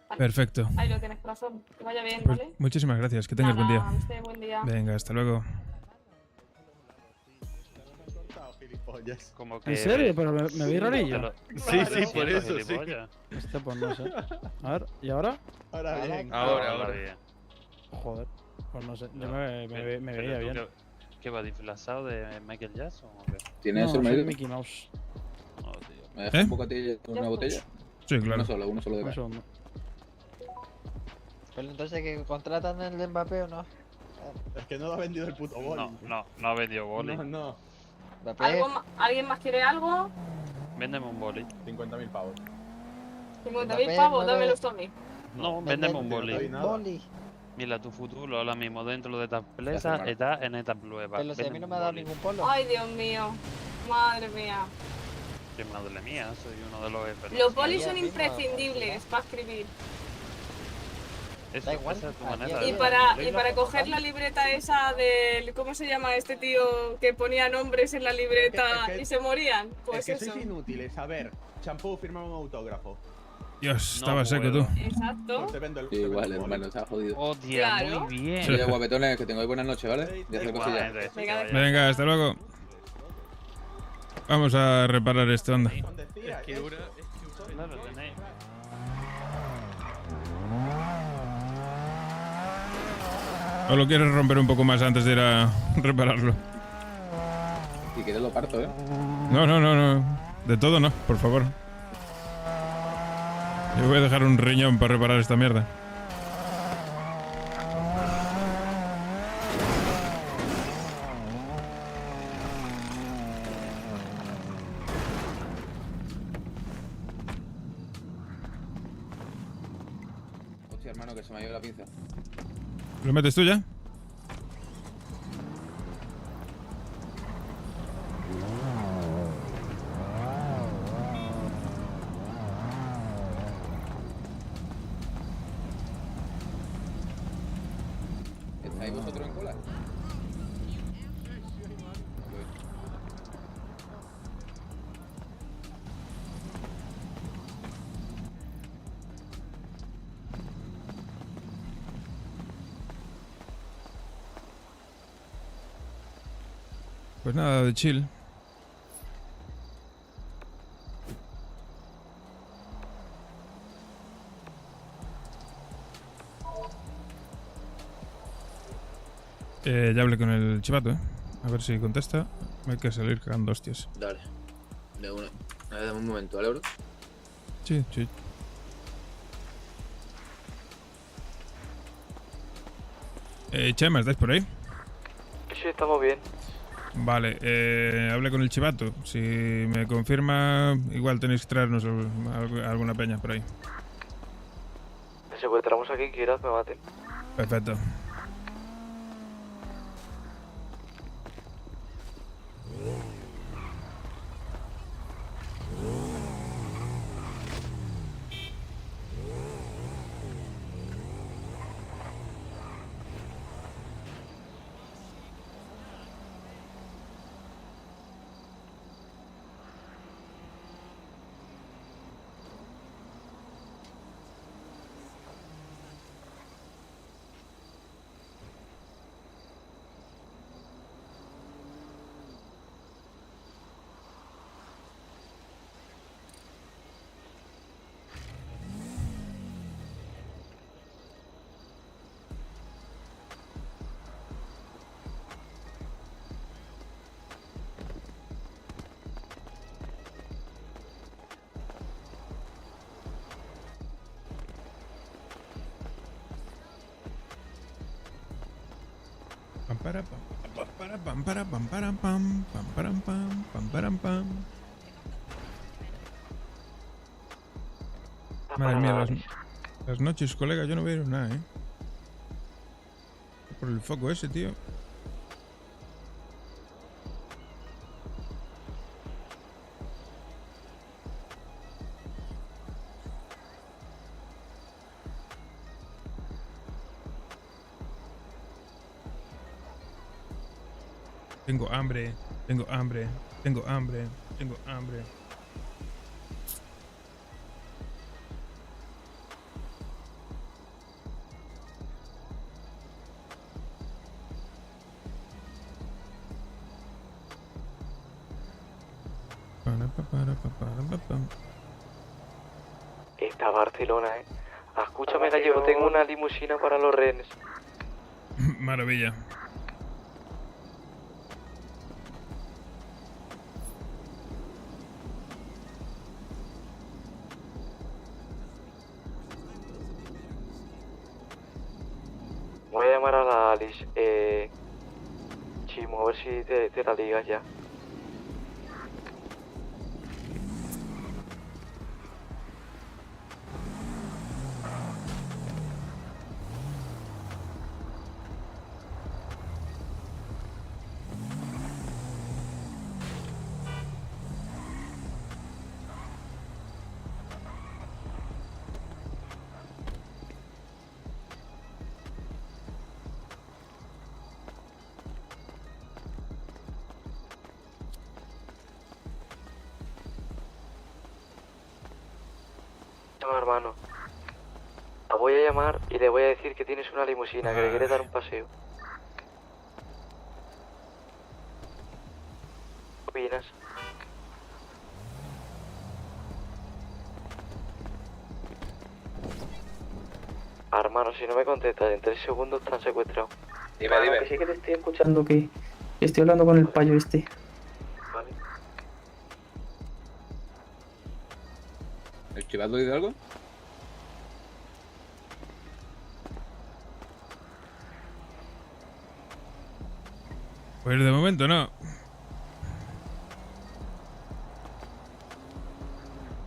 Vale. Perfecto. Ahí lo tienes, corazón. Que vaya bien, Pues ¿vale? muchísimas gracias. Que tengas buen Nada, día. usted, buen día. Venga, hasta luego. ¿En serio? ¿Pero me vi rarillo? Sí, por eso, sí. Este, pues no sé. A ver, ¿y ahora? Ahora bien. Ahora bien. Joder, pues no sé. Yo me veía bien. ¿Qué va disfrazado de Michael Jackson o qué? ¿Tienes No, el soy médico? Mickey Mouse. No, tío. ¿Me dejas un bocadillo con una botella? Sí, claro. Uno solo de Un gas. segundo. Pero entonces que contratan el de Mbappé o no. Es que no lo ha vendido el puto boli. No ha vendido boli. No. ¿Alguien más quiere algo? Véndeme un boli. 50.000 pavos. 50.000 pavos, dámelos tú a mí. No, véndeme un boli. Boli. Mira, tu futuro ahora mismo dentro de esta empresa está en esta prueba. Pero si a mí no me ha dado ningún polo. Ay, Dios mío. Madre mía. Qué madre mía, soy uno de los jefes. Los bolis son imprescindibles para escribir. Esa es tu manera. Y para coger la libreta esa del... ¿Cómo se llama este tío que ponía nombres en la libreta Es que- y se morían? Pues es que eso. sois inútiles. A ver, champú, firma un autógrafo. Dios, estaba seco tú. Exacto. Pues te vendo el Sí, igual, hermano, está jodido. Hostia, Claro. muy bien. Oye, guapetones, que tengáis buenas noches, ¿vale? De hacer cosillas. Venga, hasta luego. Vamos a reparar esto, anda. Claro, tenéis. ¿O lo quieres romper un poco más antes de ir a repararlo? Si quieres lo parto, ¿eh? No. De todo no, por favor. Yo voy a dejar un riñón para reparar esta mierda. Hostia, hermano, que se me ha ido la pinza. ¿Lo metes tú ya? ¿Estáis vosotros en cola? Pues nada, de chill. Ya hablé con el chivato, ¿eh? A ver si contesta. Hay que salir cagando hostias. Dale. De una. A ver, dame un momento, ¿vale, bro? Sí. Chema, ¿estáis por ahí? Sí, estamos bien. Vale, hablé con el chivato. Si me confirma, igual tenéis que traernos alguna peña por ahí. Si secuestramos aquí, quieras, me maten. Perfecto. Madre mía, las noches, colega, yo no veo nada, por el foco ese, tío. Tengo hambre, tengo hambre, tengo hambre, tengo hambre. Esta Barcelona, Escúchame, gallego, tengo una limusina para los rehenes. Maravilla. Voy a llamar a la Alice, Chimo, a ver si te la digas ya. Hermano, la voy a llamar y le voy a decir que tienes una limusina, que le quieres dar un paseo. ¿Qué opinas? Hermano, si no me contestas, en 3 segundos están secuestrados. Dime. Que sí que te estoy escuchando, que estoy hablando con el payo este. Vale. ¿El chivato dice algo? Pues de momento no.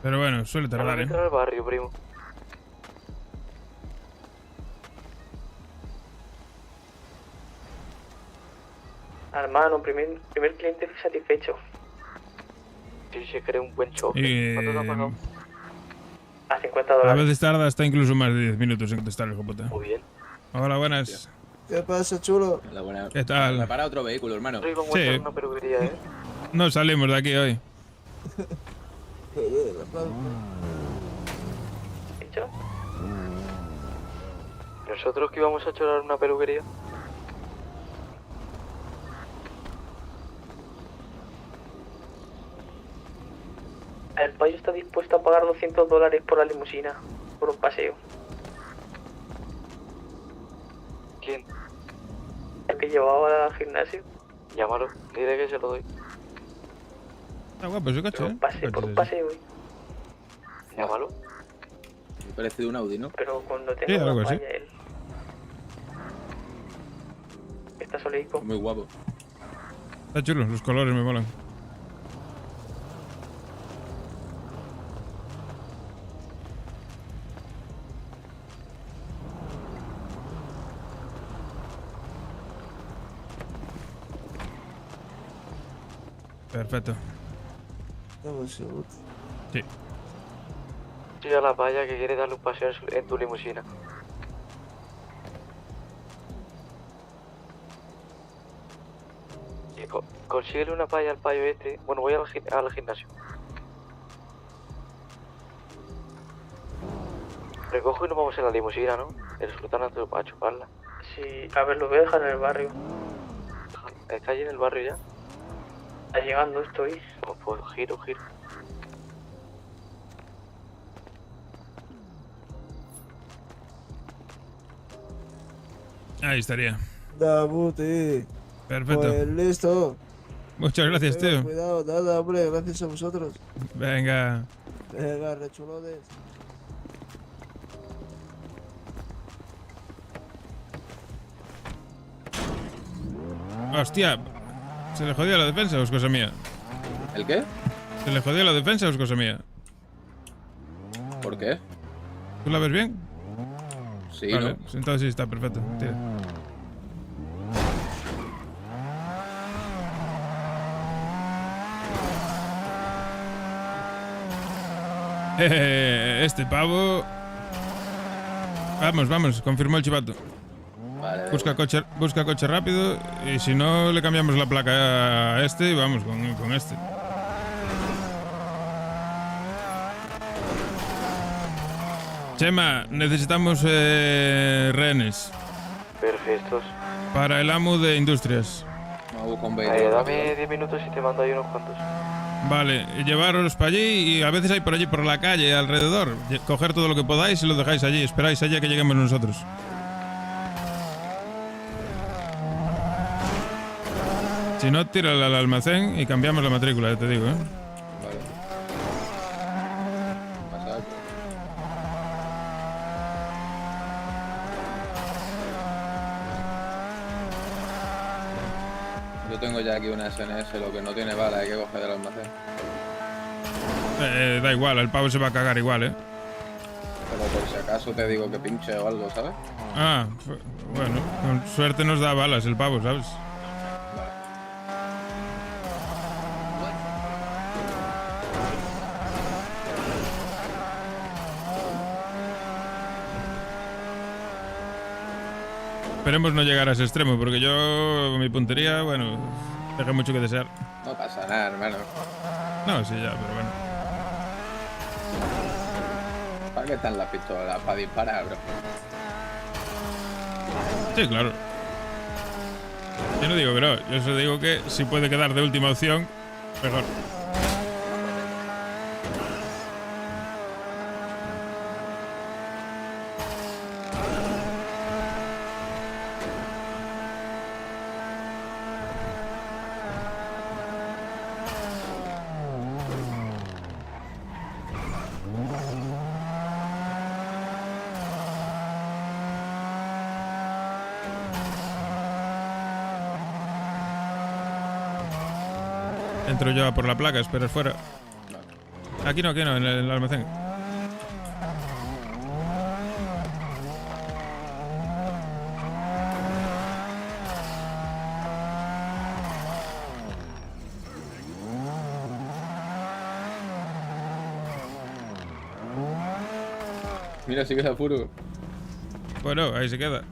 Pero bueno, suele tardar, Entrar al barrio, primo. Hermano, primer cliente satisfecho. Sí, se cree un buen choque. ¿Cuánto te ha pagado? A $50. A veces tarda hasta incluso más de 10 minutos en contestar el hijo puta. Muy bien. Hola, buenas. ¿Qué pasa, chulo? La buena. ¿Qué tal? Me para otro vehículo, hermano. Sí. Una peluquería, No salimos de aquí hoy. ¿Dicho? ¿Nosotros que íbamos a chorar una peluquería? El payo está dispuesto a pagar $200 por la limusina, por un paseo. ¿Quién? El que llevaba al gimnasio. Llámalo, dile que se lo doy. Está guapo ese coche, Por un paseo, Llámalo. Me parece de un Audi, ¿no? Pero cuando Sí, tenga algo una así. falla él. Está solico. Muy guapo. Está chulo, los colores me molan. Perfecto. Sí. Estoy a la valla que quiere darle un paseo en tu limusina. Y consíguele una palla al payo este. Bueno, voy al gimnasio. Recojo y nos vamos en la limusina, ¿no? El sultán para chuparla. Sí, a ver, lo voy a dejar en el barrio. ¿Está allí en el barrio ya? Está llegando, estoy. Pues giro. Ahí estaría. Dabuti. Perfecto. Pues listo. Muchas gracias, Venga, tío. Cuidado, nada, hombre, gracias a vosotros. Venga. Venga, rechulones. Hostia, ¿se le jodía la defensa o es cosa mía? ¿El qué? ¿Se le jodía la defensa o es cosa mía? ¿Por qué? ¿Tú la ves bien? Sí, vale, ¿no? pues entonces sí, está perfecto. Tira. Este pavo... Vamos, confirmó el chivato. Vale, Busca coche rápido y si no le cambiamos la placa a este y vamos con este. Chema, necesitamos rehenes Perfectos. para el AMU de Industrias. Vamos con 20. Dame 10 minutos y te mando ahí unos cuantos. Vale, llevaros para allí y a veces hay por allí por la calle alrededor. Coger todo lo que podáis y lo dejáis allí. Esperáis allí a que lleguemos nosotros. Si no, tírala al almacén y cambiamos la matrícula, ya te digo, ¿eh? Vale. Pasa. Yo tengo ya aquí una SNS, lo que no tiene bala hay que coger del almacén. Da igual, el pavo se va a cagar igual, ¿eh? Pero por si acaso te digo que pinche o algo, ¿sabes? Ah, bueno, con suerte nos da balas el pavo, ¿sabes? Esperemos no llegar a ese extremo, porque yo, mi puntería, bueno, deja mucho que desear. No pasa nada, hermano. No, sí, ya, pero bueno. ¿Para qué están las pistolas? Para disparar, bro. Sí, claro. Yo no digo que no, yo solo digo que si puede quedar de última opción, mejor. Entro yo a por la placa, esperas fuera. Aquí no, en el almacén. Mira, sí que es apuro. Bueno, ahí se queda.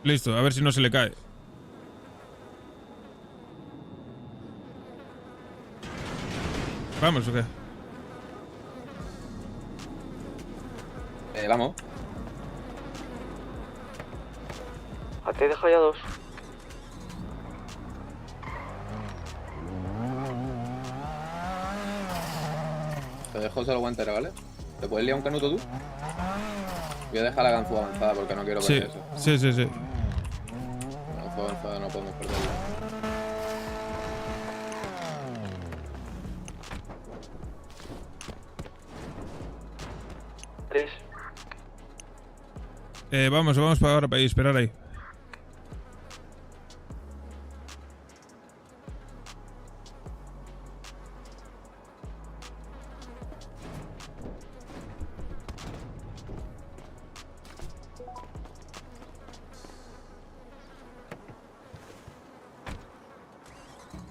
Listo, a ver si no se le cae. ¿Vamos o qué? Vamos. Te he dejado ya 2. Te dejo solo guantera, ¿vale? ¿Te puedes liar un canuto tú? Voy a dejar la ganzúa avanzada porque no quiero perder eso. Sí. La ganzúa avanzada no podemos perderla. Vamos para ahora para esperar ahí.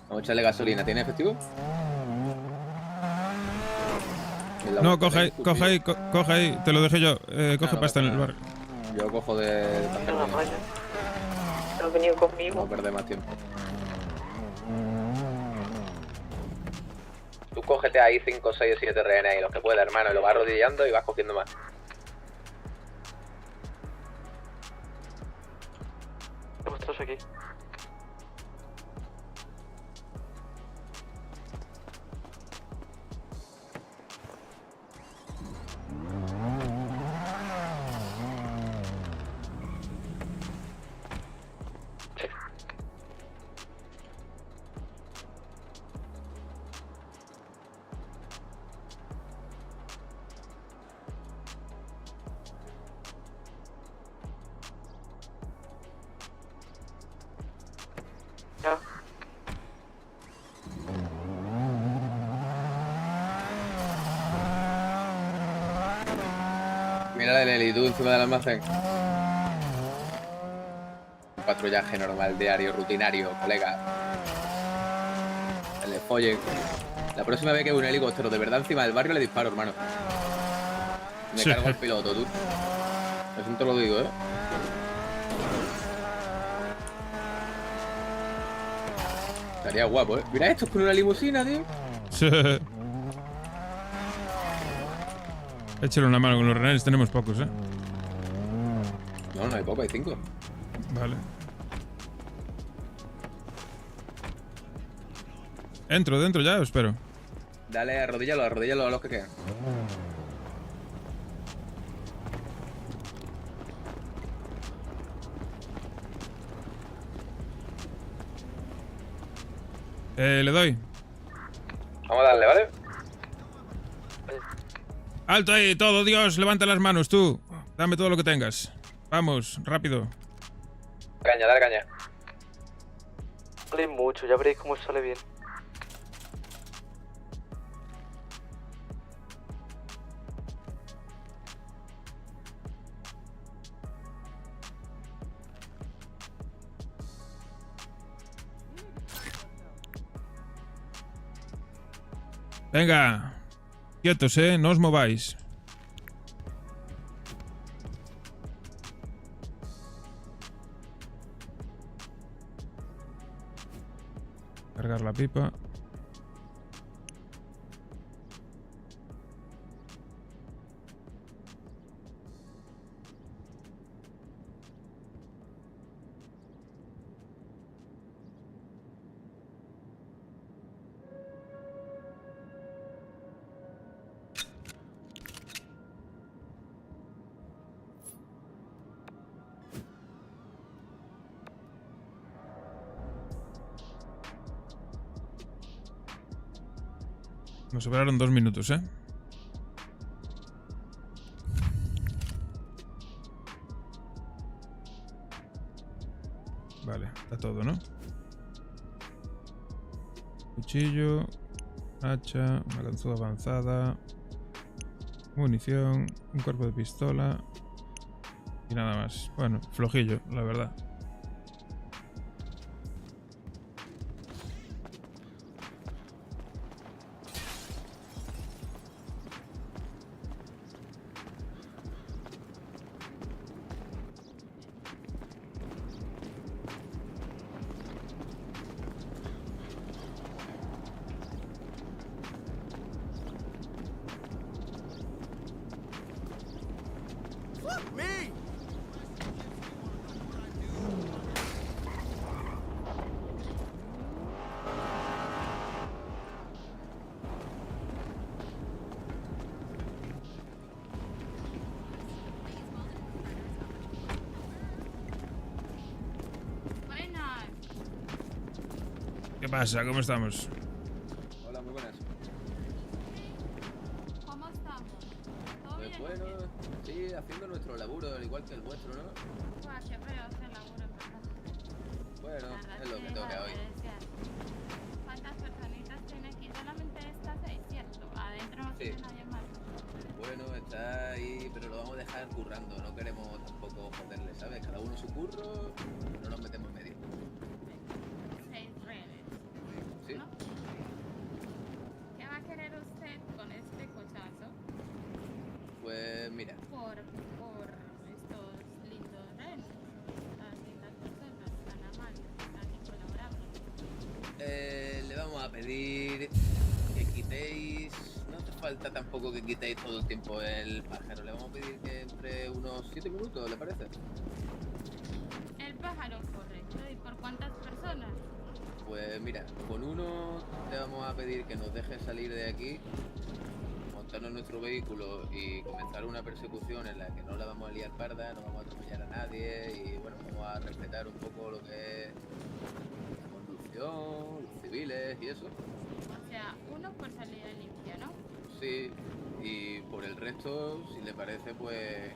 Vamos a echarle gasolina. ¿Tiene efectivo? No, coge ahí. Te lo dejo yo. Coge pasta en el bar. Yo cojo de... No has venido conmigo. No perder más tiempo. Tú cógete ahí 5, 6 o 7 rehenes ahí, los que puedas, hermano, y lo vas arrodillando y vas cogiendo más. ¿Cómo estás aquí? Mira el helitud encima del almacén. Un patrullaje normal, diario, rutinario, colega. El desfolle. La próxima vez que un helicóptero de verdad encima del barrio le disparo, hermano. Me cargo al piloto, tú. Eso te lo digo, Estaría guapo, Mira esto con una limusina, tío. Échale una mano con los rehenes, tenemos pocos, No hay poco, hay 5. Vale. Dentro ya, os espero. Dale, arrodíllalo a los que quedan. Le doy. Vamos a darle, ¿vale? Alto ahí, todo, Dios, levanta las manos, tú. Dame todo lo que tengas. Vamos, rápido. Caña, dale caña. Vale mucho, ya veréis cómo sale bien. Venga. Quietos, no os mováis. Cargar la pipa. Nos sobraron 2 minutos, Vale, está todo, ¿no? Cuchillo, hacha, una ganzúa avanzada, munición, un cuerpo de pistola y nada más. Bueno, flojillo, la verdad. ¿Qué pasa? ¿Cómo estamos? Hola, muy buenas. ¿Cómo estamos? ¿Todo bien? Bueno, sí, haciendo nuestro laburo, al igual que el vuestro, ¿no? Buah, qué feo se labura, en verdad. Bueno, La verdad es lo que sí, toca la hoy. desear. ¿Cuántas personitas tiene aquí? Solamente estas 6, ¿cierto? Adentro no Sí. tiene nadie más. Bueno, está ahí, pero lo vamos a dejar currando. No queremos tampoco joderle, ¿sabes? Cada uno su curro, no nos metemos en medio. 6 redes. ¿Sí? ¿No? ¿Qué va a querer usted con este cochazo? Pues mira, Por estos lindos renos, estas lindas personas tan amables, tan colaborables. le vamos a pedir que quitéis... No hace falta tampoco que quitéis todo el tiempo el pájaro. Le vamos a pedir que entre unos 7 minutos, ¿le parece? El pájaro, correcto. ¿Y por cuántas personas? Pues mira, con uno te vamos a pedir que nos dejes salir de aquí, montarnos en nuestro vehículo y comenzar una persecución en la que no la vamos a liar parda, no vamos a atropellar a nadie y bueno, vamos a respetar un poco lo que es la conducción, los civiles y eso. O sea, uno por salida limpia, ¿no? Sí, y por el resto, si le parece, pues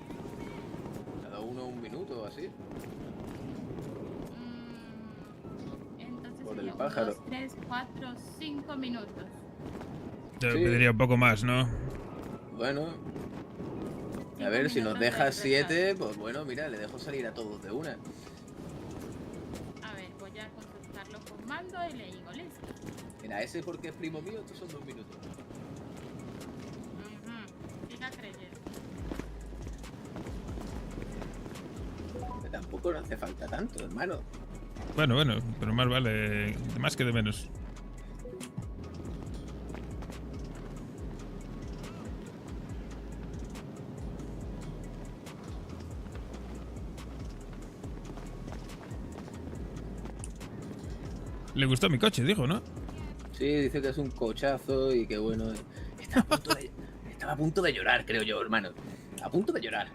cada uno un minuto o así. Entonces Por el sería pájaro. 1, 2, 3, 4, 5 minutos. Yo Sí. pediría un poco más, ¿no? Bueno, a 5 ver, si nos minutos de dejas retraso. 7, pues bueno, mira, le dejo salir a todos de una. A ver, voy a consultarlo con mando y le digo listo. Mira, ese porque es primo mío, estos son 2 minutos. Siga creyendo. Que tampoco no hace falta tanto, hermano. Bueno, pero más vale de más que de menos. Le gustó mi coche, dijo, ¿no? Sí, dice que es un cochazo y que bueno. Estaba a punto de llorar, creo yo, hermano. A punto de llorar.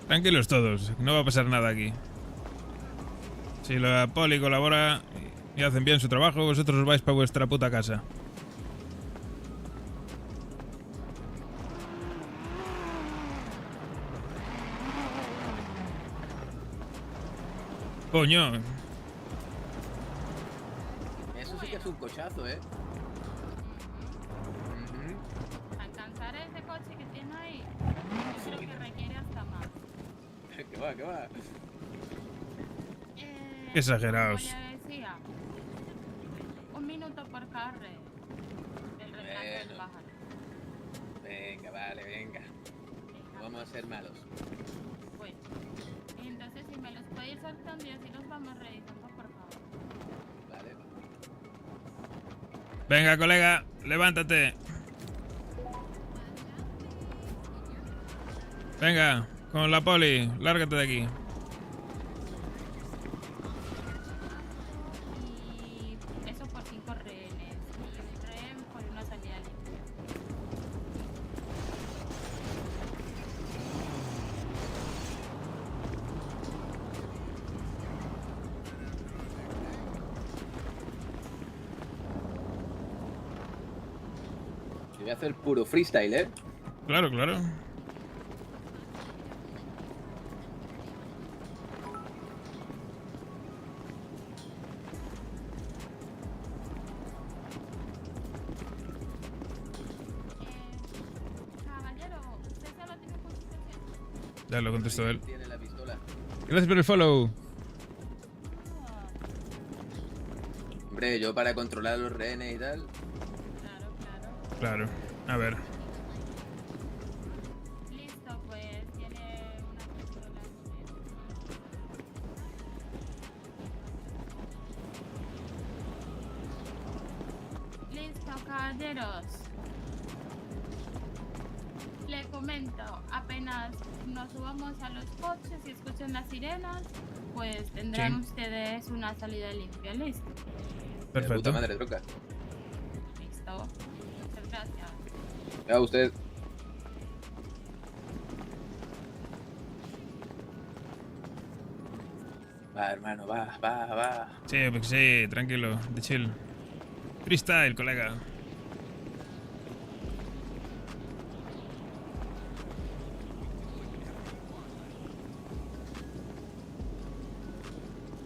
Tranquilos todos, no va a pasar nada aquí. Si la poli colabora y hacen bien su trabajo, vosotros os vais para vuestra puta casa. Coño. Eso sí que es un cochazo, ¿eh? Alcanzar ese coche que tiene ahí, yo creo que requiere hasta más. ¿Qué va, qué va? Qué exagerados. Como le decía, 1 minuto por carre del retraso del Bueno. pájaro. Venga, vale, venga. No vamos a ser malos. Bueno, entonces si me los puede ir soltando y así los vamos revisando, por favor. Vale. Venga, colega, levántate. Venga, con la poli, lárgate de aquí. Y eso por 5 rehenes. Y un rehén por una salida limpia. Yo voy a hacer puro freestyle, ¿eh? Claro, claro. Caballero, ¿usted solo tiene constitución? Ya lo contestó él. Tiene la pistola. Gracias por el follow. Hombre, yo para controlar a los rehenes y tal. Claro, a ver. Listo, pues tiene una pistola. Listo, caballeros. Le comento, apenas nos subamos a los coches y escuchen las sirenas, pues tendrán Sí. ustedes una salida limpia. Listo. De puta Perfecto. madre, troca. Listo. Muchas gracias. Ya usted. hermano, va. Sí, tranquilo, de chill. Freestyle, colega.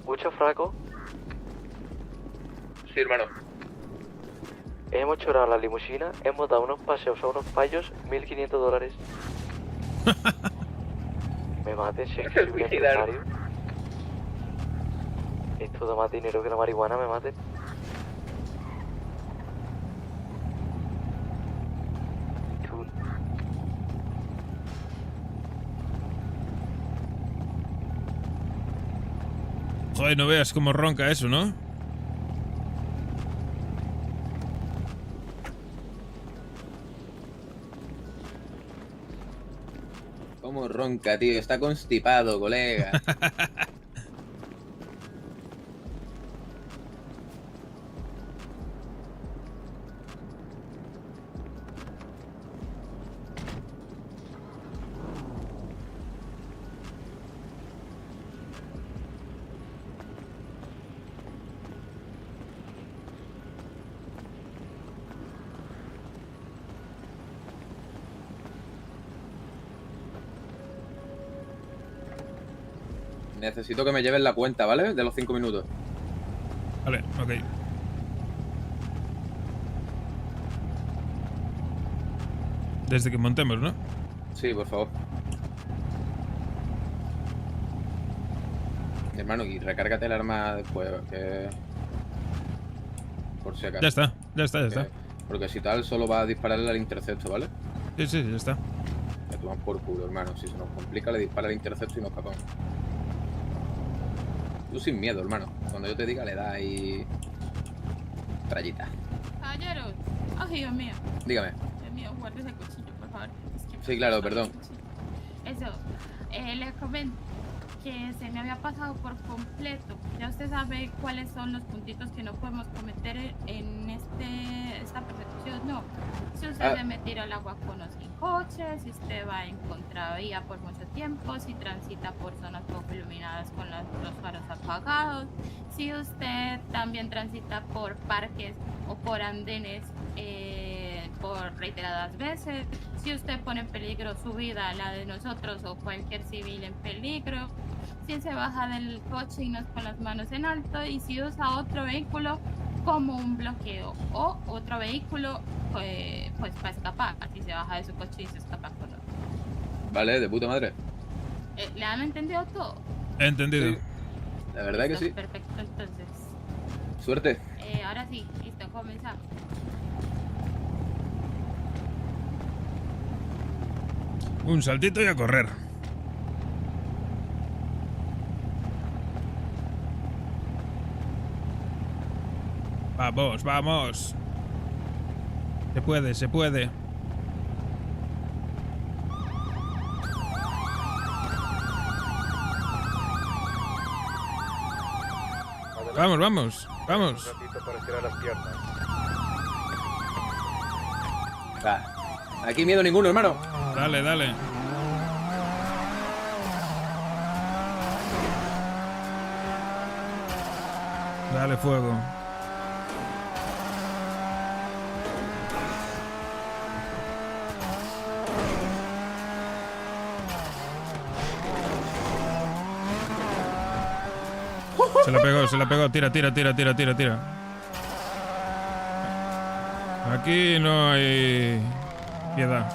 ¿Mucho fraco? Sí, hermano. Hemos chorado la limusina, hemos dado unos paseos a unos payos, $1.500. Me maten si es que soy un empresario. Esto da más dinero que la marihuana, me maten. Joder, no veas cómo ronca eso, ¿no? ¿Cómo ronca, tío? Está constipado, colega. Necesito que me lleves la cuenta, ¿vale? De los 5 minutos. Vale, ok. Desde que montemos, ¿no? Sí, por favor. Hermano, y recárgate el arma después, que... Por si acaso. Ya está. Porque si tal, solo va a dispararle al intercepto, ¿vale? Sí, ya está. Me toman por culo, hermano. Si se nos complica, le dispara al intercepto y nos escapamos. Tú sin miedo, hermano. Cuando yo te diga, le da ahí... Trayita. Caballeros. Ay, Dios mío. Dígame. Dios mío, guardes el cuchillo, por favor. Sí, claro, perdón. Eso. Les comento que se me había pasado por completo. Ya usted sabe cuáles son los puntitos que no podemos cometer en esta persecución. No. Si usted se me tira al agua con o sin coche, si usted va en contravía por mucho tiempo, si transita por zonas poco iluminadas con los faros apagados, si usted también transita por parques o por andenes por reiteradas veces, si usted pone en peligro su vida, la de nosotros o cualquier civil en peligro, si se baja del coche y no es con las manos en alto, y si usa otro vehículo como un bloqueo o otro vehículo pues para escapar, si se baja de su coche y se escapa con otro. Vale, de puta madre. ¿Le han entendido todo? He entendido. Sí. La verdad que sí. Perfecto, entonces. Suerte. Ahora sí, listo, comenzamos. Un saltito y a correr. Vamos. Se puede. Vamos. Un ratito para estirar las piernas. Aquí miedo ninguno, hermano. Dale. Dale fuego. Se la pegó. Tira. Aquí no hay piedad.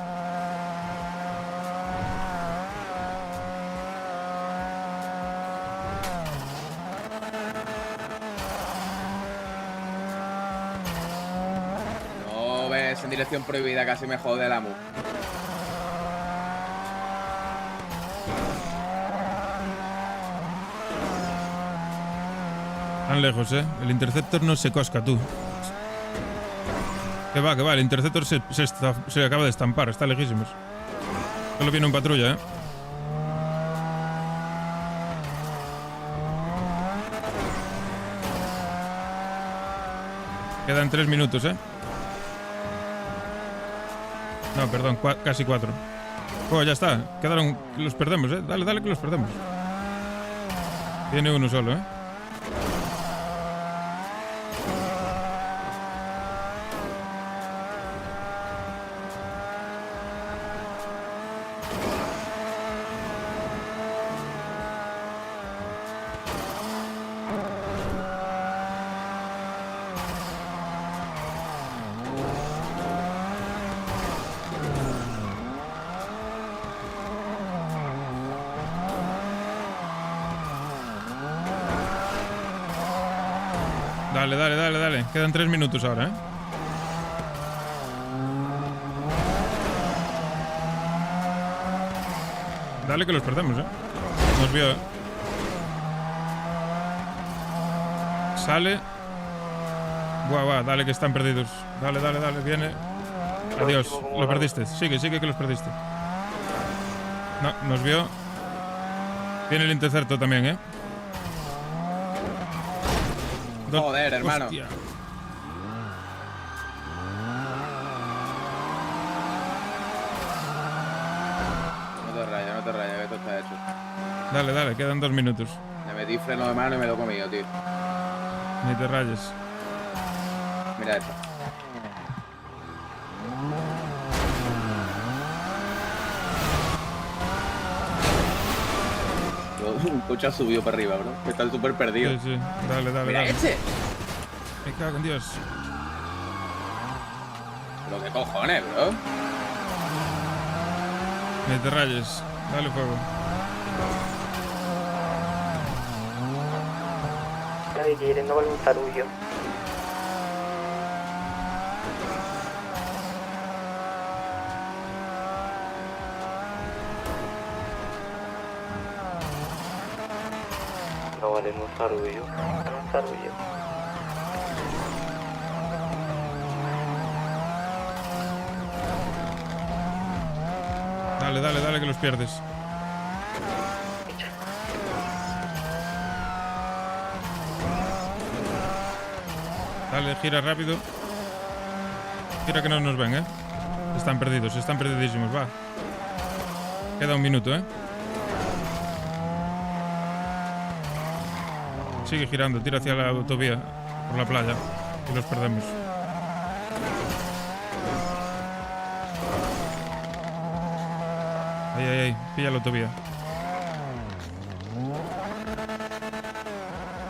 No ves en dirección prohibida, casi me jode el amo. Tan lejos, ¿eh? El Interceptor no se cosca, tú. Que va, el Interceptor se acaba de estampar, está lejísimos. Solo viene un patrulla, ¿eh? Quedan 3 minutos, ¿eh? No, perdón, casi 4. Oh, ya está. Quedaron... Los perdemos, ¿eh? Dale que los perdemos. Tiene uno solo, ¿eh? Dale, dale, dale, dale. Quedan 3 minutos ahora, ¿eh? Dale que los perdemos, ¿eh? Nos vio, ¿eh? Sale. Buah, buah, dale que están perdidos. Dale, dale, dale, viene. Adiós, lo perdiste. Sigue, sigue que los perdiste. No, nos vio. Tiene el intercepto también, ¿eh? Joder, hermano. Hostia. No te rayes, que esto está hecho. Dale, dale, quedan 2 minutos. Le metí freno de mano y me lo he comido, tío. Ni te rayes. Mira esto. Un coche ha subido para arriba, bro. Está súper perdido. Sí, sí. Dale, dale, Mira dale. este. Me cago en Dios. Pero qué cojones, bro. Ni te rayes. Dale fuego. Nadie quiere, no vale un zarullo. No vale un zarullo. Un zarullo. Dale, dale, dale que los pierdes. Dale, gira rápido. Gira que no nos ven, ¿eh? Están perdidos, están perdidísimos, va. Queda 1 minuto, ¿eh? Sigue girando, tira hacia la autovía, por la playa, y los perdemos. Ahí, ahí, ahí, pilla la autovía.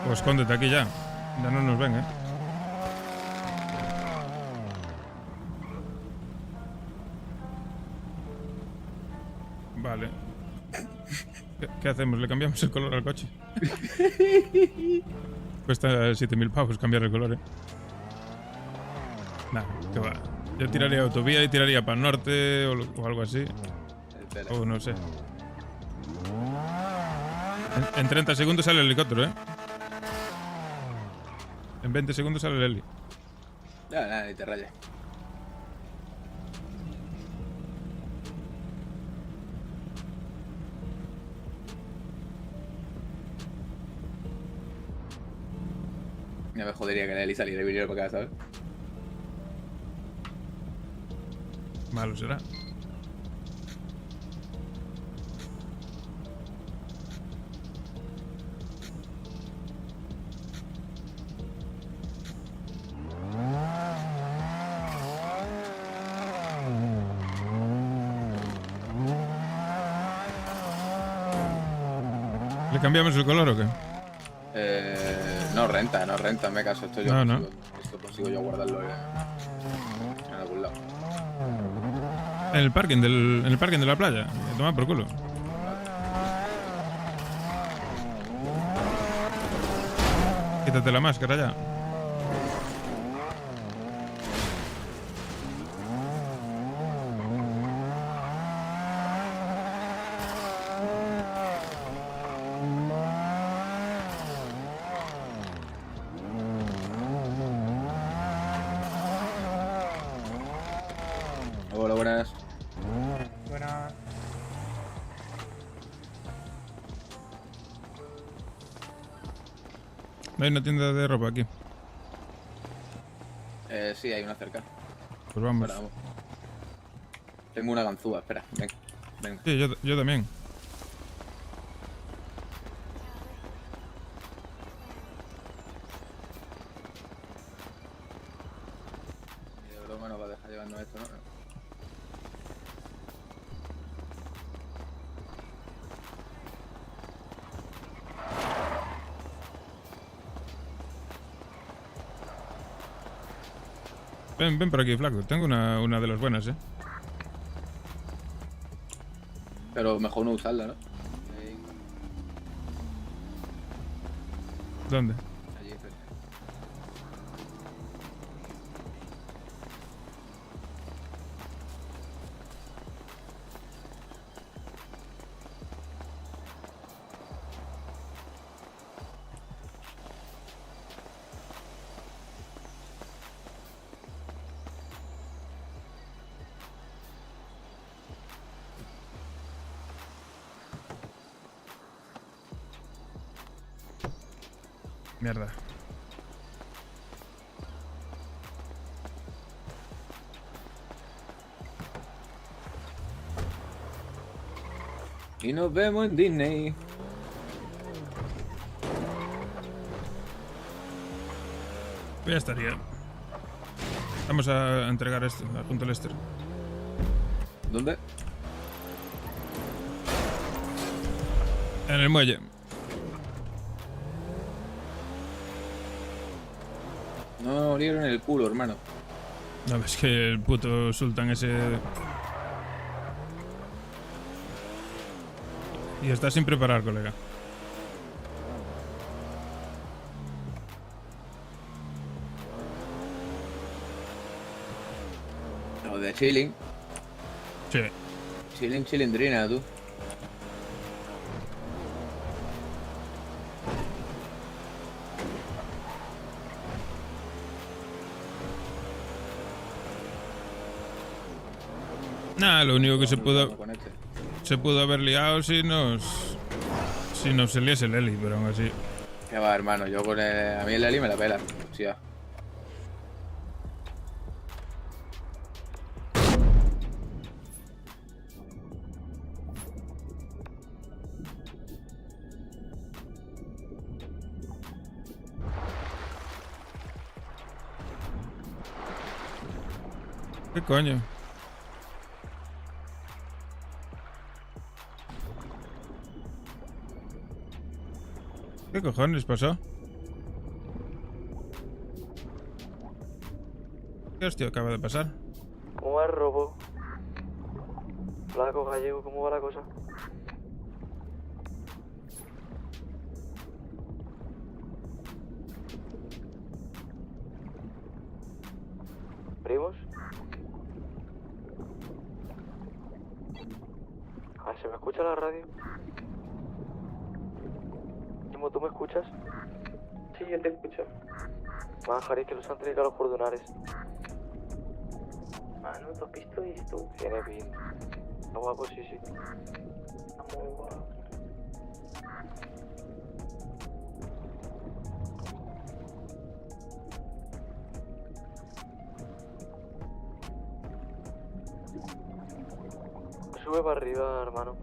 Pues escóndete aquí ya, ya no nos ven, ¿eh? Vale. ¿Qué hacemos? ¿Le cambiamos el color al coche? Cuesta 7.000 pavos cambiar el color, ¿eh? Nah, que va. Yo tiraría autovía y tiraría para el norte o algo así. O no sé. En 30 segundos sale el helicóptero, ¿eh? En 20 segundos sale el heli. Ya, nada, ni te rayes. Ya me jodería que el heli saliera y viniera para acá, ¿sabes? Malo será. ¿Le cambiamos el color o qué? No renta, me caso. Esto yo No, consigo, esto consigo yo guardarlo en algún lado. En el parking de la playa. Toma por culo. Quítate la máscara ya. Hola, buenas. Buenas. No hay una tienda de ropa aquí. Sí, hay una cerca. Pues vamos. Espera, vamos. Tengo una ganzúa, espera, venga. Venga. Sí, yo también. broma nos va a dejar llevarnos esto, ¿no? Ven por aquí, flaco. Tengo una de las buenas, Pero mejor no usarla, ¿no? ¿Dónde? Allí, frente. Mierda. Y nos vemos en Disney. Ya estaría. Vamos a entregar esto junto al Lester. ¿Dónde? En el muelle. No me molieron el culo, hermano. No, es que el puto sultán ese... Y está sin preparar, colega. Lo de chilling. Sí. Chilindrina, tú. Nada, lo único que se pudo haber liado si nos saliese el Eli, pero aún así. Que va, hermano, yo con a mí el Eli me la pela. Sí, ya. ¿Qué coño? ¿Qué cojones pasó? ¿Qué hostia acaba de pasar? ¿Cómo va el robo? Flaco, gallego, ¿cómo va la cosa? ¿Primos? Ah, ¿se me escucha la radio? ¿Tú me escuchas? Sí, yo te escucho. Jari, que los han traído a los cordonares. Mano, ¿tú has visto esto? Tiene bien. Está guapo, sí. Está muy guapo. Sube para arriba, hermano.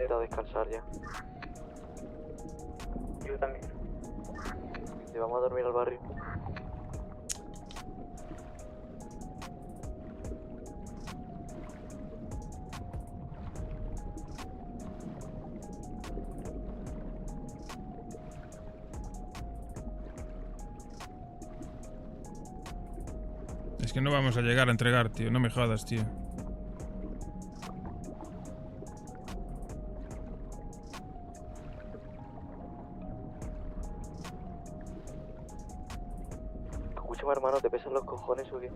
A descansar ya. Yo también. Y vamos a dormir al barrio. Es que no vamos a llegar a entregar, tío. No me jodas, tío. Hermano, ¿te pesan los cojones o qué?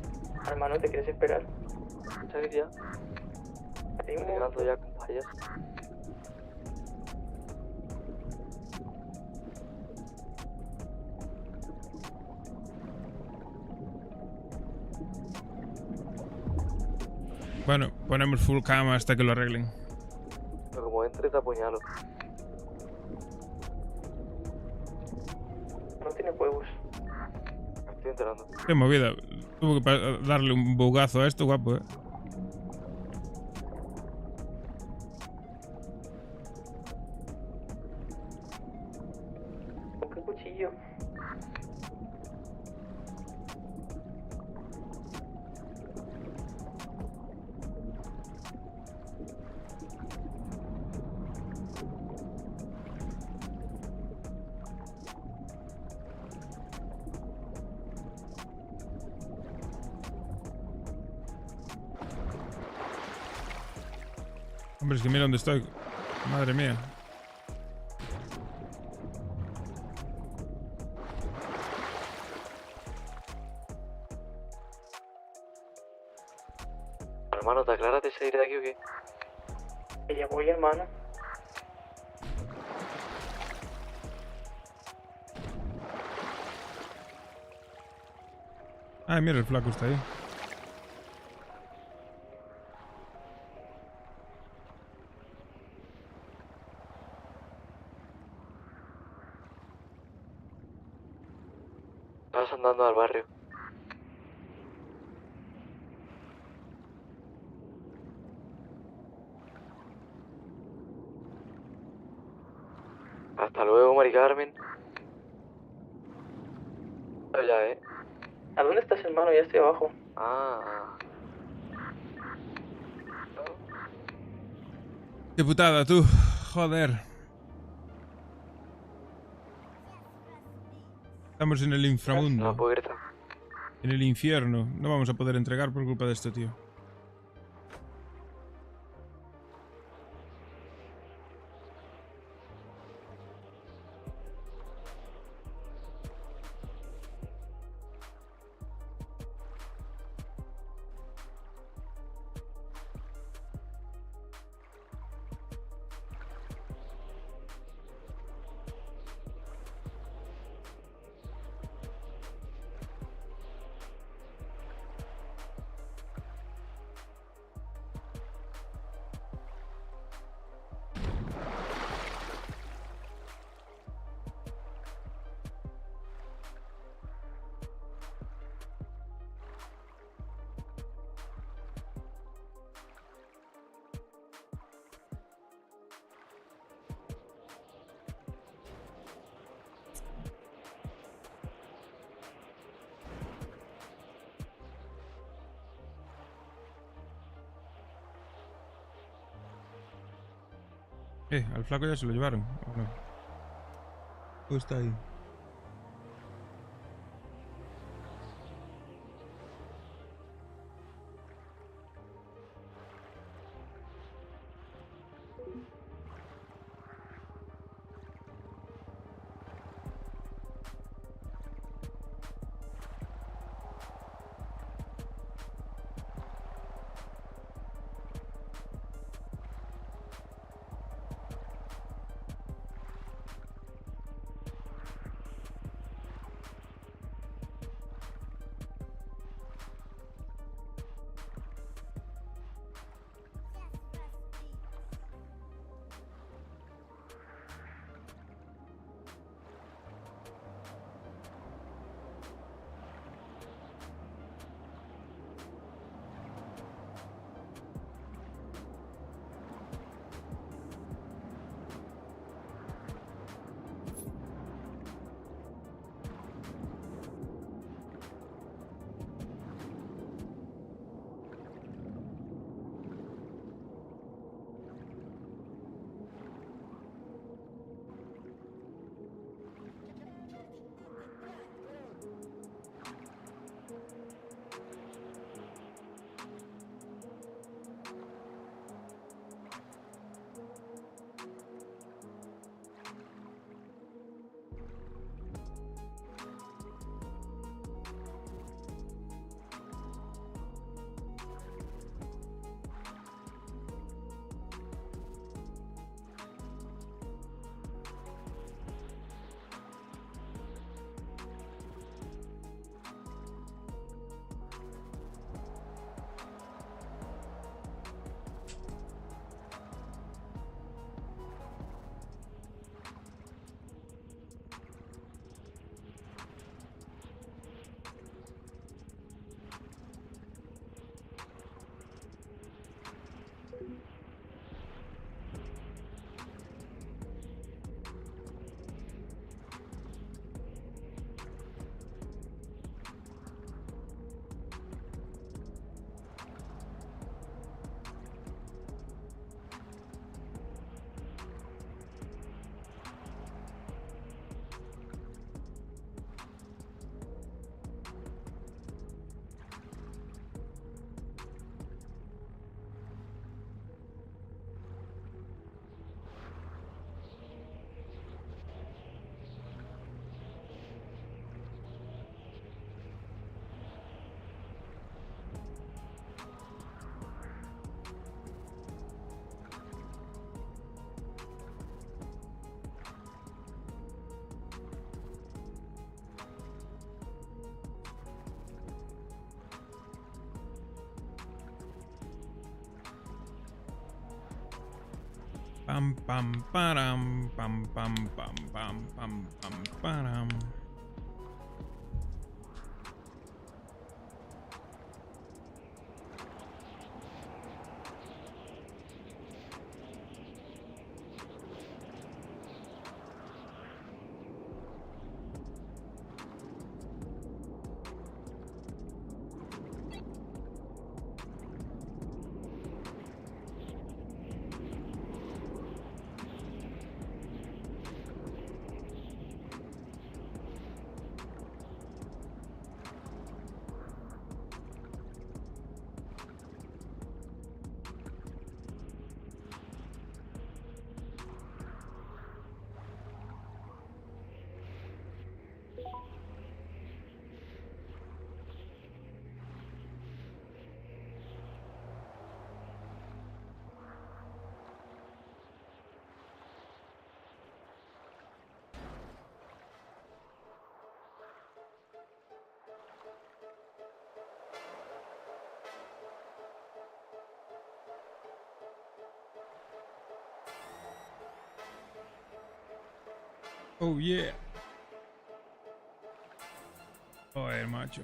Hermano, ¿te quieres esperar? ¿Sabes ya? Estoy llegando ya con fallas. Bueno, ponemos full cam hasta que lo arreglen. Pero como entre te apuñalo. No tiene huevos. Estoy entrando. Qué movida. Tuvo que darle un bugazo a esto, guapo, ¿Con qué cuchillo? Hombre, es que mira dónde estoy. Madre mía. Hermano, ¿te aclaras de salir de aquí o qué? Que ya voy, hermano. Ay, mira, el flaco está ahí. Vas andando al barrio. Hasta luego, Mari Carmen. Ya, ¿A dónde estás, hermano? Ya estoy abajo. Ah. Qué putada, tú. Joder. Estamos en el inframundo. La puerta. En el infierno. No vamos a poder entregar por culpa de esto, tío. Al flaco ya se lo llevaron. ¿O no? ¿O está ahí? Pam, pam, param, pam, pam, pam, pam, pam, pam, param. Oh yeah. Joder, macho.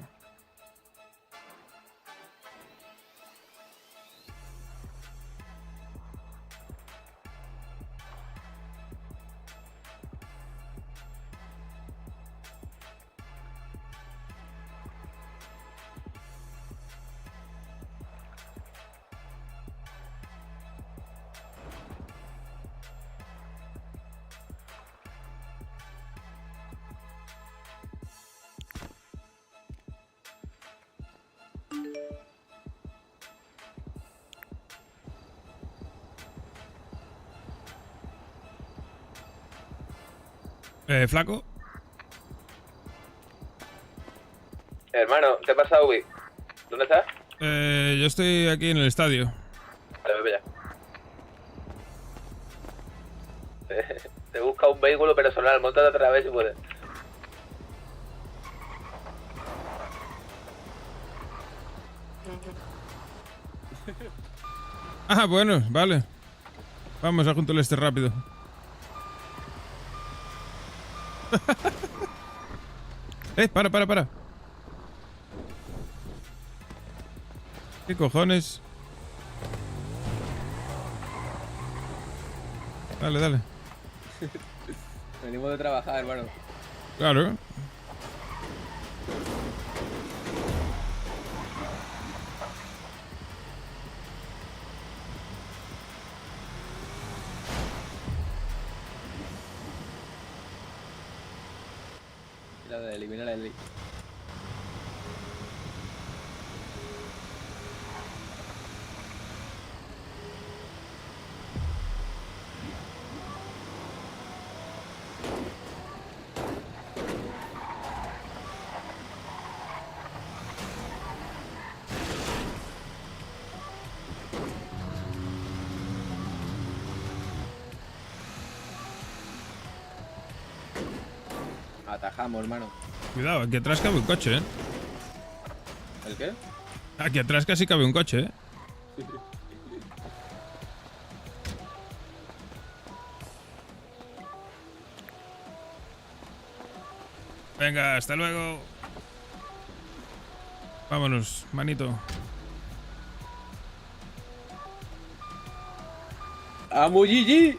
Flaco. Hermano, ¿qué pasa, Ubi? ¿Dónde estás? Yo estoy aquí en el estadio. Vale, ve ya. Te busca un vehículo personal, montate otra vez si puedes. Ah, bueno, vale. Vamos a juntarle este rápido. Para. ¿Qué cojones? Dale. Venimos de trabajar, hermano. Claro. Elimina la Eli. Atajamos, hermano. Cuidado, aquí atrás cabe un coche, ¿eh? ¿El qué? Aquí atrás casi cabe un coche, ¿eh? Venga, hasta luego. Vámonos, manito. ¡Amo Gigi!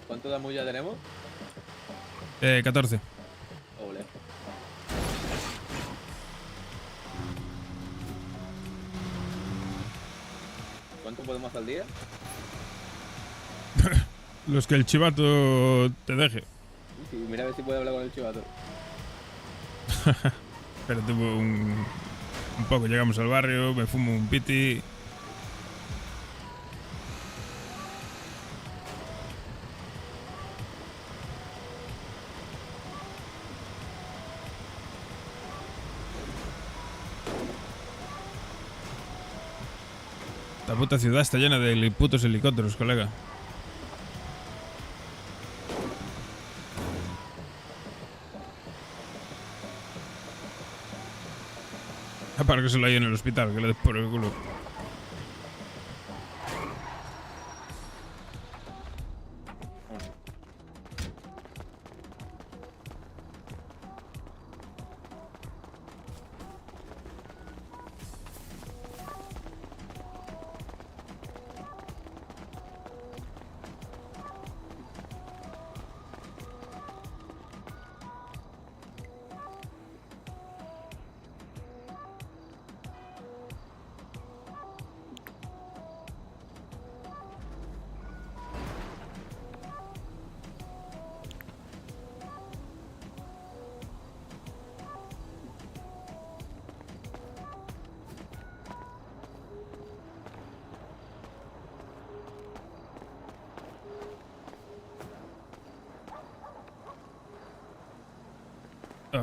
¿Cuánto de amulla tenemos? 14. Ole. ¿Cuánto podemos al día? Los que el chivato te deje. Sí, mira a ver si puedo hablar con el chivato. Espérate un poco, llegamos al barrio, me fumo un piti. La puta ciudad está llena de putos helicópteros, colega. Para que se lo haya en el hospital, que le des por el culo.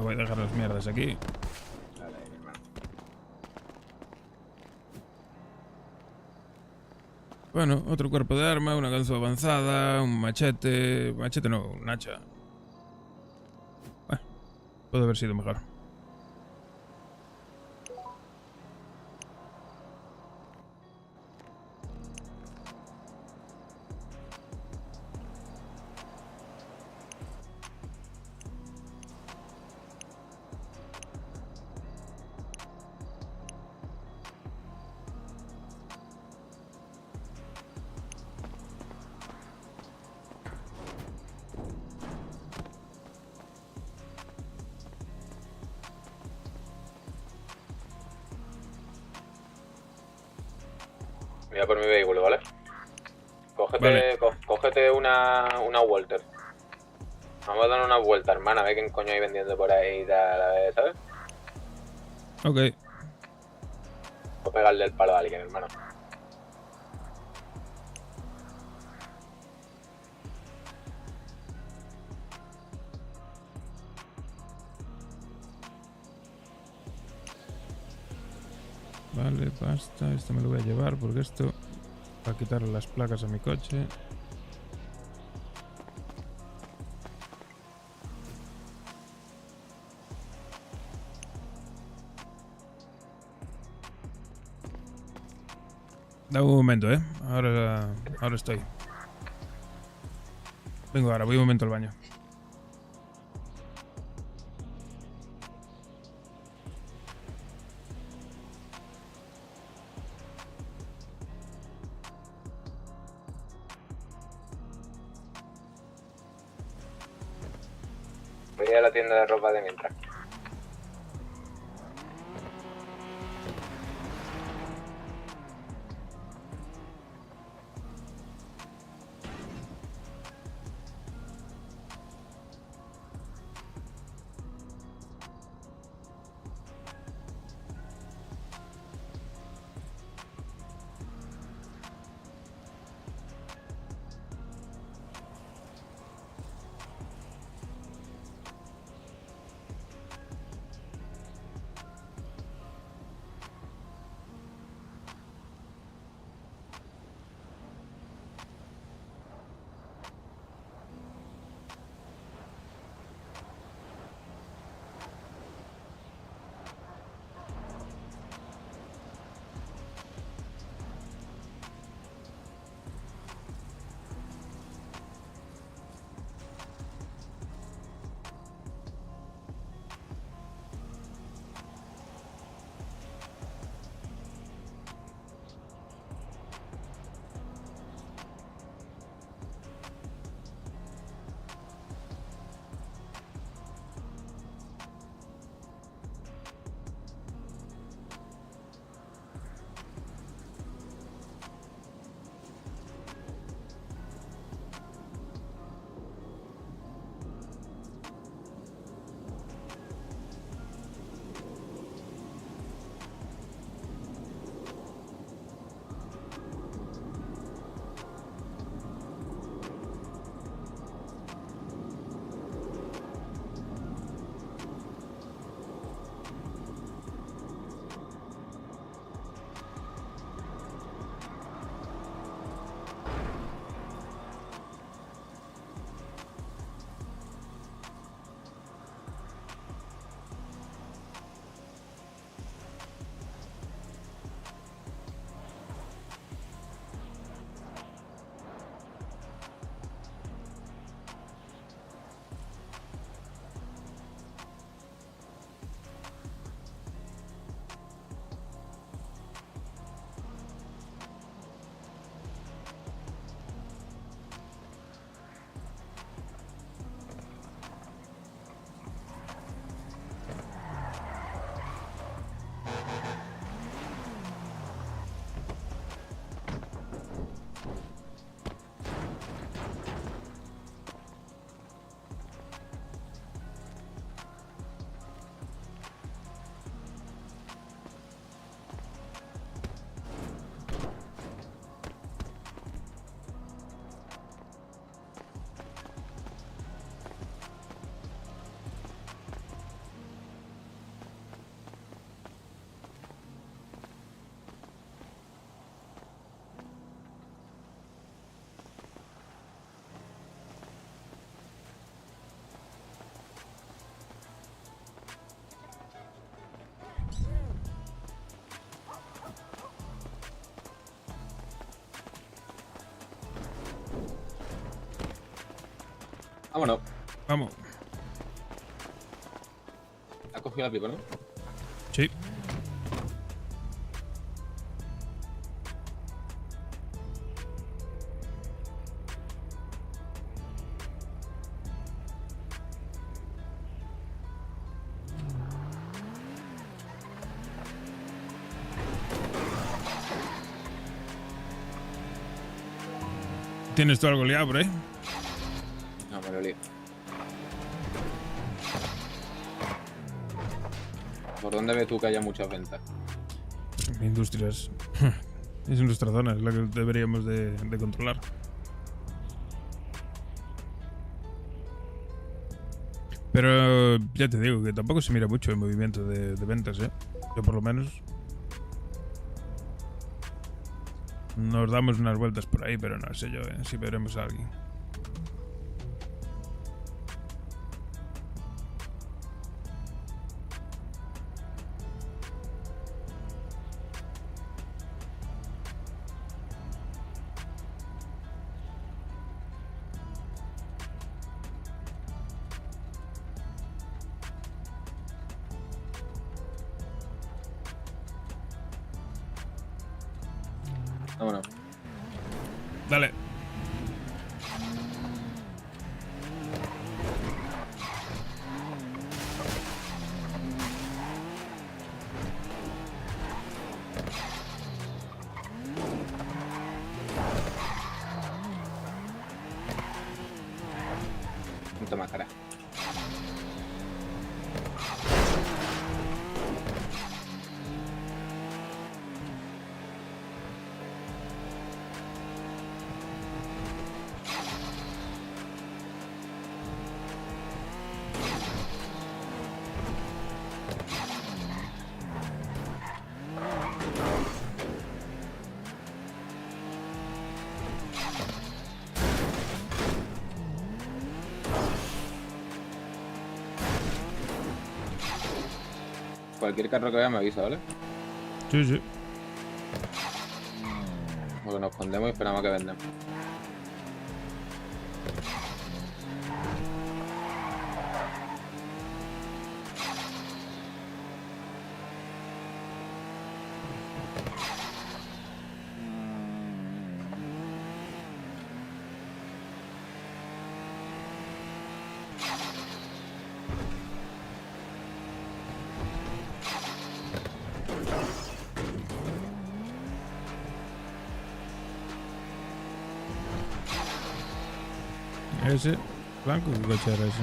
Voy a dejar las mierdas aquí. Bueno, otro cuerpo de arma, una ganzúa avanzada, un machete... Machete no, un hacha. Bueno, puede haber sido mejor. Mira por mi vehículo, ¿vale? Cógete una Walter. Vamos a dar una vuelta, hermana, a ver quién coño hay vendiendo por ahí y tal, a ver, ¿sabes? Ok. Voy a pegarle el palo a alguien, hermano. Vale, basta. Esto me lo voy a llevar porque esto va a quitarle las placas a mi coche. Dame un momento, ahora estoy. Vengo ahora, voy un momento al baño. Voy a ir a la tienda de ropa de mientras. Vámonos. Vamos. ¿Has cogido la pipa, no? Sí. ¿Tienes tú algo liado por ahí? No, me lo lío. ¿Por dónde ves tú que haya muchas ventas? Industrias. Es nuestra zona, es la que deberíamos de controlar. Pero ya te digo que tampoco se mira mucho el movimiento de ventas, ¿eh? Yo por lo menos nos damos unas vueltas por ahí, pero no sé yo, ¿eh? Si veremos a alguien. Vámonos. Dale. Punto más cara. Cualquier carro que vea me avisa, ¿vale? Sí, sí. Porque nos escondemos y esperamos a que vendan. Ese blanco, ¿qué coche era ese?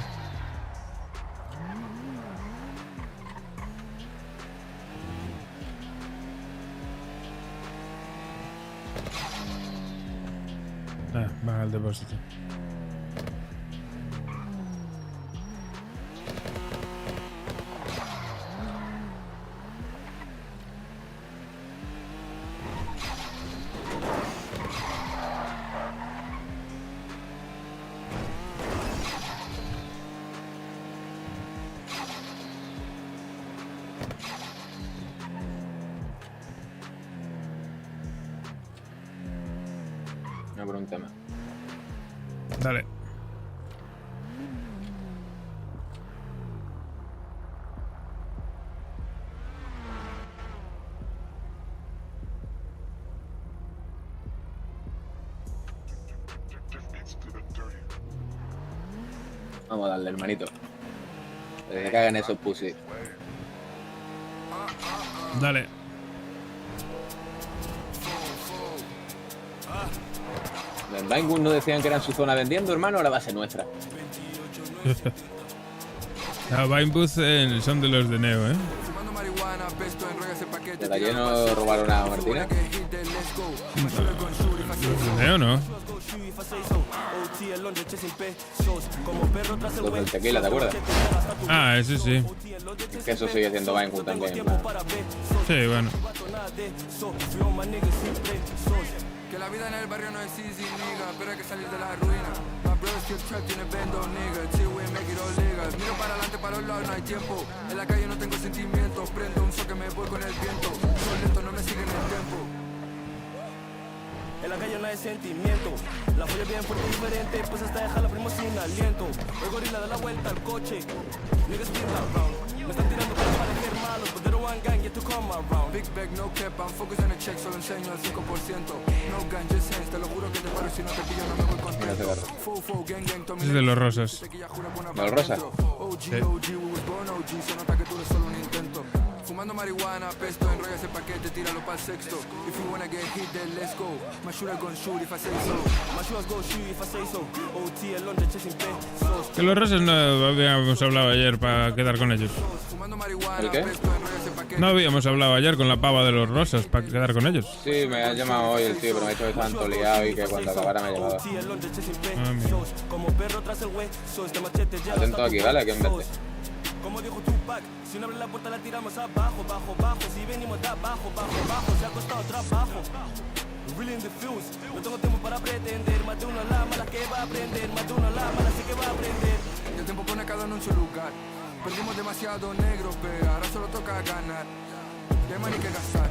Va al depósito. No, por un tema. Dale. Vamos a darle, hermanito. Desde que hagan esos pussy. Dale. En Vinewood no decían que era en su zona vendiendo, hermano, ahora va a ser nuestra. La Vinewood son de los de Neo, ¿eh? ¿De allí no robaron a Martina? ¿Los de Neo no? Los del tequila, ¿te acuerdas? Ah, ese sí. Es que eso sigue siendo Vinewood también. Sí, bueno. Que la vida en el barrio no es easy, nigga, pero hay que salir de la ruina. My brother still trapped in a bando, nigga, till we make it all legal. Miro para adelante, para los lados, no hay tiempo. En la calle no tengo sentimientos, prendo un so que me voy con el viento. Soy lento, no me siguen el tiempo. En la calle no hay sentimiento. La joya bien fuerte y diferente, pues hasta deja la prima sin aliento. El gorila da la vuelta al coche. Niggas spin around. Me están tirando para parecer malos, but they don't want gang yet to come around. Big bag, no cap, I'm focused on the check, solo enseño el 5%. No gang, just hands, te lo juro que te paro, si no te pillo no me voy contento. Fo, gang, gang, Tommy. Es de los rosas. ¿De los rosas? Sí. Se nota que tú eres solo un intento. Fumando marihuana, pesto, enrolla ese paquete, tíralo pa'l sexto. If you wanna get hit, then let's go. My shooter gon' shoot if I say so. My shooters gon' shoot if I say so. OT, el Londres, chasing pesos. Que los rosas no habíamos hablado ayer para quedar con ellos. ¿El qué? No habíamos hablado ayer con la pava de los rosas para quedar con ellos. Sí, me ha llamado hoy el tío, pero me ha dicho que estaban todo liado y que cuando acabara me llamaba. Ah, mira. Atento aquí, ¿vale? Aquí en verde. Como dijo Tupac, si no abre la puerta la tiramos abajo, bajo, bajo. Si venimos de abajo, bajo, bajo, se ha costado trabajo. Really in the fuse, no tengo tiempo para pretender. Más de uno la mala que va a aprender, más de uno la mala sí que va a aprender. El tiempo pone a cada uno en su lugar. Perdimos demasiado negro, pero ahora solo toca ganar. Ya hay money que gastar,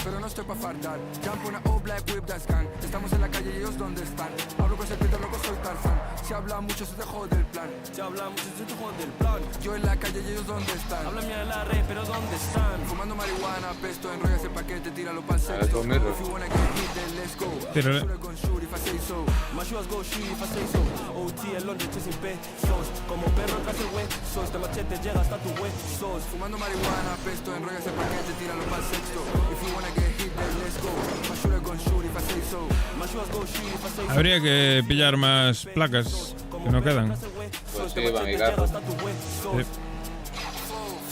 pero no estoy pa' fardar. Jump una all black whip that's gang. Estamos en la calle y ellos ¿dónde están? Hablo con serpiente, loco soy Tarzán. Se habla mucho, se te jode el plan. Se habla mucho, se te jode el plan. Yo en la calle y ellos ¿dónde están? Habla mía en la red, pero ¿dónde están? Fumando marihuana, pesto, enrolla ese paquete, tíralo pa'l sexto. If you wanna get hit, then let's go. Tírale. Shooter gon' shoot if I say so. My shooters go shoot if I say so. OT, el Londres, chasing pesos. Como perro tras el hueso, este machete llega hasta tus huesos. Fumando marihuana, pesto, enrolla ese paquete, tíralo pa'l sexto. If you wanna get hit, then let's go. My shooter gon' shoot if I say so. My shooters go shoot if I say so. Habría que pillar más placas que no quedan. Pues sí, para mi carro. Sí.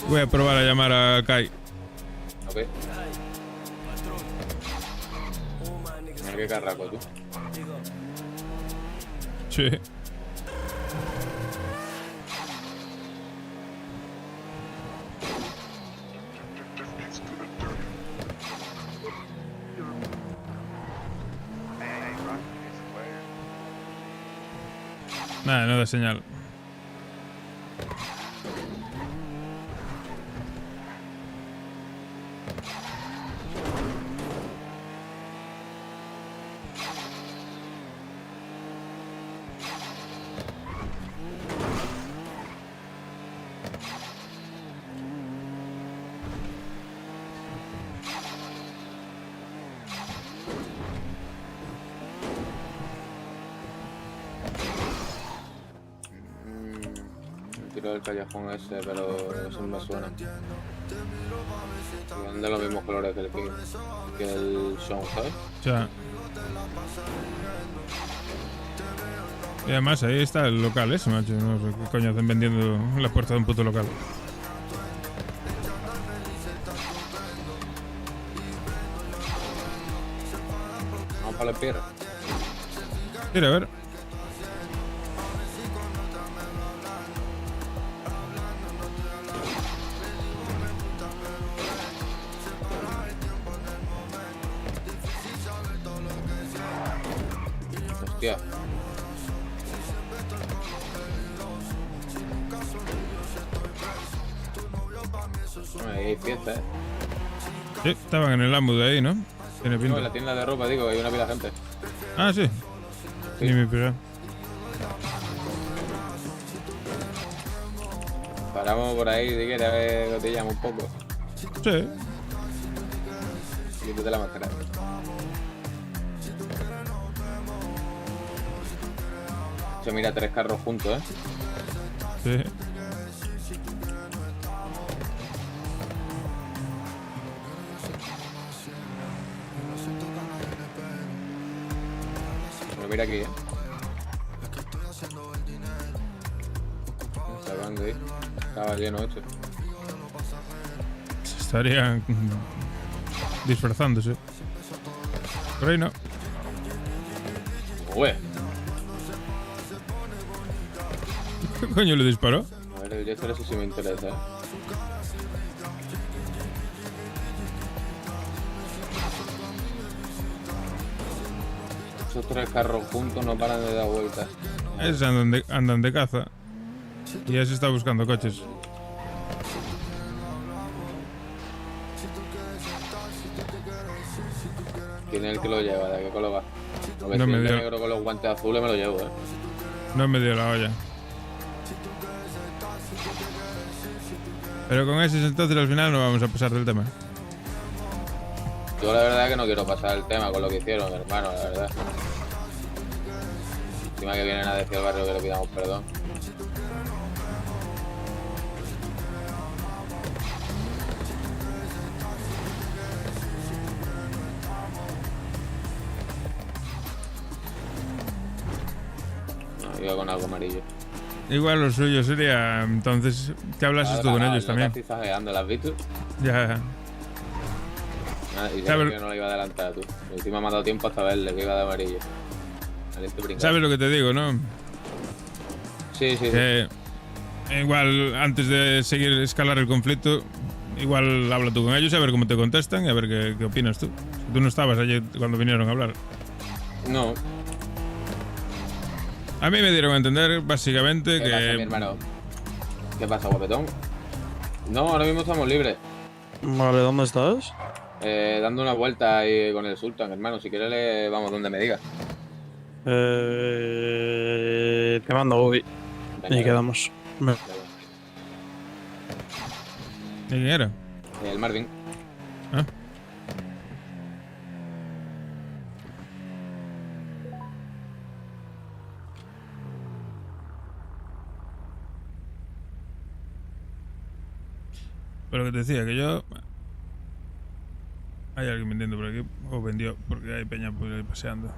Voy a probar a llamar a Kai. Ok. Mira qué carraco, tú. Sí. Nada, no da señal. Tiro del callejón ese, pero eso no me suena. Son de los mismos colores que el King, que el Sean, ¿sabes? Ya. Y además ahí está el local ese, macho. No sé qué coño hacen vendiendo en la puerta de un puto local. Vamos para la piedra. Mira, a ver. Hostia. Ahí hay fiesta, Sí, estaban en el Lambo de ahí, ¿no? Tiene No, pinta. en la tienda de ropa, digo, hay una pila de gente. Ah, sí. Ni mi pira. Paramos por ahí, si quieres, a ver, cotillamos un poco. Sí. Quítate la máscara. Se mira 3 carros juntos, Sí. Pero mira aquí, Estaban de ahí. Estaba lleno hecho. Se estarían disfrazándose. Por ahí no. Ué. ¿Qué coño le disparó? A ver, el Jester eso sí me interesa, Esos 3 carros juntos no paran de dar vueltas. Esos andan de caza. Y ya se está buscando coches. ¿Quién es el que lo lleva? ¿De qué color va? Porque No si me es de dio- negro con los guantes azules me lo llevo, No me dio la olla. Pero con ese entonces al final no vamos a pasar del tema. Yo la verdad es que no quiero pasar el tema con lo que hicieron, hermano, la verdad. Encima que vienen a decir al barrio que le pidamos perdón. No, iba con algo amarillo. Igual lo suyo sería entonces que hablases tú con ellos también. Estoy zagueando, ¿las has visto? Ya. Ah, y ¿Sabes? sabes que no lo iba a adelantar tú. Encima me ha dado tiempo hasta verle que iba de amarillo. ¿Sabes lo que te digo, no? Sí, sí. Que igual antes de seguir escalar el conflicto, igual habla tú con ellos y a ver cómo te contestan y a ver qué opinas tú. Tú no estabas allí cuando vinieron a hablar. No. A mí me dieron a entender básicamente ¿Qué pasa, mi que... hermano? ¿Qué pasa, guapetón? No, ahora mismo estamos libres. Vale, ¿dónde estás? Dando una vuelta ahí con el Sultan, hermano. Si quieres, vamos donde me diga. Te mando hoy. Venga, Y quedamos. ¿De quién era? El Marvin. ¿Ah? Pero que te decía, que yo... Hay alguien vendiendo por aquí, o vendió, porque hay peña por ahí paseando.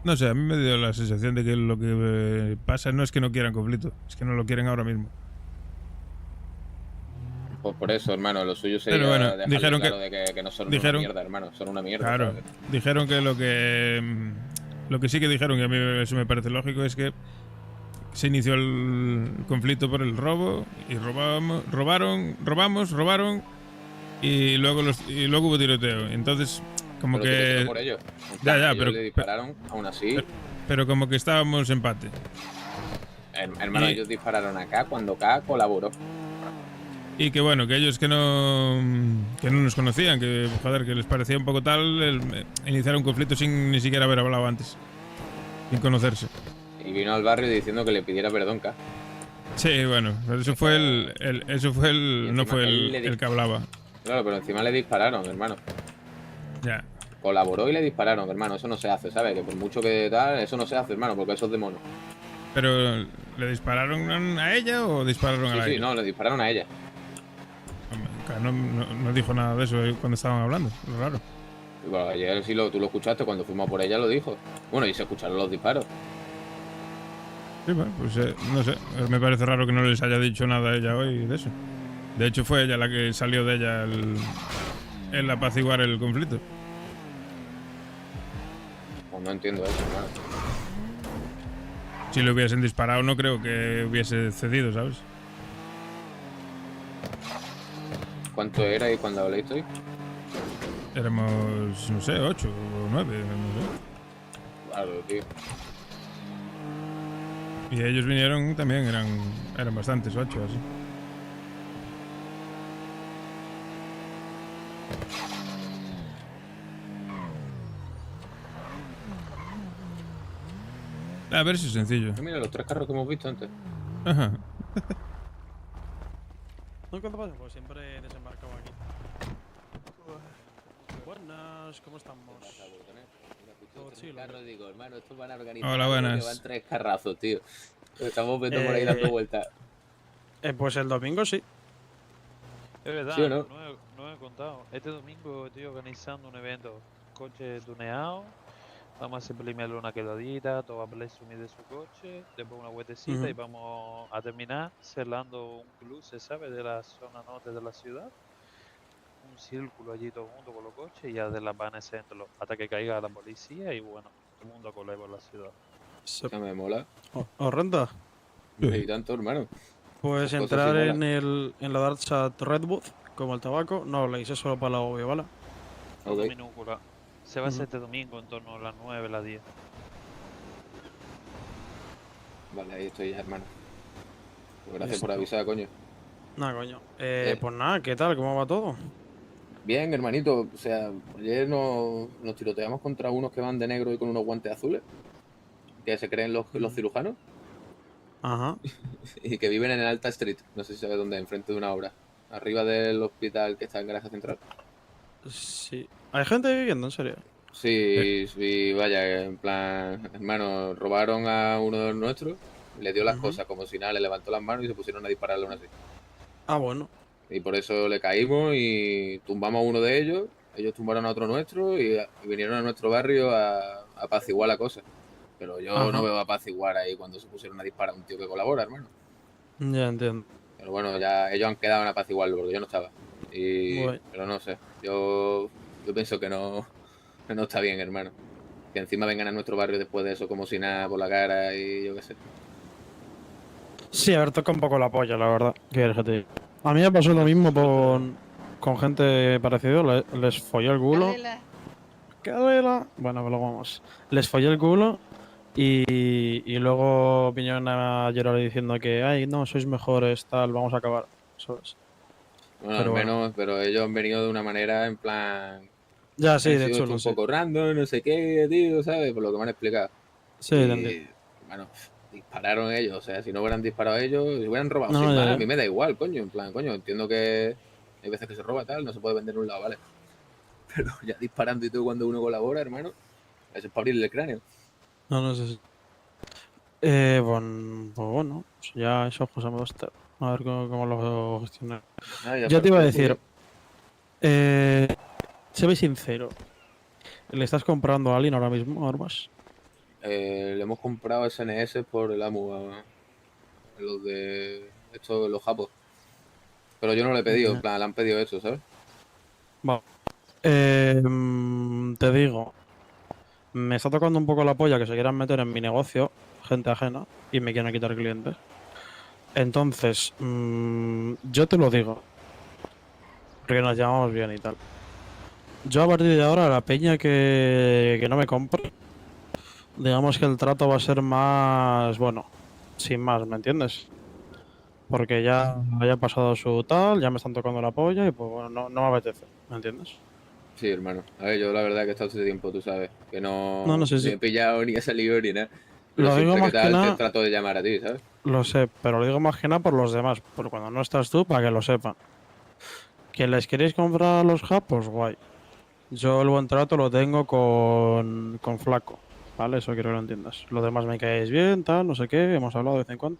No sé, a mí me dio la sensación de que lo que pasa no es que no quieran conflicto, es que no lo quieren ahora mismo. Pues por eso, hermano, lo suyo sería Pero bueno, dejarle dijeron claro que- de que no son dijeron- una mierda, hermano. Son una mierda. Claro, ¿sabes? dijeron que lo que sí que dijeron, y a mí eso me parece lógico, es que se inició el conflicto por el robo y robaron y luego hubo tiroteo. Entonces, como Pero que tiroteo por ellos. ya, Ellos pero le dispararon, aún así. pero como que estábamos empate. Hermano, y- ellos dispararon acá cuando K colaboró. Y que bueno, que ellos que no nos conocían, que joder, que les parecía un poco tal iniciar un conflicto sin ni siquiera haber hablado antes, sin conocerse. Y vino al barrio diciendo que le pidiera perdón, K. Sí, bueno, pero eso fue no fue ahí le el que hablaba. Claro, pero encima le dispararon, hermano. Ya. Colaboró y le dispararon, hermano. Eso no se hace, ¿sabes? Que por mucho que tal, eso no se hace, hermano, porque eso es de mono. Pero ¿le dispararon a ella o dispararon a la Sí, no, le dispararon a ella. No dijo nada de eso cuando estaban hablando, lo raro. Y bueno, ayer sí tú lo escuchaste, cuando fuimos por ella lo dijo. Bueno, y se escucharon los disparos. Sí, bueno, pues no sé, me parece raro que no les haya dicho nada a ella hoy de eso. De hecho fue ella la que salió de ella el apaciguar el conflicto. Pues no entiendo eso, hermano. Si le hubiesen disparado no creo que hubiese cedido, ¿sabes? ¿Cuánto era y cuando habléis hoy? Éramos, no sé, 8 o 9, no sé. Claro, tío. Y ellos vinieron también, eran bastantes, 8 así. A ver si es sencillo. Mira, los 3 carros que hemos visto antes. Ajá. ¿No cuánto pasa? Pues siempre desembarcado aquí. Buenas, ¿cómo estamos? Digo, hermano, esto van a organizar. Hola, buenas. Que van 3 carrazos, tío. Estamos viendo por ahí dando vueltas. Pues el domingo sí. Es verdad, ¿Sí o no? no he contado. Este domingo estoy organizando un evento. Coche tuneado. Vamos a hacer primero una quedadita, todo va a presumir de su coche, después una vueltecita Ujú. y vamos a terminar cerrando un club, se sabe, de la zona norte de la ciudad. Un círculo allí todo el mundo con los coches y ya de las van centro hasta que caiga la policía y bueno, todo el mundo corre por la ciudad. Ya me mola. ¿Os renta? Y tanto, hermano. Pues Esas cosas entrar sí en la Dark Chat Redwood, como el tabaco, no habléis, es solo para la obvio, ¿vale? Todo Ok. minúscula. Se va a hacer este domingo en torno a las 9, las 10. Vale, ahí estoy ya, hermano. Pues gracias Listo. por avisar, coño. Nada, coño. Pues nada, ¿qué tal? ¿Cómo va todo? Bien, hermanito. O sea, ayer nos tiroteamos contra unos que van de negro y con unos guantes azules. Que se creen los cirujanos. Ajá. Y que viven en el Alta Street. No sé si sabes dónde, enfrente de una obra. Arriba del hospital que está en Garaje Central. Sí. ¿Hay gente viviendo, en serio? Sí, sí, vaya, en plan, hermano, robaron a uno de los nuestros, le dio las cosas como si nada, le levantó las manos y se pusieron a dispararle aún así. Ah, bueno. Y por eso le caímos y tumbamos a uno de ellos tumbaron a otro nuestro y vinieron a nuestro barrio a apaciguar la cosa. Pero yo Ajá. no veo apaciguar ahí cuando se pusieron a disparar a un tío que colabora, hermano. Ya entiendo. Pero bueno, ya ellos han quedado en apaciguarlo porque yo no estaba. Guay. Pero no sé, yo pienso que no está bien, hermano. Que encima vengan a nuestro barrio después de eso como si nada por la cara y yo qué sé. Sí, a ver, toca un poco la polla, la verdad. ¿Qué quieres que te diga? A mí me pasó lo mismo con gente parecida. Les follé el culo. ¡Cadela! Bueno, pues luego vamos. Les follé el culo y luego vinieron a llorar diciendo que, ay, no, sois mejores, tal, vamos a acabar. ¿Sabes? Bueno, Pero al bueno. menos, pero ellos han venido de una manera en plan... Ya, sí, han de sido hecho, un lo sé. poco random, no sé qué, tío, ¿sabes? Por lo que me han explicado. Sí, te Y, entiendo. bueno, dispararon ellos, o sea, si no hubieran disparado ellos, si hubieran robado No, sin ya, más, ya. a mí me da igual, coño, en plan, coño, entiendo que hay veces que se roba tal, no se puede vender en un lado, ¿vale? Pero ya disparando y todo cuando uno colabora, hermano, eso es para abrirle el cráneo. No sé si. Pues bueno, pues ya eso pasamos a estar. A ver cómo lo gestionar. Ah, ya Ya te iba a perfecto, decir, sé sincero, ¿le estás comprando a alguien ahora mismo armas? Le hemos comprado SNS por el AMU a los de estos, los japos. Pero yo no le he pedido, en plan, le han pedido eso, ¿sabes? Va. Te digo, me está tocando un poco la polla que se quieran meter en mi negocio, gente ajena, y me quieran quitar clientes. Entonces, yo te lo digo, porque nos llevamos bien y tal. Yo a partir de ahora, la peña que no me compre, digamos que el trato va a ser más, bueno, sin más, ¿me entiendes? Porque ya haya pasado su tal, ya me están tocando la polla y pues bueno, no me apetece, ¿me entiendes? Sí, hermano. A ver, yo la verdad que he estado hace tiempo, tú sabes, que No, sí, ni sí. he pillado ni he salido ni nada. Pero Lo digo siempre más que que tal nada- te trato de llamar a ti, ¿sabes? Lo sé, pero lo digo más que nada por los demás, por cuando no estás tú, para que lo sepan. ¿Que les queréis comprar a los japos? Guay. Yo el buen trato lo tengo con Flaco, ¿vale? Eso quiero que lo entiendas. Los demás me caéis bien, tal, no sé qué, hemos hablado de vez en cuando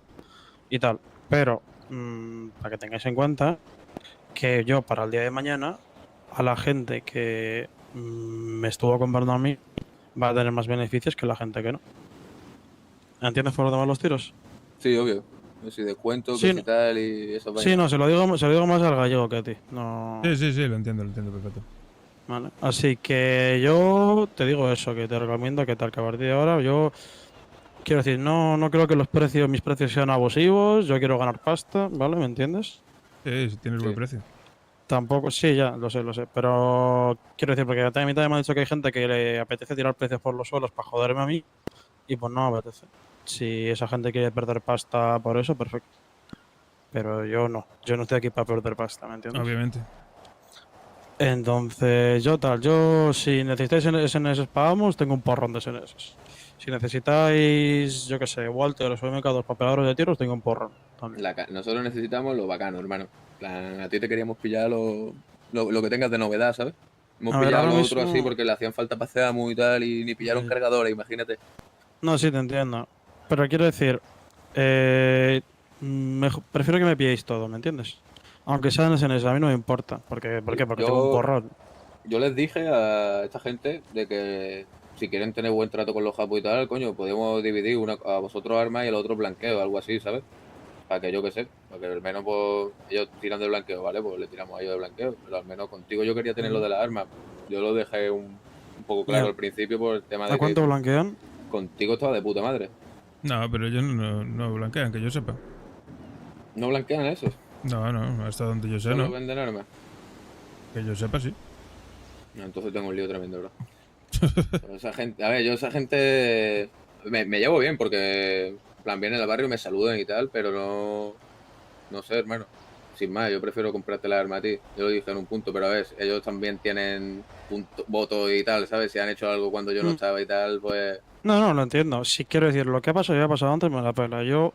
y tal. Pero, para que tengáis en cuenta que yo para el día de mañana, a la gente que me estuvo comprando a mí, va a tener más beneficios que la gente que no. ¿Entiendes por dónde van los tiros? Sí, obvio. Si descuento, Sí, que si tal y eso. Sí, no, se lo digo más al gallego que a ti. No. Sí, lo entiendo perfecto. Vale. Así que yo te digo eso, que te recomiendo que tal que a partir de ahora yo quiero decir, no creo que mis precios sean abusivos, yo quiero ganar pasta, ¿vale? ¿Me entiendes? Sí, tienes buen precio. Tampoco, sí, ya, lo sé, pero quiero decir, porque a mí también me han dicho que hay gente que le apetece tirar precios por los suelos para joderme a mí, y pues no me apetece. Si esa gente quiere perder pasta por eso, perfecto. Pero yo no estoy aquí para perder pasta, ¿me entiendes? Obviamente. Entonces, si necesitáis SNS pagamos, tengo un porrón de SNS. Si necesitáis, yo qué sé, Walter o MK2 papeladores de tiros, tengo un porrón también. Nosotros necesitamos lo bacano, hermano. En plan, a ti te queríamos pillar lo que tengas de novedad, ¿sabes? Hemos A ver, pillado ahora lo otro mismo- así porque le hacían falta para hacer AMU y tal y ni pillaron cargadores, imagínate. No, sí, te entiendo. Pero quiero decir, prefiero que me pilléis todo, ¿me entiendes? Aunque sean SNS, a mí no me importa. ¿Por qué? Porque tengo un porrón. Yo les dije a esta gente de que si quieren tener buen trato con los japos y tal, coño, podemos dividir a vosotros armas y al otro blanqueo, algo así, ¿sabes? Para que yo qué sé, para que al menos pues, ellos tiran de blanqueo, ¿vale? Pues le tiramos a ellos de blanqueo, pero al menos contigo yo quería tener lo de las armas. Yo lo dejé un poco claro Ya. al principio por el tema de ¿A cuánto que blanquean? contigo estaba de puta madre. No, pero ellos no blanquean, que yo sepa. ¿No blanquean eso? No, hasta donde yo sé, ¿Solo no. venden armas? Que yo sepa, sí. No, entonces tengo un lío tremendo, bro. Pero esa gente, a ver, yo esa gente me llevo bien porque, en plan, vienen al barrio, me saludan y tal, pero no sé, hermano. sin más, yo prefiero comprarte la arma a ti. Yo lo dije en un punto, pero a ver, ellos también tienen votos y tal, ¿sabes? Si han hecho algo cuando yo no estaba y tal, pues... No, lo entiendo. Si quiero decir, lo que ha pasado ya ha pasado antes, me la pela. Yo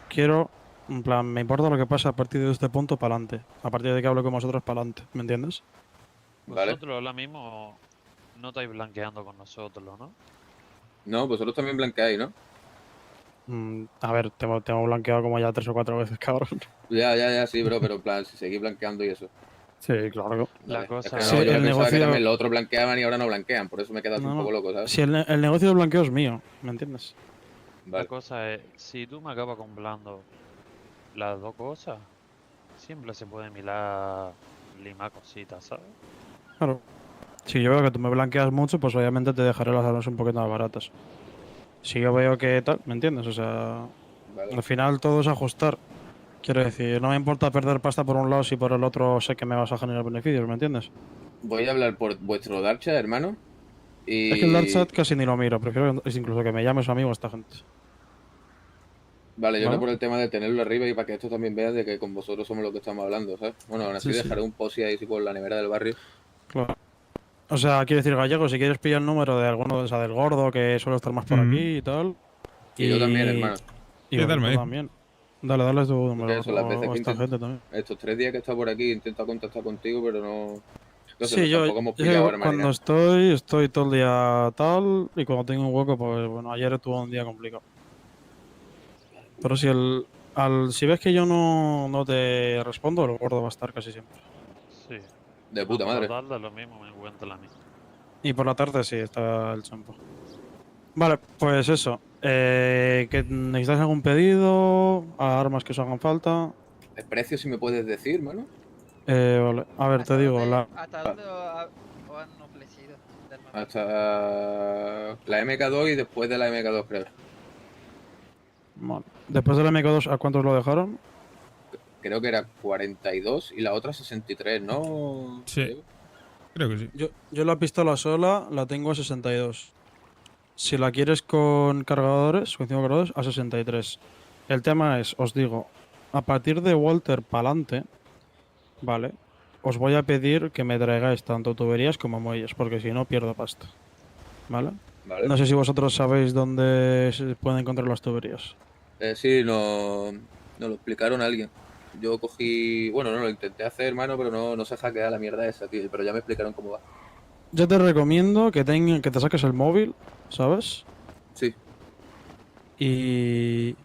quiero, en plan, me importa lo que pasa a partir de este punto para adelante. A partir de que hablo con vosotros para adelante, ¿me entiendes? Vosotros ahora mismo no estáis blanqueando con nosotros, ¿no? No, vosotros también blanqueáis, ¿no? A ver, te hemos blanqueado como ya 3 o 4 veces, cabrón. Ya, sí, bro, pero en plan, si seguís blanqueando y eso. Sí, claro. La Vale. cosa Es es que no, yo el pensaba que negocio- también los otros blanqueaban y ahora no blanquean, por eso me he quedado No, un poco no. loco, ¿sabes? Si el negocio del blanqueo es mío, ¿me entiendes? La cosa es, si tú me acabas comprando las dos cosas, siempre se puede mirar limar cositas, ¿sabes? Claro. Si yo veo que tú me blanqueas mucho, pues obviamente te dejaré las armas un poquito más baratas. Si yo veo que tal, ¿me entiendes? O sea, al final todo es ajustar. Quiero decir, no me importa perder pasta por un lado si por el otro sé que me vas a generar beneficios, ¿me entiendes? Voy a hablar por vuestro Darcha, hermano. Y... Es que el Dark Chat casi ni lo miro, prefiero incluso que me llame su amigo esta gente. Vale, yo ¿Vale? no por el tema de tenerlo arriba y para que esto también veas de que con vosotros somos los que estamos hablando, ¿sabes? Bueno, aún así Sí, sí. dejaré un posi ahí por la nevera del barrio. Claro. O sea, quiero decir, Gallego, si quieres pillar el número de alguno, o sea, del gordo que suele estar más por aquí y tal. Y yo también, hermano. Y Sí, bueno, dale tú ahí. también. Dale tu número. Eso, las veces o que esta intento- gente también. Estos 3 días que he estado por aquí intento contactar contigo, pero no... Entonces, Sí, yo tampoco hemos yo pillado arma ni cuando nada. estoy todo el día tal, y cuando tengo un hueco, pues bueno, ayer tuve un día complicado. Pero si ves que yo no te respondo, el gordo va a estar casi siempre. Sí. De puta Por la madre. tarde lo mismo me encuentra la mía. Y por la tarde sí, está el champo. Vale, pues eso. ¿Que necesitáis algún pedido? ¿Armas que os hagan falta? ¿El precio si me puedes decir, mano? Vale, a ver, te digo, ¿Hasta dónde os han ofrecido? Hasta la MK2 y después de la MK2, creo. Vale. Después de la MK2, ¿a cuántos lo dejaron? Creo que era 42 y la otra 63, ¿no? Sí. Creo que sí. Yo la pistola sola la tengo a 62. Si la quieres con cargadores, con 5 cargadores, a 63. El tema es, os digo, a partir de Walter pa'lante, vale, os voy a pedir que me traigáis tanto tuberías como muelles, porque si no pierdo pasta. ¿Vale? Vale. No sé si vosotros sabéis dónde se pueden encontrar las tuberías. Sí, nos lo explicaron a alguien. Yo cogí... Bueno, no, lo intenté hacer, hermano, pero no se hackea la mierda esa, tío. Pero ya me explicaron cómo va. Yo te recomiendo que te saques el móvil, ¿sabes? Sí. Y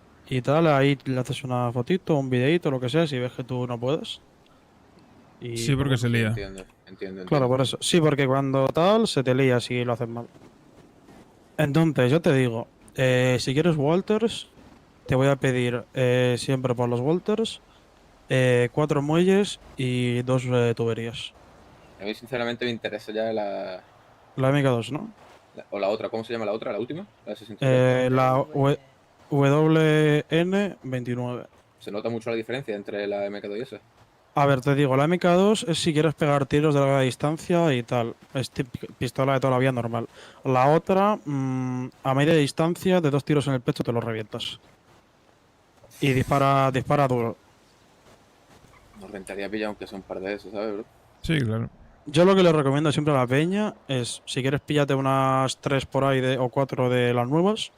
tal, ahí le haces una fotito, un videito, lo que sea, si ves que tú no puedes. Y Sí, porque se lía. Entiendo. Claro, por eso. Sí, porque cuando tal, se te lía si lo haces mal. Entonces, yo te digo, si quieres Walters, te voy a pedir siempre por los Walters 4 muelles y 2 tuberías. A mí, sinceramente, me interesa ya la MK2, ¿no? o la otra. ¿Cómo se llama la otra? ¿La última? La 63. La WN29. ¿Se nota mucho la diferencia entre la MK2 y esa? A ver, te digo, la MK2 es si quieres pegar tiros de larga distancia y tal. Es pistola de toda la vida normal. La otra, a media distancia, de 2 tiros en el pecho te lo revientas. Y dispara duro. Nos rentaría pillar aunque sea un par de esos, ¿sabes, bro? Sí, claro. Yo lo que le recomiendo siempre a la peña es, si quieres, píllate unas 3 por ahí o 4 de las nuevas,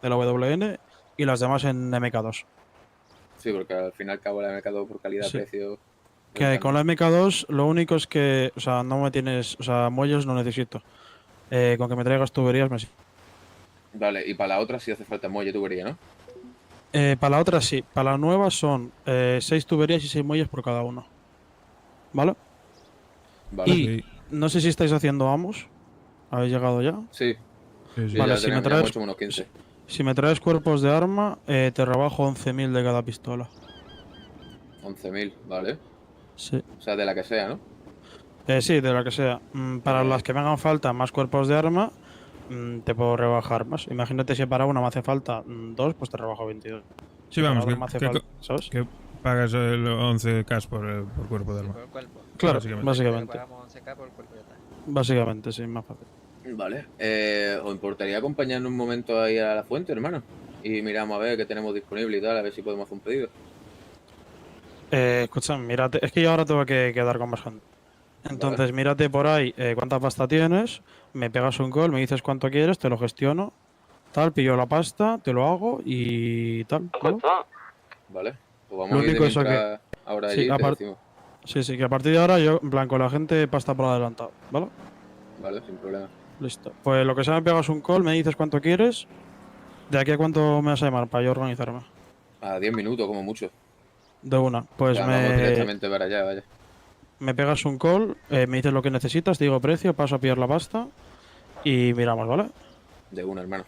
de la WN, y las demás en MK2. Sí, porque al fin y al cabo la MK2 por Sí. calidad-precio... Que con la MK2 lo único es que, o sea, no me tienes, o sea, muelles no necesito. Con que me traigas tuberías me sirve. Vale, y para la otra sí hace falta muelle tubería, ¿no? Para la otra sí, para la nueva son 6 tuberías y 6 muelles por cada uno. ¿Vale? Vale. Y no sé si estáis haciendo amos. ¿Habéis llegado ya? Sí. Vale, ya si me hemos traes, hecho unos 15. si me traes cuerpos de arma, te rebajo 11.000 de cada pistola. 11.000, vale. Sí. O sea, de la que sea, ¿no? Sí, de la que sea. Para las que me hagan falta más cuerpos de arma, te puedo rebajar más. Imagínate si para una me hace falta 2, pues te rebajo 22. Sí, vamos, Para otra me hace falta, ¿sabes? que pagas el 11K por cuerpo de arma. Claro, Básicamente. básicamente. Pagamos 11K por el cuerpo y ya está. Básicamente, sí, más fácil. Vale. ¿Os importaría acompañarnos un momento ahí a la fuente, hermano? Y miramos a ver qué tenemos disponible y tal, a ver si podemos hacer un pedido. Escúchame, mírate, es que yo ahora tengo que quedar con más gente. Entonces, mírate por ahí cuánta pasta tienes, me pegas un call, me dices cuánto quieres, te lo gestiono, tal, pillo la pasta, te lo hago y tal. ¿vale? Vale, pues vamos Lo a ir de único es mientras ahora sí, allí y te decimos. sí, que a partir de ahora yo, en plan, con la gente pasta por adelantado, ¿vale? Vale, sin problema. Listo. Pues lo que sea, me pegas un call, me dices cuánto quieres, ¿de aquí a cuánto me vas a llamar para yo organizarme? A 10 minutos, como mucho. De una, pues Ya vamos directamente para allá, vaya. me pegas un call, me dices lo que necesitas, te digo precio, paso a pillar la pasta y miramos, ¿vale? De una, hermano.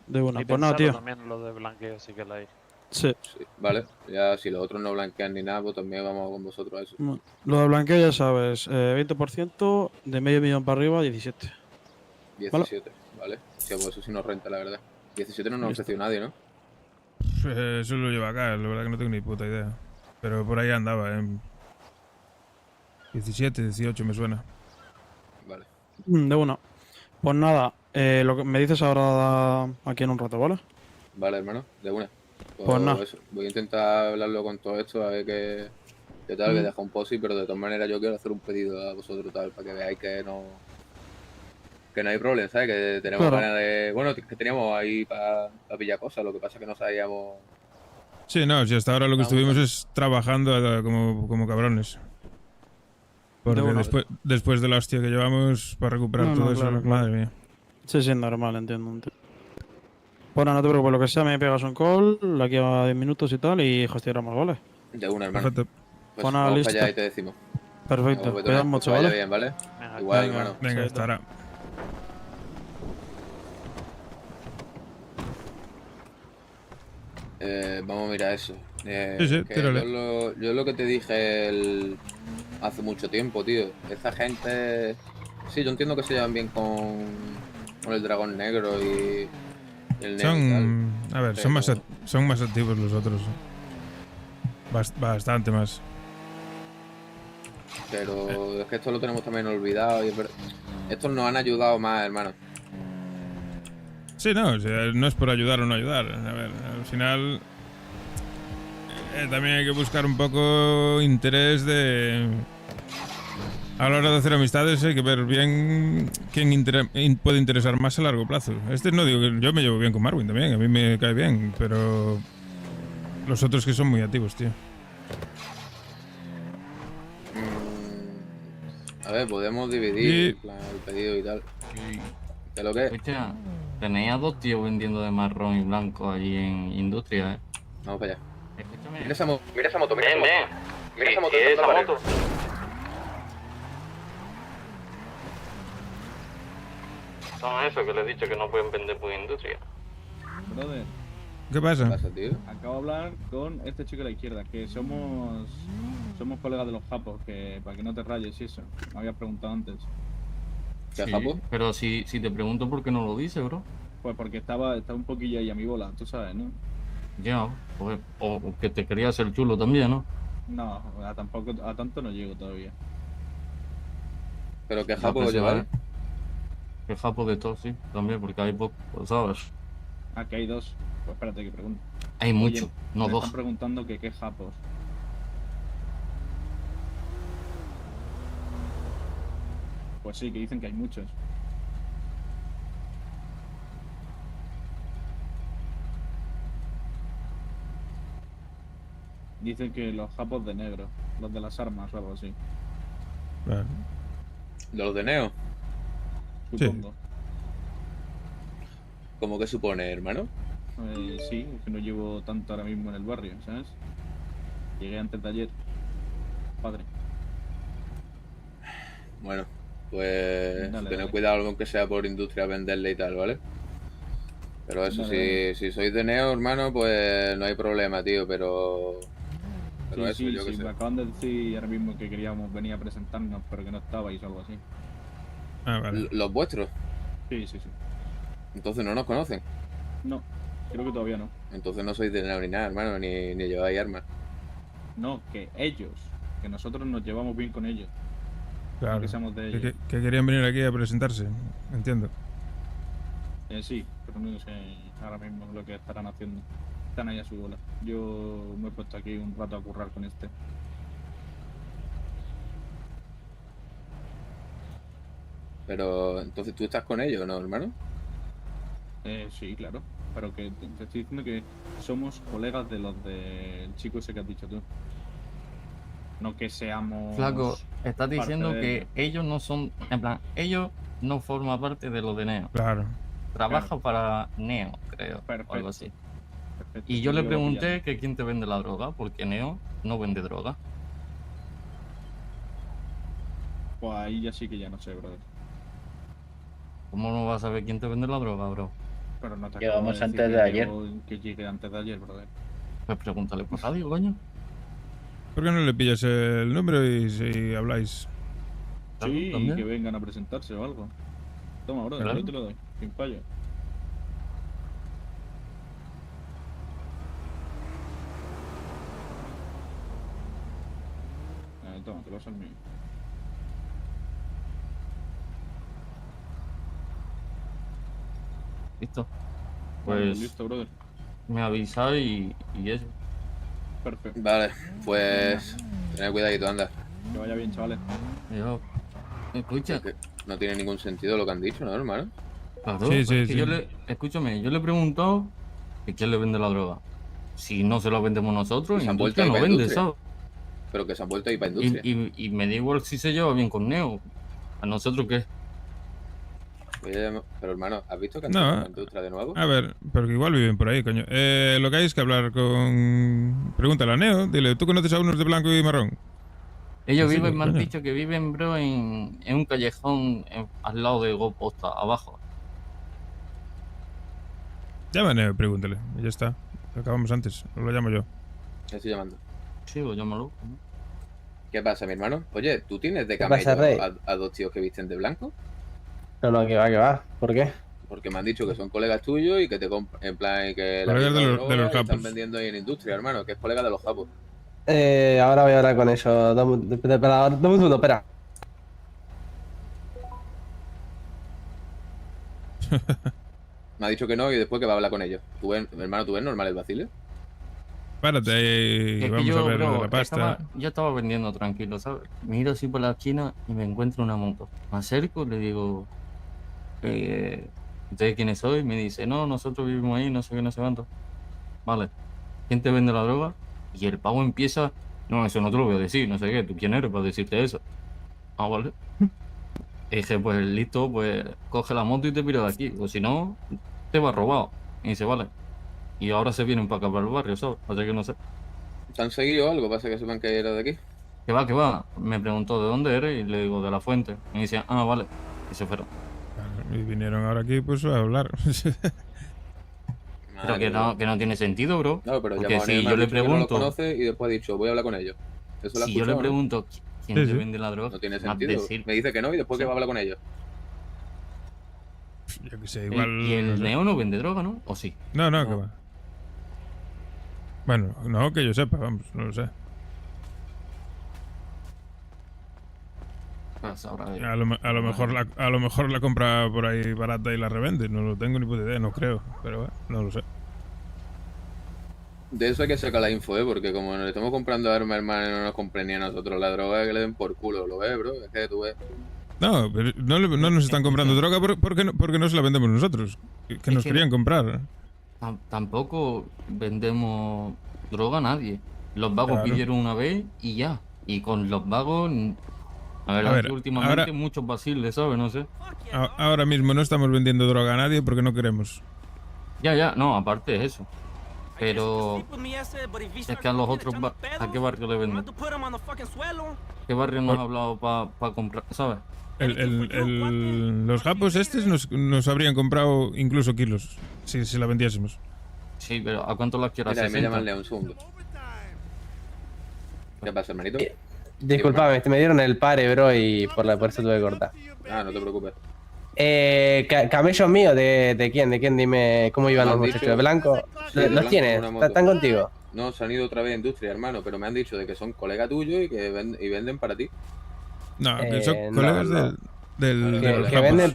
De una, Y pues nada, pensarlo tío. también lo de blanqueo, sí que la hay. Sí. Vale, ya si los otros no blanquean ni nada, pues también vamos con vosotros a eso. Lo de blanqueo ya sabes, 20%, de medio millón para arriba, 17. 17, vale. Sí, pues eso sí nos renta, la verdad. 17 no nos ofreció nadie, ¿no? Eso lo lleva acá, la verdad que no tengo ni puta idea. Pero por ahí andaba, 17, 18 me suena. Vale. De una. Pues nada, lo que me dices ahora aquí en un rato, ¿vale? Vale, hermano, de una. Pues nada. Eso. Voy a intentar hablarlo con todo esto, a ver qué tal, que deja un posi, pero de todas maneras yo quiero hacer un pedido a vosotros, tal, para que veáis que no hay problema, ¿sabes? Que tenemos ganas de... Bueno, que teníamos ahí para pillar cosas, lo que pasa es que no sabíamos... Sí, no, si hasta ahora lo que estuvimos es trabajando como cabrones. Porque después de la hostia que llevamos para recuperar todo eso, claro. madre mía. Sí, sí, normal, entiendo. Bueno, no te preocupes, lo que sea, me pegas un call, aquí a 10 minutos y tal, y gestionamos, ¿vale? De una, hermano. Perfecto. Pues Bueno, vamos listo. para allá y te decimos. Perfecto, Pues cuidado mucho, que vaya ¿vale? bien, ¿vale? Venga, Igual, venga, hermano. Venga, hasta ahora. Vamos a mirar eso. Sí, que tírale. yo lo que te dije hace mucho tiempo, tío. Esta gente... Sí, yo entiendo que se llevan bien con el dragón negro y el negro y tal. A ver, son más activos los otros. Bastante más. Pero es que esto lo tenemos también olvidado. Estos nos han ayudado más, hermano. Sí, no, o sea, no es por ayudar o no ayudar. A ver, al final también hay que buscar un poco interés de... A la hora de hacer amistades hay que ver bien quién puede interesar más a largo plazo. No digo que yo me llevo bien con Marwin también, a mí me cae bien, pero los otros que son muy activos, tío. A ver, podemos dividir en plan, el pedido y tal. ¿Qué es lo que es? Hostia, tenéis a 2 tíos vendiendo de marrón y blanco allí en industria, Vamos para allá. Escúchame. Mira esa moto, mira esa moto. Mira esa moto. esa moto. Son eso que les he dicho que no pueden vender por industria. Brother, ¿Qué pasa? tío? acabo de hablar con este chico de la izquierda, que somos colegas de los japos, que para que no te rayes y eso. Me habías preguntado antes. ¿Qué Sí, japo? pero si te pregunto por qué no lo dices, bro. Pues porque estaba un poquillo ahí a mi bola, tú sabes, ¿no? Ya, pues, o que te quería hacer chulo también, ¿no? No, a tanto no llego todavía. ¿Pero qué Ya, japo pues, lleváis? ¿Qué japo de todo, sí? También, porque hay pocos, ¿sabes? Aquí hay 2. Pues espérate que pregunto. Hay muchos, no me 2. están preguntando que qué japos. Pues sí, que dicen que hay muchos. Dicen que los japos de negro, los de las armas o algo así. Vale. ¿De los de Neo? Supongo. ¿Cómo que supone, hermano? Sí, es que no llevo tanto ahora mismo en el barrio, ¿sabes? Llegué antes de ayer. Padre. Bueno, pues Dale, tened dale. cuidado aunque sea por industria venderle y tal, ¿vale? Pero eso, Dale, si sois de Neo, hermano, pues no hay problema, tío, pero eso, sí, yo qué sé. me acaban de decir ahora mismo que queríamos venir a presentarnos, pero que no estabais o algo así. Ah, vale. ¿Los vuestros? Sí. Entonces no nos conocen. No, creo que todavía no. Entonces no sois de Neo ni nada, hermano, ni lleváis armas. No, que ellos, que nosotros nos llevamos bien con ellos. Claro. Que seamos de ellos. Que querían venir aquí a presentarse, entiendo. Sí, pero no sé ahora mismo lo que estarán haciendo. Están ahí a su bola. Yo me he puesto aquí un rato a currar con este. Pero entonces tú estás con ellos, ¿no, hermano? Sí, claro. Pero que te estoy diciendo que somos colegas de los del chico ese que has dicho tú. No que seamos... Flaco, estás diciendo parte de que ellos no son... En plan, ellos no forman parte de lo de Neo. Claro. Trabaja para Neo, creo. O algo así. Y yo le pregunté que quién te vende la droga, porque Neo no vende droga. Pues ahí ya sí que ya no sé, brother. ¿Cómo no vas a saber quién te vende la droga, bro? Pero no te Llegamos acabo antes decir de que ayer. Que llegue antes de ayer, brother. Pues pregúntale por radio, coño. ¿Por qué no le pillas el número y habláis? Sí, y ¿También? que vengan a presentarse o algo. Toma, brother, Claro. yo te lo doy, sin fallo. Toma, te lo vas al mío. Listo. Vale, Pues listo, brother. me avisáis y eso. Perfecto. Vale, pues... Tened cuidadito, anda. Que vaya bien, chavales. Yo... Escucha. Porque no tiene ningún sentido lo que han dicho, ¿no, hermano? Claro, Sí, pues sí, es que sí. yo le... Escúchame, yo le he preguntado que quién le vende la droga. Si no se la vendemos nosotros, Se han vuelto industria ahí no para vende, industria. ¿sabes? Pero que se han vuelto ahí para industria. Y me da igual si se lleva bien con Neo. ¿A nosotros qué? Oye, pero hermano, ¿has visto que han No. tenido la industria de nuevo? A ver, porque igual viven por ahí, coño. Lo que hay es que hablar con... Pregúntale a Neo, dile, ¿tú conoces a unos de blanco y marrón? Ellos Sí, viven, me han coño. dicho que viven, bro, en un callejón al lado de Go Posta, abajo. Llama a Neo, pregúntale. Y ya está. Lo acabamos antes, lo llamo yo. Te estoy llamando. Sí, pues llámalo. ¿Qué pasa, mi hermano? Oye, ¿tú tienes de ¿Qué pasa, camello Rey? a dos tíos que visten de blanco? No, que va, que va. ¿Por qué? Porque me han dicho que son colegas tuyos y que te compran, en plan, y que la Colegas de misma los- de droga los que están japos. vendiendo ahí en industria, hermano, que es colega de los japos. Ahora voy a hablar con eso. Dame un segundo, espera. Me ha dicho que no y después que va a hablar con ellos. Hermano, ¿tú ves normal el vacile? Párate ahí y Es que vamos yo, a ver lo bro, de la pasta. yo estaba vendiendo tranquilo, ¿sabes? Miro así por la esquina y me encuentro una moto. Me acerco, le digo, ¿ustedes quiénes sois? Me dice, no, nosotros vivimos ahí, no sé qué, no sé cuánto. Vale, ¿quién te vende la droga? Y el pavo empieza, no, eso no te lo voy a decir, no sé qué, ¿tú quién eres para decirte eso? Ah, vale. Y dije, pues listo, pues coge la moto y te pira de aquí, o si no, te va robado. Y dice, vale. Y ahora se vienen para acá, para el barrio, ¿sabes? Así que no sé. ¿Te han seguido o algo? Pasa que sepan que era de aquí. Que va, que va. Me preguntó de dónde eres y le digo de la fuente. Y me dice, ah, vale. Y se fueron. Y vinieron ahora aquí pues a hablar. Pero que no tiene sentido, bro. No, pero porque llamó a si Neo, me yo ha le dicho que no lo pregunto, conoce y después ha dicho, voy a hablar con ellos. Eso lo has si yo le escuchado, ¿no? pregunto quién Sí, te sí. vende la droga, No tiene me has de sentido. decir. Me dice que no y después que va a hablar con ellos. Yo que sé, igual... Y el no sé. Neo no vende droga, ¿no? ¿O sí? No, que va. Bueno, no que yo sepa, vamos, no lo sé. Pues ahora A lo mejor la compra por ahí barata y la revende. No lo tengo ni puta idea, no creo. Pero bueno, no lo sé. De eso hay que sacar la info, porque como nos estamos comprando armas, hermano, y no nos compren ni a nosotros la droga, que le den por culo, ¿lo ves, bro? Es que tú ves. No, pero no nos están comprando droga porque no se la vendemos nosotros. Que nos querían comprar. Tampoco vendemos droga a nadie. Los vagos Claro. pidieron una vez y ya. Y con los vagos, a ver, A ver, últimamente ahora- muchos vaciles, ¿sabes? No sé. Ahora mismo no estamos vendiendo droga a nadie porque no queremos. Ya, no, aparte de eso. Pero es que a los otros, ¿a qué barrio le venden? ¿Qué barrio nos ha hablado para comprar, sabes? Los japos estos nos habrían comprado incluso kilos si la vendiésemos. Sí, pero ¿a cuánto las quieras? Mira, me 60. llaman León, un segundo. ¿Qué pasa, hermanito? Disculpame, me dieron el pare, bro, y por eso tuve que cortar. Ah, no te preocupes. Camellos míos, ¿de quién? ¿De quién? Dime cómo iban Me los han muchachos. dicho- ¿De blanco? Sí, de ¿Los blanco, tienes? una moto. ¿Están contigo? No, se han ido otra vez a industria, hermano, pero me han dicho de que son colegas tuyos y que venden para ti. No, que son no, colegas no. del Que, los que japos. venden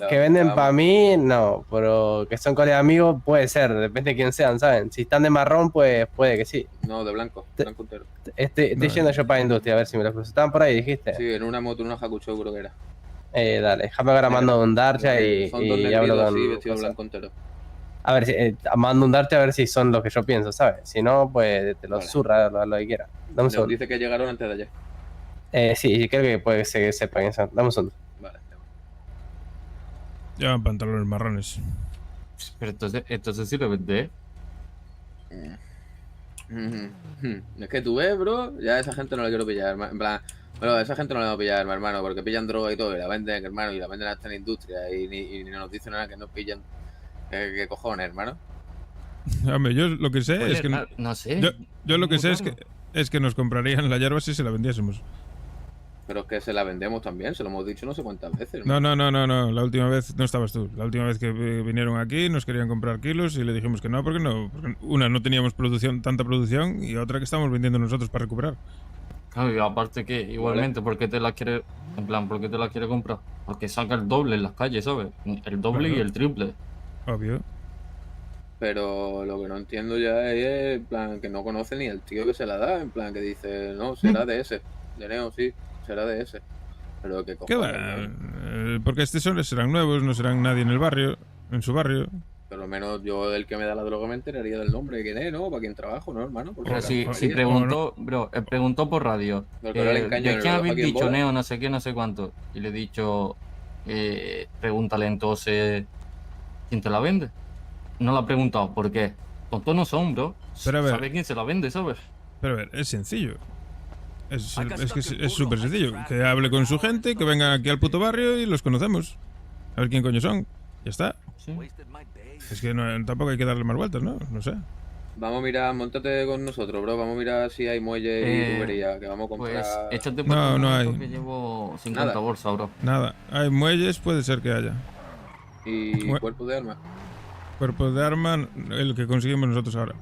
que venden para mí, no, pero que son colegas amigos puede ser, depende de quién sean, ¿saben? Si están de marrón, pues puede que sí. No, de blanco, blanco entero. Estoy yendo yo para industria, a ver si me los cruzo. Estaban por ahí, dijiste. Sí, en una moto, una Hakuchou creo que era. Dale, déjame ahora mando un Darcha y Son dos y hablo negritos con... así, vestido cosas. blanco entero. A ver, mando un Darcha a ver si son los que yo pienso, ¿sabes? Si no, pues te los Vale. zurra lo que quiera. Dame un Nos segundo. dice que llegaron antes de ayer. Sí, creo que puede ser que sepan eso. Dame un segundo. Vale. Llevan pantalones marrones. Pero entonces sí le vendé. Es que tú ves, bro, ya a esa gente no la quiero pillar. En plan, pero a esa gente no la voy a pillar, mi hermano, porque pillan droga y todo, y la venden, hermano, y la venden hasta en la industria, y no nos dicen nada que nos pillan. ¿Qué cojones, hermano? Hombre, yo lo que sé Oye, es que... no sé. Yo lo que Muy sé raro. es que nos comprarían la hierba si se la vendiésemos. Pero es que se la vendemos también, se lo hemos dicho no sé cuántas veces. No, la última vez no estabas tú. La última vez que vinieron aquí nos querían comprar kilos y le dijimos que no, porque una, no teníamos tanta producción y otra que estamos vendiendo nosotros para recuperar. Claro, y aparte que igualmente, ¿por qué te la quiere, en plan, por qué te la quiere comprar? Porque saca el doble en las calles, ¿sabes? El doble Claro. y el triple. Obvio. Pero lo que no entiendo ya es, en plan, que no conoce ni el tío que se la da, en plan, que dice, no, será de ese. De Neo, sí, será de ese. Pero que ¿Qué va? Porque serán nuevos, no serán nadie en el barrio, en su barrio. Por lo menos yo, el que me da la droga, me enteraría del nombre de quién es, ¿no? ¿Para quién trabajo, no, hermano? Porque Pero si María. preguntó, bro, preguntó por radio. Porque ahora le engaño ¿De el quién reloj habéis aquí en dicho boda. Neo, no sé qué, no sé cuánto? Y le he dicho, pregúntale entonces quién te la vende. No la ha preguntado, ¿por qué? Tontos no son, bro. Pero a ver. ¿Sabe quién se la vende, sabes? Pero a ver, es sencillo. Es que es súper sencillo. Que hable con su gente, que vengan aquí al puto barrio y los conocemos. A ver quién coño son. Ya está. Es que tampoco hay que darle más vueltas, ¿no? No sé. Vamos a mirar, montate con nosotros, bro. Vamos a mirar si hay muelle y tubería, que vamos a comprar. Pues échate No, por no hay. que llevo 50 Nada. bolsas, bro. Nada. Hay muelles, puede ser que haya. Y Mue- cuerpo de armas. Cuerpo de arma, el que conseguimos nosotros ahora.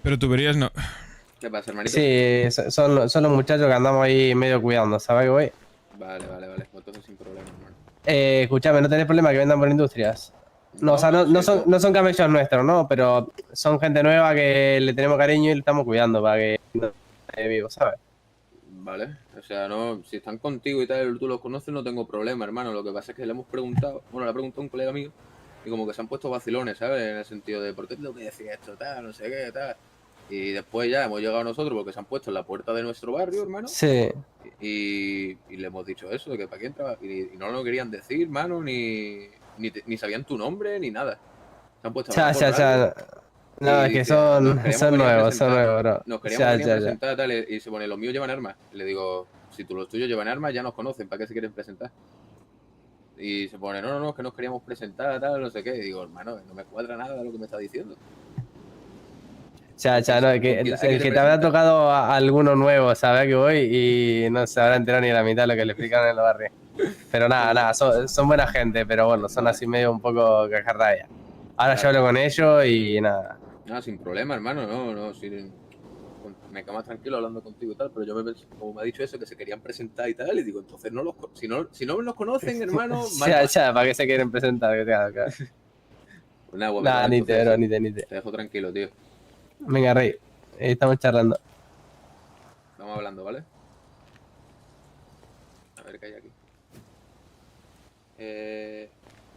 Pero tuberías no. ¿Qué pasa, hermanito? Sí, son los muchachos que andamos ahí medio cuidando, ¿sabes qué voy? Vale. Pues entonces sin problema, hermano. Escuchame, no tenés problema que vendan por industrias. No, o sea, no son camellos nuestros, ¿no? Pero son gente nueva que le tenemos cariño y le estamos cuidando para que no esté vivo, ¿sabes? Vale. O sea, no, si están contigo y tal, tú los conoces, no tengo problema, hermano. Lo que pasa es que le hemos preguntado, bueno, le ha preguntado un colega mío, y como que se han puesto vacilones, ¿sabes? En el sentido de, ¿por qué tengo que decir esto, tal, no sé qué, tal? Y después ya hemos llegado nosotros porque se han puesto en la puerta de nuestro barrio, hermano. Sí. Y le hemos dicho eso, de que para quién trabaja. Y no lo querían decir, hermano, ni sabían tu nombre, ni nada. Se han puesto a hablar por radio. No, Y es que dice, "Nos son queríamos venir a nuevos, presentar, bro. Nos queríamos venir a presentar, tal, y se pone, los míos llevan armas. Y le digo, si tú los tuyos llevan armas, ya nos conocen, ¿para qué se quieren presentar? Y se pone, no, es que nos queríamos presentar, tal, no sé qué. Y digo, hermano, no me cuadra nada lo que me está diciendo. No, el que te habrá tocado a alguno nuevo, ¿sabes que voy? Y no se habrá enterado ni la mitad de lo que le explicaron en el barrio. Pero nada, son buena gente, pero bueno, son así medio un poco cajarraya. Ahora yo hablo con ellos y nada. Nada, sin problema, hermano, no, me quedo más tranquilo hablando contigo y tal, pero yo me pensé, como me ha dicho eso, que se querían presentar y tal, y digo, entonces si no nos conocen, hermano, mal ¿para qué se quieren presentar? Claro. Pues nada, Nada, ni te, bro, ni te. Te dejo tranquilo, tío. Venga, Rey, estamos charlando. Estamos hablando, ¿vale? A ver qué hay aquí.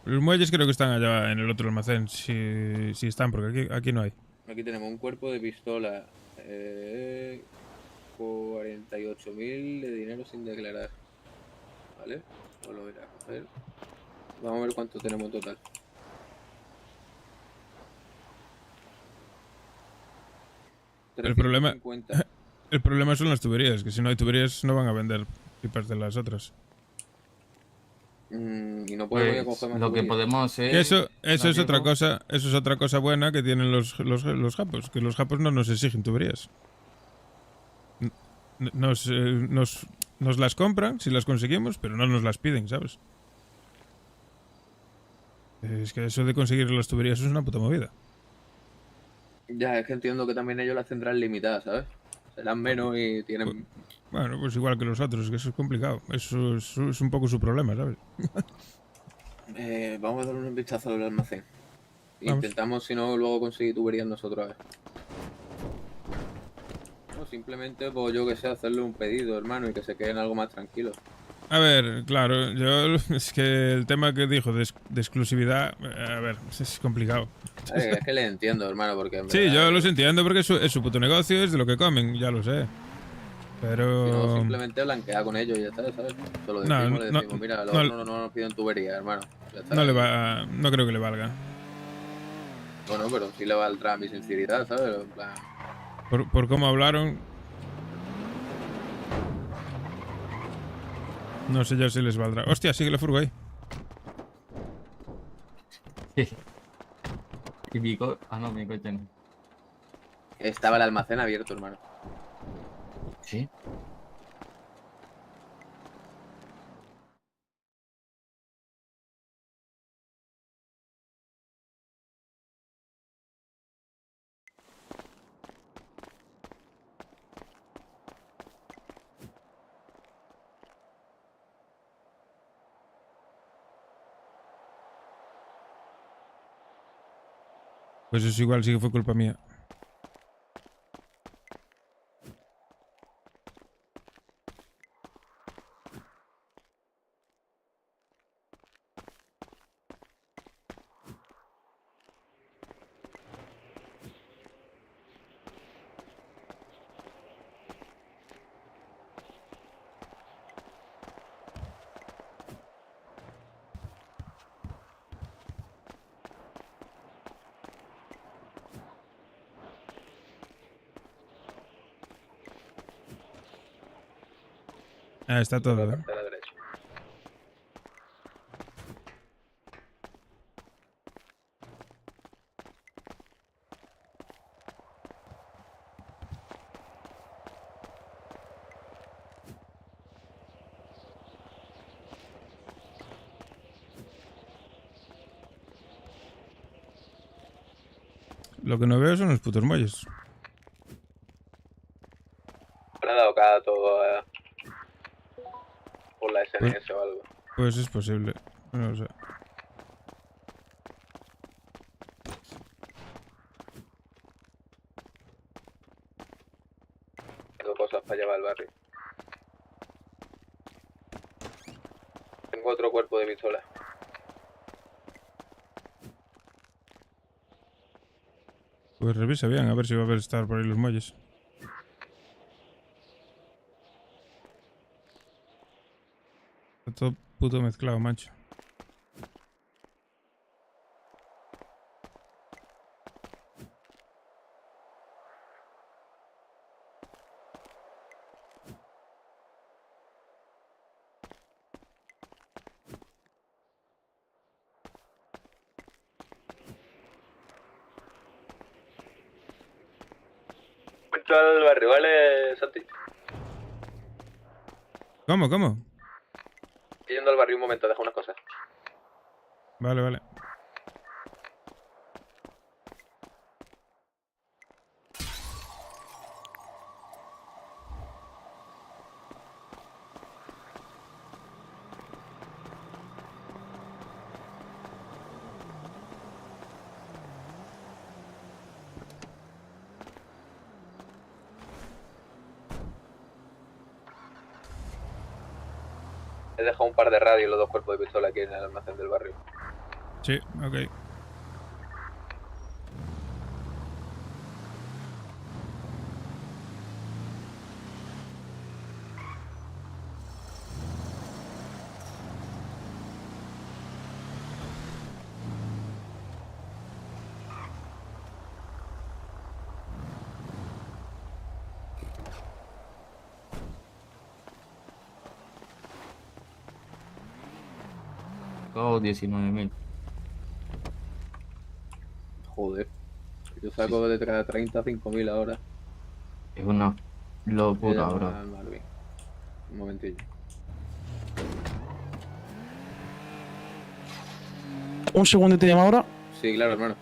Los muelles creo que están allá en el otro almacén, si están, porque aquí no hay. Aquí tenemos un cuerpo de pistola. 48.000 de dinero sin declarar. ¿Vale? Pues lo voy a coger. Vamos a ver cuánto tenemos en total. El problema, 350. el problema son las tuberías, que si no hay tuberías no van a vender pipas de las otras. Y no podemos ir a Pues, coger más lo que tuberías. podemos hacer... Eso es Diego, otra cosa, eso es otra cosa buena que tienen los japos, que los japos no nos exigen tuberías. Nos las compran si las conseguimos, pero no nos las piden, ¿sabes? Es que eso de conseguir las tuberías es una puta movida. Ya, es que entiendo que también ellos las tendrán limitadas, ¿sabes? Serán menos y tienen... Bueno, pues igual que los otros, que eso es complicado. Eso es un poco su problema, ¿sabes? Vamos a dar un vistazo al almacén. Vamos. Intentamos, si no, luego conseguir tuberías nosotros. A ver. simplemente, pues yo que sé, hacerle un pedido, hermano, y que se queden algo más tranquilos. A ver, claro, yo es que el tema que dijo de exclusividad, a ver, es complicado. Es que le entiendo, hermano, porque en Sí, verdad, yo los entiendo porque es su puto negocio, es de lo que comen, ya lo sé. Pero... si no, simplemente blanquea con ellos y ya está, ¿sabes? Se lo decimos, le decimos, mira, los no nos piden tubería, hermano. Ya está. No creo que le valga. Bueno, pero sí le valdrá mi sinceridad, ¿sabes? En plan... Por cómo hablaron... No sé yo si les valdrá. Hostia, sigue la furgo ahí. Y mi coche... Ah, no, mi coche no. Estaba el almacén abierto, hermano. ¿Sí? Pues eso igual sí que fue culpa mía. Ah, está todo, ¿eh? A la derecha. Lo que no veo son los putos muelles. Le ha dado cada todo por la SNS o algo. Pues es posible. No lo sé. Tengo cosas para llevar al barrio. Tengo otro cuerpo de pistola. Pues revisa bien, a ver si va a estar por ahí los muelles. Está todo puto mezclado, macho. Entro al barrio, ¿vale, Santi? ¿Cómo? Estoy yendo al barrio un momento, deja unas cosas. Vale. He dejado un par de radios y los dos cuerpos de pistola aquí en el almacén del barrio. Sí, ok. Todo 19.000. Joder. Yo saco de 30 a 5.000 ahora. Es una locura ahora. Un momentillo. Un segundo te llamo ahora. Sí, claro, hermano.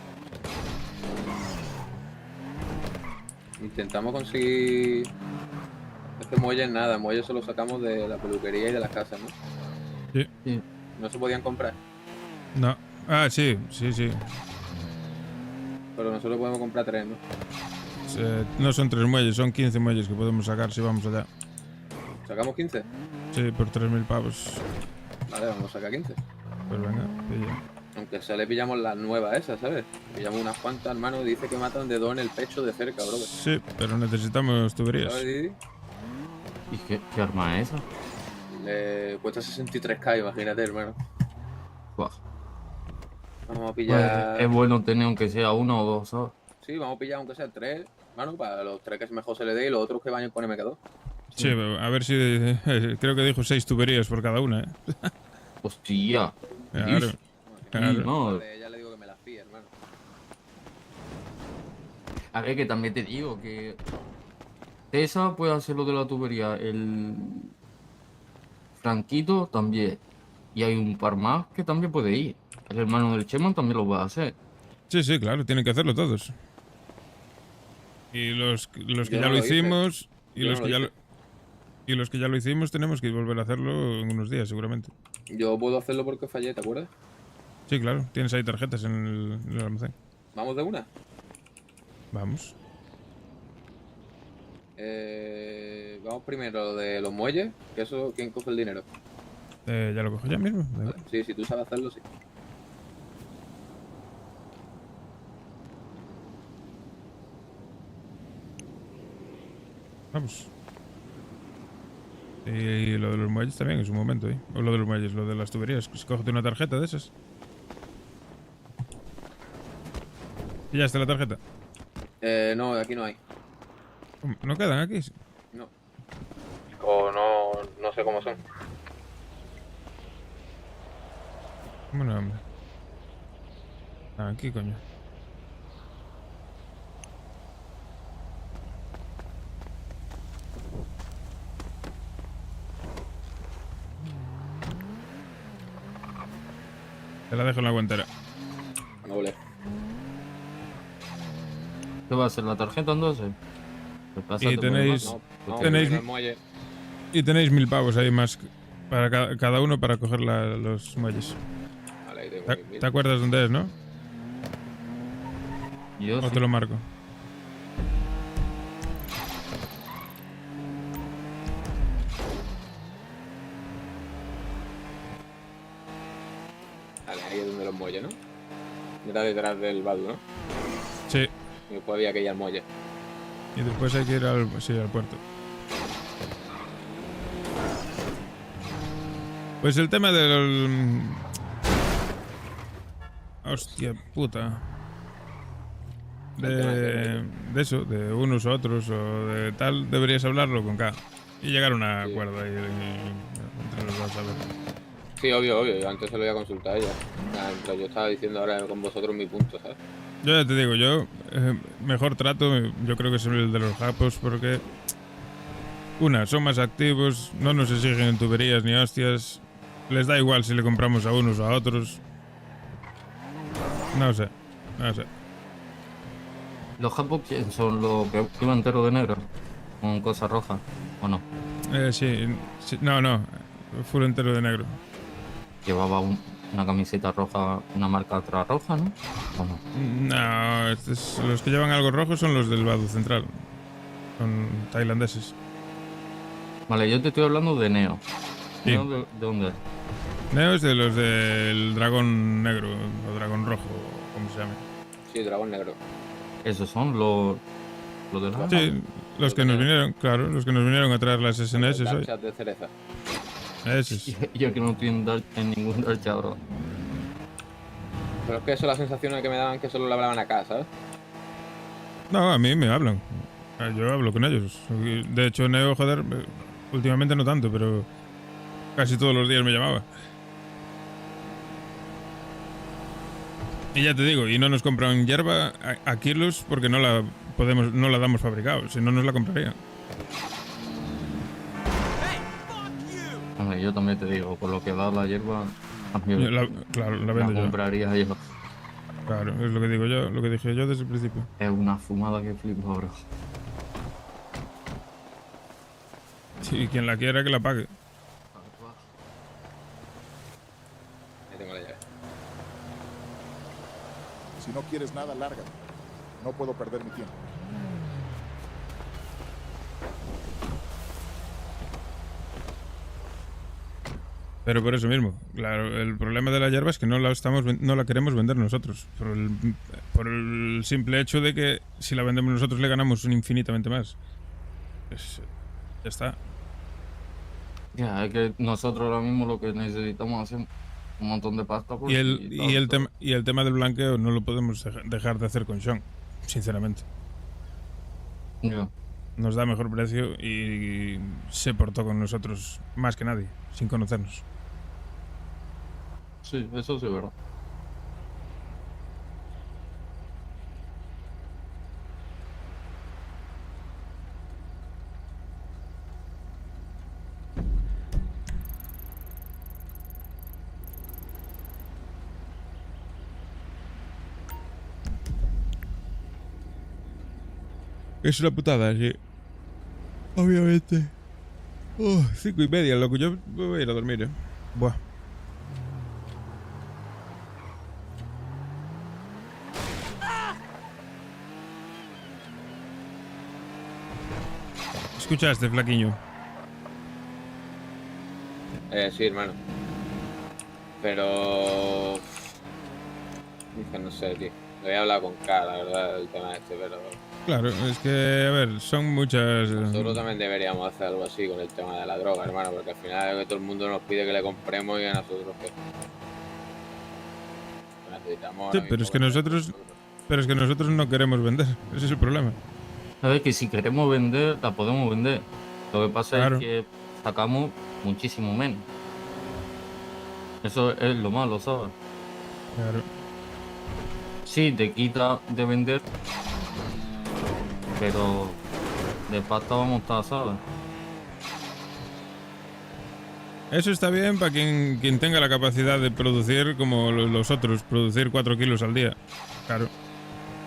Intentamos conseguir... Este muelle es nada, muelle solo sacamos de la peluquería y de las casas, ¿no? Sí. ¿No se podían comprar? No. Ah, sí. Pero nosotros podemos comprar 3, ¿no? No son 3 muelles, son 15 muelles que podemos sacar si vamos allá. ¿Sacamos 15? Sí, por 3.000 pavos. Vale, vamos a sacar 15. Pues venga, pilla. Aunque sea le pillamos las nuevas esas, ¿sabes? Pillamos unas cuantas, hermano, dice que matan de 2 en el pecho de cerca, bro. Sí, pero necesitamos tuberías. ¿Sabes, Didi? ¿Y qué arma es esa? Le cuesta 63k, imagínate, hermano. Buah. Vamos a pillar... Pues es bueno tener aunque sea 1 o 2, ¿sabes? Sí, vamos a pillar aunque sea 3, hermano, para los 3 que mejor se le dé y los otros que vayan con MK2. Sí, a ver si... creo que dijo 6 tuberías por cada una, ¿eh? Hostia. Claro. Claro. No. Ya le digo que me las pille, hermano. A ver, que también te digo que... Tessa puede hacer lo de la tubería, el... Franquito también. Y hay un par más que también puede ir. El hermano del Cheman también lo va a hacer. Sí, sí, claro, tienen que hacerlo todos. Y los que Yo ya no lo lo hice. hicimos... Y Yo los no que lo ya hice. y los que ya lo hicimos tenemos que volver a hacerlo en unos días, seguramente. Yo puedo hacerlo porque fallé, ¿te acuerdas? Sí, claro, tienes ahí tarjetas en el almacén. ¿Vamos de una? Vamos. Vamos primero de los muelles, que eso, ¿quién coge el dinero? Ya lo cojo ya mismo. Vale, sí, si tú sabes hacerlo, sí. Vamos. Y lo de los muelles también es un momento, ¿eh? O lo de los muelles, lo de las tuberías. Pues cógete una tarjeta de esas. ¿Y ya está la tarjeta? No, aquí no hay. ¿Cómo? ¿No quedan aquí? No. O no sé cómo son. ¿Cómo no, hombre? Ah, aquí, coño. Te la dejo en la guantera. Noble. ¿Qué va a ser la tarjeta entonces? Pues pásate Y por el tenéis... banco. tenéis el muelle. y tenéis 1000 pavos ahí más para cada uno para coger los muelles. Vale, ahí tengo ¿Te, 1000. te acuerdas dónde es, no? Yo ¿O sí. te lo marco? Vale, ahí es donde los muelles, ¿no? Era detrás del baldo, ¿no? Sí. Y después había que ir al muelle. Y después hay que ir al puerto. Pues el tema del... Hostia puta. De eso, de unos a otros o de tal, deberías hablarlo con K. Y llegar a un acuerdo ahí entre los dos, a ver. Sí, obvio. Yo antes se lo voy a consultar a ella. Pero yo estaba diciendo ahora con vosotros mi punto, ¿sabes? Yo ya te digo, mejor trato, yo creo que es el de los japos porque... Son más activos, no nos exigen en tuberías ni hostias. Les da igual si le compramos a unos o a otros. No sé. ¿Los japos quién son los que iban enteros de negro? Con cosas rojas, ¿o no? Sí, no. Full entero de negro. Llevaba una camiseta roja, una marca atrás roja, ¿no? ¿O no? No, los que llevan algo rojo son los del Badu Central. Son tailandeses. Vale, yo te estoy hablando de Neo. Sí. ¿Neo de dónde es? Neo es de los del dragón negro, o dragón rojo, como se llame. Sí, dragón negro. ¿Esos son los del Japón? Sí, los que nos vinieron, claro, los que nos vinieron a traer las SNS hoy. Chat de cereza. Esos. Yo que no estoy en ningún darcha, bro. Pero es que eso, la sensación que me daban que solo le hablaban acá, ¿sabes? No, a mí me hablan. Yo hablo con ellos. De hecho, Neo, joder, últimamente no tanto, pero casi todos los días me llamaba. Y ya te digo, y no nos compran hierba a kilos porque no la damos fabricado, si no nos la comprarían. Hombre, yo también te digo, por lo que da la hierba, Claro, la vendo yo. compraría yo. Claro, es lo que digo yo, lo que dije yo desde el principio. Es una fumada que flipo, bro. Sí, quien la quiera que la pague. Ahí tengo la llave. Si no quieres nada, lárgate. No puedo perder mi tiempo. Pero por eso mismo, claro, el problema de la hierba es que no la queremos vender nosotros. Por el simple hecho de que si la vendemos nosotros le ganamos infinitamente más. Pues, ya está. Ya, es que nosotros ahora mismo lo que necesitamos es un montón de pasta. Y el tema del blanqueo no lo podemos dejar de hacer con Sean, sinceramente. Ya. Nos da mejor precio y se portó con nosotros más que nadie, sin conocernos. Sí, eso sí es verdad. Es una putada, sí. Obviamente. 5:30, loco. Yo me voy a ir a dormir, Buah. ¿Escuchaste, flaquiño? Sí, hermano. Pero... Dice, no sé, tío. Lo he hablado con K, la verdad, el tema este, pero... Claro, es que, a ver, son muchas... Nosotros también deberíamos hacer algo así con el tema de la droga, hermano, porque al final es que todo el mundo nos pide que le compremos y a nosotros que... Necesitamos... Sí, pero es que nosotros no queremos vender, ese es el problema. A ver, que si queremos vender, la podemos vender. Lo que pasa Claro. es que sacamos muchísimo menos. Eso es lo malo, ¿sabes? Claro. Sí, te quita de vender, pero de pasta vamos a estar, ¿sabes? Eso está bien para quien tenga la capacidad de producir como los otros, producir 4 kilos al día. Claro.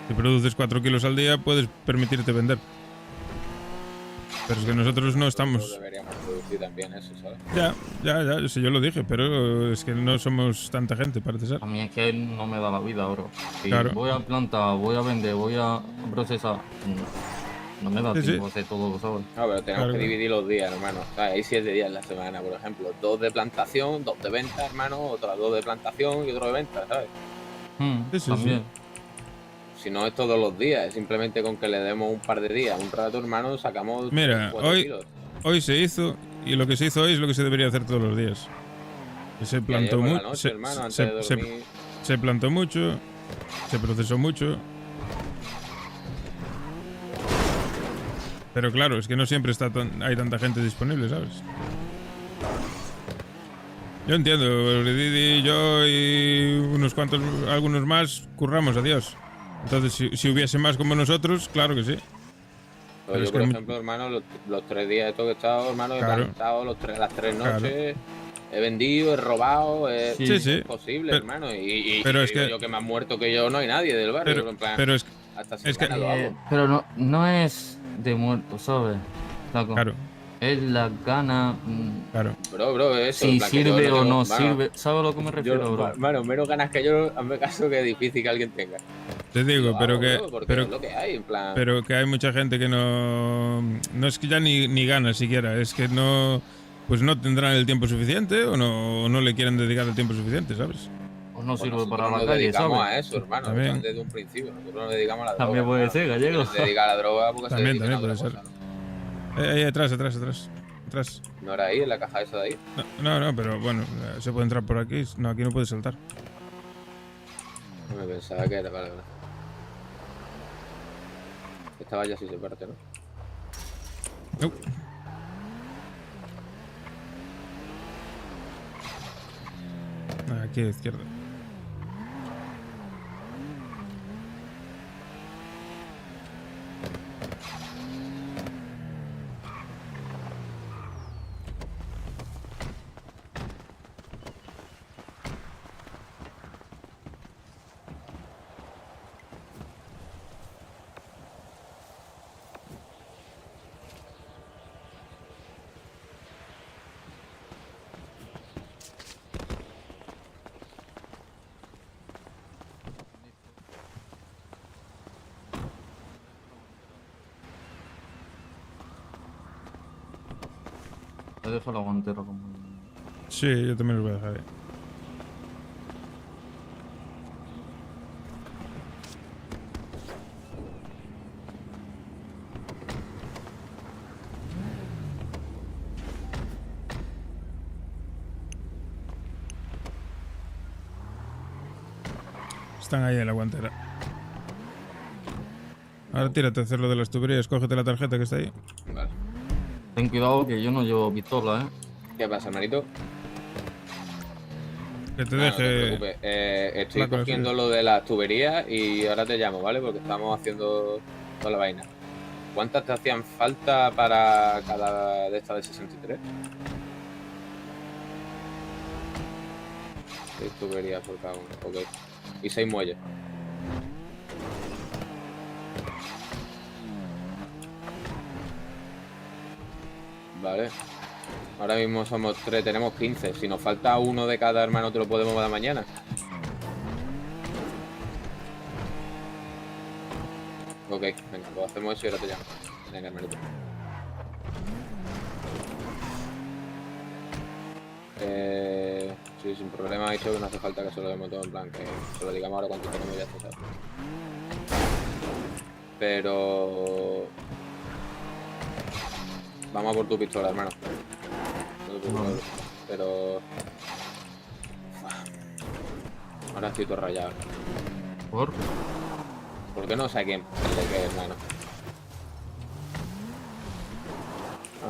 Si produces 4 kilos al día, puedes permitirte vender. Pero es que nosotros no estamos... Deberíamos producir también eso, ¿sabes? Ya, sí, yo lo dije, pero es que no somos tanta gente, parece ser. A mí es que no me da la vida, bro. Si Claro. voy a plantar, voy a vender, voy a procesar, no me da Sí, tiempo sí. a hacer todo, ¿sabes? No, pero tenemos Claro. que dividir los días, hermano. O sea, hay 7 días en la semana, por ejemplo. 2 de plantación, 2 de venta, hermano. Otras 2 de plantación y otro de venta, ¿sabes? Sí, también. Si no es todos los días, es simplemente con que le demos un par de días, un rato, hermano, sacamos Mira, 4 kilos. hoy se hizo, y lo que se hizo hoy es lo que se debería hacer todos los días. Que se plantó ayer por la mucho, noche, hermano, antes de dormir. se plantó mucho, se procesó mucho. Pero claro, es que no siempre hay tanta gente disponible, ¿sabes? Yo entiendo, Didi, yo y algunos más, curramos a Dios. Entonces, si hubiese más como nosotros, claro que sí. Pero yo, es por que- ejemplo, hermano, los 3 días estos que he estado, hermano, he Claro. plantado las 3 Claro. noches, he vendido, he robado, Sí, sí. es posible, Pero- hermano. Y pero y es digo que- yo que más muerto que yo no hay nadie del barrio. Pero- en plan, pero es- hasta es que- semana lo hago. Pero no es de muerto, ¿sabes? Flaco? Claro. Es la gana. Claro. Bro, eso. en Si plan, que yo sirve o tengo- no mano, sirve. ¿Sabes a lo que me refiero, yo, bro? mano, menos ganas que yo, hazme caso que es difícil que alguien tenga. Te digo, Lo pero hago, que... bro, porque pero, es lo que hay, en plan. pero que hay mucha gente que no es que ya ni gana siquiera, es que no, pues no tendrán el tiempo suficiente o no le quieren dedicar el tiempo suficiente, ¿sabes? O no Pues sirve nosotros para la nos calle, dedicamos ¿sabes? a eso, hermano. También. Desde un principio. Nosotros nos dedicamos a la droga. También puede hermano. ser, gallego. Se dedica a la droga porque También se dedica puede a ser. otra cosa, Ahí atrás. ¿no? No era ahí, en la caja esa de ahí. No, pero bueno, se puede entrar por aquí. No, aquí no puede saltar. No me pensaba que era, vale. Esta valla sí se parte, ¿no? No. Aquí a la izquierda. He dejado la guantera como... Sí, yo también los voy a dejar ahí. Están ahí en la guantera. Ahora tírate a hacer lo de las tuberías, cógete la tarjeta que está ahí. Vale. Ten cuidado que yo no llevo pistola, ¿Qué pasa, hermanito? Que te No deje. te preocupes. Estoy Flaco, cogiendo sí. lo de las tuberías y ahora te llamo, ¿vale? Porque estamos haciendo toda la vaina. ¿Cuántas te hacían falta para cada de estas de 63? 6 tuberías por cada uno, ok. Y 6 muelles. Vale. Ahora mismo somos 3, tenemos 15. Si nos falta uno de cada hermano, te lo podemos dar mañana. Ok, venga, pues hacemos eso y ahora te llamo. Venga, hermanito. Sí, sin problema, ha dicho que no hace falta que se lo demos todo, en plan, que se lo digamos ahora cuánto tenemos ya, ¿sabes? Pero... Vamos a por tu pistola, hermano. No te preocupes, pero... Ahora estoy todo rayado. ¿Por? ¿Por qué no sé a quién? ¿De qué, hermano?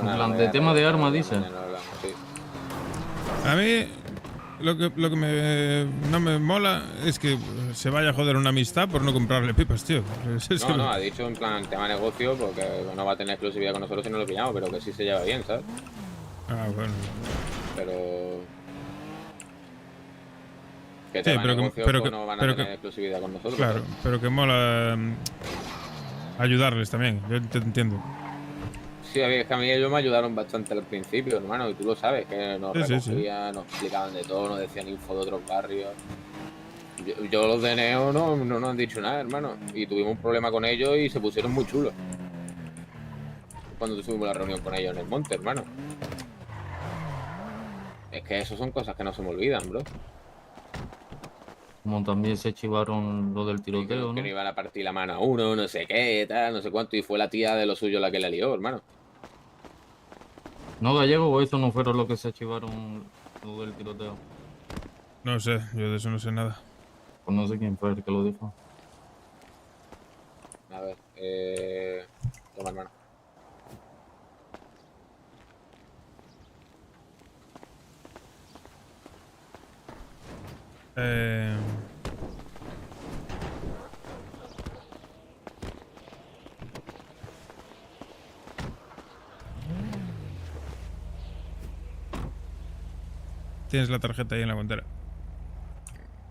En plan, de tema de armas, dice. A mí, lo que no me mola es que se vaya a joder una amistad por no comprarle pipas, tío. No, ha dicho en plan tema negocio porque no va a tener exclusividad con nosotros si no lo pillamos, pero que sí se lleva bien, ¿sabes? Ah, bueno. Pero... Que Sí, tema pero negocio pero pues no van a tener exclusividad con nosotros. Claro, ¿sabes? pero que mola ayudarles también, yo te entiendo. Sí, es que a mí ellos me ayudaron bastante al principio, hermano, y tú lo sabes, que nos Sí, sí, recogían, nos explicaban de todo, nos decían info de otros barrios. Yo los de Neo no nos han dicho nada, hermano, y tuvimos un problema con ellos y se pusieron muy chulos. Cuando tuvimos la reunión con ellos en el monte, hermano. Es que eso son cosas que no se me olvidan, bro. Como también se chivaron lo del tiroteo, ¿no? Que no iban a partir la mano a uno, no sé qué, tal, no sé cuánto, y fue la tía de lo suyo la que la lió, hermano. ¿No, Gallego, o eso no fueron los que se chivaron lo del tiroteo? No sé, yo de eso no sé nada. Pues no sé quién fue el que lo dijo. A ver, toma, hermano. Tienes la tarjeta ahí en la guantera.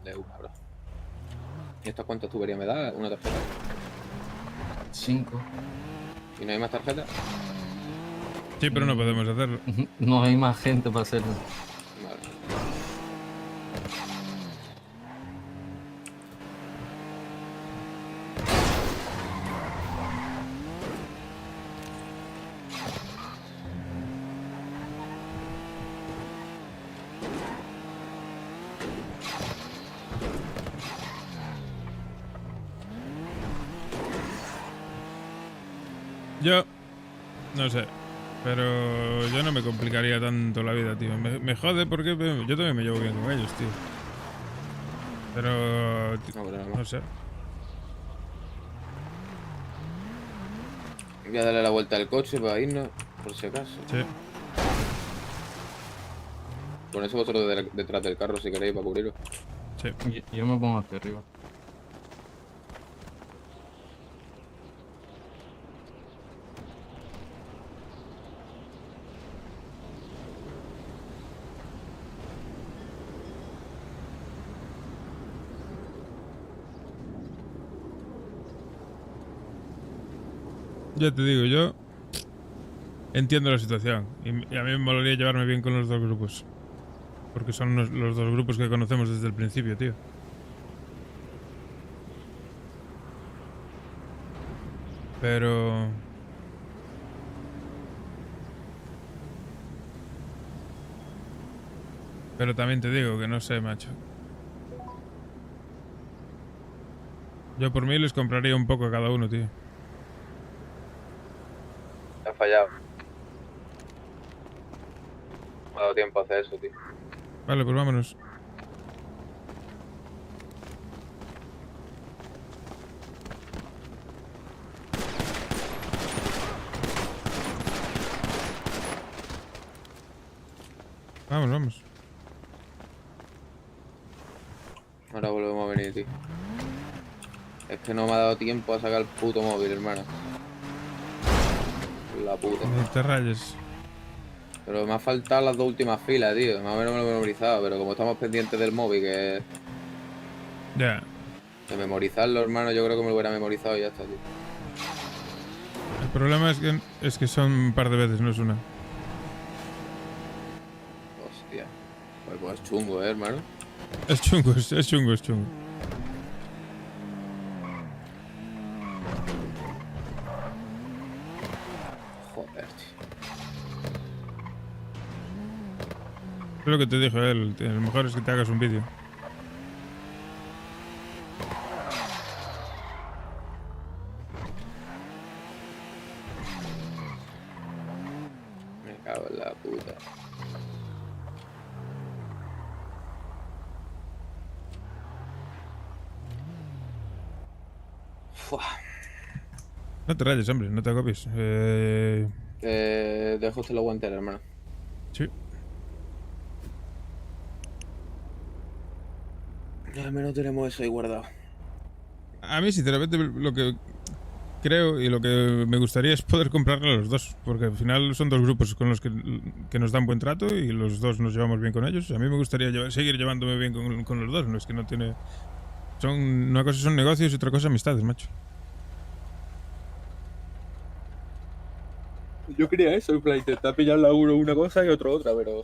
De una, bro. ¿Y esto cuántas tuberías me da? Una tarjeta. 5. ¿Y no hay más tarjetas? Sí, pero no podemos hacerlo. No hay más gente para hacerlo. Vale. Yo no sé, pero yo no me complicaría tanto la vida, tío. Me jode porque yo también me llevo bien con ellos, tío. Pero no sé. Voy a darle la vuelta al coche para irnos, por si acaso. Sí. Con eso vosotros detrás del carro si queréis para cubriros. Sí. Yo me pongo hacia arriba. Ya te digo, yo entiendo la situación y a mí me molaría llevarme bien con los dos grupos. Porque son los dos grupos que conocemos desde el principio, tío. Pero... Pero también te digo que no sé, macho. Yo por mí les compraría un poco a cada uno, tío. Te has fallado. No me ha dado tiempo a hacer eso, tío. Vale, pues vámonos. Vamos. Ahora volvemos a venir, tío. Es que no me ha dado tiempo a sacar el puto móvil, hermano. La puta. No te rayes. Pero me ha faltado las dos últimas filas, tío. Más o menos me lo he memorizado, pero como estamos pendientes del móvil, que... Ya. De memorizarlo, hermano, yo creo que me lo hubiera memorizado y ya está, tío. El problema es que son un par de veces, no es una. Hostia. Pues es chungo, hermano. Es chungo, es chungo. Joder, tío. Es lo que te dijo él, tío. Lo mejor es que te hagas un vídeo. Me cago en la puta. Fua. No te rayes, hombre, no te agobies. Dejo usted la guantera, hermano. Sí. Al menos tenemos eso ahí guardado. A mí, sinceramente, lo que creo y lo que me gustaría es poder comprarle a los dos. Porque al final son dos grupos con los que nos dan buen trato y los dos nos llevamos bien con ellos. A mí me gustaría seguir llevándome bien con los dos. No es que no tiene... Una cosa son negocios y otra cosa amistades, macho. Yo quería eso, en plan, intentar pillarle a uno una cosa y otro otra, pero...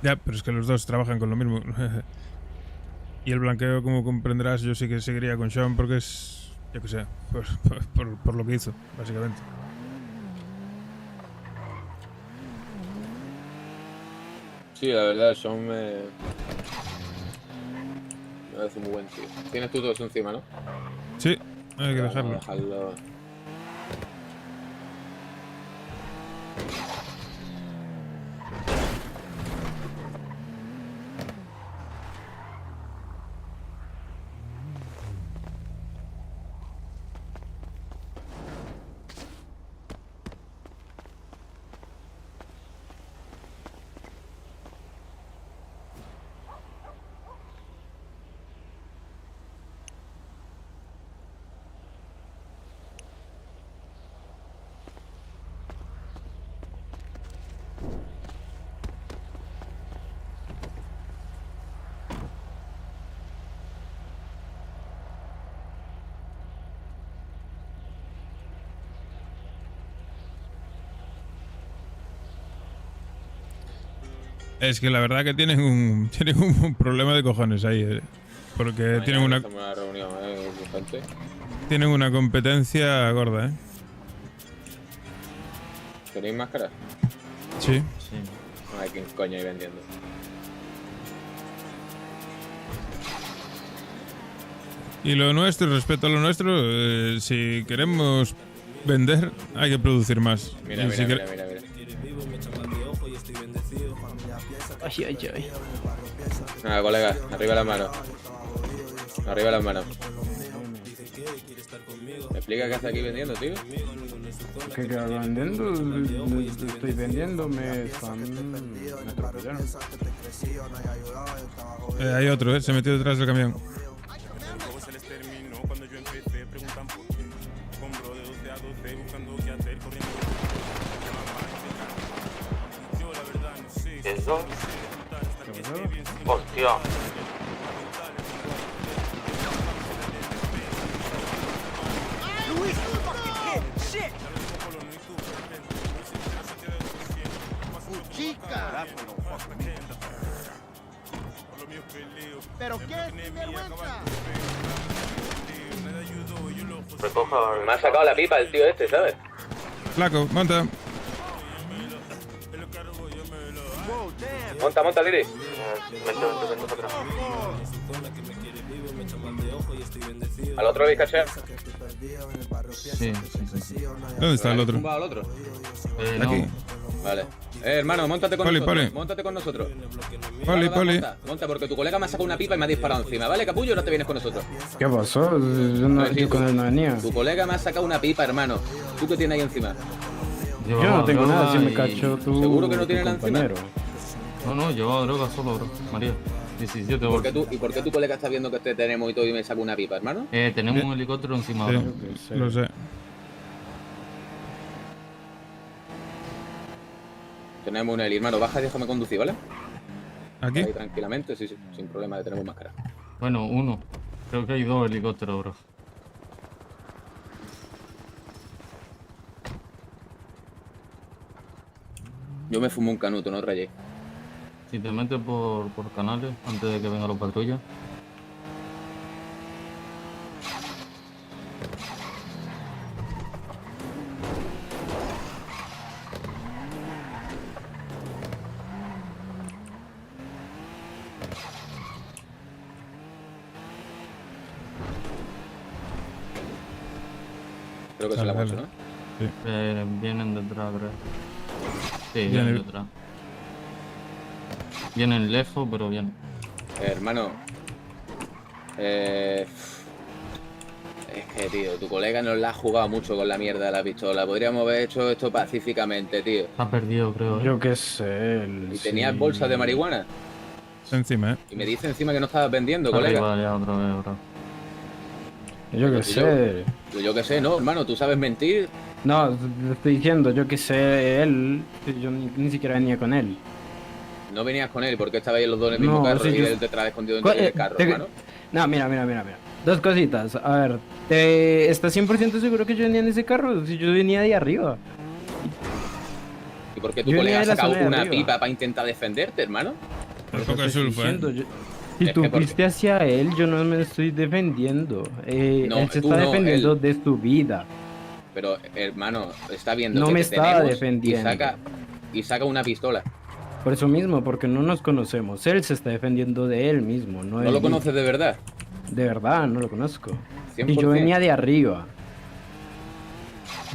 Ya, pero es que los dos trabajan con lo mismo. Y el blanqueo, como comprenderás, yo sí que seguiría con Sean porque es... Yo que sé, por lo que hizo, básicamente. Sí, la verdad, Sean me parece muy buen tío. Tienes tú todo eso encima, ¿no? Sí, hay que dejarlo. Vamos a dejarlo. Es que la verdad que tienen un problema de cojones ahí, porque tienen una reunión, gente. Tienen una competencia gorda, ¿Tenéis máscaras? Sí. No hay quien coño ahí vendiendo. Y lo nuestro, respecto a lo nuestro, si queremos vender, hay que producir más. Mira. Ay. Nada, colega, arriba las manos. Arriba las manos. ¿Me explica qué hace aquí vendiendo, tío? ¿Qué vendiendo? Estoy vendiendo, me atropellaron. Hay otro, se metió detrás del camión. ¿Eso? Hostia. ¡Chica! ¿Pero qué sinvergüenza? Me ha sacado la pipa el tío este, ¿sabes? Flaco, monta. Monta, monta, Liri. ¿Al otro le caché? Sí. ¿Dónde está el otro? ¿Tumbado al otro? Aquí. Vale. Hermano, móntate con Poli, nosotros. poli. Móntate con nosotros. Poli, poli. Monta, porque tu colega me ha sacado una pipa y me ha disparado encima, ¿vale, capullo? No te vienes con nosotros. ¿Qué pasó? Yo con él no venía. Tu colega me ha sacado una pipa, hermano. ¿Tú qué tienes ahí encima? Yo no tengo nada, si me cachó tú. ¿Seguro que no tiene nada encima? No, llevaba droga solo, bro. María. 17 ¿Y por qué tu colega está viendo que te tenemos y todo y me saca una pipa, hermano? Tenemos un helicóptero encima, bro. Sí, lo sé. Tenemos un heli, hermano. Baja y déjame conducir, ¿vale? ¿Aquí? Ahí tranquilamente, sí, sin problema, tenemos máscara. Bueno, uno. Creo que hay 2 helicópteros, bro. Yo me fumo un canuto, no rayé. Si te metes por canales antes de que vengan los patrullas. Creo que se la hemos hecho, ¿no? Sí. Vienen detrás, creo. Sí, Viene vienen el- detrás. Vienen lejos, pero vienen. Hermano. Es que, tío, tu colega nos la ha jugado mucho con la mierda de la pistola. Podríamos haber hecho esto pacíficamente, tío. Está perdido, creo. Yo qué sé. ¿Y tenías bolsas de marihuana? Encima, ¿eh? Y me dice encima que no estabas vendiendo, Está colega. arriba ya otra vez, bro. Yo qué sé. Yo qué sé, ¿no, hermano? ¿Tú sabes mentir? No, te estoy diciendo, yo qué sé, él. Yo ni siquiera venía con él. No venías con él porque estabais los dos en el mismo No, carro sí, y yo- él detrás escondido dentro del carro, hermano. No, mira. Dos cositas. A ver, ¿estás 100% seguro que yo venía en ese carro? Si yo venía de arriba. ¿Y por qué tu Yo colega venía ha de la sacado zona de una arriba. pipa para intentar defenderte, hermano? Un poco de Te estoy sulfo, ¿eh? diciendo, si Es tú que porque- fuiste hacia él, yo no me estoy defendiendo. No, Él se tú está no, defendiendo él. de su vida. Pero, hermano, está viendo No que me te estaba tenemos defendiendo. y saca una pistola. Por eso mismo, porque no nos conocemos. Él se está defendiendo de él mismo. No, ¿No lo conoces de verdad? De verdad, no lo conozco. 100%. Y yo venía de arriba.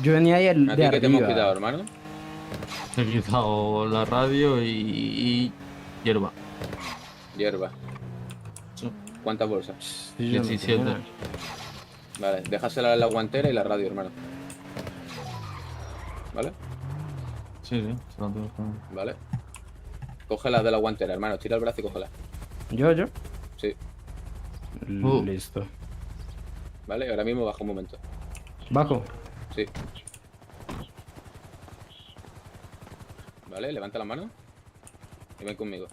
Yo venía de ¿A ti arriba. qué te hemos quitado, hermano? He quitado la radio y hierba. Hierba. Sí. ¿Cuántas bolsas? Sí, yo no 17. tenía. Vale, déjasela en la guantera y la radio, hermano. ¿Vale? Sí, se la tengo con- Vale. Cógela de la guantera, hermano. Tira el brazo y cógela. ¿Yo? Sí. Listo. Vale, ahora mismo baja un momento. Bajo. Sí. Vale, levanta la mano. Y ven conmigo.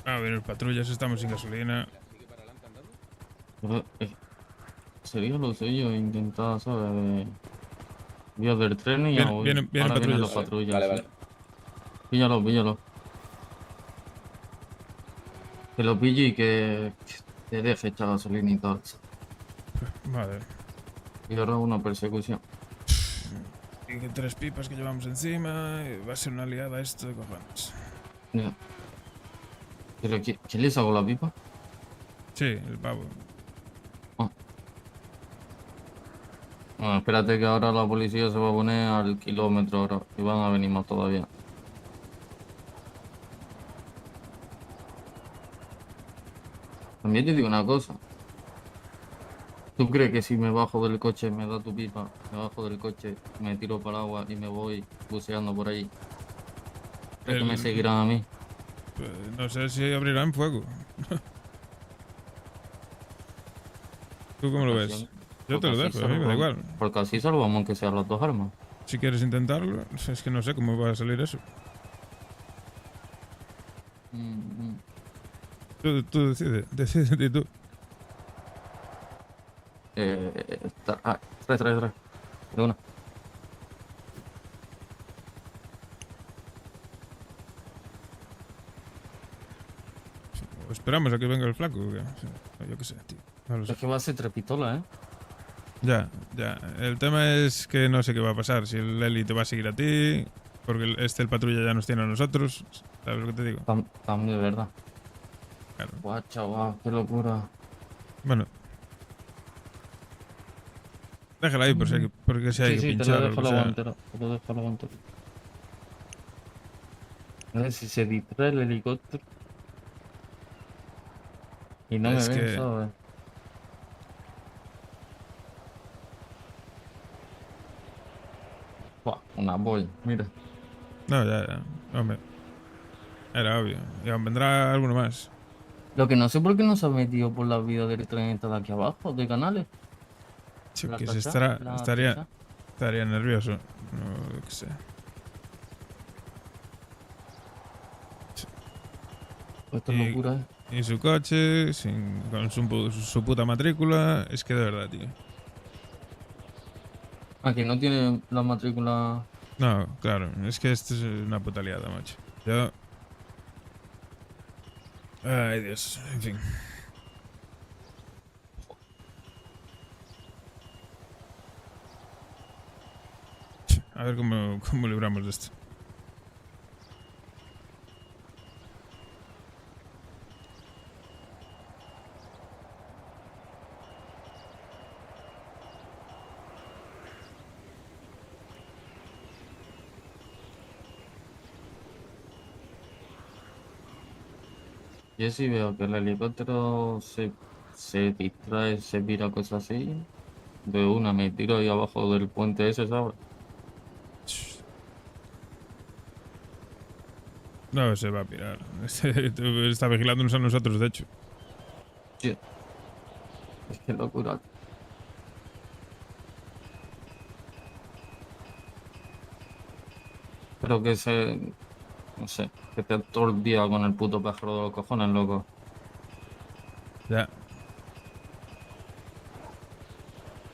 A ver, patrullas, estamos sin gasolina. Pero, sería lo suyo intentar, ¿sabes? Vías del tren y Vienen- vienen ahora vienen los patrullas. patrullas. Vale, sí. vale. Píllalo. Que lo pille y que te deje echar gasolina y todo eso. Vale. Y ahora una persecución. Y que 3 pipas que llevamos encima. Va a ser una liada esto de cojones. Ya. ¿Pero quién le sacó la pipa? Sí, el pavo. Bueno, espérate que ahora la policía se va a poner al kilómetro ahora y van a venir más todavía. También te digo una cosa. ¿Tú crees que si me bajo del coche, me da tu pipa, me bajo del coche, me tiro para el agua y me voy buceando por ahí? ¿Crees que me seguirán a mí? Pues, no sé si abrirán fuego. ¿Tú cómo lo ves? Yo te lo dejo, a mí me da igual. Porque así salvamos aunque sean las 2 armas. Si quieres intentarlo, es que no sé cómo va a salir eso. Tú decide tú. Trae. De una. ¿O esperamos a que venga el flaco? ¿O qué? Yo qué sé, tío. No lo sé. Es que va a ser 3 pistolas, ¿eh? Ya. El tema es que no sé qué va a pasar. Si el Eli te va a seguir a ti, porque el patrulla ya nos tiene a nosotros. ¿Sabes lo que te digo? También, ¿verdad? Claro. Guau, chaval, qué locura. Bueno. Déjala ahí porque si hay que pinchar. Te lo dejo o la sea. guantera. A ver si se distrae el helicóptero. Y no Es me ven, que- ¿sabes? Buah, una boya, mira. No, ya. Hombre. Era obvio. Y aún vendrá alguno más. Lo que no sé por qué no se ha metido por la vía del tren esta de aquí abajo, de Canales. Sí, La que tacha, se la estaría tacha. nervioso. No, qué sé. Esto es locura, Y su coche, con su puta matrícula. Es que de verdad, tío. Aquí no tiene la matrícula. No, claro. Es que esto es una puta liada, macho. Yo... Ay, Dios. En fin. A ver cómo libramos de esto. Yo sí veo que el helicóptero se distrae, se vira cosas así. De una me tiro ahí abajo del puente ese, ¿sabes? No se va a pirar. Está vigilándonos a nosotros, de hecho. Sí. Es que locura. Pero que no sé, que esté todo el día con el puto pájaro de los cojones, loco. Ya.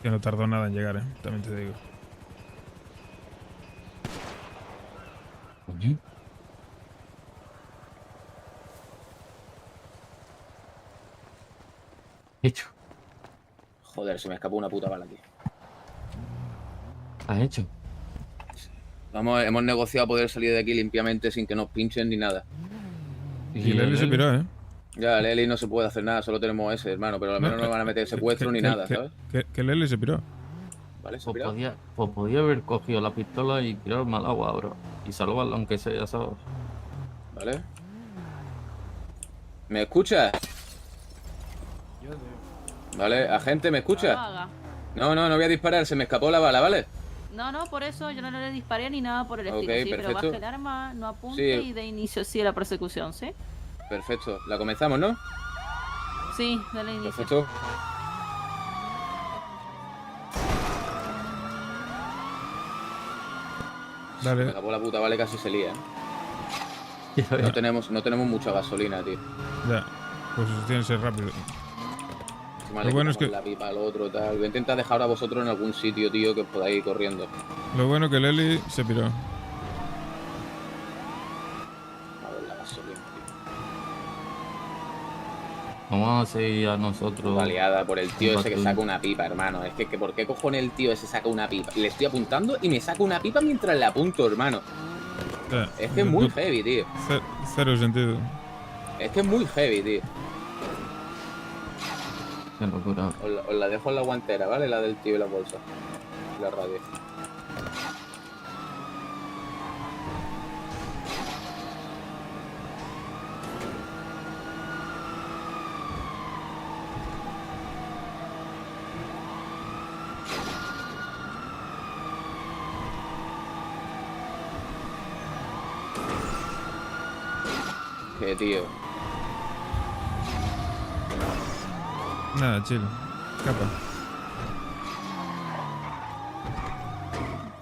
Que no tardó nada en llegar, también te digo. Coño. Hecho. Joder, se me escapó una puta bala aquí. ¿Has hecho? Vamos, hemos negociado poder salir de aquí limpiamente sin que nos pinchen ni nada. Y Lely se piró, ¿eh? Ya, Lely no se puede hacer nada, solo tenemos ese, hermano, pero al menos no van a meter secuestro ni nada, ¿sabes? Que Lely se piró. Vale, se Pues piró. podía haber cogido la pistola y tirarme al agua, bro. Y salvarla aunque sea, ¿sabes? Vale. ¿Me escuchas? Vale, agente, ¿me escuchas? No voy a disparar, se me escapó la bala, ¿vale? No, por eso yo no le disparé ni nada por el Ok, estilo, sí, pero perfecto. baje el arma, no apunte Sí. y de inicio sí la persecución, ¿sí? Perfecto, la comenzamos, ¿no? Sí, dale inicio. Perfecto. Dale. Me acabó la puta, vale, casi se lía, ¿eh? No tenemos mucha gasolina, tío. Ya. Pues eso tiene que ser rápido. Encima Lo le bueno es quitamos que- la pipa al otro, tal. Voy a intentar dejar a vosotros en algún sitio, tío, que os podáis ir corriendo. Lo bueno que Lely se piró. A ver la gasolina, tío. Vamos a seguir a nosotros. Baleada por el tío ese que Compartir. saca una pipa, hermano. Es que ¿por qué cojones el tío ese saca una pipa? Le estoy apuntando y me saca una pipa mientras le apunto, hermano. Ya. Es que es muy heavy, tío. Cero sentido. Es que es muy heavy, tío. Qué locura. Os la dejo en la guantera, ¿vale? La del tío y la bolsa. Y la radio. ¿Qué, tío? Nada, chill. Escapa.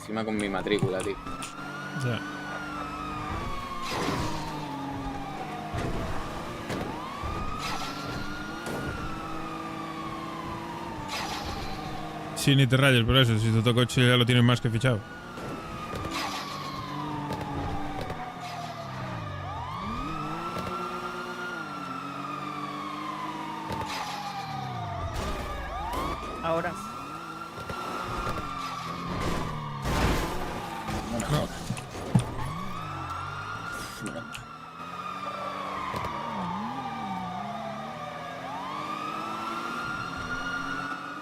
Encima con mi matrícula, tío. Ya. Sí, ni te rayes por eso. Si tu coche ya lo tienes más que fichado. Ahora.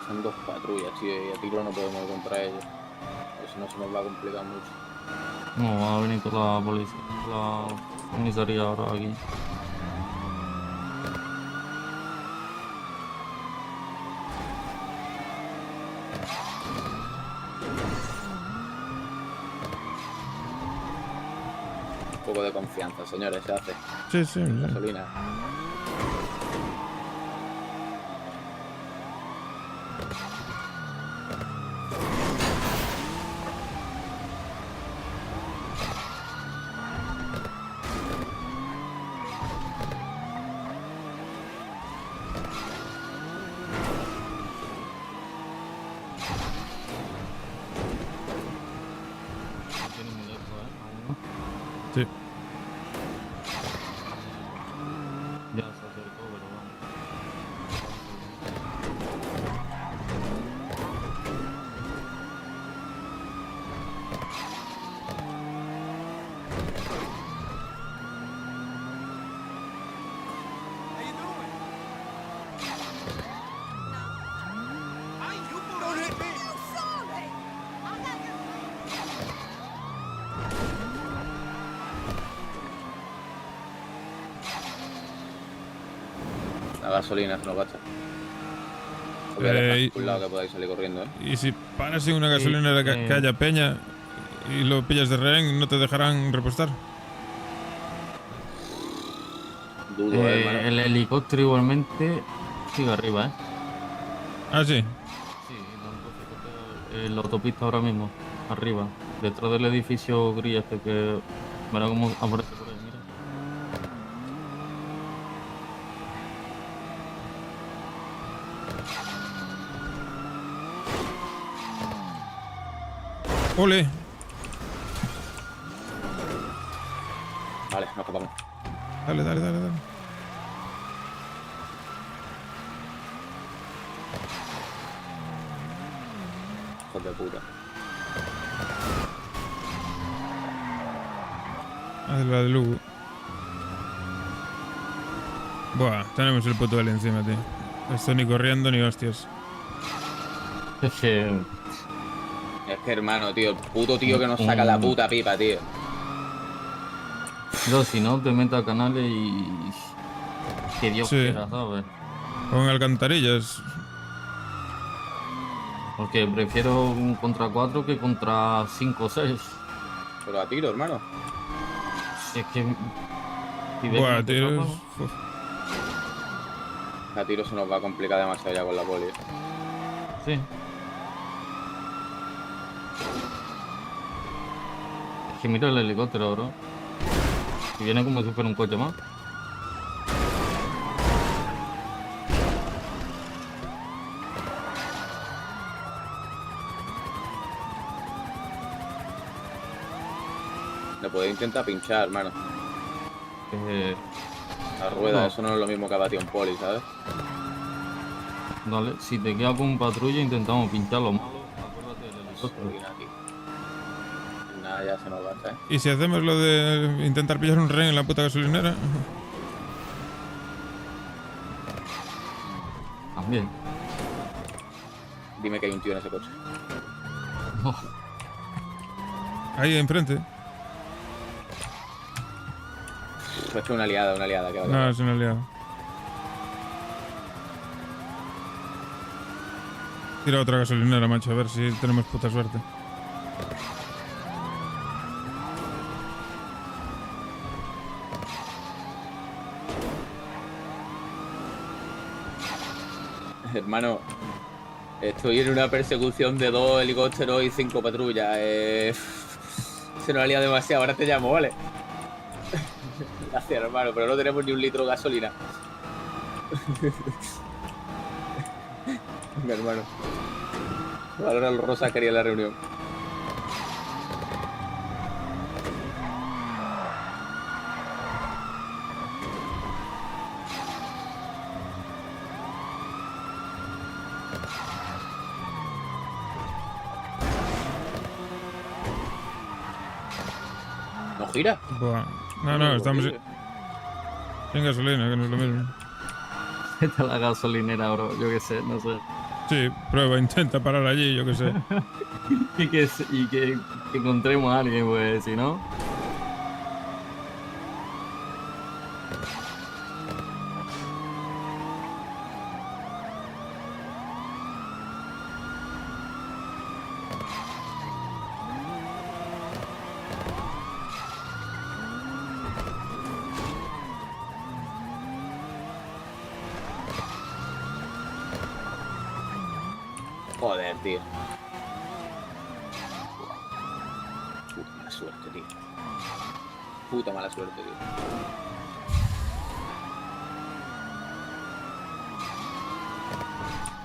Son 2 patrullas, tío, y a tiro no podemos ir contra ellos. Eso no se nos va a complicar mucho. No, va a venir toda la policía, la comisaría ahora aquí. Un poco de confianza, señores, se hace. Sí, sí. Gasolina. Sí. Ya se acercó, pero vamos. La gasolina se nos va a echar. Os voy a dejar y- por un lado que podáis salir corriendo, ¿eh? Y si paras en una gasolinera que haya peña y lo pillas de rehén, ¿no te dejarán repostar? Dudo, hermano. El helicóptero igualmente sigue arriba, ¿eh? Ah, sí. En la autopista ahora mismo, arriba. Detrás del edificio gris este que... Verá cómo aparece por ahí, mira. ¡Ole! Vale, nos escapamos. Dale, dale, dale, dale. Hijos de puta. Haz la de Lugo. Buah, tenemos el puto L encima, tío. Esto ni corriendo ni hostias. Es que... Es que, hermano, tío, el puto tío que nos saca la puta pipa, tío. No, si no, te metas a canales y... Que Dios Sí. quiera, ¿sabes? Con alcantarillas. Porque prefiero un contra 4 que contra 5 o 6. Pero a tiro, hermano. Es que... si ves Buah, que te tío. atrapan, Uf. A tiro se nos va a complicar demasiado ya con la poli. Sí. Es que mira el helicóptero, bro. Y viene como si fuera un coche más. Le podéis intentar pinchar, hermano. Eh, La rueda, no. eso no es lo mismo que abatir un poli, ¿sabes? Dale, si te quedas con un patrulla intentamos pinchar los malos. Acuérdate del helicóptero. Gasolina aquí. Nada, ya se nos va, ¿sabes? ¿Y si hacemos lo de intentar pillar un rehén en la puta gasolinera? También. Dime que hay un tío en ese coche. No. Ahí enfrente. Se ha hecho una liada, que va a No, quedar. es una liada. Tira otra gasolinera, macho, a ver si tenemos puta suerte. Hermano, estoy en una persecución de 2 helicópteros y 5 patrullas. Se nos ha liado demasiado, ahora te llamo, ¿vale? Gracias, hermano, pero no tenemos ni un litro de gasolina. Mi hermano. Ahora los rosas quería la reunión. ¿No gira? Buah. No, estamos sin gasolina, que no es lo mismo. Esta es la gasolinera, bro. Yo qué sé, no sé. Sí, prueba, intenta parar allí, yo qué sé. y que encontremos a alguien, pues, si no. Joder, tío. Puta mala suerte, tío. Puta mala suerte, tío.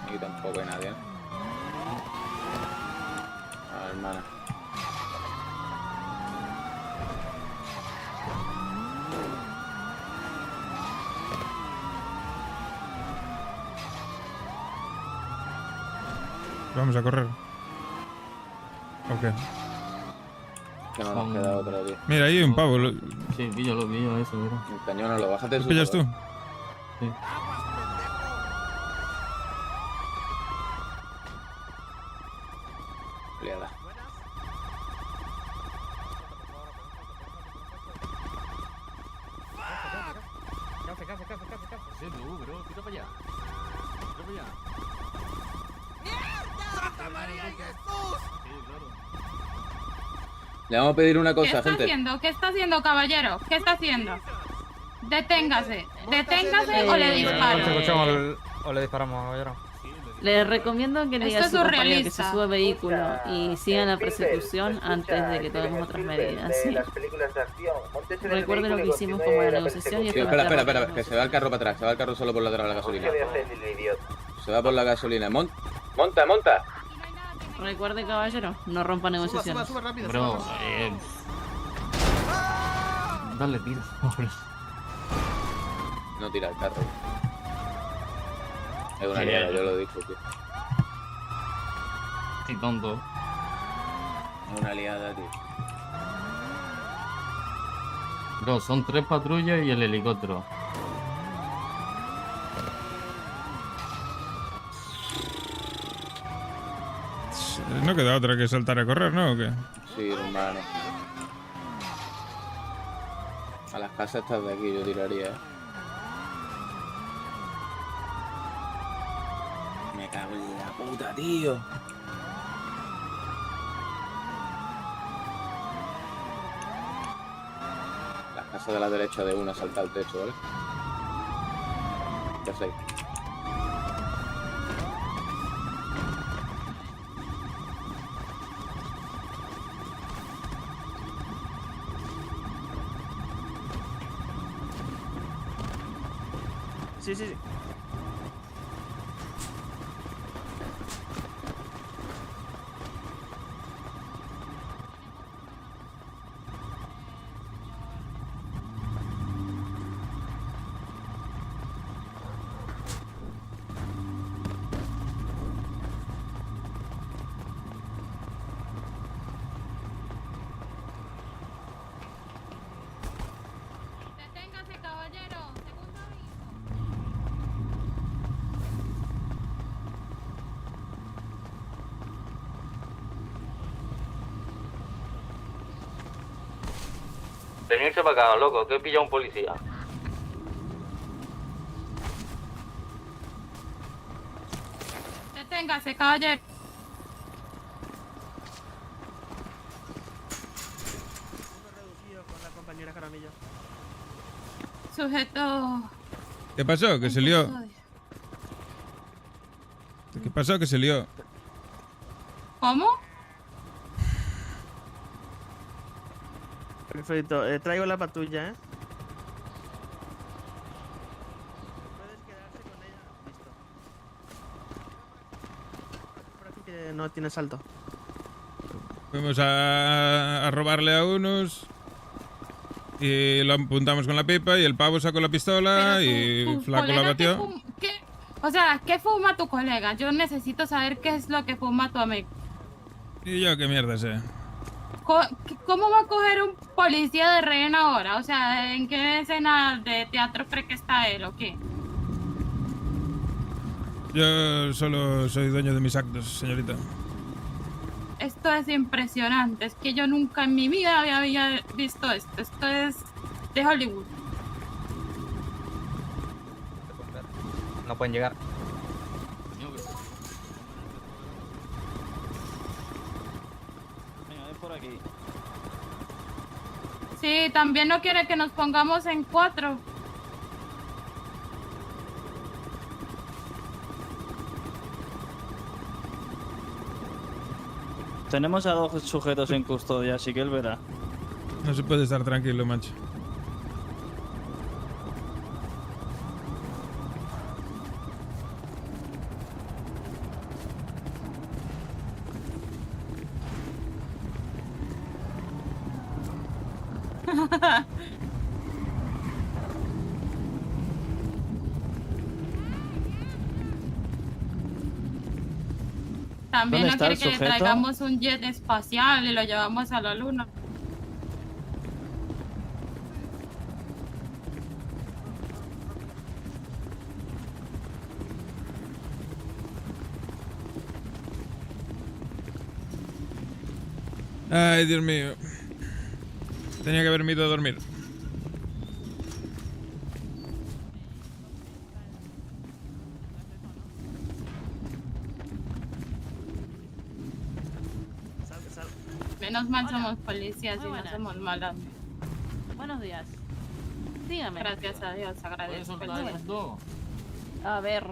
Aquí tampoco hay nadie, ¿eh? A ver, hermana. Vamos a correr. Ok. Que no nos queda otra, tío. Mira, ahí hay un pavo. Sí, pillo eso, mira. El cañón no lo bájate ¿Lo su pillas tú? Sí. Liada. Sí, tú, bro, tira para allá. Tira para allá. Le vamos a pedir una ¿Qué cosa, está gente. haciendo? ¿Qué está haciendo, caballero? ¿Qué está haciendo? Deténgase. Deténgase o le disparo. O le disparamos, caballero. Les recomiendo que le diga a Esto su es compañero que se surrealista. suba al vehículo y sigan la persecución antes de que tomemos otras medidas. ¿sí? Recuerden lo que hicimos como la negociación y Tío, después espera, la espera, espera, que se va el carro para atrás, se va el carro solo por la de la gasolina. Se va por la gasolina. Monta, monta. Recuerde, caballero, no rompa negociaciones. Bro, dale tiro, pobre. No tira el carro. Es una liada, yo lo he dicho, tío. Sí, tonto. Es una liada, tío. Bro, son 3 patrullas y el helicóptero. No queda otra que saltar a correr, ¿no? ¿O qué? Sí, hermano. A las casas estas de aquí yo tiraría, ¿eh? Me cago en la puta, tío. Las casas de la derecha de una salta al techo, ¿vale? Ya sé. Sí, sí, sí. Deténgase, caballero. Segundo aviso. Venirse para acá, loco, que he pillado un policía. Deténgase, caballero. Con la compañera Jaramillo. Sujeto. ¿Qué pasó? Que se lió. ¿Qué pasó? Que se lió. ¿Cómo? Perfecto, traigo la patrulla, ¿eh? Puedes quedarse con ella. Listo. Por aquí que no tiene salto. Fuimos a robarle a unos. Y lo apuntamos con la pipa y el pavo sacó la pistola y Flaco la batió. O sea, ¿qué fuma tu colega? Yo necesito saber qué es lo que fuma tu amigo. Y yo qué mierda sé. ¿Cómo va a coger un policía de rehén ahora? O sea, ¿en qué escena de teatro cree que está él o qué? Yo solo soy dueño de mis actos, señorita. Esto es impresionante. Es que yo nunca en mi vida había visto esto. Esto es de Hollywood. No pueden llegar. Venga, ven por aquí. Sí, también no quiere que nos pongamos en 4. Tenemos a 2 sujetos en custodia, así que él verá. No se puede estar tranquilo, macho. También ¿Dónde no está quiere el que le sujeto? traigamos un jet espacial y lo llevamos a la luna. Ay, Dios mío. Tenía que haberme ido a dormir. Menos mal somos policías y no buenas. somos malas. Buenos días. Dígame. Gracias a Dios, ¿Puedes agradezco. soltar esos dos? A ver.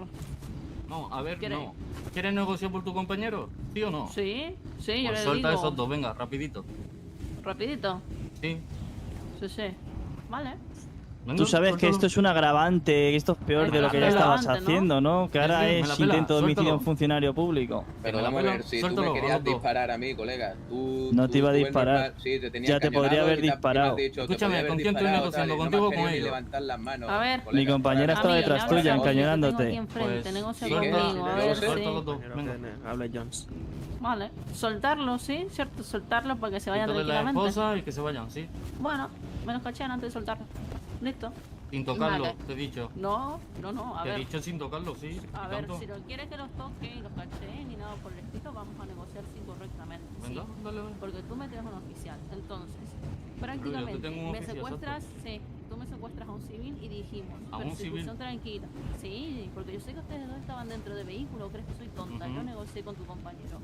No, a ver, ¿Quiere? no. ¿Quieres negociar por tu compañero? ¿Sí o no? Sí, sí, yo Pues le suelta digo. esos dos, venga, rapidito. Rapidito. Sí. Sí, sí. Vale. Tú sabes que esto es un agravante, que esto es peor Ay, de lo que ya me la estabas agravante, ¿no? haciendo, ¿no? Que ahora Sí, me la es pela, intento de homicidio a un suéltalo. funcionario público. Pero Me la vamos a pela, ver, si tú suéltalo, me querías Alonso. disparar a mí, colega, tú... No te iba a tú eres disparar. normal, sí, te tenía Ya te podría encañonado haber y te has disparado. dicho, te Escúchame, podría haber ¿con quién estoy disparado, negociando? tal, y no me ¿Contigo o has con querido ni ellos? levantar las manos, A ver. colega. Mi compañera estaba A mí, detrás ahora tuya, sí, yo tengo aquí encañonándote. enfrente, Pues, negocia sí, conmigo, sí, a yo ver lo sé. Suelta los si... dos, venga. Habla Jones. Vale, soltarlo, ¿sí? ¿Cierto? Soltarlo para que se vayan Quítale la tranquilamente. esposa y que se vayan, ¿sí? Bueno, me los cachean antes de soltarlo. Listo. Sin tocarlo, Vale. te he dicho. No, a Te he ver. dicho sin tocarlo, sí. A ¿Y ver, tanto? si no quiere que los toque y los cacheen ni nada por el estilo, vamos a negociar sí correctamente. ¿sí? Venga, dale, dale. Porque tú me tienes un oficial. Entonces, yo prácticamente, te tengo un me oficial, secuestras, sí, tú me secuestras a un civil y dijimos, ¿A un persecución civil? tranquila. Sí, porque yo sé que ustedes dos estaban dentro de vehículo, ¿crees que soy tonta? Yo Ujú. negocié con tu compañero.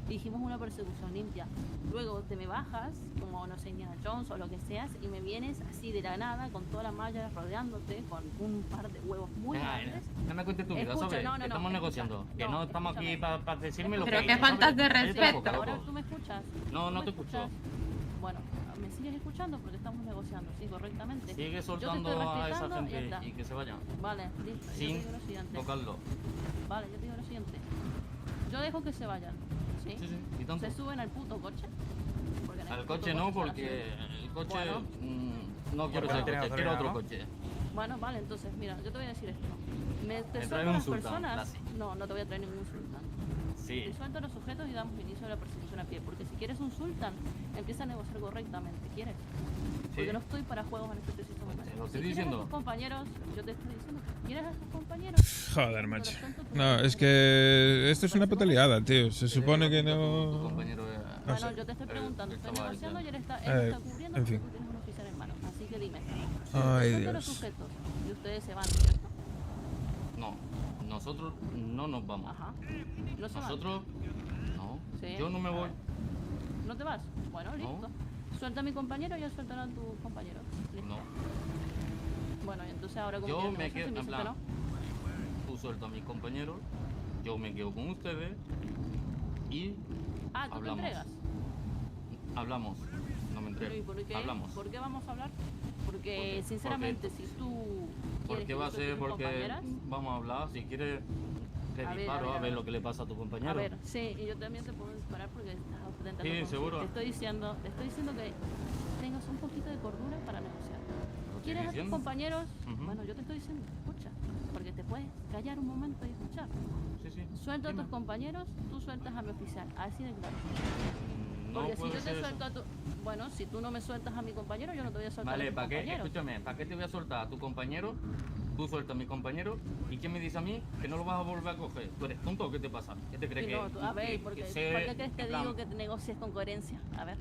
Dijimos una persecución limpia. Luego te me bajas, como no sé, Indiana Jones o lo que seas, y me vienes así de la nada, con toda la malla rodeándote, con un par de huevos muy Venga, grandes. no me cuentes tu vida, Escucha, ¿sabes? no, no, que no, estamos escucha, negociando. Que no estamos aquí escúchame. para decirme lo que Pero hay, qué ¿sabes? faltas de Cállate la boca, respeto. loco. Ahora tú me escuchas. No, ¿Tú no me te escucho. escuchas? Bueno, me sigues escuchando porque estamos negociando, sí, correctamente. Sigue Yo te soltando estoy a esa respetando y ya gente está. y que se vayan. Vale, listo. Yo te Sin digo lo siguiente. tocarlo. Vale, yo te digo lo siguiente. Yo dejo que se vayan, ¿sí? Sí, sí, y tanto. Se suben al puto coche. Porque en el Al puto coche no, se la porque suben. el coche Bueno. no quiero Porque ese no coche, quiero otro coche. Bueno, vale, entonces, mira, yo te voy a decir esto. Te trae suelto a un las sultán, personas. clásico. No, no te voy a traer ningún sultán. Sí. Te suelto a los sujetos y damos inicio a la persecución a pie. Porque si quieres un sultán, empieza a negociar correctamente. ¿Quieres? Porque Sí. no estoy para juegos en este preciso momento. Te lo estoy Si quieres diciendo. a tus compañeros, yo te estoy diciendo, ¿quieres a tus compañeros? Joder, macho. No, es que esto es una puta liada, tío. Se supone que no... Compañero, No Bueno, sé. yo te estoy preguntando, estoy estaba negociando y él está Eh, cubriendo en porque fin. tú tienes un oficial en mano. Así que dime. Ay, Te suelto a los Dios. sujetos y ustedes se van, ¿cierto? No, nosotros no nos vamos. Ajá. No se van. Nosotros, no. Sí. Yo no me voy. ¿No te vas? Bueno, listo. Suelta a mi compañero y yo suelto a tu compañero. Listo. No. Bueno, y entonces ahora como Yo quieres me negociar, quedo, si me en dices que plan, no. tú sueltas a mis compañeros, yo me quedo con ustedes y Ah, ¿tú te hablamos. entregas? Hablamos. No me Pero ¿y entrego. por qué? Hablamos. ¿Por qué vamos a hablar? Porque qué? sinceramente, si tú ¿Por quieres qué que va a yo suelte ser? tus Porque compañeras, vamos a hablar. Si quieres, te A ver, disparo a ver a lo que le pasa a tu compañero. a ver, sí, y yo también te puedo disparar porque estás atentando Sí, contra- seguro. Te estoy diciendo que tengas un poquito de cordura para negociar. ¿Quieres a tus diciendo. compañeros? Ujú. Bueno, yo te estoy diciendo, escucha, porque te puedes callar un momento y escuchar. Sí, sí. Suelto a Dime. tus compañeros, tú sueltas a mi oficial, así de claro. No Porque si puede yo ser te eso. suelto a tu... Bueno, si tú no me sueltas a mi compañero, yo no te voy a soltar a Vale, tus ¿para qué? compañeros. Escúchame, ¿para qué te voy a soltar a tu compañero Tú sueltas a mi compañero y ¿quién me dice a mí que no lo vas a volver a coger? ¿Tú eres tonto o qué te pasa? ¿Qué te crees Que que...? no, a ver, ¿por qué crees que en te plan, digo que te negocies con coherencia? A ver,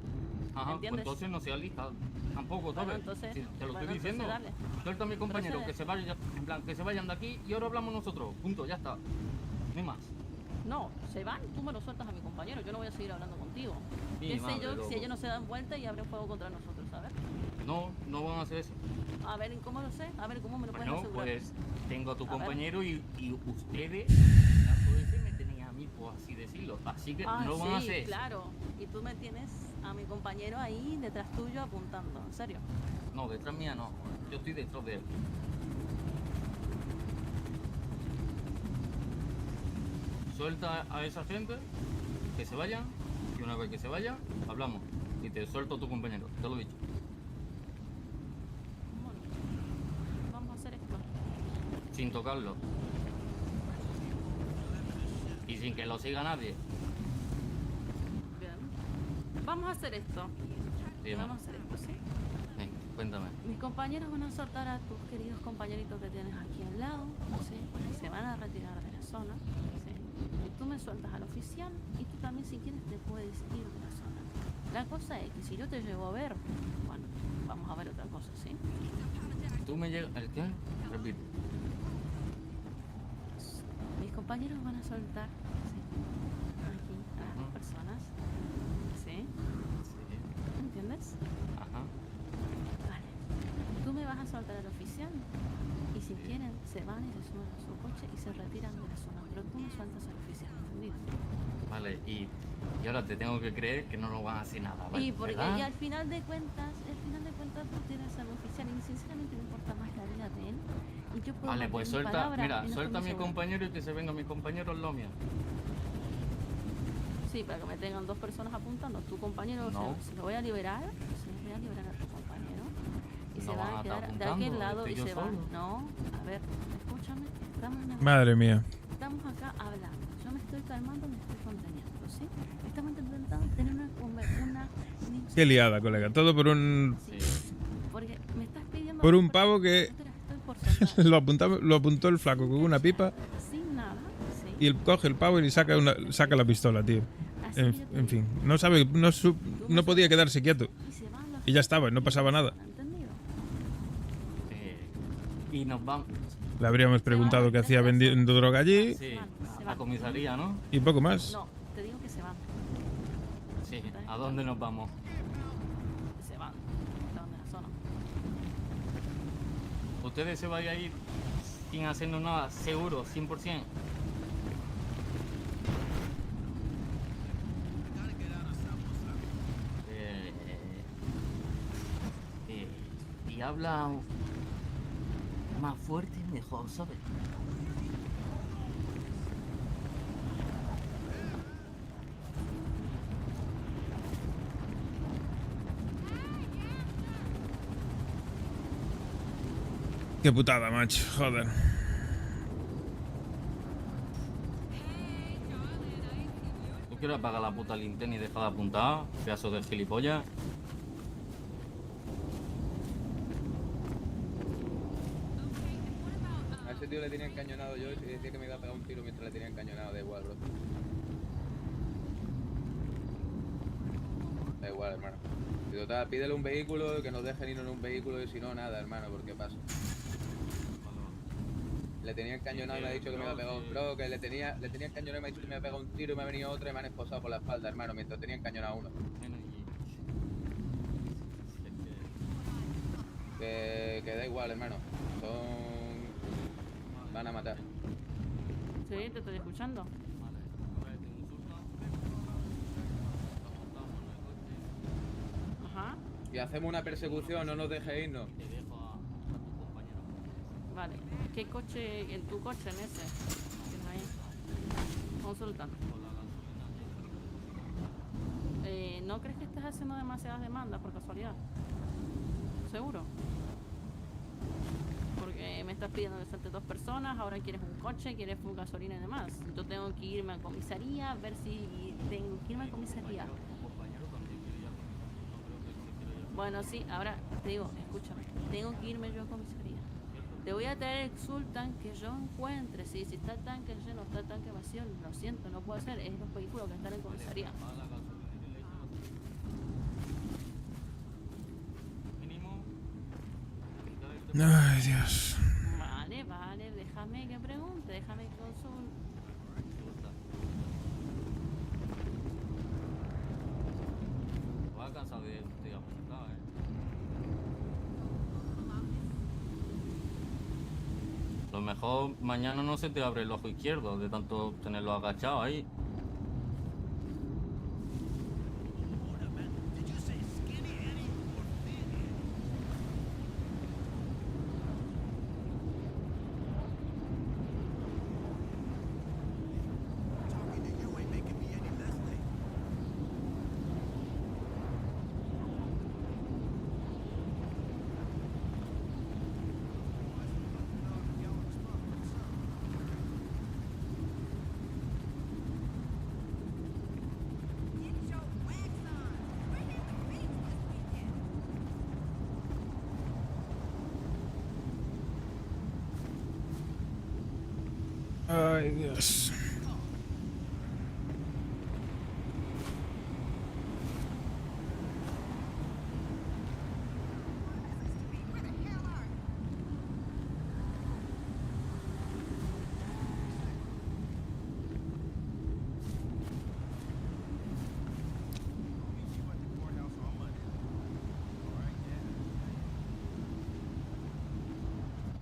Ajá, pues ¿entiendes? entonces no seas lista. Tampoco, ¿sabes? Bueno, entonces- Sí, te lo bueno, estoy diciendo. entonces dale. Suelta a mi compañero, Procede. que se vaya, en plan, que se vayan de aquí y ahora hablamos nosotros. Punto, ya está. Ni más. No, se van, tú me lo sueltas a mi compañero, yo no voy a seguir hablando contigo. Sí, ¿Qué sé madre, yo loco. si ellos no se dan vuelta y abren fuego contra nosotros? A ver. No, no van a hacer eso. A ver, ¿cómo lo sé? A ver, ¿cómo me lo puedes Bueno, asegurar? pues tengo a tu A ver. compañero y ustedes, en caso de ese, me tenéis a mí, por así decirlo. Así que Ah, no lo van a sí, hacer. claro. Y tú me tienes a mi compañero ahí detrás tuyo apuntando, ¿en serio? No, detrás mía no. Yo estoy detrás de él. Suelta a esa gente, que se vayan, y una vez que se vayan, hablamos. Y te suelto a tu compañero, te lo he dicho. Vamos a hacer esto. Sin tocarlo. Y sin que lo siga nadie. Bien. Vamos a hacer esto. Dime. Vamos a hacer esto, ¿sí? Ven, cuéntame. Mis compañeros van a soltar a tus queridos compañeritos que tienes aquí al lado, ¿sí? Se van a retirar de la zona, ¿sí? Y tú me sueltas al oficial y tú también si quieres te puedes ir de la zona. La cosa es que si yo te llego a ver, bueno, vamos a ver otra cosa, ¿sí? Tú me llegas... ¿El qué? Repite. Mis compañeros van a soltar, ¿sí? Aquí a las personas, ¿sí? ¿Entiendes? Ajá. Vale. Tú me vas a soltar al oficial y si quieren se van y se suben a su coche y se retiran de la zona, pero tú me sueltas al oficial, ¿entendido? Vale, y ahora te tengo que creer que no nos van a hacer nada, ¿vale? Y porque ¿verdad? y al final de cuentas tú tienes al oficial y sinceramente me importa más la vida de él y yo puedo Vale, pues mantener mi suelta, palabra mira, y no suelta a mi estoy muy segura. compañero y que se venga mi compañero al lo mío. Sí, para que me tengan dos personas apuntando. Tu compañero No. se lo voy a liberar, a tu compañero y No se van van a a estar quedar de apuntando, aquel lado y estoy yo se van. solo. No, a ver, escúchame, estamos en una- Madre mía. Estamos acá hablando. Yo me estoy calmando, me estoy conteniendo, ¿sí? Estamos intentando tener una Qué liada, colega. Todo por un... porque me estás pidiendo Por un pavo que estoy por lo apuntó el flaco con una pipa sin nada, ¿sí? y él coge el pavo y saca la pistola, tío. En fin, no sabe, no podía quedarse quieto. Y ya estaba, no pasaba nada. Y nos vamos. Le habríamos preguntado qué hacía vendiendo droga allí Sí, a la comisaría, ¿no? y poco más. No, te digo que se van. Sí, ¿a dónde nos vamos? Se van. Estaban de la zona. Ustedes se vayan a ir sin hacernos nada, seguro, 100%. Y habla más fuerte mejor, ¿sabes? Qué putada, macho. Joder. ¿Tú quieres apagar la puta linterna y dejar de apuntar? Pedazo de gilipollas. A ese tío le tenía encañonado yo y decía que me iba a pegar un tiro mientras le tenía encañonado, da igual, bro. Da igual, hermano. Y total, pídele un vehículo, que nos dejen ir en un vehículo y si no, nada, hermano, porque pasa. Le tenía encañonado y me ha dicho que me iba a pegar un... Bro, que le tenía encañonado y me ha dicho que me iba a pegar un tiro y me ha venido otro y me han esposado por la espalda, hermano, mientras tenía encañonado uno. Que da igual, hermano. Van a matar. Sí, te estoy escuchando. Ajá. Y hacemos una persecución, no nos deje irnos. Vale. ¿Qué coche, en tu coche, en ese? ¿Tienes ahí? Consulta. ¿No crees que estés haciendo demasiadas demandas por casualidad? ¿Seguro? Porque me estás pidiendo que salte dos personas, ahora quieres un coche, quieres full gasolina y demás. Yo tengo que irme a comisaría, a ver si tengo que irme a comisaría. Bueno, sí, ahora te digo, escúchame, tengo que irme yo a comisaría. Te voy a traer el sultan que yo encuentre. ¿Sí? Si está el tanque lleno, está el tanque vacío, lo siento, no puedo hacer. Es los vehículos que están en comisaría. Ay, Dios. Vale, déjame que pregunte, déjame que consulte. Voy a cansar de apuntar, Lo mejor mañana no se te abre el ojo izquierdo de tanto tenerlo agachado ahí. Ay, Dios.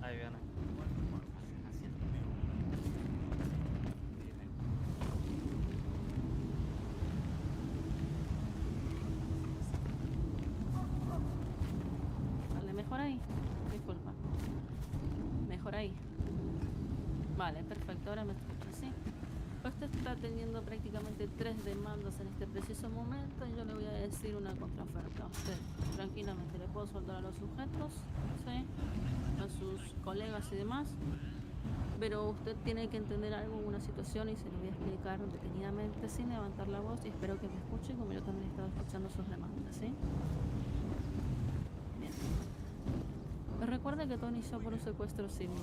Ahí viene. Vale, mejor ahí. Disculpa. Mejor ahí. Vale, perfecto, ahora me escucha, ¿sí? Usted está teniendo prácticamente 3 demandas en este preciso momento y yo le voy a decir una contraoferta a usted. Tranquilamente, le puedo soltar a los sujetos, ¿sí? A sus colegas y demás. Pero usted tiene que entender algo, una situación, y se lo voy a explicar detenidamente sin levantar la voz, y espero que me escuche como yo también he estado escuchando sus demandas, ¿sí? Bien. Recuerda que todo inició por un secuestro civil.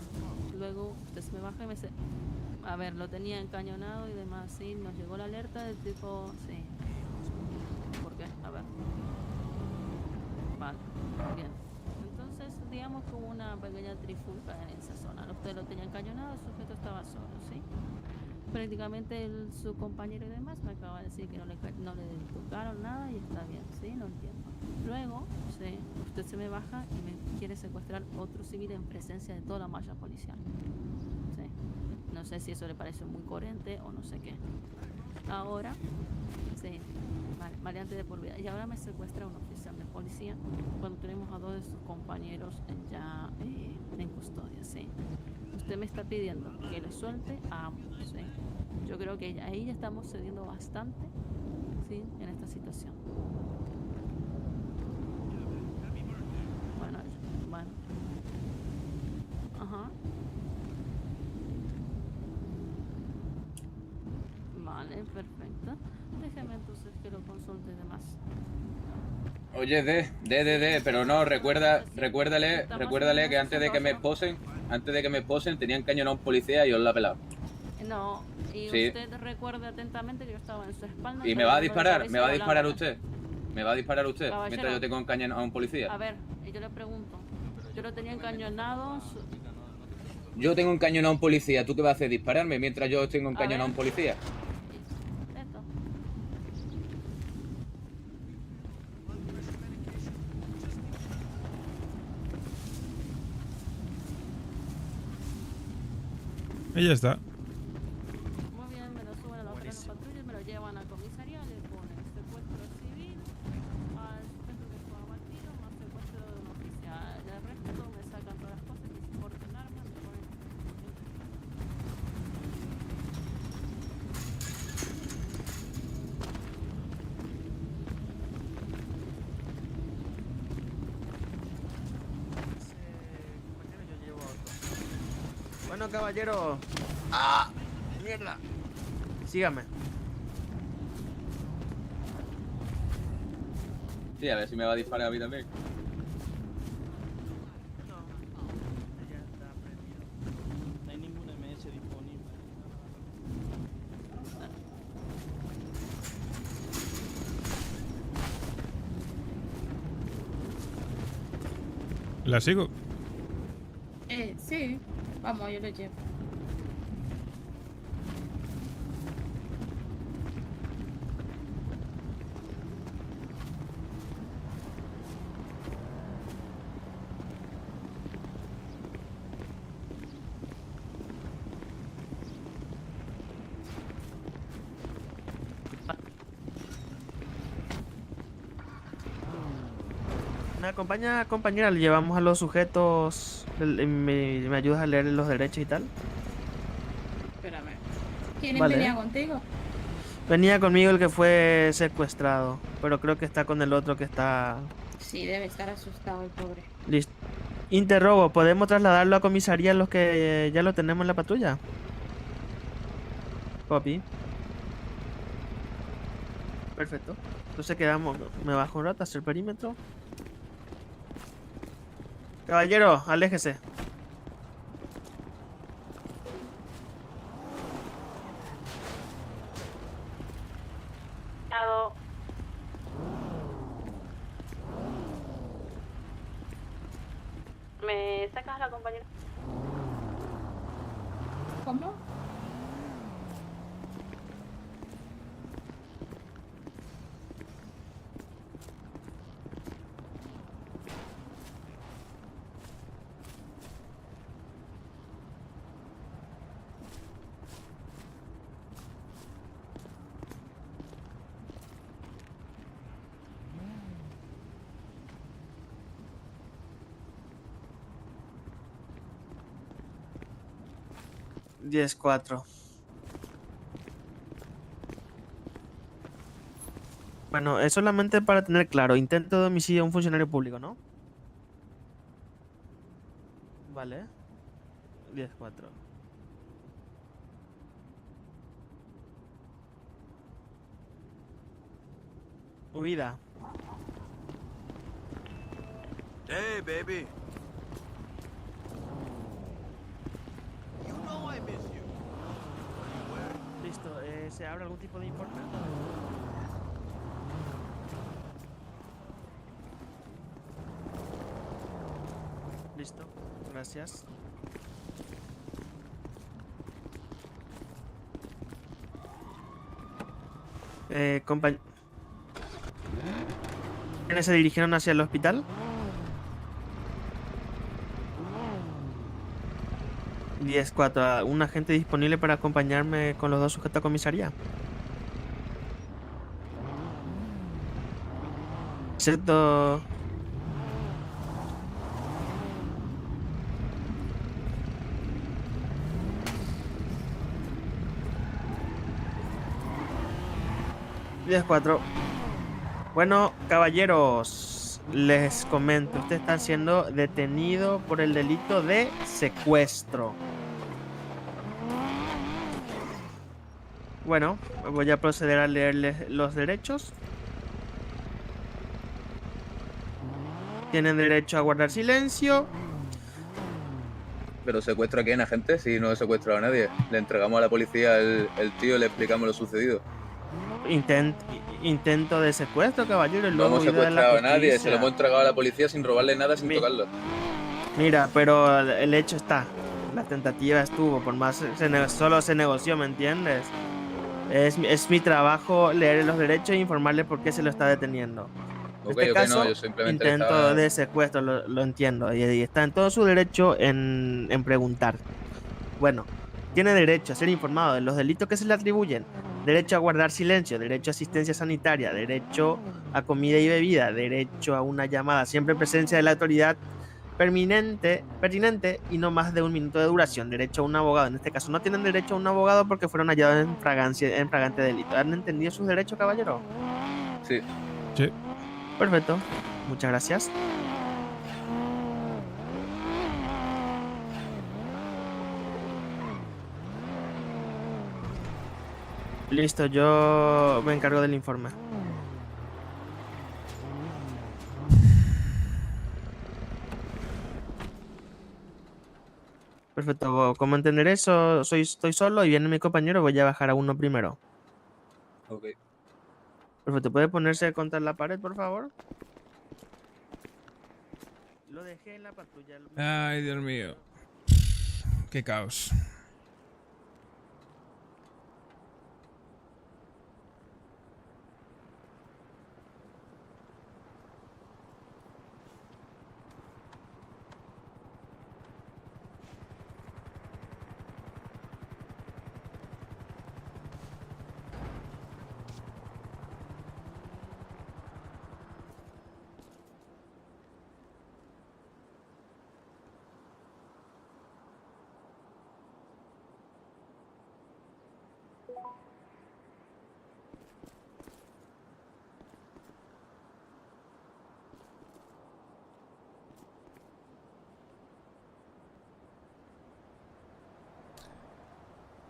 Luego usted se me baja y me dice, a ver, lo tenía encañonado y demás, sí, nos llegó la alerta del tipo, sí. ¿Por qué? A ver. Vale, bien. Entonces, digamos que hubo una pequeña trifulca en esa zona. Usted lo tenía encañonado, el sujeto estaba solo, ¿sí? Prácticamente su compañero y demás me acaba de decir que no le tocaron nada y está bien, ¿sí? Lo entiendo. Luego, sí, usted se me baja y me quiere secuestrar otro civil en presencia de toda la malla policial. Sí. No sé si eso le parece muy coherente o no sé qué. Ahora, sí, maleante de por vida. Y ahora me secuestra un oficial de policía cuando tenemos a 2 de sus compañeros ya en custodia, sí. Usted me está pidiendo que le suelte a ambos, ¿sí? Yo creo que ahí ya estamos cediendo bastante, ¿sí? En esta situación. Bueno. Ajá. Vale, perfecto. Déjeme entonces que lo consulte de más. Oye, pero no, recuérdale que antes de que me esposen, tenían cañonado a un policía y os la ha pelado. No, y Sí. usted recuerde atentamente que yo estaba en su espalda. Y me va a disparar usted. Me va a disparar usted Caballero. mientras yo tengo encañonado a un policía. A ver, yo le pregunto. Yo lo tenía encañonado. Yo tengo encañonado a un policía. ¿Tú qué vas a hacer? ¿Dispararme mientras yo tengo encañonado a un policía? Esto. Y ya está. Muy bien, me lo suben a la otra patrulla y me lo llevan a comisaría. Le ponen secuestro civil al sujeto que fue abatido, más secuestro de un oficial. De resto me sacan todas las cosas y se porten armas, me ponen. Bueno, caballero. ¡Ah! ¡Mierda! Sígame. Sí, a ver si me va a disparar a mí también. ¿La sigo? Sí. Vamos, yo lo llevo. ¿Me acompaña, compañera? Le llevamos a los sujetos. ¿Me ayudas a leer los derechos y tal? Espérame. ¿Quién Vale. venía contigo? Venía conmigo el que fue secuestrado, pero creo que está con el otro que está... Sí, debe estar asustado el pobre. Listo. Interrogo, ¿podemos trasladarlo a comisaría los que ya lo tenemos en la patrulla? Copy. Perfecto. Entonces quedamos... Me bajo un rato hacia el perímetro. Caballero, aléjese. ¿Me sacas a la compañera? ¿Cómo? Diez cuatro. Bueno, es solamente para tener claro. Intento de homicidio a un funcionario público, ¿no? Vale. 10-4. Huida. Hey, baby. Listo. ¿Se abre algún tipo de informe? Listo. Gracias. ¿Quiénes se dirigieron hacia el hospital? 10-4. ¿Un agente disponible para acompañarme con los dos sujetos a comisaría? Excepto... ...10-4. Bueno, caballeros, les comento, usted está siendo detenido por el delito de secuestro. Bueno, voy a proceder a leerles los derechos. Tienen derecho a guardar silencio. Pero secuestro a quién, agente, si no he secuestrado a nadie. Le entregamos a la policía el tío y le explicamos lo sucedido. Intento de secuestro, caballero. No hemos secuestrado a nadie, se lo hemos entregado a la policía sin robarle nada, sin tocarlo. Mira, pero el hecho está. La tentativa estuvo, por más solo se negoció, ¿me entiendes? Es mi trabajo leer los derechos e informarle por qué se lo está deteniendo. En este caso, no, yo simplemente intento de secuestro, lo entiendo. Y está en todo su derecho en preguntar. Bueno, tiene derecho a ser informado de los delitos que se le atribuyen. Derecho a guardar silencio, derecho a asistencia sanitaria, derecho a comida y bebida, derecho a una llamada siempre en presencia de la autoridad pertinente y no más de 1 minuto de duración. Derecho a un abogado. En este caso no tienen derecho a un abogado porque fueron hallados en flagrante delito. ¿Han entendido sus derechos, caballero? Sí. Sí. Perfecto. Muchas gracias. Listo, yo me encargo del informe. Perfecto, como entender eso, estoy solo y viene mi compañero, voy a bajar a uno primero. Ok. Perfecto, ¿puede ponerse contra la pared, por favor? Lo dejé en la patrulla. Ay, Dios mío. Qué caos.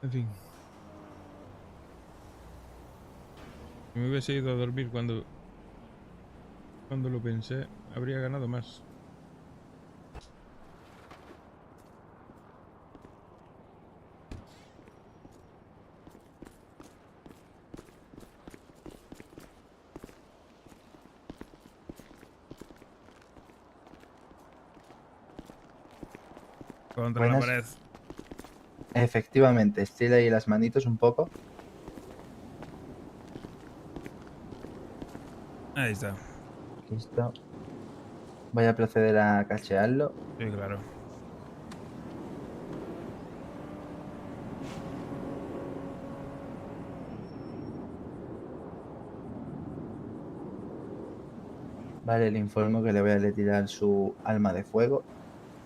En fin. Si me hubiese ido a dormir cuando lo pensé, habría ganado más. Contra la Buenas. pared. Efectivamente, estira ahí las manitos un poco. Ahí está. Listo. Voy a proceder a cachearlo. Sí, claro. Vale, le informo que le voy a retirar su arma de fuego.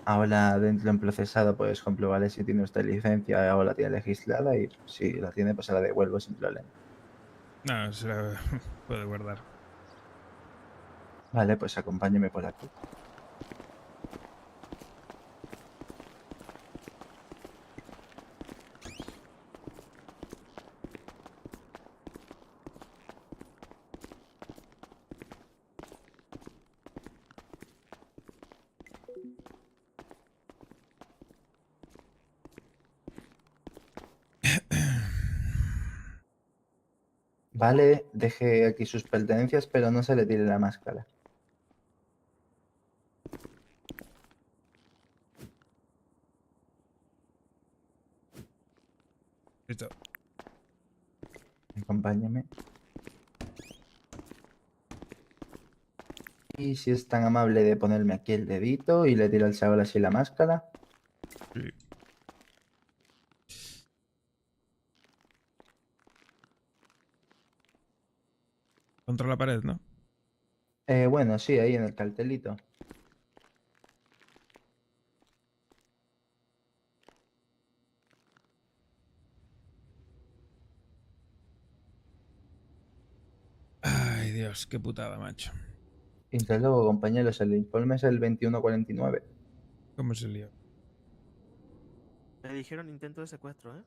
Ahora dentro en procesado pues comprobaré si tiene usted licencia o la tiene registrada y si la tiene pues se la devuelvo sin problema. No, se la puede guardar. Vale, pues acompáñeme por aquí. Vale, deje aquí sus pertenencias, pero no se le tire la máscara. Listo. Acompáñeme. Y si es tan amable de ponerme aquí el dedito y le tira el sabor así la máscara. Sí. Contra la pared, ¿no? Bueno, sí, ahí en el cartelito. Ay, Dios, qué putada, macho. Y desde luego, compañeros, el informe es el 2149. ¿Cómo se lió? Me dijeron intento de secuestro, ¿eh?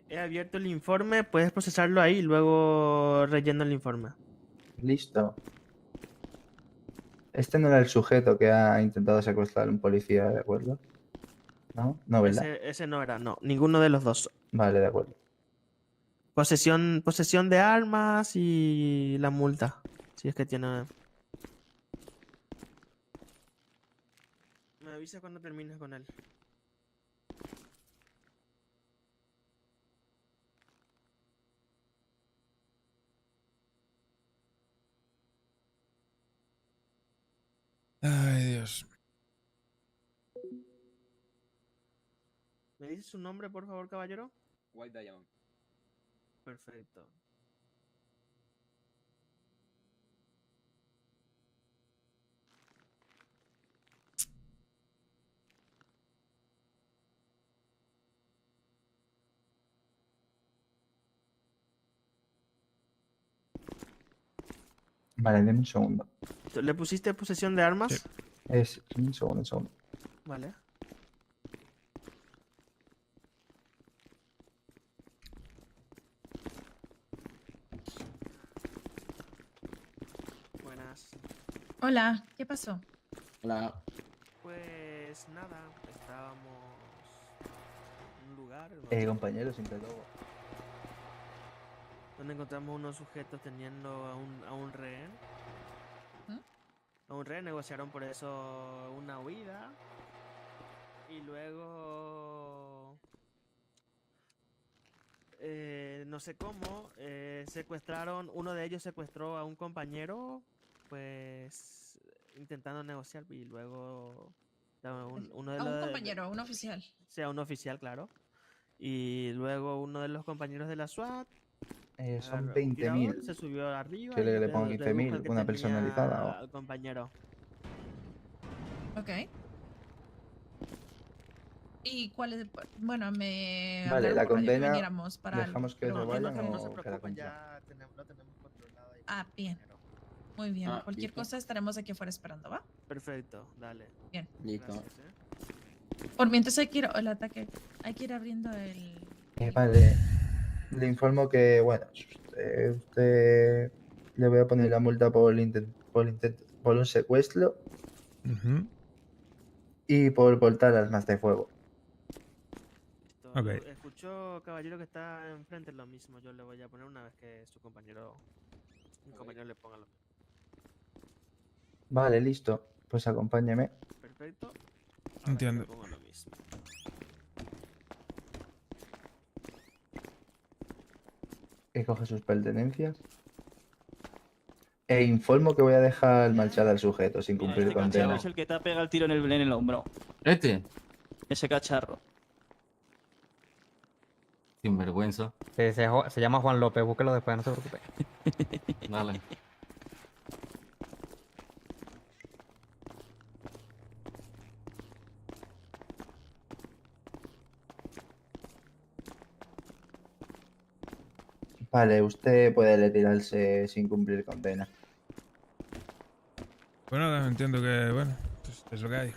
He abierto el informe, puedes procesarlo ahí y luego relleno el informe. Listo. Este no era el sujeto que ha intentado secuestrar a un policía, ¿de acuerdo? ¿No? No, ¿verdad? Ese no era, no, ninguno de los dos. Vale, de acuerdo. Posesión de armas y la multa. Si es que tiene. Me avisa cuando termines con él. Ay, Dios. ¿Me dice su nombre, por favor, caballero? White Diamond. Perfecto. Vale, denme un segundo. ¿Le pusiste posesión de armas? Es un segundo, un segundo. Vale. Buenas. Hola, ¿qué pasó? Hola. Pues nada, un lugar Compañero, siempre luego. donde encontramos unos sujetos teniendo a un rehén. A un rehén, negociaron por eso una huida. Y luego... no sé cómo, secuestraron, uno de ellos secuestró a un compañero, pues intentando negociar y luego uno de A un los... compañero, a un oficial. Sí, a un oficial, claro. Y luego uno de los compañeros de la SWAT Son un tirador, 20.000. se subió arriba ¿Quiere y que le ponga buscó el 15.000? que ¿Una tenía personalizada o...? al compañero. Ok. ¿Y cuál es? Bueno, me Vale, hablaron la por radio que condena, viniéramos para algo, ¿dejamos que pero se bueno. vayan No se o que la preocupen, cumplan? ya lo tenemos controlado. Ah, bien. Muy bien. Ah, Cualquier listo. cosa estaremos aquí afuera esperando, ¿va? Perfecto, dale. Bien. Listo. Gracias, Por mientras hay que ir, el ataque, hay que ir abriendo el... Vale, le informo que, bueno, usted le voy a poner la multa por un secuestro y por portar armas de fuego. Ok. Escucho, caballero, que está enfrente lo mismo. Yo le voy a poner una vez que mi compañero le ponga lo mismo. Vale, listo. Pues acompáñeme. Perfecto. Entiendo. Le pongo lo mismo. Que coge sus pertenencias. E informo que voy a dejar marchar al sujeto sin cumplir Este cacharro condena. es el que te ha pegado el tiro en el hombro. ¿Este? Ese cacharro. Sin vergüenza. Se llama Juan López, búsquelo después, no se preocupe. Dale. Vale, usted puede retirarse sin cumplir condena. Pues nada, entiendo que, bueno, pues es lo que hay.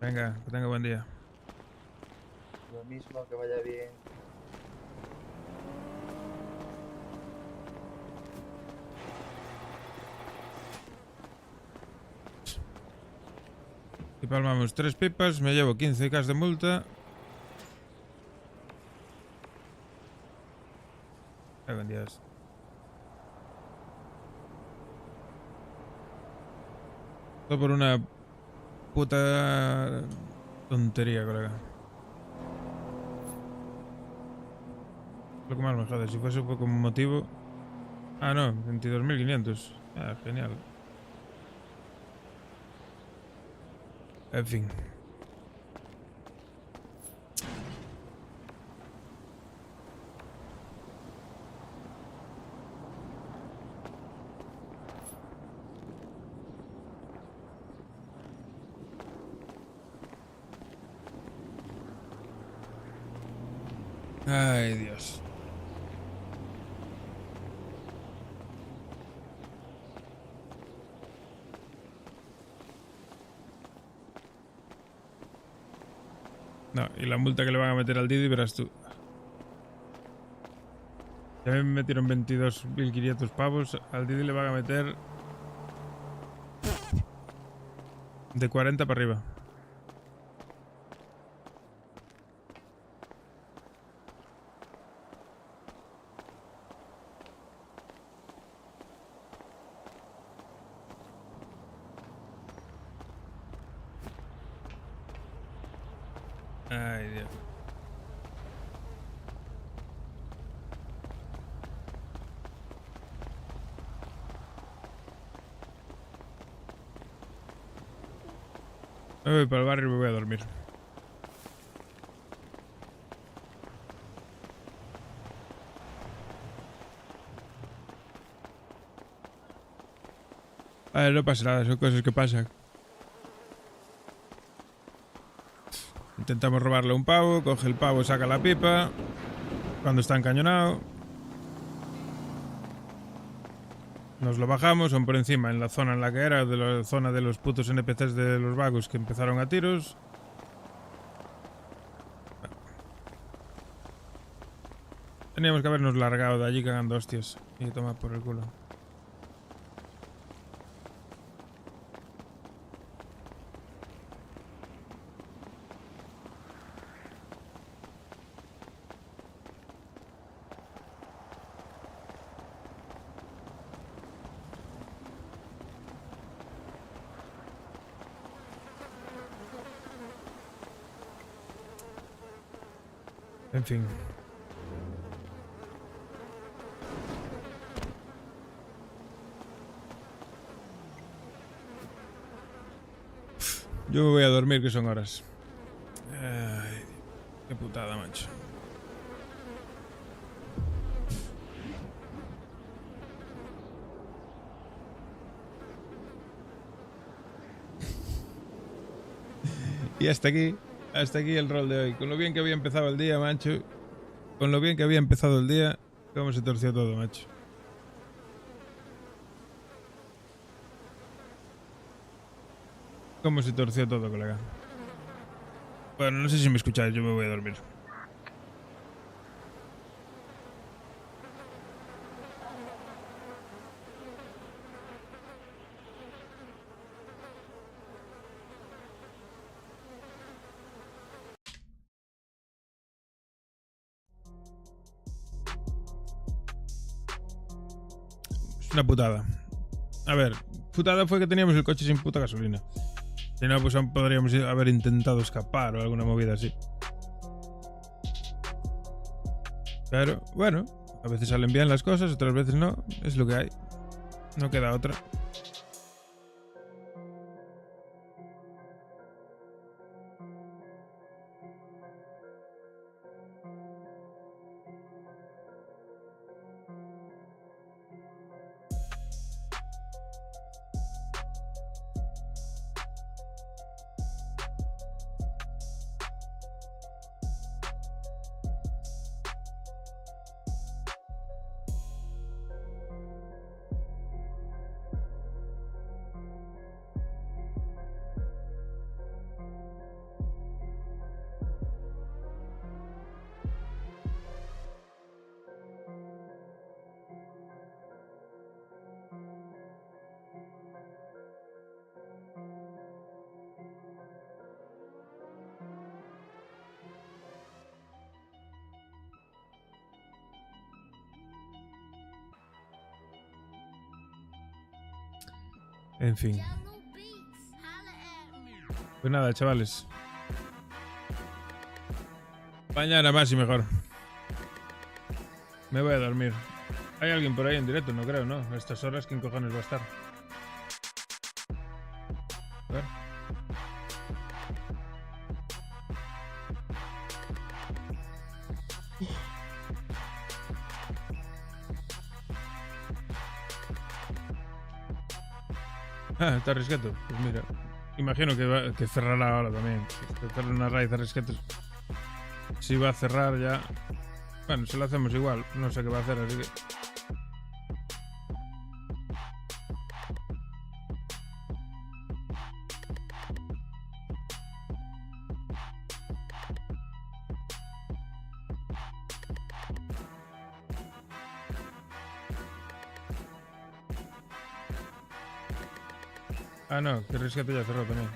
Venga, que tenga buen día. Lo mismo, que vaya bien. Si palmamos 3 pipas, me llevo 15K de multa. Buen día. Todo por una puta tontería, colega. Lo que más me jode, si fuese por un motivo... Ah, no, 22.500. Ah, genial. En fin. Ay, Dios. No, y la multa que le van a meter al Didi verás tú. Ya me metieron 22.500 pavos, al Didi le van a meter de 40 para arriba. Ay, Dios. Me voy para el barrio y me voy a dormir. A ver, no pasa nada, son cosas que pasan. Intentamos robarle un pavo, coge el pavo, saca la pipa. Cuando está encañonado, nos lo bajamos, son por encima, en la zona en la que era, de la zona de los putos NPCs de los vagos que empezaron a tiros. Teníamos que habernos largado de allí cagando hostias y tomar por el culo. En fin. Yo me voy a dormir, que son horas. Ay, qué putada, macho. Y hasta aquí el rol de hoy. Con lo bien que había empezado el día, macho. Con lo bien que había empezado el día, cómo se torció todo, macho. Cómo se torció todo, colega. Bueno, no sé si me escucháis, yo me voy a dormir. Es una putada. A ver, putada fue que teníamos el coche sin puta gasolina. Si no, pues aún podríamos haber intentado escapar o alguna movida así. Pero, bueno, a veces salen bien las cosas, otras veces no. Es lo que hay. No queda otra. En fin. Pues nada, chavales. Mañana más y mejor. Me voy a dormir. ¿Hay alguien por ahí en directo? No creo, ¿no? A estas horas, ¿quién cojones va a estar? A ver. Ah, está Risqueto. Pues mira, imagino que cerrará ahora también. Cerrar una raíz a Risqueto. Si va a cerrar ya... Bueno, se lo hacemos igual. No sé qué va a hacer, así que... Ah, no, que Risqueto ya cerró también.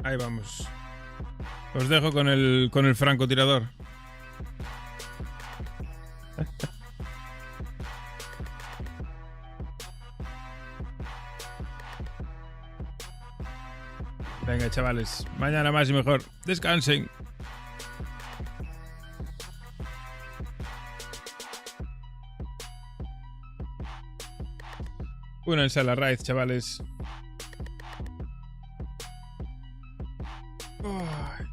Ahí vamos. Os dejo con el francotirador. Venga, chavales. Mañana más y mejor. Descansen. Únanse a la raíz, chavales. Ay.